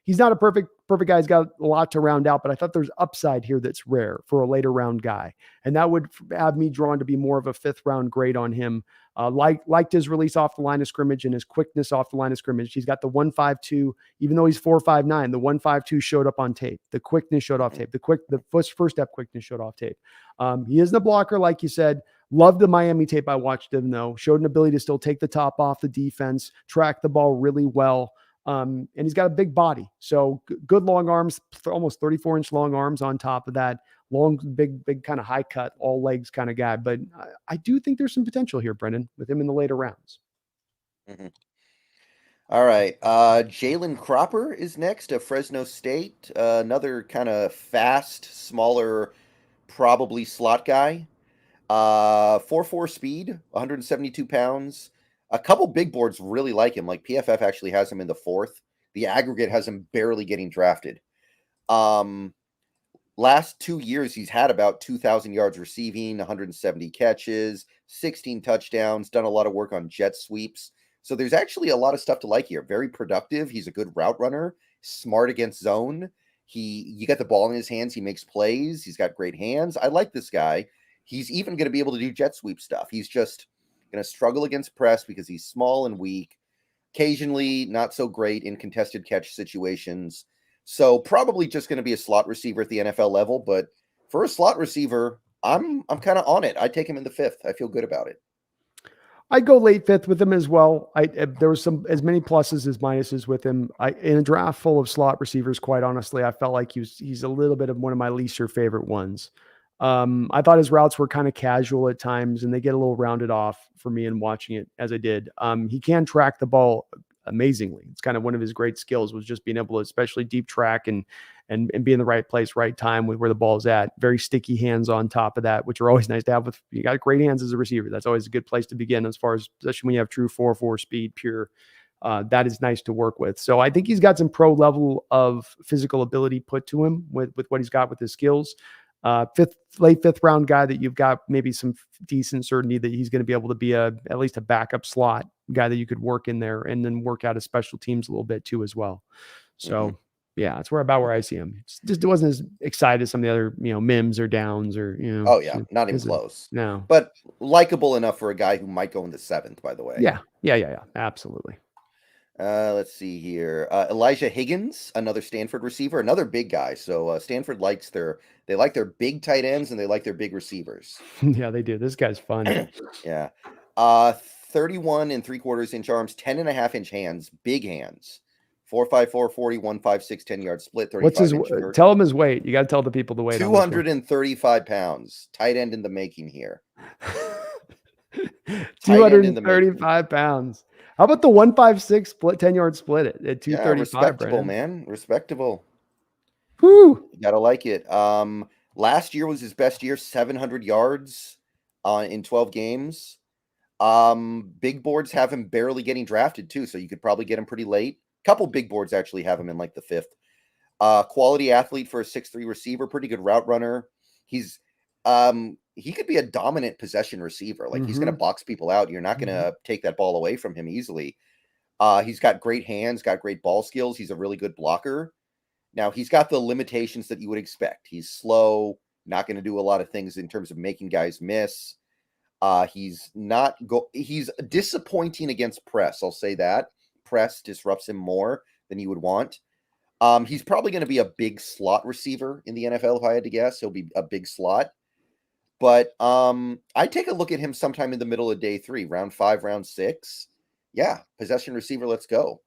He's not a perfect guy. He's got a lot to round out, but I thought there's upside here that's rare for a later round guy. And that would have me drawn to be more of a 5th round grade on him Liked his release off the line of scrimmage and his quickness off the line of scrimmage. He's got the 1.52, even though he's 4.59, the 1.52 showed up on tape. The quickness showed off tape. The first step quickness showed off tape. He isn't a blocker, like you said. Loved the Miami tape I watched him, though. Showed an ability to still take the top off the defense, track the ball really well. And he's got a big body. So good long arms, almost 34-inch long arms on top of that. Long, big kind of high cut, all legs kind of guy. But I do think there's some potential here, Brendan, with him in the later rounds. Mm-hmm. All right. Jalen Cropper is next of Fresno State. Another kind of fast, smaller, probably slot guy. 4.4 speed, 172 pounds. A couple big boards really like him. Like PFF actually has him in the 4th. The aggregate has him barely getting drafted. Last 2 years, he's had about 2,000 yards receiving, 170 catches, 16 touchdowns, done a lot of work on jet sweeps. So there's actually a lot of stuff to like here. Very productive. He's a good route runner, smart against zone. You get the ball in his hands. He makes plays. He's got great hands. I like this guy. He's even going to be able to do jet sweep stuff. He's just going to struggle against press because he's small and weak. Occasionally, not so great in contested catch situations. So probably just going to be a slot receiver at the NFL level. But for a slot receiver, I'm kind of on it. I take him in the 5th. I feel good about it. I'd go late 5th with him as well. There was as many pluses as minuses with him. In a draft full of slot receivers, quite honestly, I felt like he's a little bit of one of my least favorite ones. I thought his routes were kind of casual at times, and they get a little rounded off for me in watching it as I did. He can track the ball amazingly. It's kind of one of his great skills, was just being able to, especially deep track and be in the right place, right time with where the ball's at. Very sticky hands on top of that, which are always nice to have. You got great hands as a receiver. That's always a good place to begin, as far as, especially when you have true 4.4 speed, pure. That is nice to work with. So I think he's got some pro level of physical ability put to him with what he's got with his skills. Late fifth round guy that you've got maybe some decent certainty that he's going to be able to be at least a backup slot guy that you could work in there and then work out his special teams a little bit too as well. So yeah, that's where I see him. It wasn't as excited as some of the other, Mims or Downs or, Oh yeah, not even close. No, but likable enough for a guy who might go in the 7th, by the way. Yeah. Absolutely. Let's see here. Elijah Higgins, another Stanford receiver, another big guy. So Stanford they like their big tight ends and they like their big receivers. Yeah, they do. This guy's fun. Yeah. 31 3/4 inch arms, 10.5-inch hands, big hands. 4.54 40, 1.56 10-yard split. 35 What's his? Tell him his weight. You got to tell the people the weight. 235 pounds. Tight end in the making here. 235 pounds. How about the 1.56 split 10-yard split at 235? Yeah, respectable, Brandon. Man. Respectable. Whew. You gotta like it. Last year was his best year, 700 yards in 12 games. Big boards have him barely getting drafted too, so you could probably get him pretty late. Couple big boards actually have him in like the 5th. Quality athlete for a 6'3" receiver, pretty good route runner. He's he could be a dominant possession receiver. Like he's going to box people out. You're not going to take that ball away from him easily. He's got great hands, got great ball skills. He's a really good blocker. Now he's got the limitations that you would expect. He's slow, not going to do a lot of things in terms of making guys miss. He's disappointing against press. I'll say that. Press disrupts him more than you would want. He's probably going to be a big slot receiver in the NFL, if I had to guess. He'll be a big slot. But I'd take a look at him sometime in the middle of day 3, round 5, round 6. Yeah, possession receiver, let's go.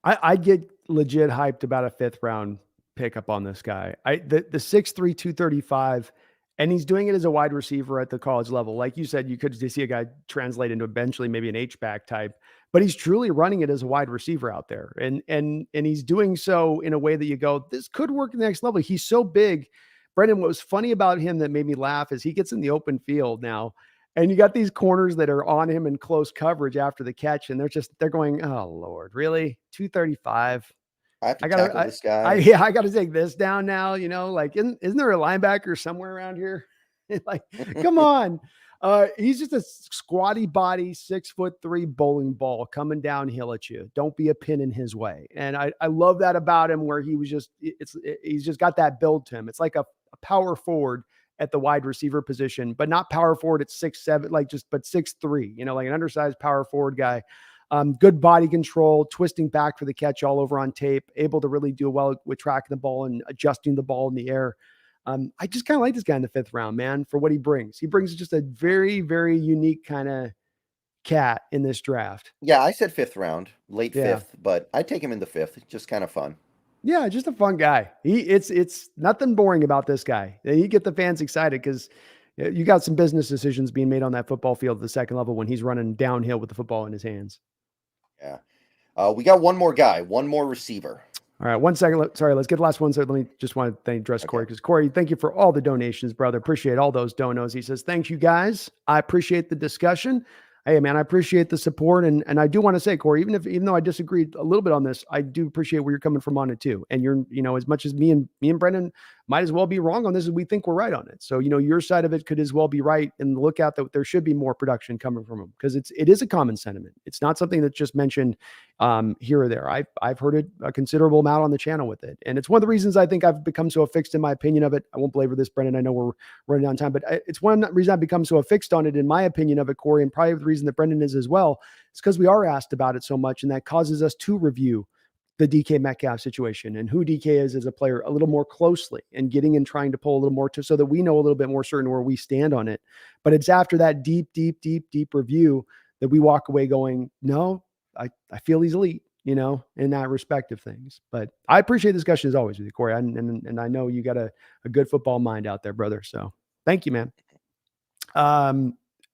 I get legit hyped about a 5th round pickup on this guy. The 6'3", 235, and he's doing it as a wide receiver at the college level. Like you said, you could see a guy translate into eventually maybe an H-back type, but he's truly running it as a wide receiver out there. And he's doing so in a way that you go, this could work at the next level. He's so big. Brendan, what was funny about him that made me laugh is he gets in the open field now, and you got these corners that are on him in close coverage after the catch, and they're going, oh Lord, really? 235. I have to tackle this guy. I got to take this down now. Like, isn't there a linebacker somewhere around here? Like, come on. He's just a squatty body, 6'3" bowling ball coming downhill at you. Don't be a pin in his way. And I love that about him, where he's just got that build to him. It's like a power forward at the wide receiver position, but not power forward at 6'7", but 6'3", like an undersized power forward guy. Good body control, twisting back for the catch all over on tape, able to really do well with tracking the ball and adjusting the ball in the air. I just kind of like this guy in the 5th round, man, for what he brings. He brings just a very, very unique kind of cat in this draft. Yeah, I said 5th round, late Yeah. 5th, but I'd take him in the 5th. Just kind of fun. Yeah, just a fun guy. It's nothing boring about this guy. You get the fans excited because you got some business decisions being made on that football field at the second level when he's running downhill with the football in his hands. Yeah. We got one more guy, one more receiver. All right, 1 second. Sorry, let's get the last one. So let me just want to address Corey, because Corey, thank you for all the donations, brother. Appreciate all those donos. He says, thanks you guys. I appreciate the discussion. Hey man, I appreciate the support. And I do want to say, Corey, even though I disagreed a little bit on this, I do appreciate where you're coming from on it too. And you're, as much as me and Brendon might as well be wrong on this as we think we're right on it. So, your side of it could as well be right, and look out that there should be more production coming from him, because it is a common sentiment. It's not something that's just mentioned here or there. I've heard it a considerable amount on the channel with it. And it's one of the reasons I think I've become so affixed in my opinion of it. I won't belabor this, Brendon. I know we're running down time, but it's one reason I've become so affixed on it in my opinion of it, Corey, and probably the reason that Brendon is as well. It's because we are asked about it so much, and that causes us to review the DK Metcalf situation and who DK is as a player a little more closely, and getting and trying to pull a little more so that we know a little bit more certain where we stand on it. But it's after that deep review that we walk away going, no, I feel he's elite, in that respect of things. But I appreciate the discussion as always with you, Corey. And I know you got a good football mind out there, brother. So thank you, man.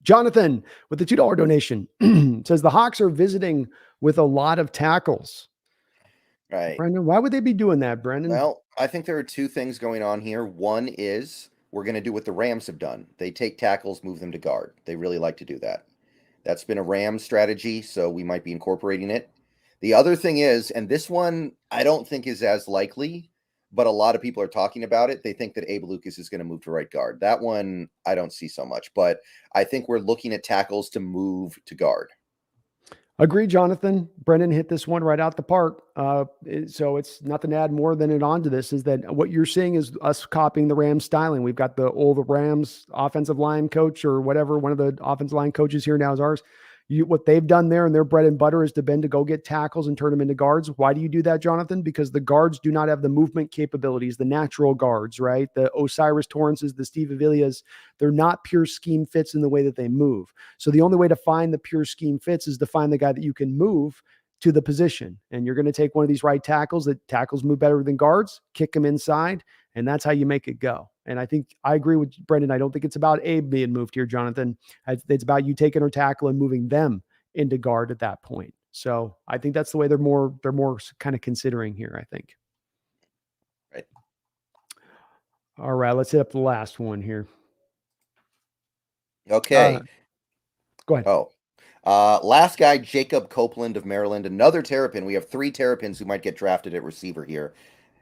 Jonathan with the $2 donation says the Hawks are visiting with a lot of tackles. Right. Brendon, why would they be doing that, Brendon? Well, I think there are two things going on here. One is we're going to do what the Rams have done. They take tackles, move them to guard. They really like to do that. That's been a Rams strategy, so we might be incorporating it. The other thing is, and this one I don't think is as likely, but a lot of people are talking about it. They think that Abe Lucas is going to move to right guard. That one I don't see so much, but I think we're looking at tackles to move to guard. Agree, Jonathan. Brendon hit this one right out the park. So it's nothing to add more than it onto this, is that what you're seeing is us copying the Rams styling. We've got the Rams offensive line coach or whatever, one of the offensive line coaches here now is ours. What they've done there and their bread and butter is to go get tackles and turn them into guards. Why do you do that, Jonathan? Because the guards do not have the movement capabilities, the natural guards, right? The Osiris Torrances, the Steve Avilias, they're not pure scheme fits in the way that they move. So the only way to find the pure scheme fits is to find the guy that you can move to the position. And you're going to take one of these right tackles that tackles move better than guards, kick them inside, and that's how you make it go. And I think I agree with Brendon. I don't think it's about Abe being moved here, Jonathan. It's about you taking a tackle and moving them into guard at that point. So I think that's the way they're more kind of considering here, I think. Right. All right, let's hit up the last one here. Okay. Go ahead. Last guy, Jacob Copeland of Maryland, another Terrapin. We have 3 Terrapins who might get drafted at receiver here.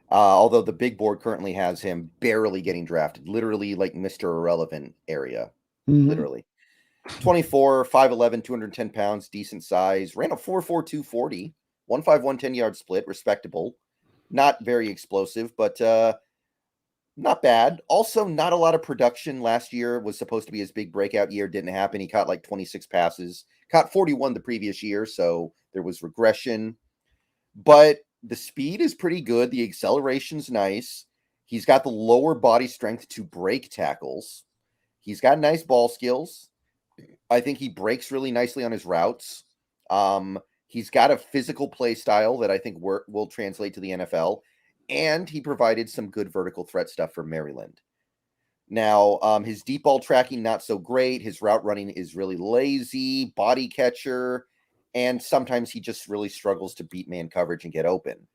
Although the big board currently has him barely getting drafted, literally like Mr. Irrelevant area, literally. 24, 5'11", 210 pounds, decent size, ran a 4.4 240, 1.51 10-yard split, respectable. Not very explosive, but not bad. Also, not a lot of production. Last year was supposed to be his big breakout year. Didn't happen. He caught like 26 passes, caught 41 the previous year, so there was regression. But the speed is pretty good. The acceleration's nice. He's got the lower body strength to break tackles. He's got nice ball skills. I think he breaks really nicely on his routes. He's got a physical play style that I think will translate to the NFL. And he provided some good vertical threat stuff for Maryland. Now, his deep ball tracking, not so great. His route running is really lazy, body catcher. And sometimes he just really struggles to beat man coverage and get open.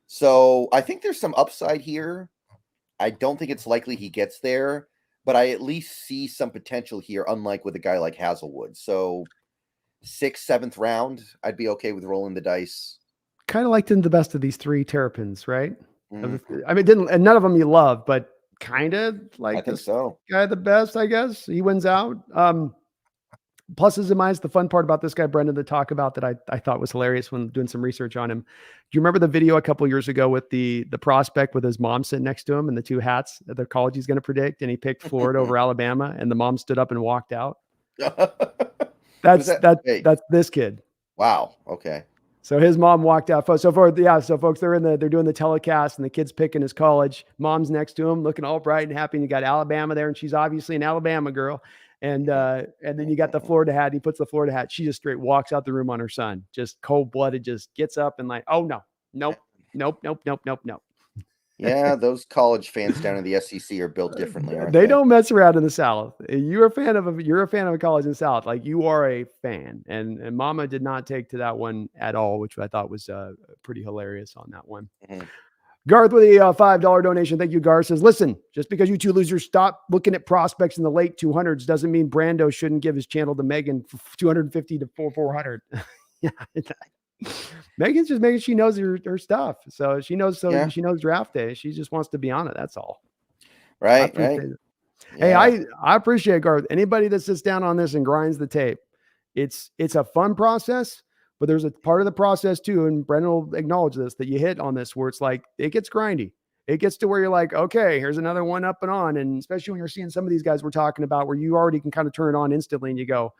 So I think there's some upside here. I don't think it's likely he gets there, but I at least see some potential here, unlike with a guy like Hazelwood. So 6th, 7th round, I'd be okay with rolling the dice. Kind of liked him the best of these 3 Terrapins, right? Mm-hmm. I mean, and none of them you love, but kind of like this guy the best, I guess. He wins out. pluses and minuses. The fun part about this guy, Brendon, to talk about that I thought was hilarious when doing some research on him. Do you remember the video a couple years ago with the prospect with his mom sitting next to him and the two hats at the college he's going to predict, and he picked Florida over Alabama, and the mom stood up and walked out? That's this kid. Wow. Okay. So his mom walked out. So folks, they're doing the telecast, and the kid's picking his college. Mom's next to him, looking all bright and happy. And you got Alabama there, and she's obviously an Alabama girl. And then you got the Florida hat. He puts the Florida hat. She just straight walks out the room on her son, just cold blooded, just gets up and like, oh no, nope. Yeah, those college fans down in the SEC are built differently, aren't they don't mess around in the South. You're a fan of a college in the South. Like, you are a fan. And Mama did not take to that one at all, which I thought was pretty hilarious on that one. Mm-hmm. Garth with a $5 donation. Thank you, Garth. Says, listen, just because you two losers stop looking at prospects in the late 200s doesn't mean Brando shouldn't give his channel to Megan for 250 to 400. Yeah. Megan's just making, she knows her stuff. So she knows draft day. She just wants to be on it. That's all. Right. Hey, I appreciate Garth. Anybody that sits down on this and grinds the tape, it's a fun process, but there's a part of the process too. And Brendon will acknowledge this, that you hit on this, where it's like, it gets grindy. It gets to where you're like, okay, here's another one up and on. And especially when you're seeing some of these guys we're talking about, where you already can kind of turn it on instantly and you go,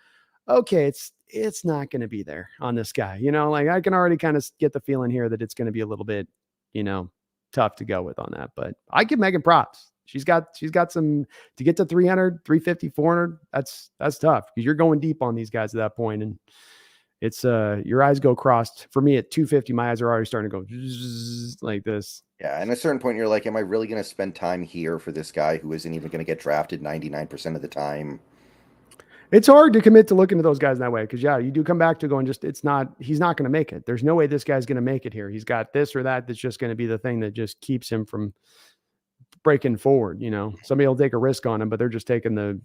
okay, it's not going to be there on this guy. Like, I can already kind of get the feeling here that it's going to be a little bit, tough to go with on that. But I give Megan props. She's got some to get to 300, 350, 400. That's tough, because you're going deep on these guys at that point. And it's your eyes go crossed. For me at 250, my eyes are already starting to go like this. Yeah. And at a certain point, you're like, am I really going to spend time here for this guy who isn't even going to get drafted 99% of the time? It's hard to commit to looking at those guys that way, because you do come back to going, he's not going to make it. There's no way this guy's going to make it here. He's got this or that's just going to be the thing that just keeps him from breaking forward. Somebody will take a risk on him, but they're just taking the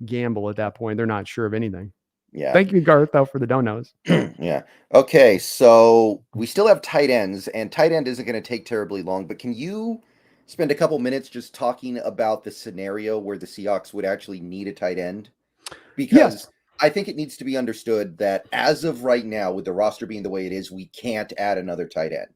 gamble at that point. They're not sure of anything. Yeah. Thank you, Garth, though, for the donos. Yeah. Okay. So we still have tight ends, and tight end isn't going to take terribly long, but can you spend a couple minutes just talking about the scenario where the Seahawks would actually need a tight end? Because I think it needs to be understood that as of right now, with the roster being the way it is, we can't add another tight end.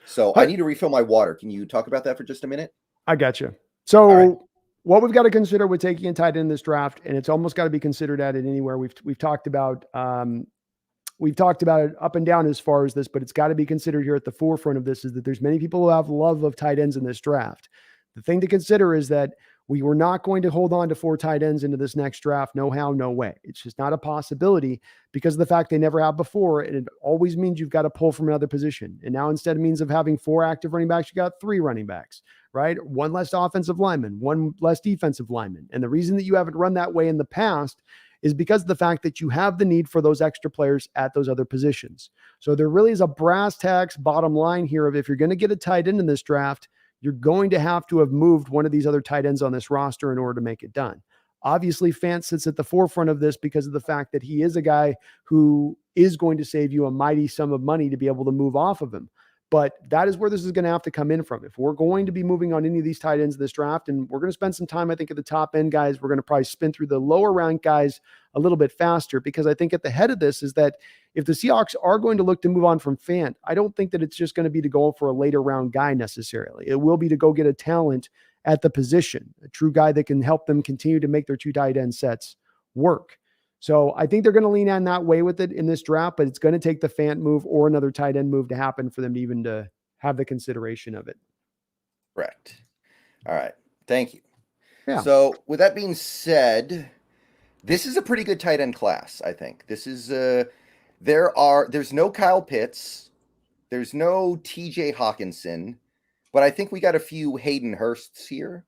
So I need to refill my water. Can you talk about that for just a minute? I got you. So what we've got to consider with taking a tight end in this draft, and it's almost got to be considered added anywhere. We've talked about it up and down as far as this, but it's got to be considered here at the forefront of this, is that there's many people who have love of tight ends in this draft. The thing to consider is that we were not going to hold on to 4 tight ends into this next draft. No how, no way. It's just not a possibility, because of the fact they never have before. And it always means you've got to pull from another position. And now, instead of means of having 4 active running backs, you got 3 running backs, right? 1 less offensive lineman, 1 less defensive lineman. And the reason that you haven't run that way in the past is because of the fact that you have the need for those extra players at those other positions. So there really is a brass tacks bottom line here of, if you're going to get a tight end in this draft, you're going to have moved one of these other tight ends on this roster in order to make it done. Obviously, Fant sits at the forefront of this because of the fact that he is a guy who is going to save you a mighty sum of money to be able to move off of him. But that is where this is going to have to come in from. If we're going to be moving on any of these tight ends in this draft, and we're going to spend some time, I think, at the top end guys, we're going to probably spin through the lower round guys a little bit faster, because I think at the head of this is that if the Seahawks are going to look to move on from Fant, I don't think that it's just going to be to go for a later round guy necessarily. It will be to go get a talent at the position, a true guy that can help them continue to make their 2 tight end sets work. So I think they're going to lean on that way with it in this draft, but it's going to take the Fant move or another tight end move to happen for them to even to have the consideration of it. Correct. All right. Thank you. Yeah. So with that being said, this is a pretty good tight end class, I think. This is there's no Kyle Pitts, there's no TJ Hawkinson, but I think we got a few Hayden Hursts here.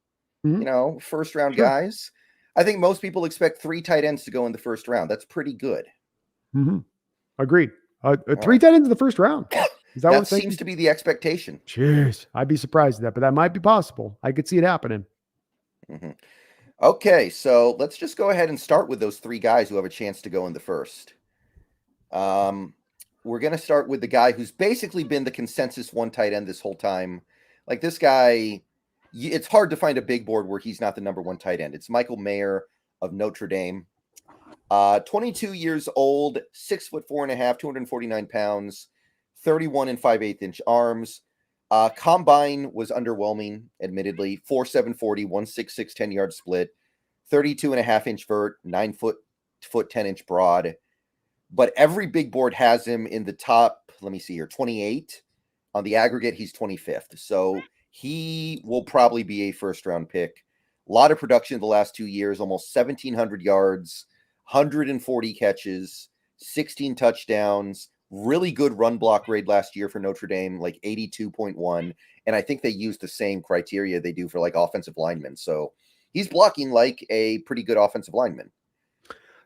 First round guys. I think most people expect 3 tight ends to go in the first round. That's pretty good. Mm-hmm. Agreed. 3 tight ends in the first round. Is that what seems to be the expectation? Jeez, I'd be surprised at that, but that might be possible. I could see it happening. Mm-hmm. Okay, so let's just go ahead and start with those 3 guys who have a chance to go in the first. We're going to start with the guy who's basically been the consensus 1 tight end this whole time. Like, this guy, it's hard to find a big board where he's not the number 1 tight end. It's Michael Mayer of Notre Dame. 22 years old, 6'4.5", 249 pounds, 31 and 5/8 inch arms. Combine was underwhelming, admittedly. 4.7 40, 1.66 10-yard split, 32.5 inch vert, 9 foot 10-inch broad. But every big board has him in the top, let me see here, 28. On the aggregate, he's 25th. So he will probably be a first-round pick. A lot of production the last 2 years, almost 1,700 yards, 140 catches, 16 touchdowns, really good run block grade last year for Notre Dame, like 82.1. And I think they use the same criteria they do for like offensive linemen. So he's blocking like a pretty good offensive lineman.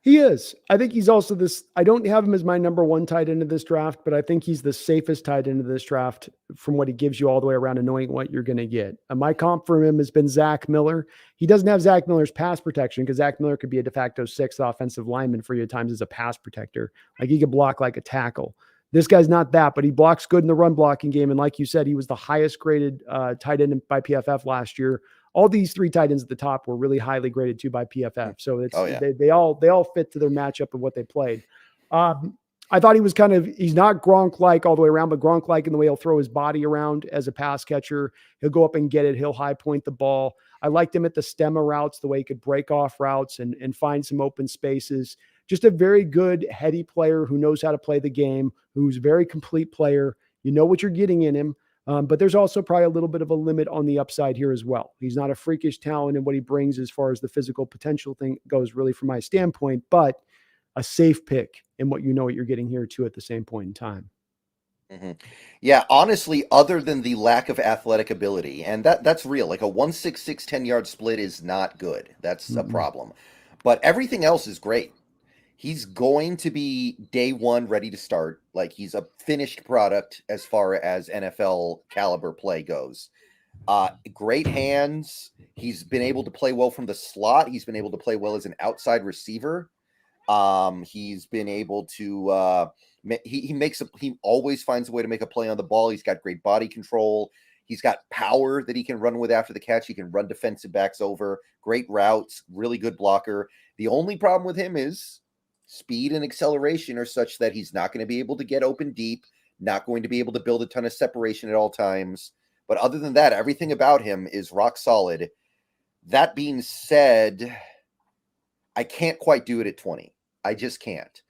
He is. I think he's also this. I don't have him as my number one tight end of this draft, but I think he's the safest tight end of this draft from what he gives you all the way around and knowing what you're going to get. My comp for him has been Zach Miller. He doesn't have Zach Miller's pass protection because Zach Miller could be a de facto sixth offensive lineman for you at times as a pass protector. Like he could block like a tackle. This guy's not that, but he blocks good in the run blocking game. And like you said, he was the highest graded tight end by PFF last year. All these three tight ends at the top were really highly graded too by PFF. So it's they all fit to their matchup of what they played. I thought he was he's not Gronk-like all the way around, but Gronk-like in the way he'll throw his body around as a pass catcher. He'll go up and get it. He'll high point the ball. I liked him at the stemma routes, the way he could break off routes and find some open spaces. Just a very good, heady player who knows how to play the game, who's a very complete player. You know what you're getting in him. But there's also probably a little bit of a limit on the upside here as well. He's not a freakish talent in what he brings as far as the physical potential thing goes, really, from my standpoint, but a safe pick in what you know what you're getting here too at the same point in time. Mm-hmm. Yeah, honestly, other than the lack of athletic ability, and that's real, like a 1.66 10-yard split is not good. That's a problem. But everything else is great. He's going to be day one ready to start. Like he's a finished product as far as NFL caliber play goes. Great hands. He's been able to play well from the slot. He's been able to play well as an outside receiver. He's been able to he always finds a way to make a play on the ball. He's got great body control. He's got power that he can run with after the catch. He can run defensive backs over. Great routes. Really good blocker. The only problem with him is speed and acceleration are such that he's not going to be able to get open deep, not going to be able to build a ton of separation at all times. But other than that, everything about him is rock solid. That being said, I can't quite do it at 20. I just can't.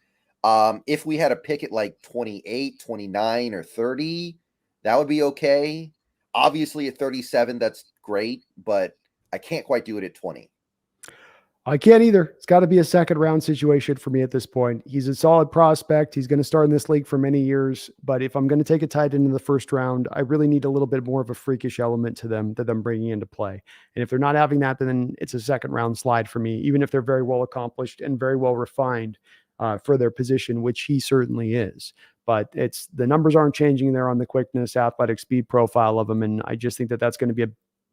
If we had a pick at like 28, 29, or 30, that would be okay. Obviously at 37, that's great, but I can't quite do it at 20. I can't either. It's got to be a second round situation for me at this point. He's a solid prospect. He's going to start in this league for many years. But if I'm going to take a tight end in the first round, I really need a little bit more of a freakish element to them that I'm bringing into play. And if they're not having that, then it's a second round slide for me, even if they're very well accomplished and very well refined for their position, which he certainly is. But it's the numbers aren't changing there on the quickness, athletic speed profile of him. And I just think that that's going to be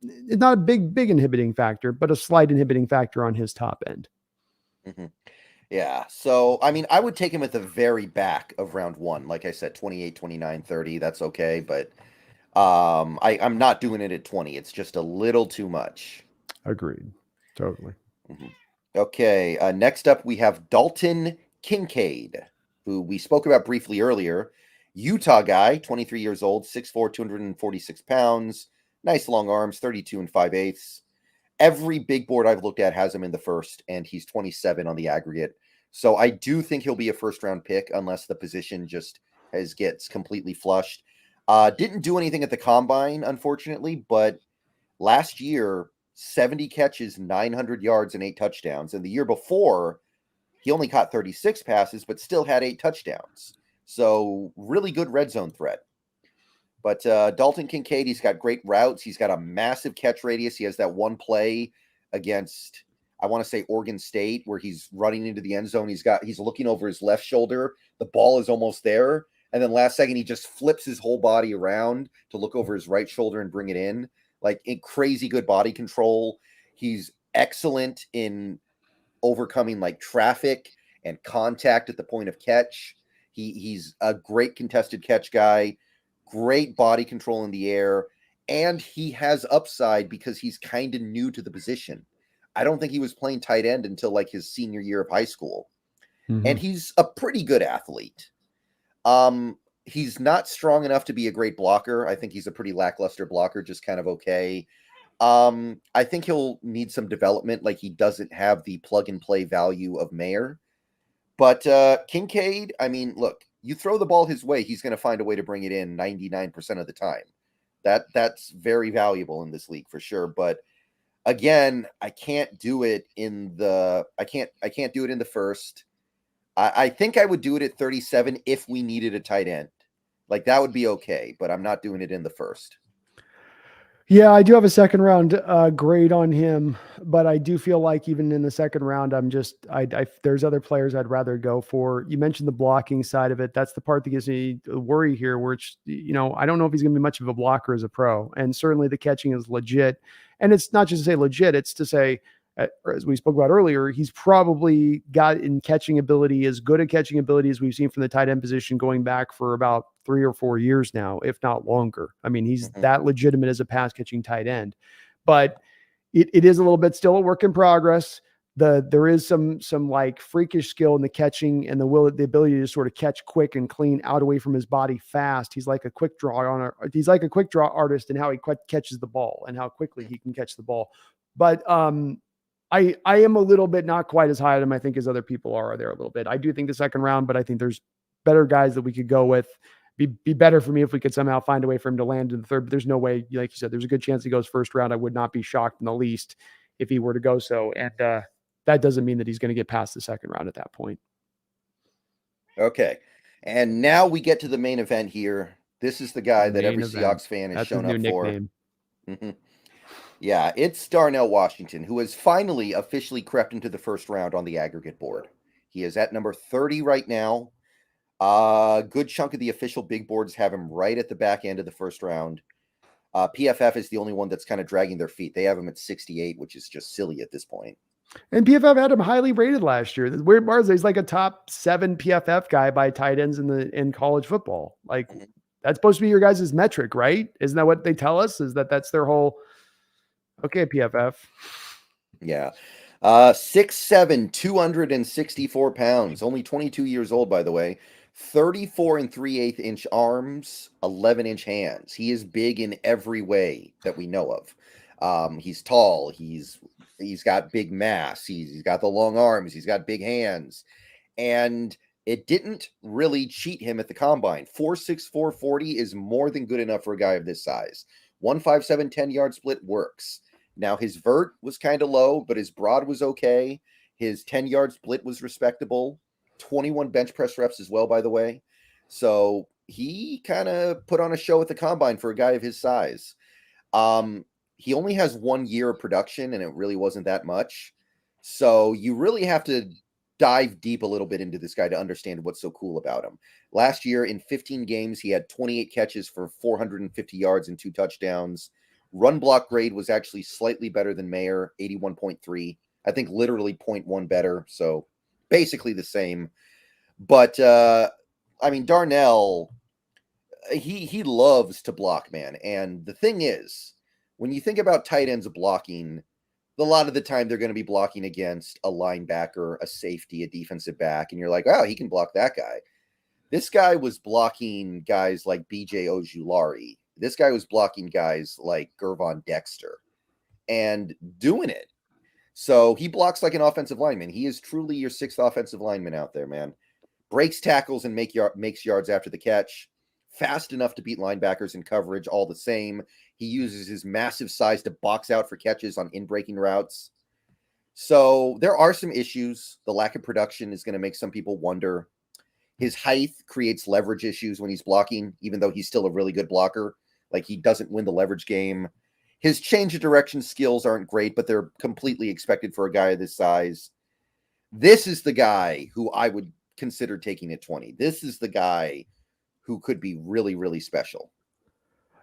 it's not a big inhibiting factor, but a slight inhibiting factor on his top end. Mm-hmm. Yeah. So, I mean, I would take him at the very back of round one. Like I said, 28, 29, 30. That's okay. But I'm not doing it at 20. It's just a little too much. Agreed. Totally. Mm-hmm. Okay. Next up, we have Dalton Kincaid, who we spoke about briefly earlier. Utah guy, 23 years old, 6'4", 246 pounds. Nice long arms, 32 and 5/8. Every big board I've looked at has him in the first, and he's 27 on the aggregate. So I do think he'll be a first-round pick unless the position just gets completely flushed. Didn't do anything at the combine, unfortunately, but last year, 70 catches, 900 yards, and 8 touchdowns. And the year before, he only caught 36 passes, but still had 8 touchdowns. So really good red zone threat. But Dalton Kincaid, he's got great routes. He's got a massive catch radius. He has that one play against, I want to say, Oregon State, where he's running into the end zone. He's looking over his left shoulder. The ball is almost there. And then last second, he just flips his whole body around to look over his right shoulder and bring it in. Like, crazy good body control. He's excellent in overcoming like traffic and contact at the point of catch. He's a great contested catch guy. Great body control in the air, and he has upside because he's kind of new to the position. I don't think he was playing tight end until like his senior year of high school. and he's a pretty good athlete. He's not strong enough to be a great blocker. I think he's a pretty lackluster blocker, just kind of okay. I think he'll need some development. Like, he doesn't have the plug and play value of Mayer. But Kincaid, I mean, look, you throw the ball his way, he's going to find a way to bring it in 99% of the time. That's very valuable in this league for sure. But again, I can't do it in the first. I think I would do it at 37 if we needed a tight end. Like, that would be okay, but I'm not doing it in the first. Yeah, I do have a second round grade on him, but I do feel like even in the second round, there's other players I'd rather go for. You mentioned the blocking side of it. That's the part that gives me a worry here, which, I don't know if he's going to be much of a blocker as a pro. And certainly the catching is legit. And it's not just to say legit, it's to say, as we spoke about earlier, he's probably got in catching ability, as good a catching ability as we've seen from the tight end position going back for about 3 or 4 years now, if not longer. I mean, he's that legitimate as a pass catching tight end, but it is a little bit still a work in progress. There is some like freakish skill in the catching and the ability to sort of catch quick and clean out away from his body fast. He's like a quick draw artist in how he catches the ball and how quickly he can catch the ball. But I am a little bit not quite as high on him, I think, as other people are there a little bit. I do think the second round, but I think there's better guys that we could go with. Be better for me if we could somehow find a way for him to land in the third. But there's no way, like you said, there's a good chance he goes first round. I would not be shocked in the least if he were to go so. And that doesn't mean that he's going to get past the second round at that point. Okay. And now we get to the main event here. This is the guy that every Seahawks fan has shown up for. Yeah, it's Darnell Washington, who has finally officially crept into the first round on the aggregate board. He is at number 30 right now. A good chunk of the official big boards have him right at the back end of the first round. PFF is the only one that's kind of dragging their feet. They have him at 68, which is just silly at this point. And PFF had him highly rated last year. The weird part is he's like a top 7 PFF guy by tight ends in college football. Like, that's supposed to be your guys' metric, right? Isn't that what they tell us? Is that's their whole... Okay, PFF. Yeah. 6'7", 264 pounds, only 22 years old, by the way. 34 3/8 inch arms, 11-inch hands. He is big in every way that we know of. He's tall. He's got big mass. He's got the long arms. He's got big hands. And it didn't really cheat him at the combine. 4.64 40 is more than good enough for a guy of this size. 1.57 10-yard split works. Now, his vert was kind of low, but his broad was okay. His 10-yard split was respectable. 21 bench press reps as well, by the way. So he kind of put on a show at the combine for a guy of his size. He only has 1 year of production, and it really wasn't that much. So you really have to dive deep a little bit into this guy to understand what's so cool about him. Last year, in 15 games, he had 28 catches for 450 yards and 2 touchdowns. Run block grade was actually slightly better than Mayer, 81.3. I think literally 0.1 better, so basically the same. But, I mean, Darnell, he loves to block, man. And the thing is, when you think about tight ends blocking, a lot of the time they're going to be blocking against a linebacker, a safety, a defensive back, and you're like, oh, he can block that guy. This guy was blocking guys like B.J. Ojulari. This guy was blocking guys like Gervon Dexter and doing it. So he blocks like an offensive lineman. He is truly your 6th offensive lineman out there, man. Breaks tackles and makes yards after the catch. Fast enough to beat linebackers in coverage all the same. He uses his massive size to box out for catches on in-breaking routes. So there are some issues. The lack of production is going to make some people wonder. His height creates leverage issues when he's blocking, even though he's still a really good blocker. Like, he doesn't win the leverage game. His change of direction skills aren't great, but they're completely expected for a guy of this size. This is the guy who I would consider taking at 20. This is the guy who could be really, really special.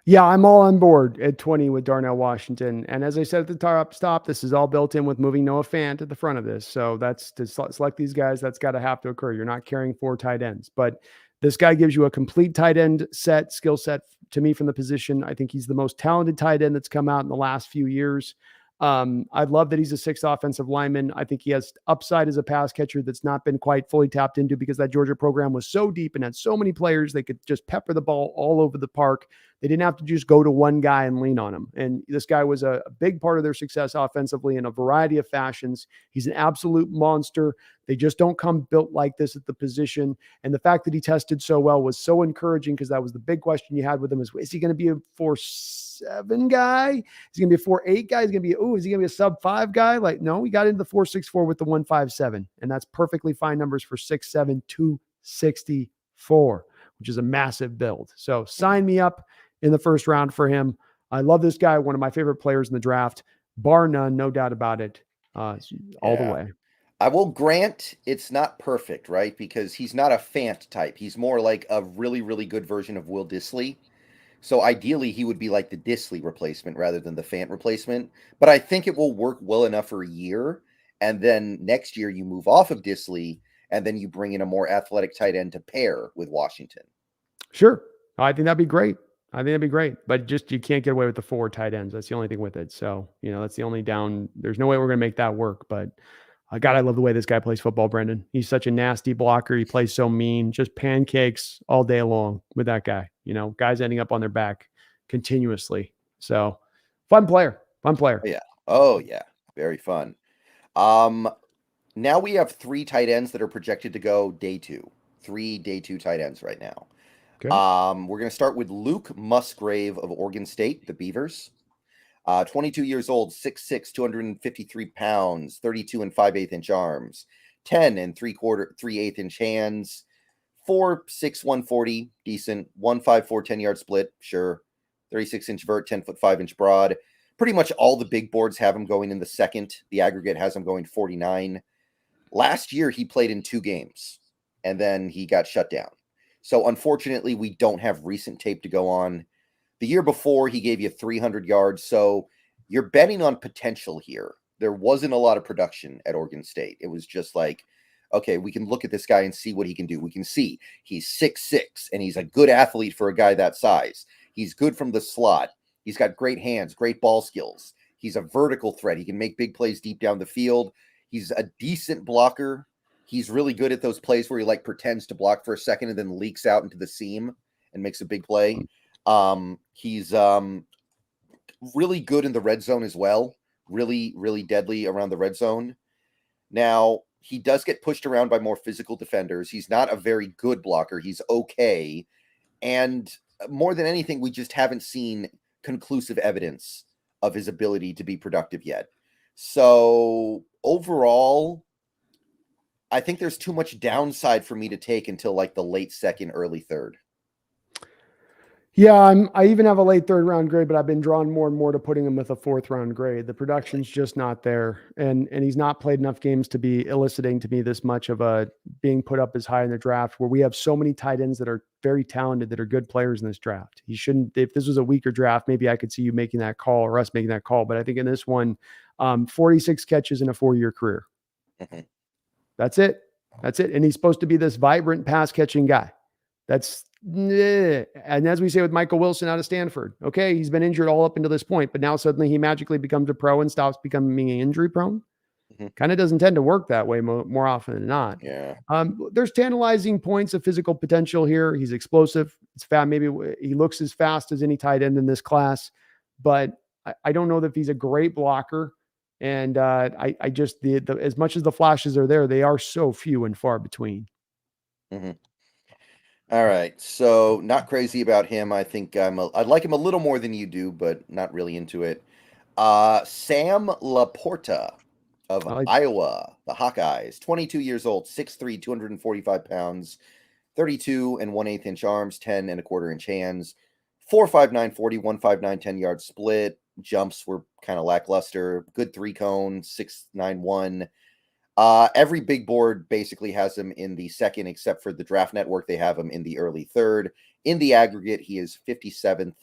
Yeah, I'm all on board at 20 with Darnell Washington. And as I said at the top, this is all built in with moving Noah Fant to the front of this. So that's to select these guys, that's got to have to occur. You're not carrying 4 tight ends, but this guy gives you a complete tight end skill set to me from the position. I think he's the most talented tight end that's come out in the last few years. I love that he's a sixth offensive lineman. I think he has upside as a pass catcher that's not been quite fully tapped into because that Georgia program was so deep and had so many players. They could just pepper the ball all over the park. They didn't have to just go to one guy and lean on him. And this guy was a big part of their success offensively in a variety of fashions. He's an absolute monster. They just don't come built like this at the position. And the fact that he tested so well was so encouraging because that was the big question you had with him is he going to be a 4.7 guy? Is he going to be a 4.8 guy? Is he going to is he going to be a sub-5 guy? Like, no, he got into the 4.64 with the 1.57. And that's perfectly fine numbers for 6'7", 264, which is a massive build. So sign me up in the first round for him. I love this guy, one of my favorite players in the draft, bar none, no doubt about it, all the way. I will grant it's not perfect, right? Because he's not a Fant type. He's more like a really, really good version of Will Dissly. So ideally, he would be like the Dissly replacement rather than the Fant replacement. But I think it will work well enough for a year. And then next year, you move off of Dissly, and then you bring in a more athletic tight end to pair with Washington. Sure. I think that'd be great. But just you can't get away with the 4 tight ends. That's the only thing with it. So, that's the only down. There's no way we're going to make that work. But God, I love the way this guy plays football, Brendon. He's such a nasty blocker. He plays so mean, just pancakes all day long with that guy. Guys ending up on their back continuously. So fun player. Yeah. Oh, yeah. Very fun. Now we have 3 tight ends that are projected to go day 2. 3 day 2 tight ends right now. Okay. We're going to start with Luke Musgrave of Oregon State, the Beavers. 22 years old, 6'6", 253 pounds, 32 and 5/8 inch arms, 10 and 3/8 inch hands, 4'6", 140, decent, 1.54 10-yard split, sure, 36-inch vert, 10-foot 5-inch broad. Pretty much all the big boards have him going in the second. The aggregate has him going 49. Last year, he played in 2 games, and then he got shut down. So unfortunately, we don't have recent tape to go on. The year before, he gave you 300 yards. So you're betting on potential here. There wasn't a lot of production at Oregon State. It was just like, okay, we can look at this guy and see what he can do. We can see he's 6'6", and he's a good athlete for a guy that size. He's good from the slot. He's got great hands, great ball skills. He's a vertical threat. He can make big plays deep down the field. He's a decent blocker. He's really good at those plays where he pretends to block for a second and then leaks out into the seam and makes a big play. He's really good in the red zone as well. Really, really deadly around the red zone. Now, he does get pushed around by more physical defenders. He's not a very good blocker. He's okay. And more than anything, we just haven't seen conclusive evidence of his ability to be productive yet. So overall, I think there's too much downside for me to take until the late second, early third. Yeah, I even have a late 3rd round grade, but I've been drawn more and more to putting him with a 4th round grade. The production's just not there, and he's not played enough games to be eliciting to me this much of a being put up as high in the draft, where we have so many tight ends that are very talented, that are good players in this draft. He shouldn't. If this was a weaker draft, maybe I could see you making that call or us making that call. But I think in this one, 46 catches in a 4-year career. Mm-hmm. That's it. And he's supposed to be this vibrant pass catching guy. And as we say with Michael Wilson out of Stanford, okay, he's been injured all up until this point, but now suddenly he magically becomes a pro and stops becoming injury prone. Mm-hmm. Kind of doesn't tend to work that way more often than not. Yeah. There's tantalizing points of physical potential here. He's explosive. It's fast. Maybe he looks as fast as any tight end in this class, but I don't know that he's a great blocker. And I just, as much as the flashes are there, they are so few and far between. Mm-hmm. All right. So not crazy about him. I think I'd like him a little more than you do, but not really into it. Sam Laporta of Iowa, the Hawkeyes, 22 years old, 6'3", 245 pounds, 32 and 1/8 inch arms, 10 and 1/4 inch hands, 4.59 40, 1.59 10-yard split. Jumps were kind of lackluster. Good 3-cone, 6.91. Every big board basically has him in the second, except for the Draft Network. They have him in the early third. In the aggregate, he is 57th.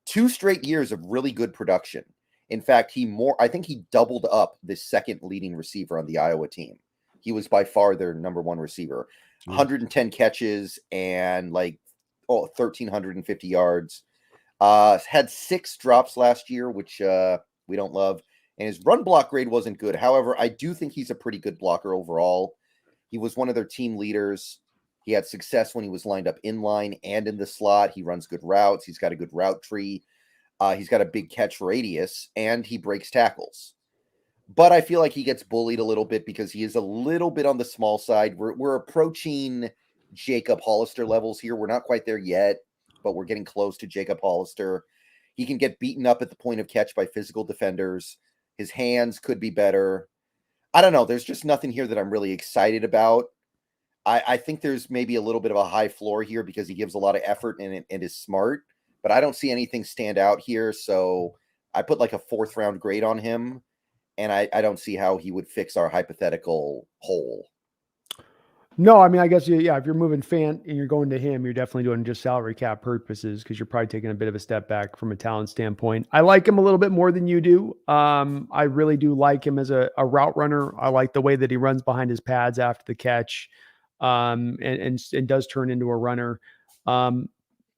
2 straight years of really good production. In fact, I think he doubled up the second leading receiver on the Iowa team. He was by far their number 1 receiver. 110 catches and 1,350 yards. Had 6 drops last year, which we don't love. And his run block grade wasn't good. However, I do think he's a pretty good blocker overall. He was one of their team leaders. He had success when he was lined up in line and in the slot. He runs good routes. He's got a good route tree. He's got a big catch radius, and he breaks tackles. But I feel like he gets bullied a little bit because he is a little bit on the small side. We're approaching Jacob Hollister levels here. We're not quite there yet, but we're getting close to Jacob Hollister. He can get beaten up at the point of catch by physical defenders. His hands could be better. I don't know. There's just nothing here that I'm really excited about. I think there's maybe a little bit of a high floor here because he gives a lot of effort and is smart, but I don't see anything stand out here. So I put like a 4th round grade on him, and I don't see how he would fix our hypothetical hole. No, I mean, I guess, yeah, if you're moving Fant and you're going to him, you're definitely doing just salary cap purposes because you're probably taking a bit of a step back from a talent standpoint. I like him a little bit more than you do. I really do like him as a route runner. I like the way that he runs behind his pads after the catch, and does turn into a runner.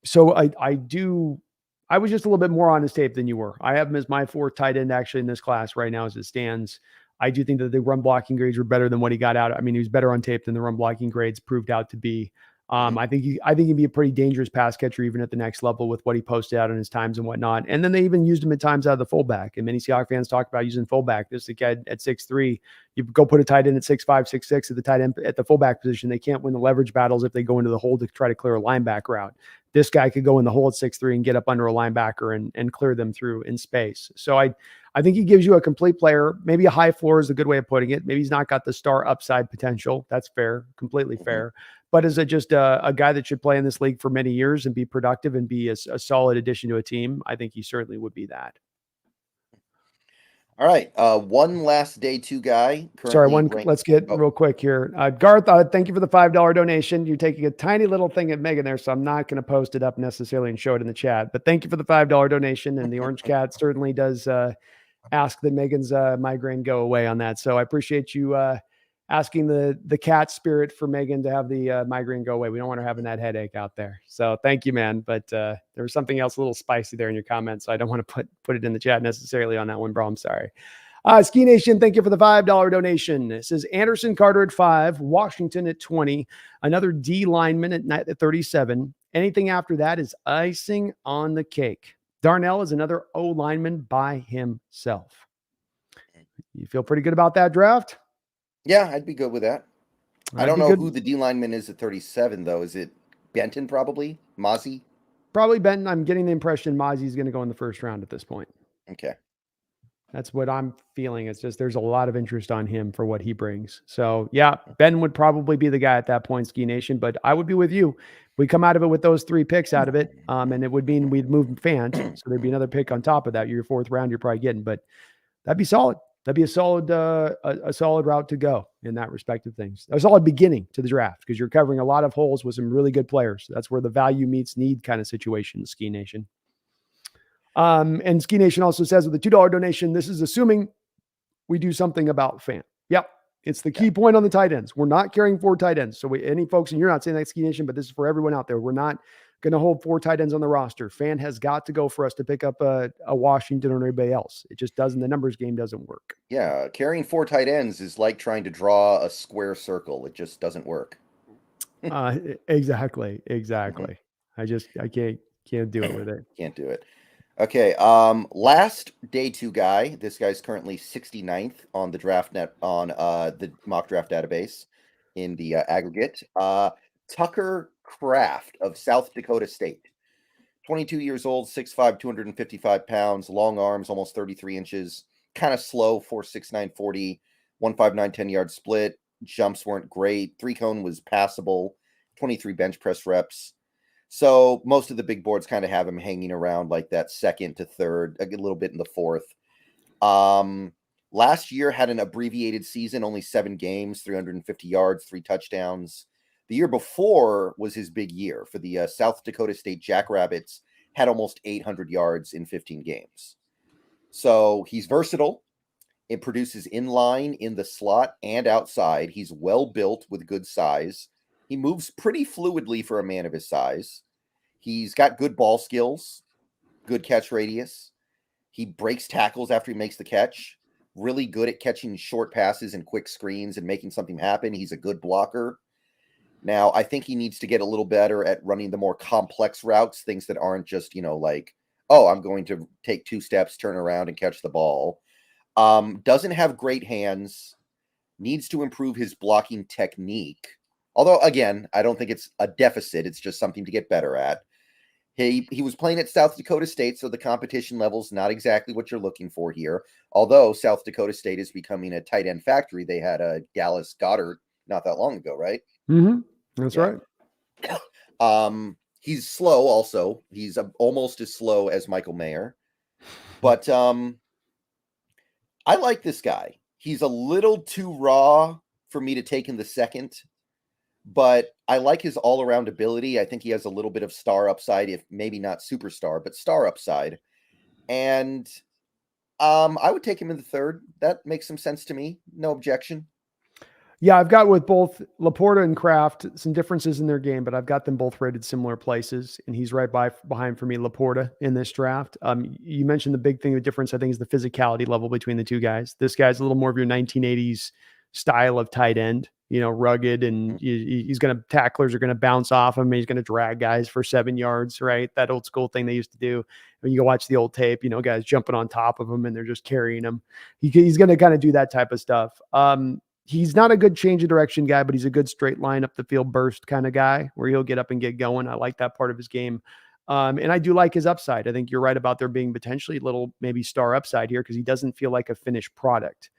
So I was just a little bit more on his tape than you were. I have him as my 4th tight end actually in this class right now as it stands. I do think that the run blocking grades were better than what he got out. I mean, he was better on tape than the run blocking grades proved out to be. I think he'd be a pretty dangerous pass catcher even at the next level with what he posted out in his times and whatnot. And then they even used him at times out of the fullback. And many Seahawks fans talk about using fullback. This is a guy at 6'3". You go put a tight end at 6'5", 6'6" at the tight end at the fullback position. They can't win the leverage battles if they go into the hole to try to clear a linebacker out. This guy could go in the hole at 6'3" and get up under a linebacker and clear them through in space. So I think he gives you a complete player. Maybe a high floor is a good way of putting it. Maybe he's not got the star upside potential. That's fair, completely fair. But is it just a guy that should play in this league for many years and be productive and be a solid addition to a team? I think he certainly would be that. All right. One last day 2 guy. Sorry, let's get real quick here. Garth, thank you for the $5 donation. You're taking a tiny little thing at Megan there, so I'm not going to post it up necessarily and show it in the chat. But thank you for the $5 donation. And the Orange Cat certainly does ask that Megan's migraine go away on that. So I appreciate you asking the cat spirit for Megan to have the migraine go away. We don't want her having that headache out there. So thank you, man. But there was something else a little spicy there in your comments. So I don't want to put it in the chat necessarily on that one, bro. I'm sorry. Ski Nation, thank you for the $5 donation. It says Anderson Carter at 5, Washington at 20, another D lineman at 37. Anything after that is icing on the cake. Darnell is another O lineman by himself. You feel pretty good about that draft? Yeah, I'd be good with that. I don't know who the D lineman is at 37, though. Is it Benton, probably? Mozzie? Probably Benton. I'm getting the impression Mozzie's going to go in the first round at this point. Okay. That's what I'm feeling. It's just there's a lot of interest on him for what he brings. So, yeah, Ben would probably be the guy at that point, Ski Nation, but I would be with you. We come out of it with those 3 picks out of it, and it would mean we'd move Fant, so there'd be another pick on top of that. Your 4th round you're probably getting, but that'd be solid. That'd be a solid route to go in that respect of things. A solid beginning to the draft because you're covering a lot of holes with some really good players. That's where the value meets need kind of situation, Ski Nation. And Ski Nation also says with a $2 donation, this is assuming we do something about Fant. Yep. It's the key point on the tight ends. We're not carrying 4 tight ends. So any folks, and you're not saying that, Ski Nation, but this is for everyone out there. We're not going to hold 4 tight ends on the roster. Fant has got to go for us to pick up a Washington or anybody else. It just doesn't. The numbers game doesn't work. Yeah. Carrying 4 tight ends is like trying to draw a square circle. It just doesn't work. Exactly. I can't do it with it. Can't do it. Okay. Last day 2 guy. This guy's currently 69th on the draft net on the mock draft database in the aggregate. Tucker Kraft of South Dakota State. 22 years old, 6'5", 255 pounds, long arms, almost 33 inches, kind of slow, 4'6", 40, 159, 10-yard split. Jumps weren't great. 3-cone was passable, 23 bench press reps. So most of the big boards kind of have him hanging around like that 2nd to 3rd, a little bit in the 4th. Last year had an abbreviated season, only 7 games, 350 yards, 3 touchdowns. The year before was his big year for the South Dakota State Jackrabbits, had almost 800 yards in 15 games. So he's versatile. It produces inline, in the slot, and outside. He's well built with good size. He moves pretty fluidly for a man of his size. He's got good ball skills, good catch radius. He breaks tackles after he makes the catch. Really good at catching short passes and quick screens and making something happen. He's a good blocker. Now, I think he needs to get a little better at running the more complex routes, things that aren't just, like, oh, I'm going to take 2 steps, turn around, and catch the ball. Doesn't have great hands. Needs to improve his blocking technique. Although, again, I don't think it's a deficit. It's just something to get better at. He was playing at South Dakota State, so the competition level's not exactly what you're looking for here. Although South Dakota State is becoming a tight end factory. They had a Dallas Goedert not that long ago, right? Mm-hmm. That's right. He's slow also. He's almost as slow as Michael Mayer. But I like this guy. He's a little too raw for me to take in the second. But I like his all-around ability. I think he has a little bit of star upside, if maybe not superstar, but star upside. And I would take him in the third. That makes some sense to me. No objection. Yeah, I've got with both Laporta and Kraft some differences in their game, but I've got them both rated similar places, and he's right behind for me, Laporta, in this draft. You mentioned the big thing, the difference, I think, is the physicality level between the two guys. This guy's a little more of your 1980s style of tight end, rugged, and tacklers are going to bounce off him. He's going to drag guys for 7 yards, right? That old school thing they used to do. When you go watch the old tape, guys jumping on top of him and they're just carrying him. He's going to kind of do that type of stuff. He's not a good change of direction guy, but he's a good straight line up the field burst kind of guy where he'll get up and get going. I like that part of his game. And I do like his upside. I think you're right about there being potentially a little maybe star upside here because he doesn't feel like a finished product.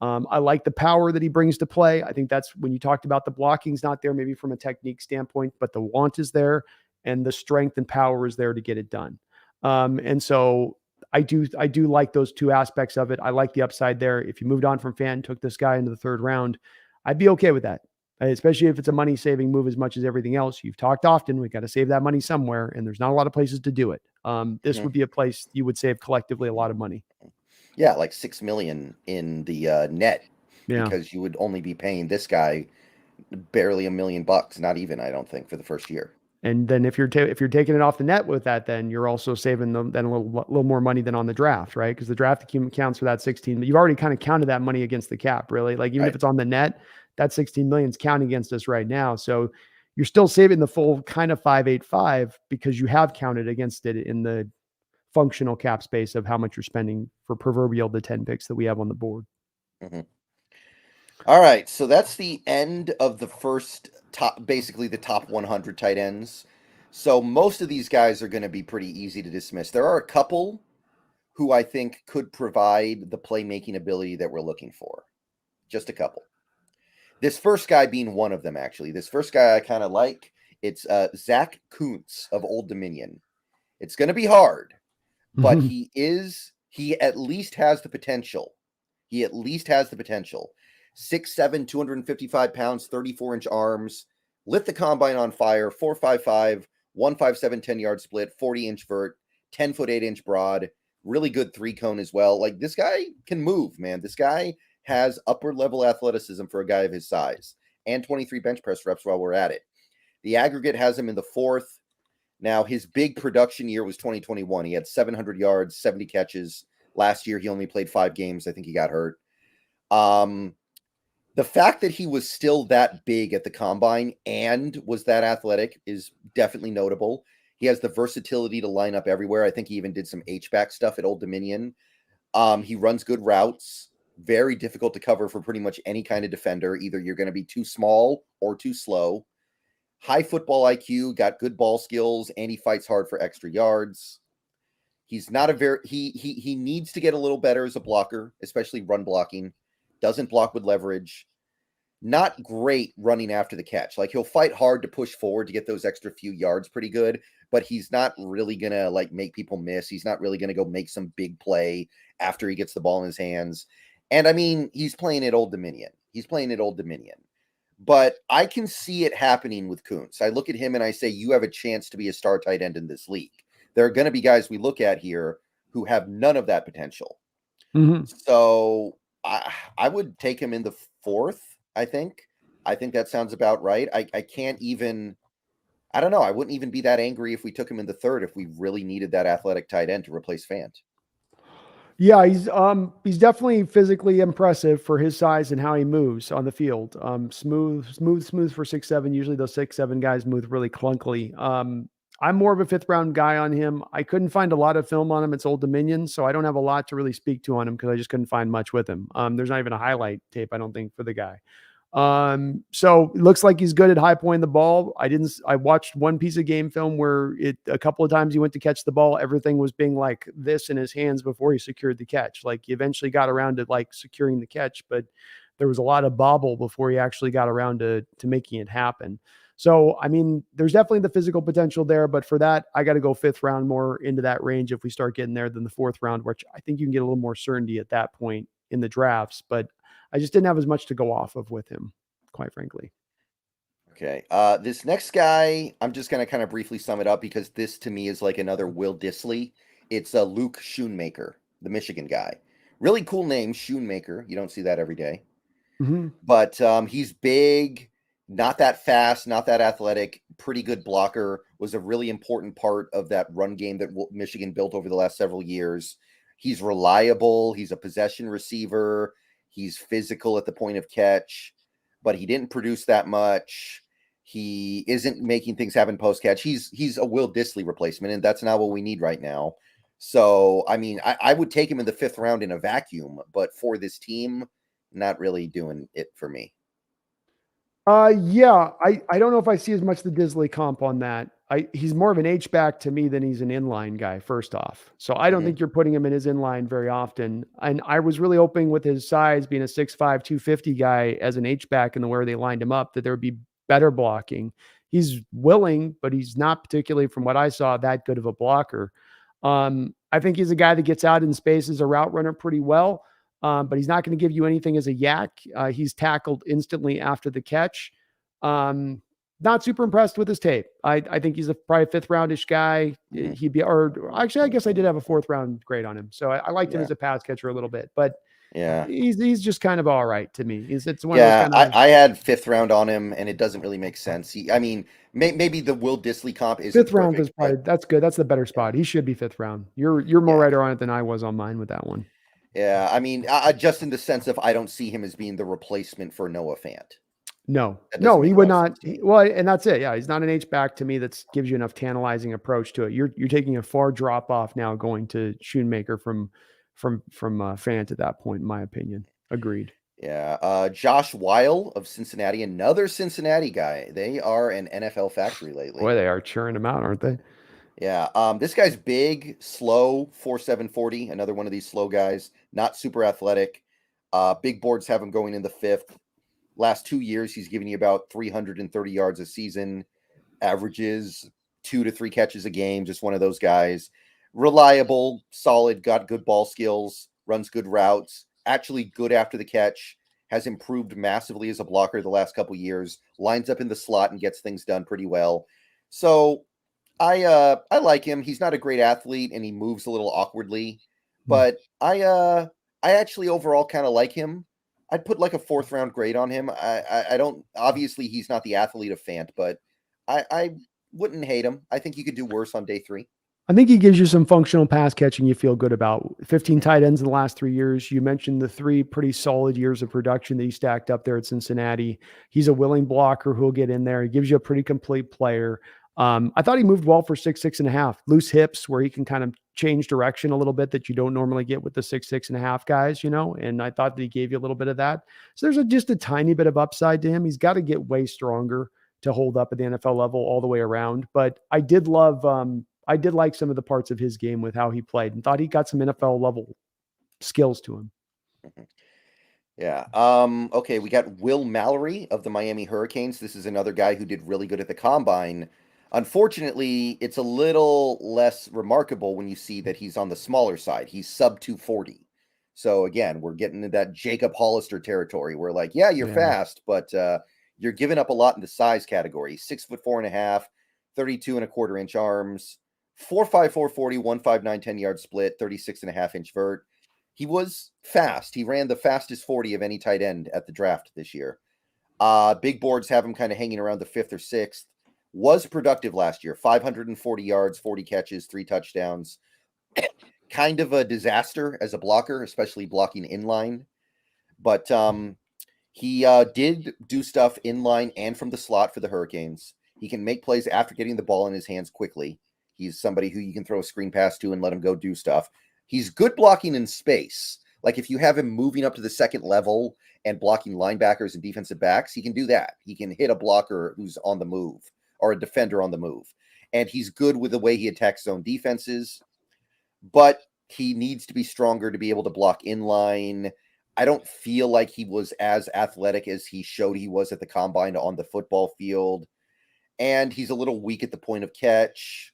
I like the power that he brings to play. I think that's when you talked about the blocking's not there, maybe from a technique standpoint, but the want is there and the strength and power is there to get it done. And so I do like those two aspects of it. I like the upside there. If you moved on from Fan, took this guy into the third round, I'd be okay with that, especially if it's a money-saving move as much as everything else. You've talked often, we got to save that money somewhere, and there's not a lot of places to do it. This would be a place you would save collectively a lot of money. Yeah, like $6 million in the net, because you would only be paying this guy barely $1 million, not even, I don't think, for the first year. And then if you're taking it off the net with that, then you're also saving them then a little more money than on the draft, right? Because the draft counts for that 16, but you've already kind of counted that money against the cap, really. Like even if it's on the net, that 16 million is counting against us right now. So you're still saving the full kind of 585 because you have counted against it in the functional cap space of how much you're spending for proverbial the 10 picks that we have on the board. Mm-hmm. All right, so that's the end of the first basically the top 100 tight ends. So most of these guys are going to be pretty easy to dismiss. There are a couple who I think could provide the playmaking ability that we're looking for. Just a couple. This first guy being one of them, actually. This first guy I kind of like. It's Zach Kuntz of Old Dominion. It's going to be hard, but he at least has the potential. 6'7", 255 pounds, 34-inch arms, lit the combine on fire, 4.55, 157 10-yard split, 40-inch vert, 10-foot 8-inch broad, really good 3-cone as well. Like, this guy can move, man. This guy has upper-level athleticism for a guy of his size, and 23 bench press reps while we're at it. The aggregate has him in the 4th. Now, his big production year was 2021. He had 700 yards, 70 catches. Last year, he only played 5 games. I think he got hurt. The fact that he was still that big at the combine and was that athletic is definitely notable. He has the versatility to line up everywhere. I think he even did some H-back stuff at Old Dominion. He runs good routes, very difficult to cover for pretty much any kind of defender. Either you're going to be too small or too slow. High football IQ, got good ball skills, and he fights hard for extra yards. He's not he needs to get a little better as a blocker, especially run blocking. Doesn't block with leverage. Not great running after the catch. Like, he'll fight hard to push forward to get those extra few yards pretty good, but he's not really going to like make people miss. He's not really going to go make some big play after he gets the ball in his hands. And I mean, he's playing at Old Dominion. But I can see it happening with Kuntz. I look at him and I say, you have a chance to be a star tight end in this league. There are going to be guys we look at here who have none of that potential. So I would take him in the 4th, I think. I think that sounds about right. I can't even, I don't know. I wouldn't even be that angry if we took him in the 3rd if we really needed that athletic tight end to replace Fant. Yeah, he's definitely physically impressive for his size and how he moves on the field. Smooth for 6'7". Usually those 6'7" guys move really clunkily. I'm more of a fifth round guy on him. I couldn't find a lot of film on him. It's Old Dominion, so I don't have a lot to really speak to on him because I just couldn't find much with him. There's not even a highlight tape, I don't think, for the guy. So it looks like he's good at high pointing the ball. I watched one piece of game film where a couple of times he went to catch the ball. Everything was being like this in his hands before he secured the catch. Like he eventually got around to like securing the catch, but there was a lot of bobble before he actually got around to making it happen. So, I mean, there's definitely the physical potential there, but for that, I got to go fifth round more into that range if we start getting there than the fourth round, which I think you can get a little more certainty at that point in the drafts. But I just didn't have as much to go off of with him, quite frankly. Okay. This next guy, I'm just going to kind of briefly sum it up because this to me is like another Will Dissly. It's Luke Schoonmaker, the Michigan guy. Really cool name, Schoonmaker. You don't see that every day. Mm-hmm. But he's big, not that fast, not that athletic, pretty good blocker, was a really important part of that run game that Michigan built over the last several years. He's reliable. He's a possession receiver. He's physical at the point of catch, but he didn't produce that much. He isn't making things happen post catch. He's a Will Dissly replacement, and that's not what we need right now. So, I mean, I would take him in the fifth round in a vacuum, but for this team, not really doing it for me. Yeah, I don't know if I see as much the Disley comp on that. He's more of an H back to me than he's an inline guy, first off. So I don't think you're putting him in his inline very often. And I was really hoping with his size being a 6'5", 250 guy as an H back and the where they lined him up, that there would be better blocking. He's willing, but he's not particularly, from what I saw, that good of a blocker. I think he's a guy that gets out in space as a route runner pretty well. But he's not going to give you anything as a yak. He's tackled instantly after the catch. Not super impressed with his tape. I think he's probably a fifth roundish guy. He'd be, or actually, I guess I did have a fourth round grade on him. So I liked him as a pass catcher a little bit, but Yeah. he's just kind of all right to me. It's one of Yeah, those kind of I had fifth round on him, and it doesn't really make sense. I mean, maybe the Will Dissly comp isn't fifth round is perfect, probably, but that's good. That's the better spot. He should be fifth round. You're more yeah, right on it than I was on mine with that one. yeah. I mean, just in the sense of I don't see him as being the replacement for Noah Fant. No, That doesn't no, make he a would lot of not. sense to me. Well, and that's it. Yeah, he's not an H back to me. That gives you enough tantalizing approach to it. You're taking a far drop off now going to Schoonmaker from Fant at that point, in my opinion. Agreed. Yeah, Josh Weil of Cincinnati, another Cincinnati guy. They are an NFL factory lately. Boy, they are churning them out, aren't they? Yeah, this guy's big, slow, 4.7 40. Another one of these slow guys, not super athletic. Big boards have him going in the fifth. Last 2 years, he's giving you about 330 yards a season, averages 2 to 3 catches a game. Just one of those guys. Reliable, solid, got good ball skills, runs good routes, actually good after the catch, has improved massively as a blocker the last couple years, lines up in the slot and gets things done pretty well. So I like him. He's not a great athlete and he moves a little awkwardly, but I actually overall kind of like him. I'd put like a fourth round grade on him. I don't, obviously he's not the athlete of Fant, but I wouldn't hate him. I think he could do worse on day 3. I think he gives you some functional pass catching you feel good about. 15 tight ends in the last 3 years. You mentioned the 3 pretty solid years of production that he stacked up there at Cincinnati. He's a willing blocker who'll get in there. He gives you a pretty complete player. I thought he moved well for 6'6.5". Loose hips where he can kind of change direction a little bit that you don't normally get with the 6'6.5" guys, and I thought that he gave you a little bit of that. So there's just a tiny bit of upside to him. He's got to get way stronger to hold up at the NFL level all the way around. But I did like some of the parts of his game with how he played and thought he got some NFL level skills to him. Yeah. Okay, we got Will Mallory of the Miami Hurricanes. This is another guy who did really good at the combine. Unfortunately, it's a little less remarkable when you see that he's on the smaller side. He's sub 240. So again, we're getting into that Jacob Hollister territory where like, yeah, you're fast, but you're giving up a lot in the size category. 6'4.5", 32.25 inch arms, 4.5 440, 159 10-yard split, 36.5 inch vert. He was fast. He ran the fastest 40 of any tight end at the draft this year. Big boards have him kind of hanging around the 5th or 6th. Was productive last year. 540 yards, 40 catches, 3 touchdowns. kind of a disaster as a blocker, especially blocking inline. But he did do stuff inline and from the slot for the Hurricanes. He can make plays after getting the ball in his hands quickly. He's somebody who you can throw a screen pass to and let him go do stuff. He's good blocking in space. Like if you have him moving up to the second level and blocking linebackers and defensive backs, he can do that. He can hit a blocker who's on the move or a defender on the move. And he's good with the way he attacks zone defenses, but he needs to be stronger to be able to block inline. I don't feel like he was as athletic as he showed he was at the combine on the football field. And he's a little weak at the point of catch.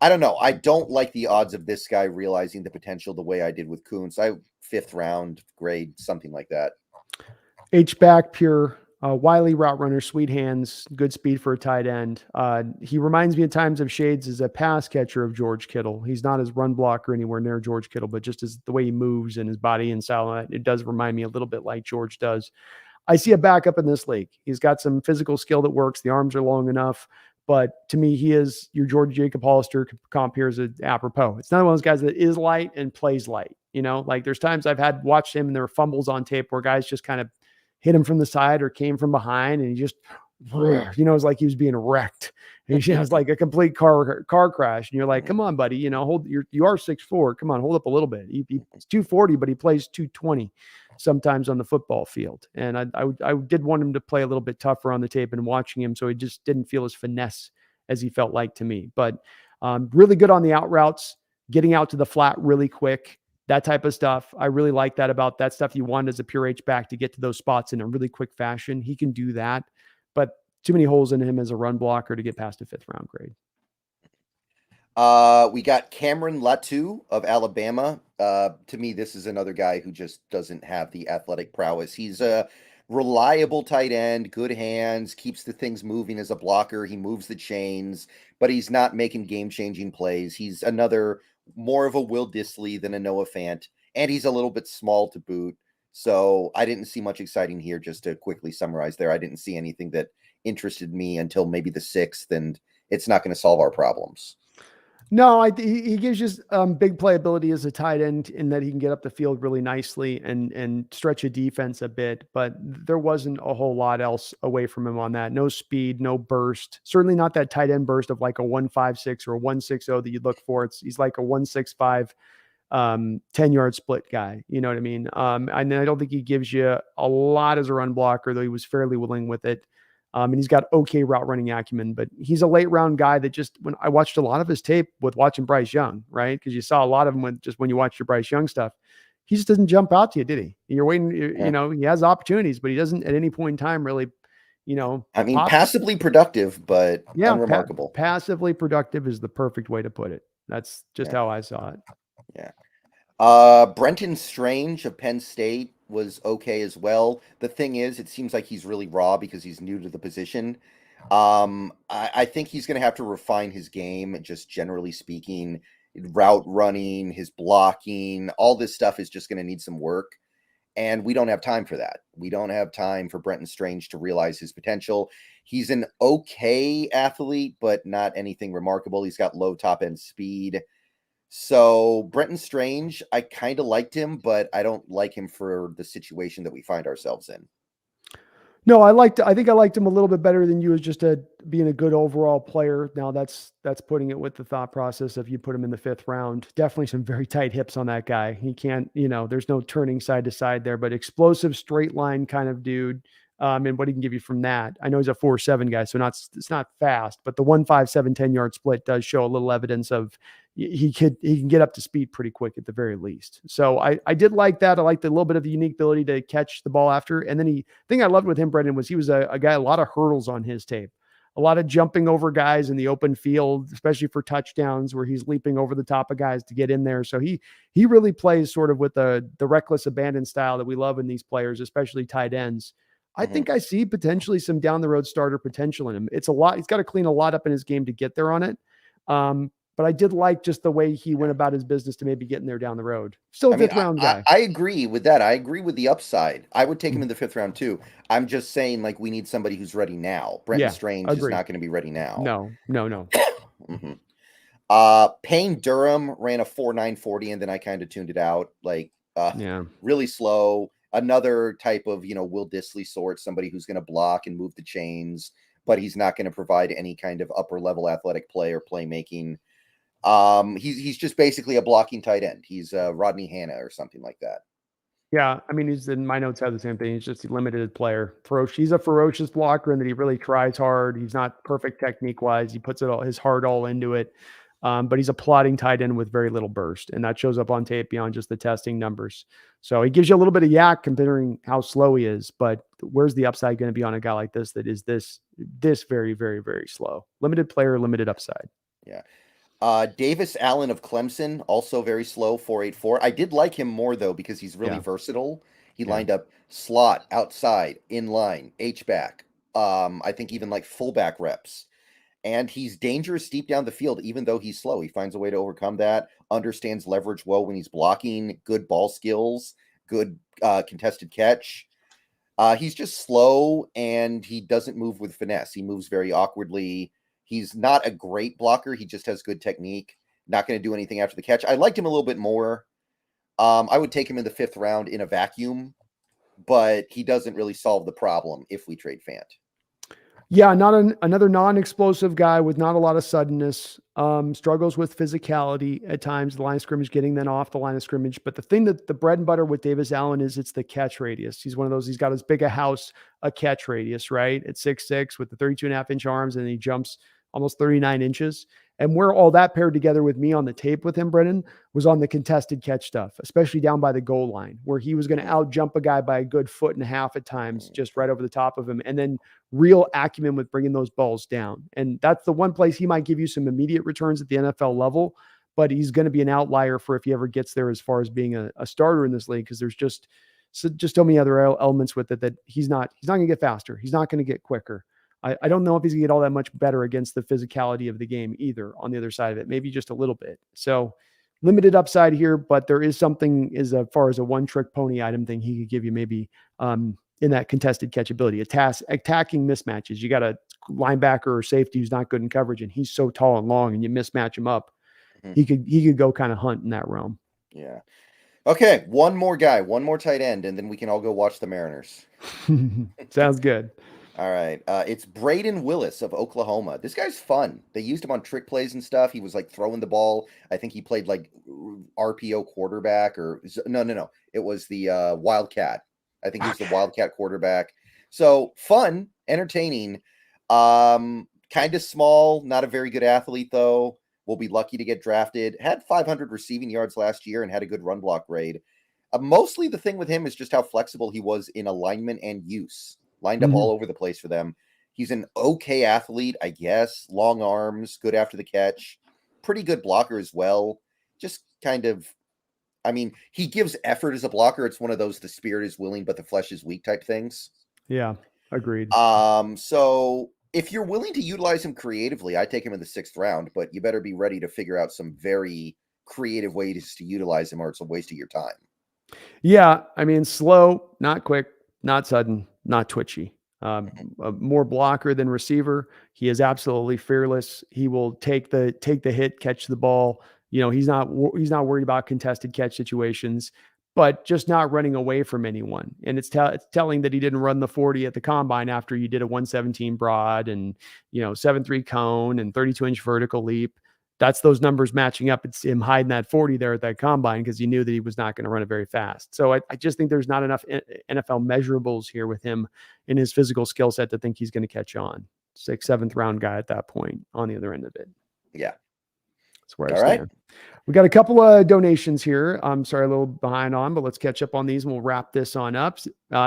I don't know. I don't like the odds of this guy realizing the potential the way I did with Kuntz. 5th round grade, something like that. H-back, pure, wily route runner, sweet hands, good speed for a tight end. He reminds me at times of shades as a pass catcher of George Kittle. He's not his run blocker anywhere near George Kittle, but just as the way he moves and his body and style, it does remind me a little bit like George does. I see a backup in this league. He's got some physical skill that works. The arms are long enough. But to me, he is your George Jacob Hollister comp here is apropos. It's not one of those guys that is light and plays light. Like there's times I've watched him and there were fumbles on tape where guys just kind of hit him from the side or came from behind and he just, it's like he was being wrecked. And it was like a complete car crash. And you're like, come on, buddy, you are 6'4". Come on, hold up a little bit. He's 240, but he plays 220 sometimes on the football field. And I did want him to play a little bit tougher on the tape and watching him. So he just didn't feel as finesse as he felt like to me, but really good on the out routes, getting out to the flat really quick, that type of stuff. I really like that about that stuff you want as a pure H-back to get to those spots in a really quick fashion. He can do that, but too many holes in him as a run blocker to get past a 5th round grade. We got Cameron Latu of Alabama. To me, this is another guy who just doesn't have the athletic prowess. He's a reliable tight end, good hands, keeps the things moving as a blocker. He moves the chains, but he's not making game-changing plays. He's more of a Will Dissly than a Noah Fant, and he's a little bit small to boot. So I didn't see much exciting here. Just to quickly summarize there, I didn't see anything that interested me until maybe the 6th, and it's not going to solve our problems. No, he gives you big playability as a tight end in that he can get up the field really nicely and stretch a defense a bit, but there wasn't a whole lot else away from him on that. No speed, no burst, certainly not that tight end burst of like a 1.56 or a 1.60 that you'd look for. He's like a 1.65, 10-yard split guy. You know what I mean? And I don't think he gives you a lot as a run blocker, though he was fairly willing with it. And he's got okay route running acumen, but he's a late round guy that when I watched a lot of his tape with watching Bryce Young, right? Because you saw a lot of him when you watch your Bryce Young stuff, he just doesn't jump out to you, did he? You're waiting, he has opportunities, but he doesn't at any point in time really, passively productive, but unremarkable. Passively productive is the perfect way to put it. That's just how I saw it. Yeah. Brenton Strange of Penn State was okay as well. The thing is, it seems like he's really raw because he's new to the position. I think he's going to have to refine his game, just generally speaking. Route running, his blocking, all this stuff is just going to need some work. And we don't have time for that. We don't have time for Brenton Strange to realize his potential. He's an okay athlete, but not anything remarkable. He's got low top end speed. So Brenton Strange, I kind of liked him, but I don't like him for the situation that we find ourselves in. No, I think I liked him a little bit better than you as just being a good overall player. Now that's putting it with the thought process of you put him in the 5th round. Definitely some very tight hips on that guy. He can't, there's no turning side to side there, but explosive straight line kind of dude. And what he can give you from that. I know he's a 4.7 guy, so it's not fast, but the 1.57 10-yard split does show a little evidence of he can get up to speed pretty quick at the very least. So I did like that. I liked a little bit of the unique ability to catch the ball after. And then thing I loved with him, Brendon, was he was a guy, a lot of hurdles on his tape, a lot of jumping over guys in the open field, especially for touchdowns where he's leaping over the top of guys to get in there. So he really plays sort of with the reckless abandon style that we love in these players, especially tight ends. I think I see potentially some down the road starter potential in him. It's a lot. He's got to clean a lot up in his game to get there on it. But I did like just the way he went about his business to maybe getting there down the road. Still a 5th round guy. I agree with that. I agree with the upside. I would take him in the 5th round too. I'm just saying, like, we need somebody who's ready now. Brenton Strange is not going to be ready now. No. Mm-hmm. Payne Durham ran a 4.940, and then I kind of tuned it out. Like, Yeah. really slow. Another type of, Will Dissly sort, somebody who's going to block and move the chains, but he's not going to provide any kind of upper level athletic play or playmaking. He's just basically a blocking tight end. He's Rodney Hanna or something like that. Yeah, I mean, he's in my notes have the same thing. He's just a limited player. He's a ferocious blocker, and that he really tries hard. He's not perfect technique wise. He puts his heart all into it. But he's a plotting tight end with very little burst, and that shows up on tape beyond just the testing numbers. So he gives you a little bit of yak considering how slow he is. But where's the upside going to be on a guy like this that is this very, very, very slow? Limited player, limited upside. Yeah. Davis Allen of Clemson, also very slow, 4.84. I did like him more, though, because he's really versatile. He lined up slot, outside, in line, H-back. I think even like fullback reps. And he's dangerous deep down the field, even though he's slow. He finds a way to overcome that, understands leverage well when he's blocking, good ball skills, good contested catch. He's just slow, and he doesn't move with finesse. He moves very awkwardly. He's not a great blocker. He just has good technique. Not going to do anything after the catch. I liked him a little bit more. I would take him in the 5th round in a vacuum, but he doesn't really solve the problem if we trade Fant. Yeah, another non-explosive guy with not a lot of suddenness. Struggles with physicality at times, the line of scrimmage, getting then off the line of scrimmage. But the thing that the bread and butter with Davis Allen is it's the catch radius. He's one of those, he's got as big a house, a catch radius, right? At 6'6" with the 32.5-inch arms, and he jumps almost 39 inches. And where all that paired together with me on the tape with him, Brendan, was on the contested catch stuff, especially down by the goal line, where he was going to out jump a guy by a good 1.5 feet at times, just right over the top of him. And then real acumen with bringing those balls down. And that's the one place he might give you some immediate returns at the NFL level, but he's going to be an outlier for if he ever gets there as far as being a starter in this league, because there's just so many other elements with it that he's not going to get faster. He's not going to get quicker. I don't know if he's going to get all that much better against the physicality of the game either on the other side of it, maybe just a little bit. So limited upside here, but there is something as far as a one-trick pony item thing he could give you maybe in that contested catchability, attacking mismatches. You got a linebacker or safety who's not good in coverage, and he's so tall and long, and you mismatch him up. He could go kind of hunt in that realm. Yeah. Okay, one more guy, one more tight end, and then we can all go watch the Mariners. Sounds good. All right. It's Braden Willis of Oklahoma. This guy's fun. They used him on trick plays and stuff. He was like throwing the ball. I think he played like RPO quarterback no. It was the Wildcat. I think he was the Wildcat quarterback. So fun, entertaining, kind of small, not a very good athlete though. Will be lucky to get drafted. Had 500 receiving yards last year and had a good run block grade. Mostly the thing with him is just how flexible he was in alignment and use. Lined up all over the place for them. He's an okay athlete, I guess. Long arms, good after the catch. Pretty good blocker as well. Just kind of, I mean, he gives effort as a blocker. It's one of those, the spirit is willing, but the flesh is weak type things. Yeah, agreed. So if you're willing to utilize him creatively, I take him in the 6th round, but you better be ready to figure out some very creative ways to utilize him or it's a waste of your time. Yeah, I mean, slow, not quick, not sudden, not twitchy. More blocker than receiver. He is absolutely fearless. He will take the hit, catch the ball. You know, he's not worried about contested catch situations, but just not running away from anyone. And it's telling that he didn't run the 40 at the combine after you did a 117 broad and 7.3 cone and 32-inch vertical leap. That's those numbers matching up. It's him hiding that 40 there at that combine because he knew that he was not going to run it very fast. So I just think there's not enough NFL measurables here with him in his physical skill set to think he's going to catch on. 6th, 7th round guy at that point on the other end of it. Yeah. That's where I stand. Right. We got a couple of donations here. I'm sorry, a little behind on, but let's catch up on these and we'll wrap this on up.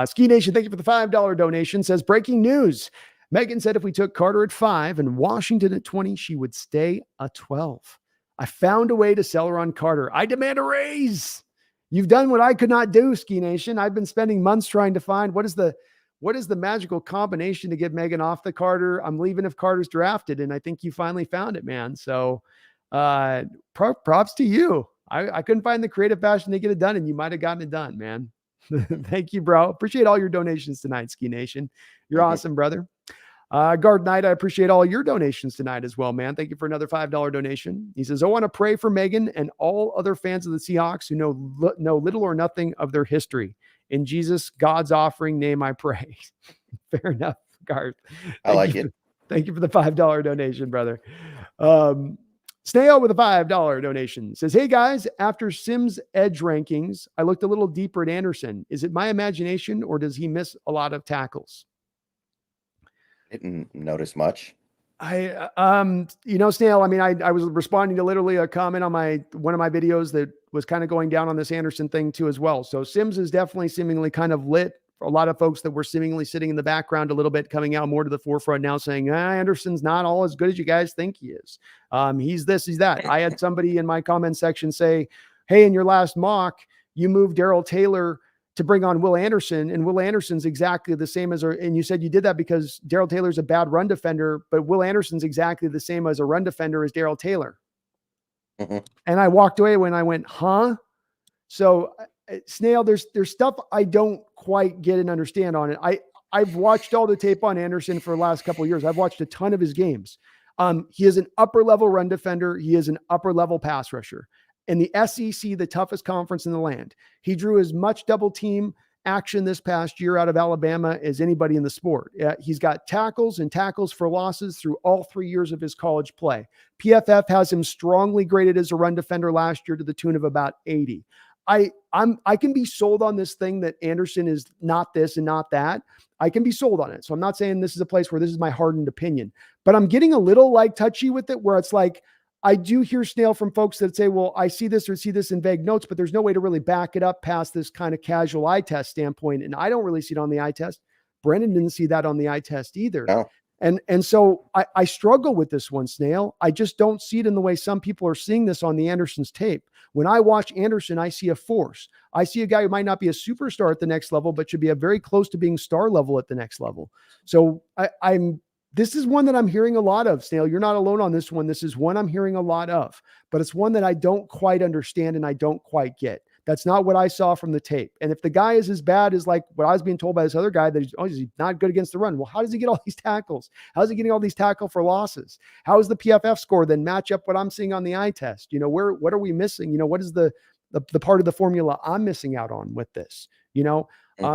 Ski Nation, thank you for the $5 donation. Says, breaking news. Megan said if we took Carter at 5 and Washington at 20, she would stay a 12. I found a way to sell her on Carter. I demand a raise. You've done what I could not do, Ski Nation. I've been spending months trying to find what is the magical combination to get Megan off the Carter. I'm leaving if Carter's drafted, and I think you finally found it, man. So props to you. I couldn't find the creative fashion to get it done, and you might have gotten it done, man. Thank you, bro. Appreciate all your donations tonight, Ski Nation. You're awesome, brother. Guard Knight, I appreciate all your donations tonight as well, man. Thank you for another $5 donation. He says, I want to pray for Megan and all other fans of the Seahawks who know little or nothing of their history. In Jesus, God's offering name, I pray. Fair enough, Garth. I like it. Thank you for the $5 donation, brother. Snail with a $5 donation says, hey guys, after Sims edge rankings, I looked a little deeper at Anderson. Is it my imagination or does he miss a lot of tackles? Didn't notice much. Snail, I mean, I was responding to literally a comment on one of my videos that was kind of going down on this Anderson thing too as well. So Sims is definitely seemingly kind of lit. For a lot of folks that were seemingly sitting in the background a little bit, coming out more to the forefront now saying, Anderson's not all as good as you guys think he is. He's this, he's that. I had somebody in my comment section say, hey, in your last mock, you moved Darrell Taylor to bring on Will Anderson, and Will Anderson's exactly the same and you said you did that because Darrell Taylor's a bad run defender, but Will Anderson's exactly the same as a run defender as Darrell Taylor. Mm-hmm. And I walked away when I went, huh? So Snail, there's stuff I don't quite get and understand on it. I've watched all the tape on Anderson for the last couple of years. I've watched a ton of his games. He is an upper level run defender. He is an upper level pass rusher. In the SEC, the toughest conference in the land, he drew as much double team action this past year out of Alabama as anybody in the sport. He's got tackles and tackles for losses through all 3 years of his college play. PFF has him strongly graded as a run defender last year to the tune of about 80. I can be sold on this thing that Anderson is not this and not that. I can be sold on it. So I'm not saying this is a place where this is my hardened opinion, but I'm getting a little like touchy with it where it's like, I do hear Snail from folks that say, well, I see this or see this in vague notes, but there's no way to really back it up past this kind of casual eye test standpoint. And I don't really see it on the eye test. Brendon didn't see that on the eye test either. No. And so I struggle with this one, Snail. I just don't see it in the way some people are seeing this on the Anderson's tape. When I watch Anderson, I see a force. I see a guy who might not be a superstar at the next level, but should be a very close to being star level at the next level. So this is one that I'm hearing a lot of, Snail. You're not alone on this one. This is one I'm hearing a lot of, but it's one that I don't quite understand and I don't quite get. That's not what I saw from the tape. And if the guy is as bad as like what I was being told by this other guy that he's not good against the run. Well, how does he get all these tackles? How is he getting all these tackle for losses? How is the PFF score then match up what I'm seeing on the eye test? What are we missing? What is the part of the formula I'm missing out on with this?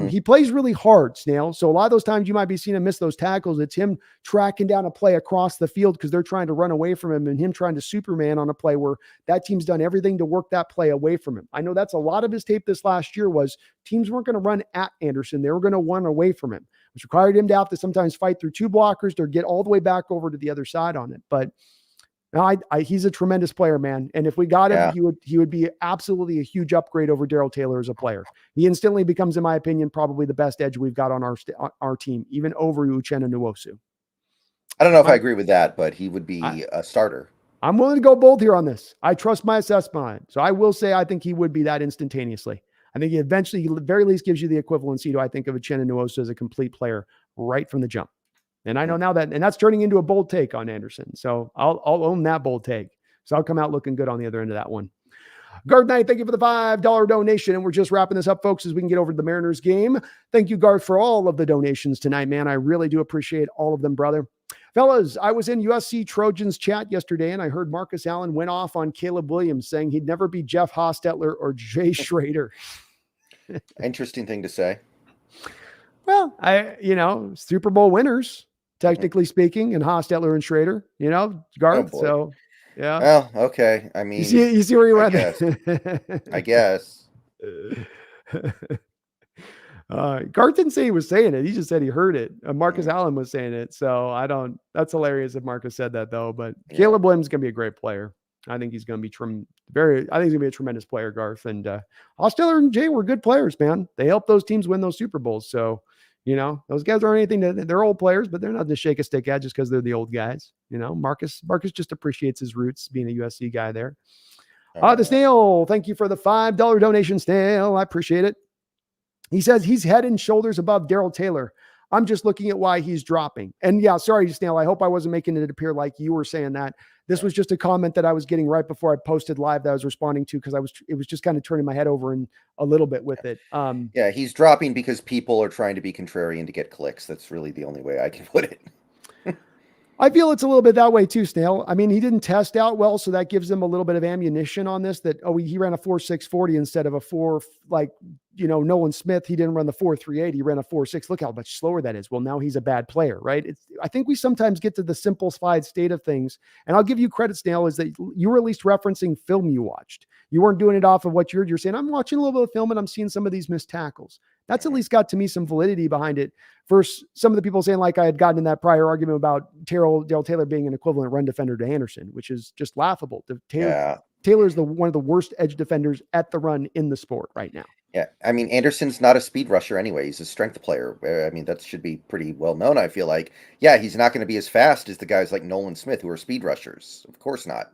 He plays really hard, Snail. So a lot of those times you might be seeing him miss those tackles. It's him tracking down a play across the field because they're trying to run away from him and him trying to Superman on a play where that team's done everything to work that play away from him. I know that's a lot of his tape this last year was teams weren't going to run at Anderson. They were going to run away from him, which required him to have to sometimes fight through two blockers to get all the way back over to the other side on it. But no, he's a tremendous player, man. And if we got him, he would be absolutely a huge upgrade over Darrell Taylor as a player. He instantly becomes, in my opinion, probably the best edge we've got on our team, even over Uchenna Nwosu. I don't know if I agree with that, but he would be a starter. I'm willing to go bold here on this. I trust my assessment on it. So I will say I think he would be that instantaneously. I think he eventually, at the very least, gives you the equivalency to, I think, of Uchenna Nwosu as a complete player right from the jump. And I know now and that's turning into a bold take on Anderson. So I'll own that bold take. So I'll come out looking good on the other end of that one. Garth Knight, thank you for the $5 donation. And we're just wrapping this up, folks, as we can get over to the Mariners game. Thank you, Garth, for all of the donations tonight, man. I really do appreciate all of them, brother. Fellas, I was in USC Trojans chat yesterday, and I heard Marcus Allen went off on Caleb Williams saying he'd never be Jeff Hostetler or Jay Schrader. Interesting thing to say. Well, Super Bowl winners, technically speaking, and Hostetler and Schrader, Garth. Oh, so, yeah. Well, okay. I mean, you see where you went. I guess. Garth didn't say he was saying it. He just said he heard it. Marcus Allen was saying it. So that's hilarious if Marcus said that though, but Caleb Williams is going to be a great player. I think he's going to be I think he's going to be a tremendous player, Garth. And Hostetler and Jay were good players, man. They helped those teams win those Super Bowls. So, those guys aren't anything they're old players, but they're nothing to shake a stick at just because they're the old guys. Marcus just appreciates his roots being a USC guy there. The Snail, thank you for the $5 donation, Snail. I appreciate it. He says he's head and shoulders above Darrell Taylor. I'm just looking at why he's dropping. And yeah, sorry, Snail. I hope I wasn't making it appear like you were saying that. This was just a comment that I was getting right before I posted live that I was responding to because it was just kind of turning my head over in a little bit with it. He's dropping because people are trying to be contrarian to get clicks. That's really the only way I can put it. I feel it's a little bit that way too, Snail. I mean, he didn't test out well, so that gives him a little bit of ammunition on this that, he ran a 4.640 instead of a 4, like, Nolan Smith, he didn't run the 4.38. He ran a 4.6. Look how much slower that is. Well, now he's a bad player, right? I think we sometimes get to the simplified state of things. And I'll give you credit, Snail, is that you were at least referencing film you watched. You weren't doing it off of what you're saying. I'm watching a little bit of film and I'm seeing some of these missed tackles. That's at least got to me some validity behind it versus some of the people saying, like I had gotten in that prior argument about Darrell Taylor being an equivalent run defender to Anderson, which is just laughable. Taylor's one of the worst edge defenders at the run in the sport right now. Yeah, I mean, Anderson's not a speed rusher anyway. He's a strength player. I mean, that should be pretty well known, I feel like. Yeah, he's not going to be as fast as the guys like Nolan Smith who are speed rushers. Of course not.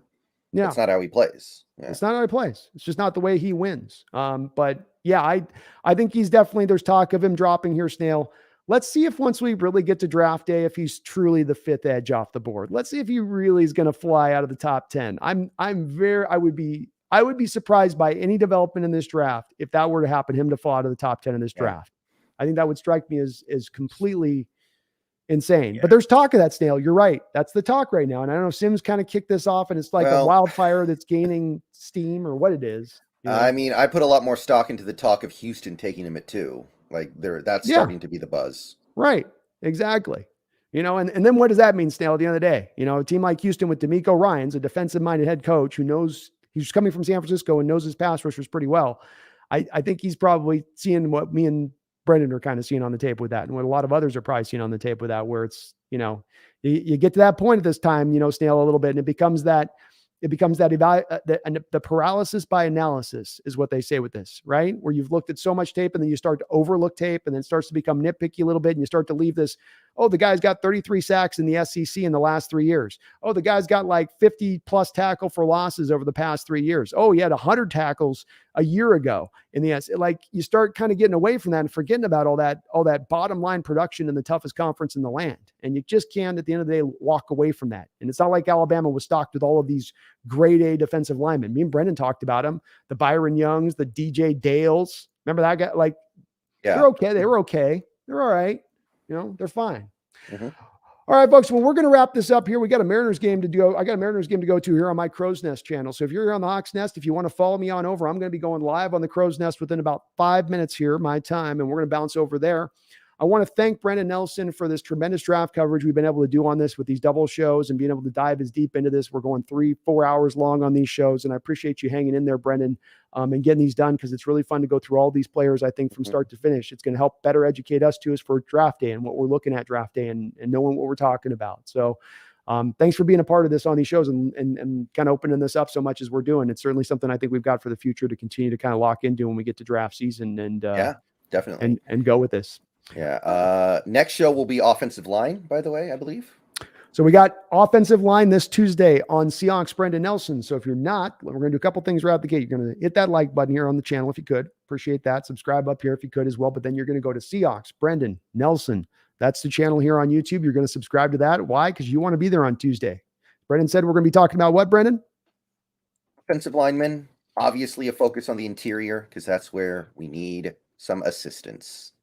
Yeah. That's not how he plays. Yeah. It's not how he plays. It's just not the way he wins. But yeah, I think he's definitely, there's talk of him dropping here, Snail. Let's see if once we really get to draft day, if he's truly the 5th edge off the board. Let's see if he really is going to fly out of the top 10. I would be surprised by any development in this draft if that were to happen, him to fall out of the top 10 in this draft. I think that would strike me as completely insane. But there's talk of that, Snail. You're right. That's the talk right now. And I don't know if Sims kind of kicked this off and it's like a wildfire that's gaining steam or what it is. I mean, I put a lot more stock into the talk of Houston taking him at 2. Like that's starting to be the buzz. Right. Exactly. And then what does that mean, Snail, at the end of the day? A team like Houston with D'Amico Ryans, a defensive-minded head coach who knows he's coming from San Francisco and knows his pass rushers pretty well. I think he's probably seeing what me and Brendan are kind of seeing on the tape with that, and what a lot of others are probably seeing on the tape with that, where it's, you get to that point at this time, Snail, a little bit, and it becomes that the paralysis by analysis is what they say with this, right? Where you've looked at so much tape and then you start to overlook tape and then it starts to become nitpicky a little bit and you start to leave this, the guy's got 33 sacks in the SEC in the last 3 years. The guy's got like 50 plus tackle for losses over the past 3 years. He had 100 tackles a year ago in the SEC. Like you start kind of getting away from that and forgetting about all that bottom line production in the toughest conference in the land. And you just can't at the end of the day walk away from that. And it's not like Alabama was stocked with all of these grade A defensive linemen. Me and Brendan talked about them, the Byron Youngs, the DJ Dales. Remember that guy? Like, they're okay. They were okay. They're all right. They're fine. Mm-hmm. All right, folks. Well, we're going to wrap this up here. We got a Mariners game to go. I got a Mariners game to go to here on my Crow's Nest channel. So if you're here on the Hawks Nest, if you want to follow me on over, I'm going to be going live on the Crow's Nest within about 5 minutes here, my time, and we're going to bounce over there. I want to thank Brendon Nelson for this tremendous draft coverage we've been able to do on this with these double shows and being able to dive as deep into this. We're going 3-4 hours long on these shows, and I appreciate you hanging in there, Brendan, and getting these done, because it's really fun to go through all these players, I think, from start to finish. It's going to help better educate us, too, as for draft day and what we're looking at draft day and knowing what we're talking about. So thanks for being a part of this on these shows and kind of opening this up so much as we're doing. It's certainly something I think we've got for the future to continue to kind of lock into when we get to draft season and definitely and go with this. Yeah. Next show will be offensive line, by the way, I believe. So we got offensive line this Tuesday on Seahawks Brendon Nelson. So if you're not, we're going to do a couple things right out the gate. You're going to hit that like button here on the channel if you could. Appreciate that. Subscribe up here if you could as well. But then you're going to go to Seahawks Brendon Nelson. That's the channel here on YouTube. You're going to subscribe to that. Why? Because you want to be there on Tuesday. Brendan said we're going to be talking about what, Brendan? Offensive linemen. Obviously a focus on the interior, because that's where we need some assistance.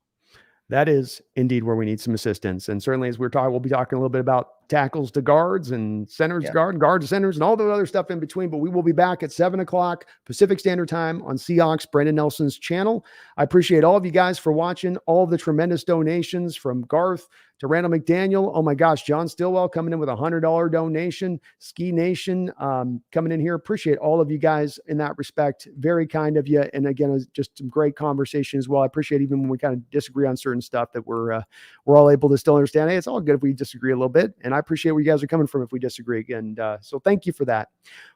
That is indeed where we need some assistance. And certainly as we're talking, we'll be talking a little bit about tackles to guards and centers to guards to centers and all the other stuff in between. But we will be back at 7:00 Pacific Standard Time on Seahawks Brendon Nelson's channel. I appreciate all of you guys for watching, all of the tremendous donations from Garth to Randall McDaniel. Oh my gosh, John Stillwell coming in with $100 donation. Ski Nation coming in here. Appreciate all of you guys in that respect. Very kind of you. And again, it's just some great conversation as well. I appreciate even when we kind of disagree on certain stuff that we're all able to still understand. Hey, it's all good if we disagree a little bit. And I appreciate where you guys are coming from if we disagree. And so thank you for that.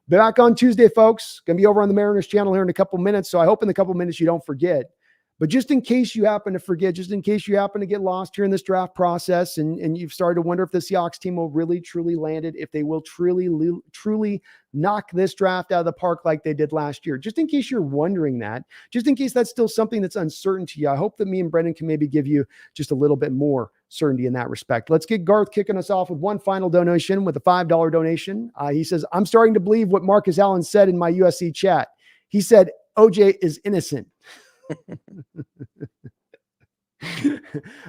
Be back on Tuesday, folks. Going to be over on the Mariners channel here in a couple minutes. So I hope in a couple minutes you don't forget. But just in case you happen to forget, just in case you happen to get lost here in this draft process and you've started to wonder if the Seahawks team will really, truly land it, if they will truly knock this draft out of the park like they did last year, just in case you're wondering that, just in case that's still something that's uncertain to you, I hope that me and Brendan can maybe give you just a little bit more certainty in that respect. Let's get Garth kicking us off with one final donation with a $5 donation. He says, I'm starting to believe what Marcus Allen said in my USC chat. He said, OJ is innocent.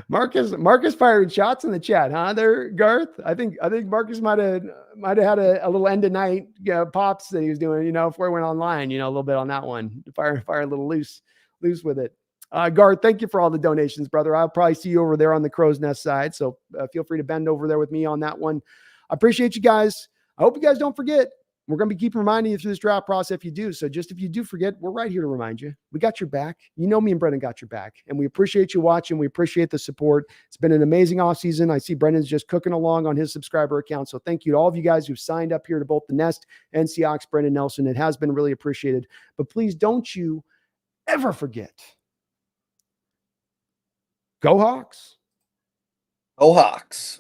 Marcus firing shots in the chat, huh? There, Garth. I think Marcus might have had a little end of night pops that he was doing, before he went online, a little bit on that one. Fire a little loose with it. Garth, thank you for all the donations, brother. I'll probably see you over there on the Crow's Nest side. So feel free to bend over there with me on that one. I appreciate you guys. I hope you guys don't forget. We're going to be keeping reminding you through this draft process if you do. So just if you do forget, we're right here to remind you. We got your back. Me and Brendon got your back. And we appreciate you watching. We appreciate the support. It's been an amazing offseason. I see Brendon's just cooking along on his subscriber account. So thank you to all of you guys who've signed up here to both the Nest and Seahawks Brendon Nelson. It has been really appreciated. But please don't you ever forget. Go Hawks. Go Hawks.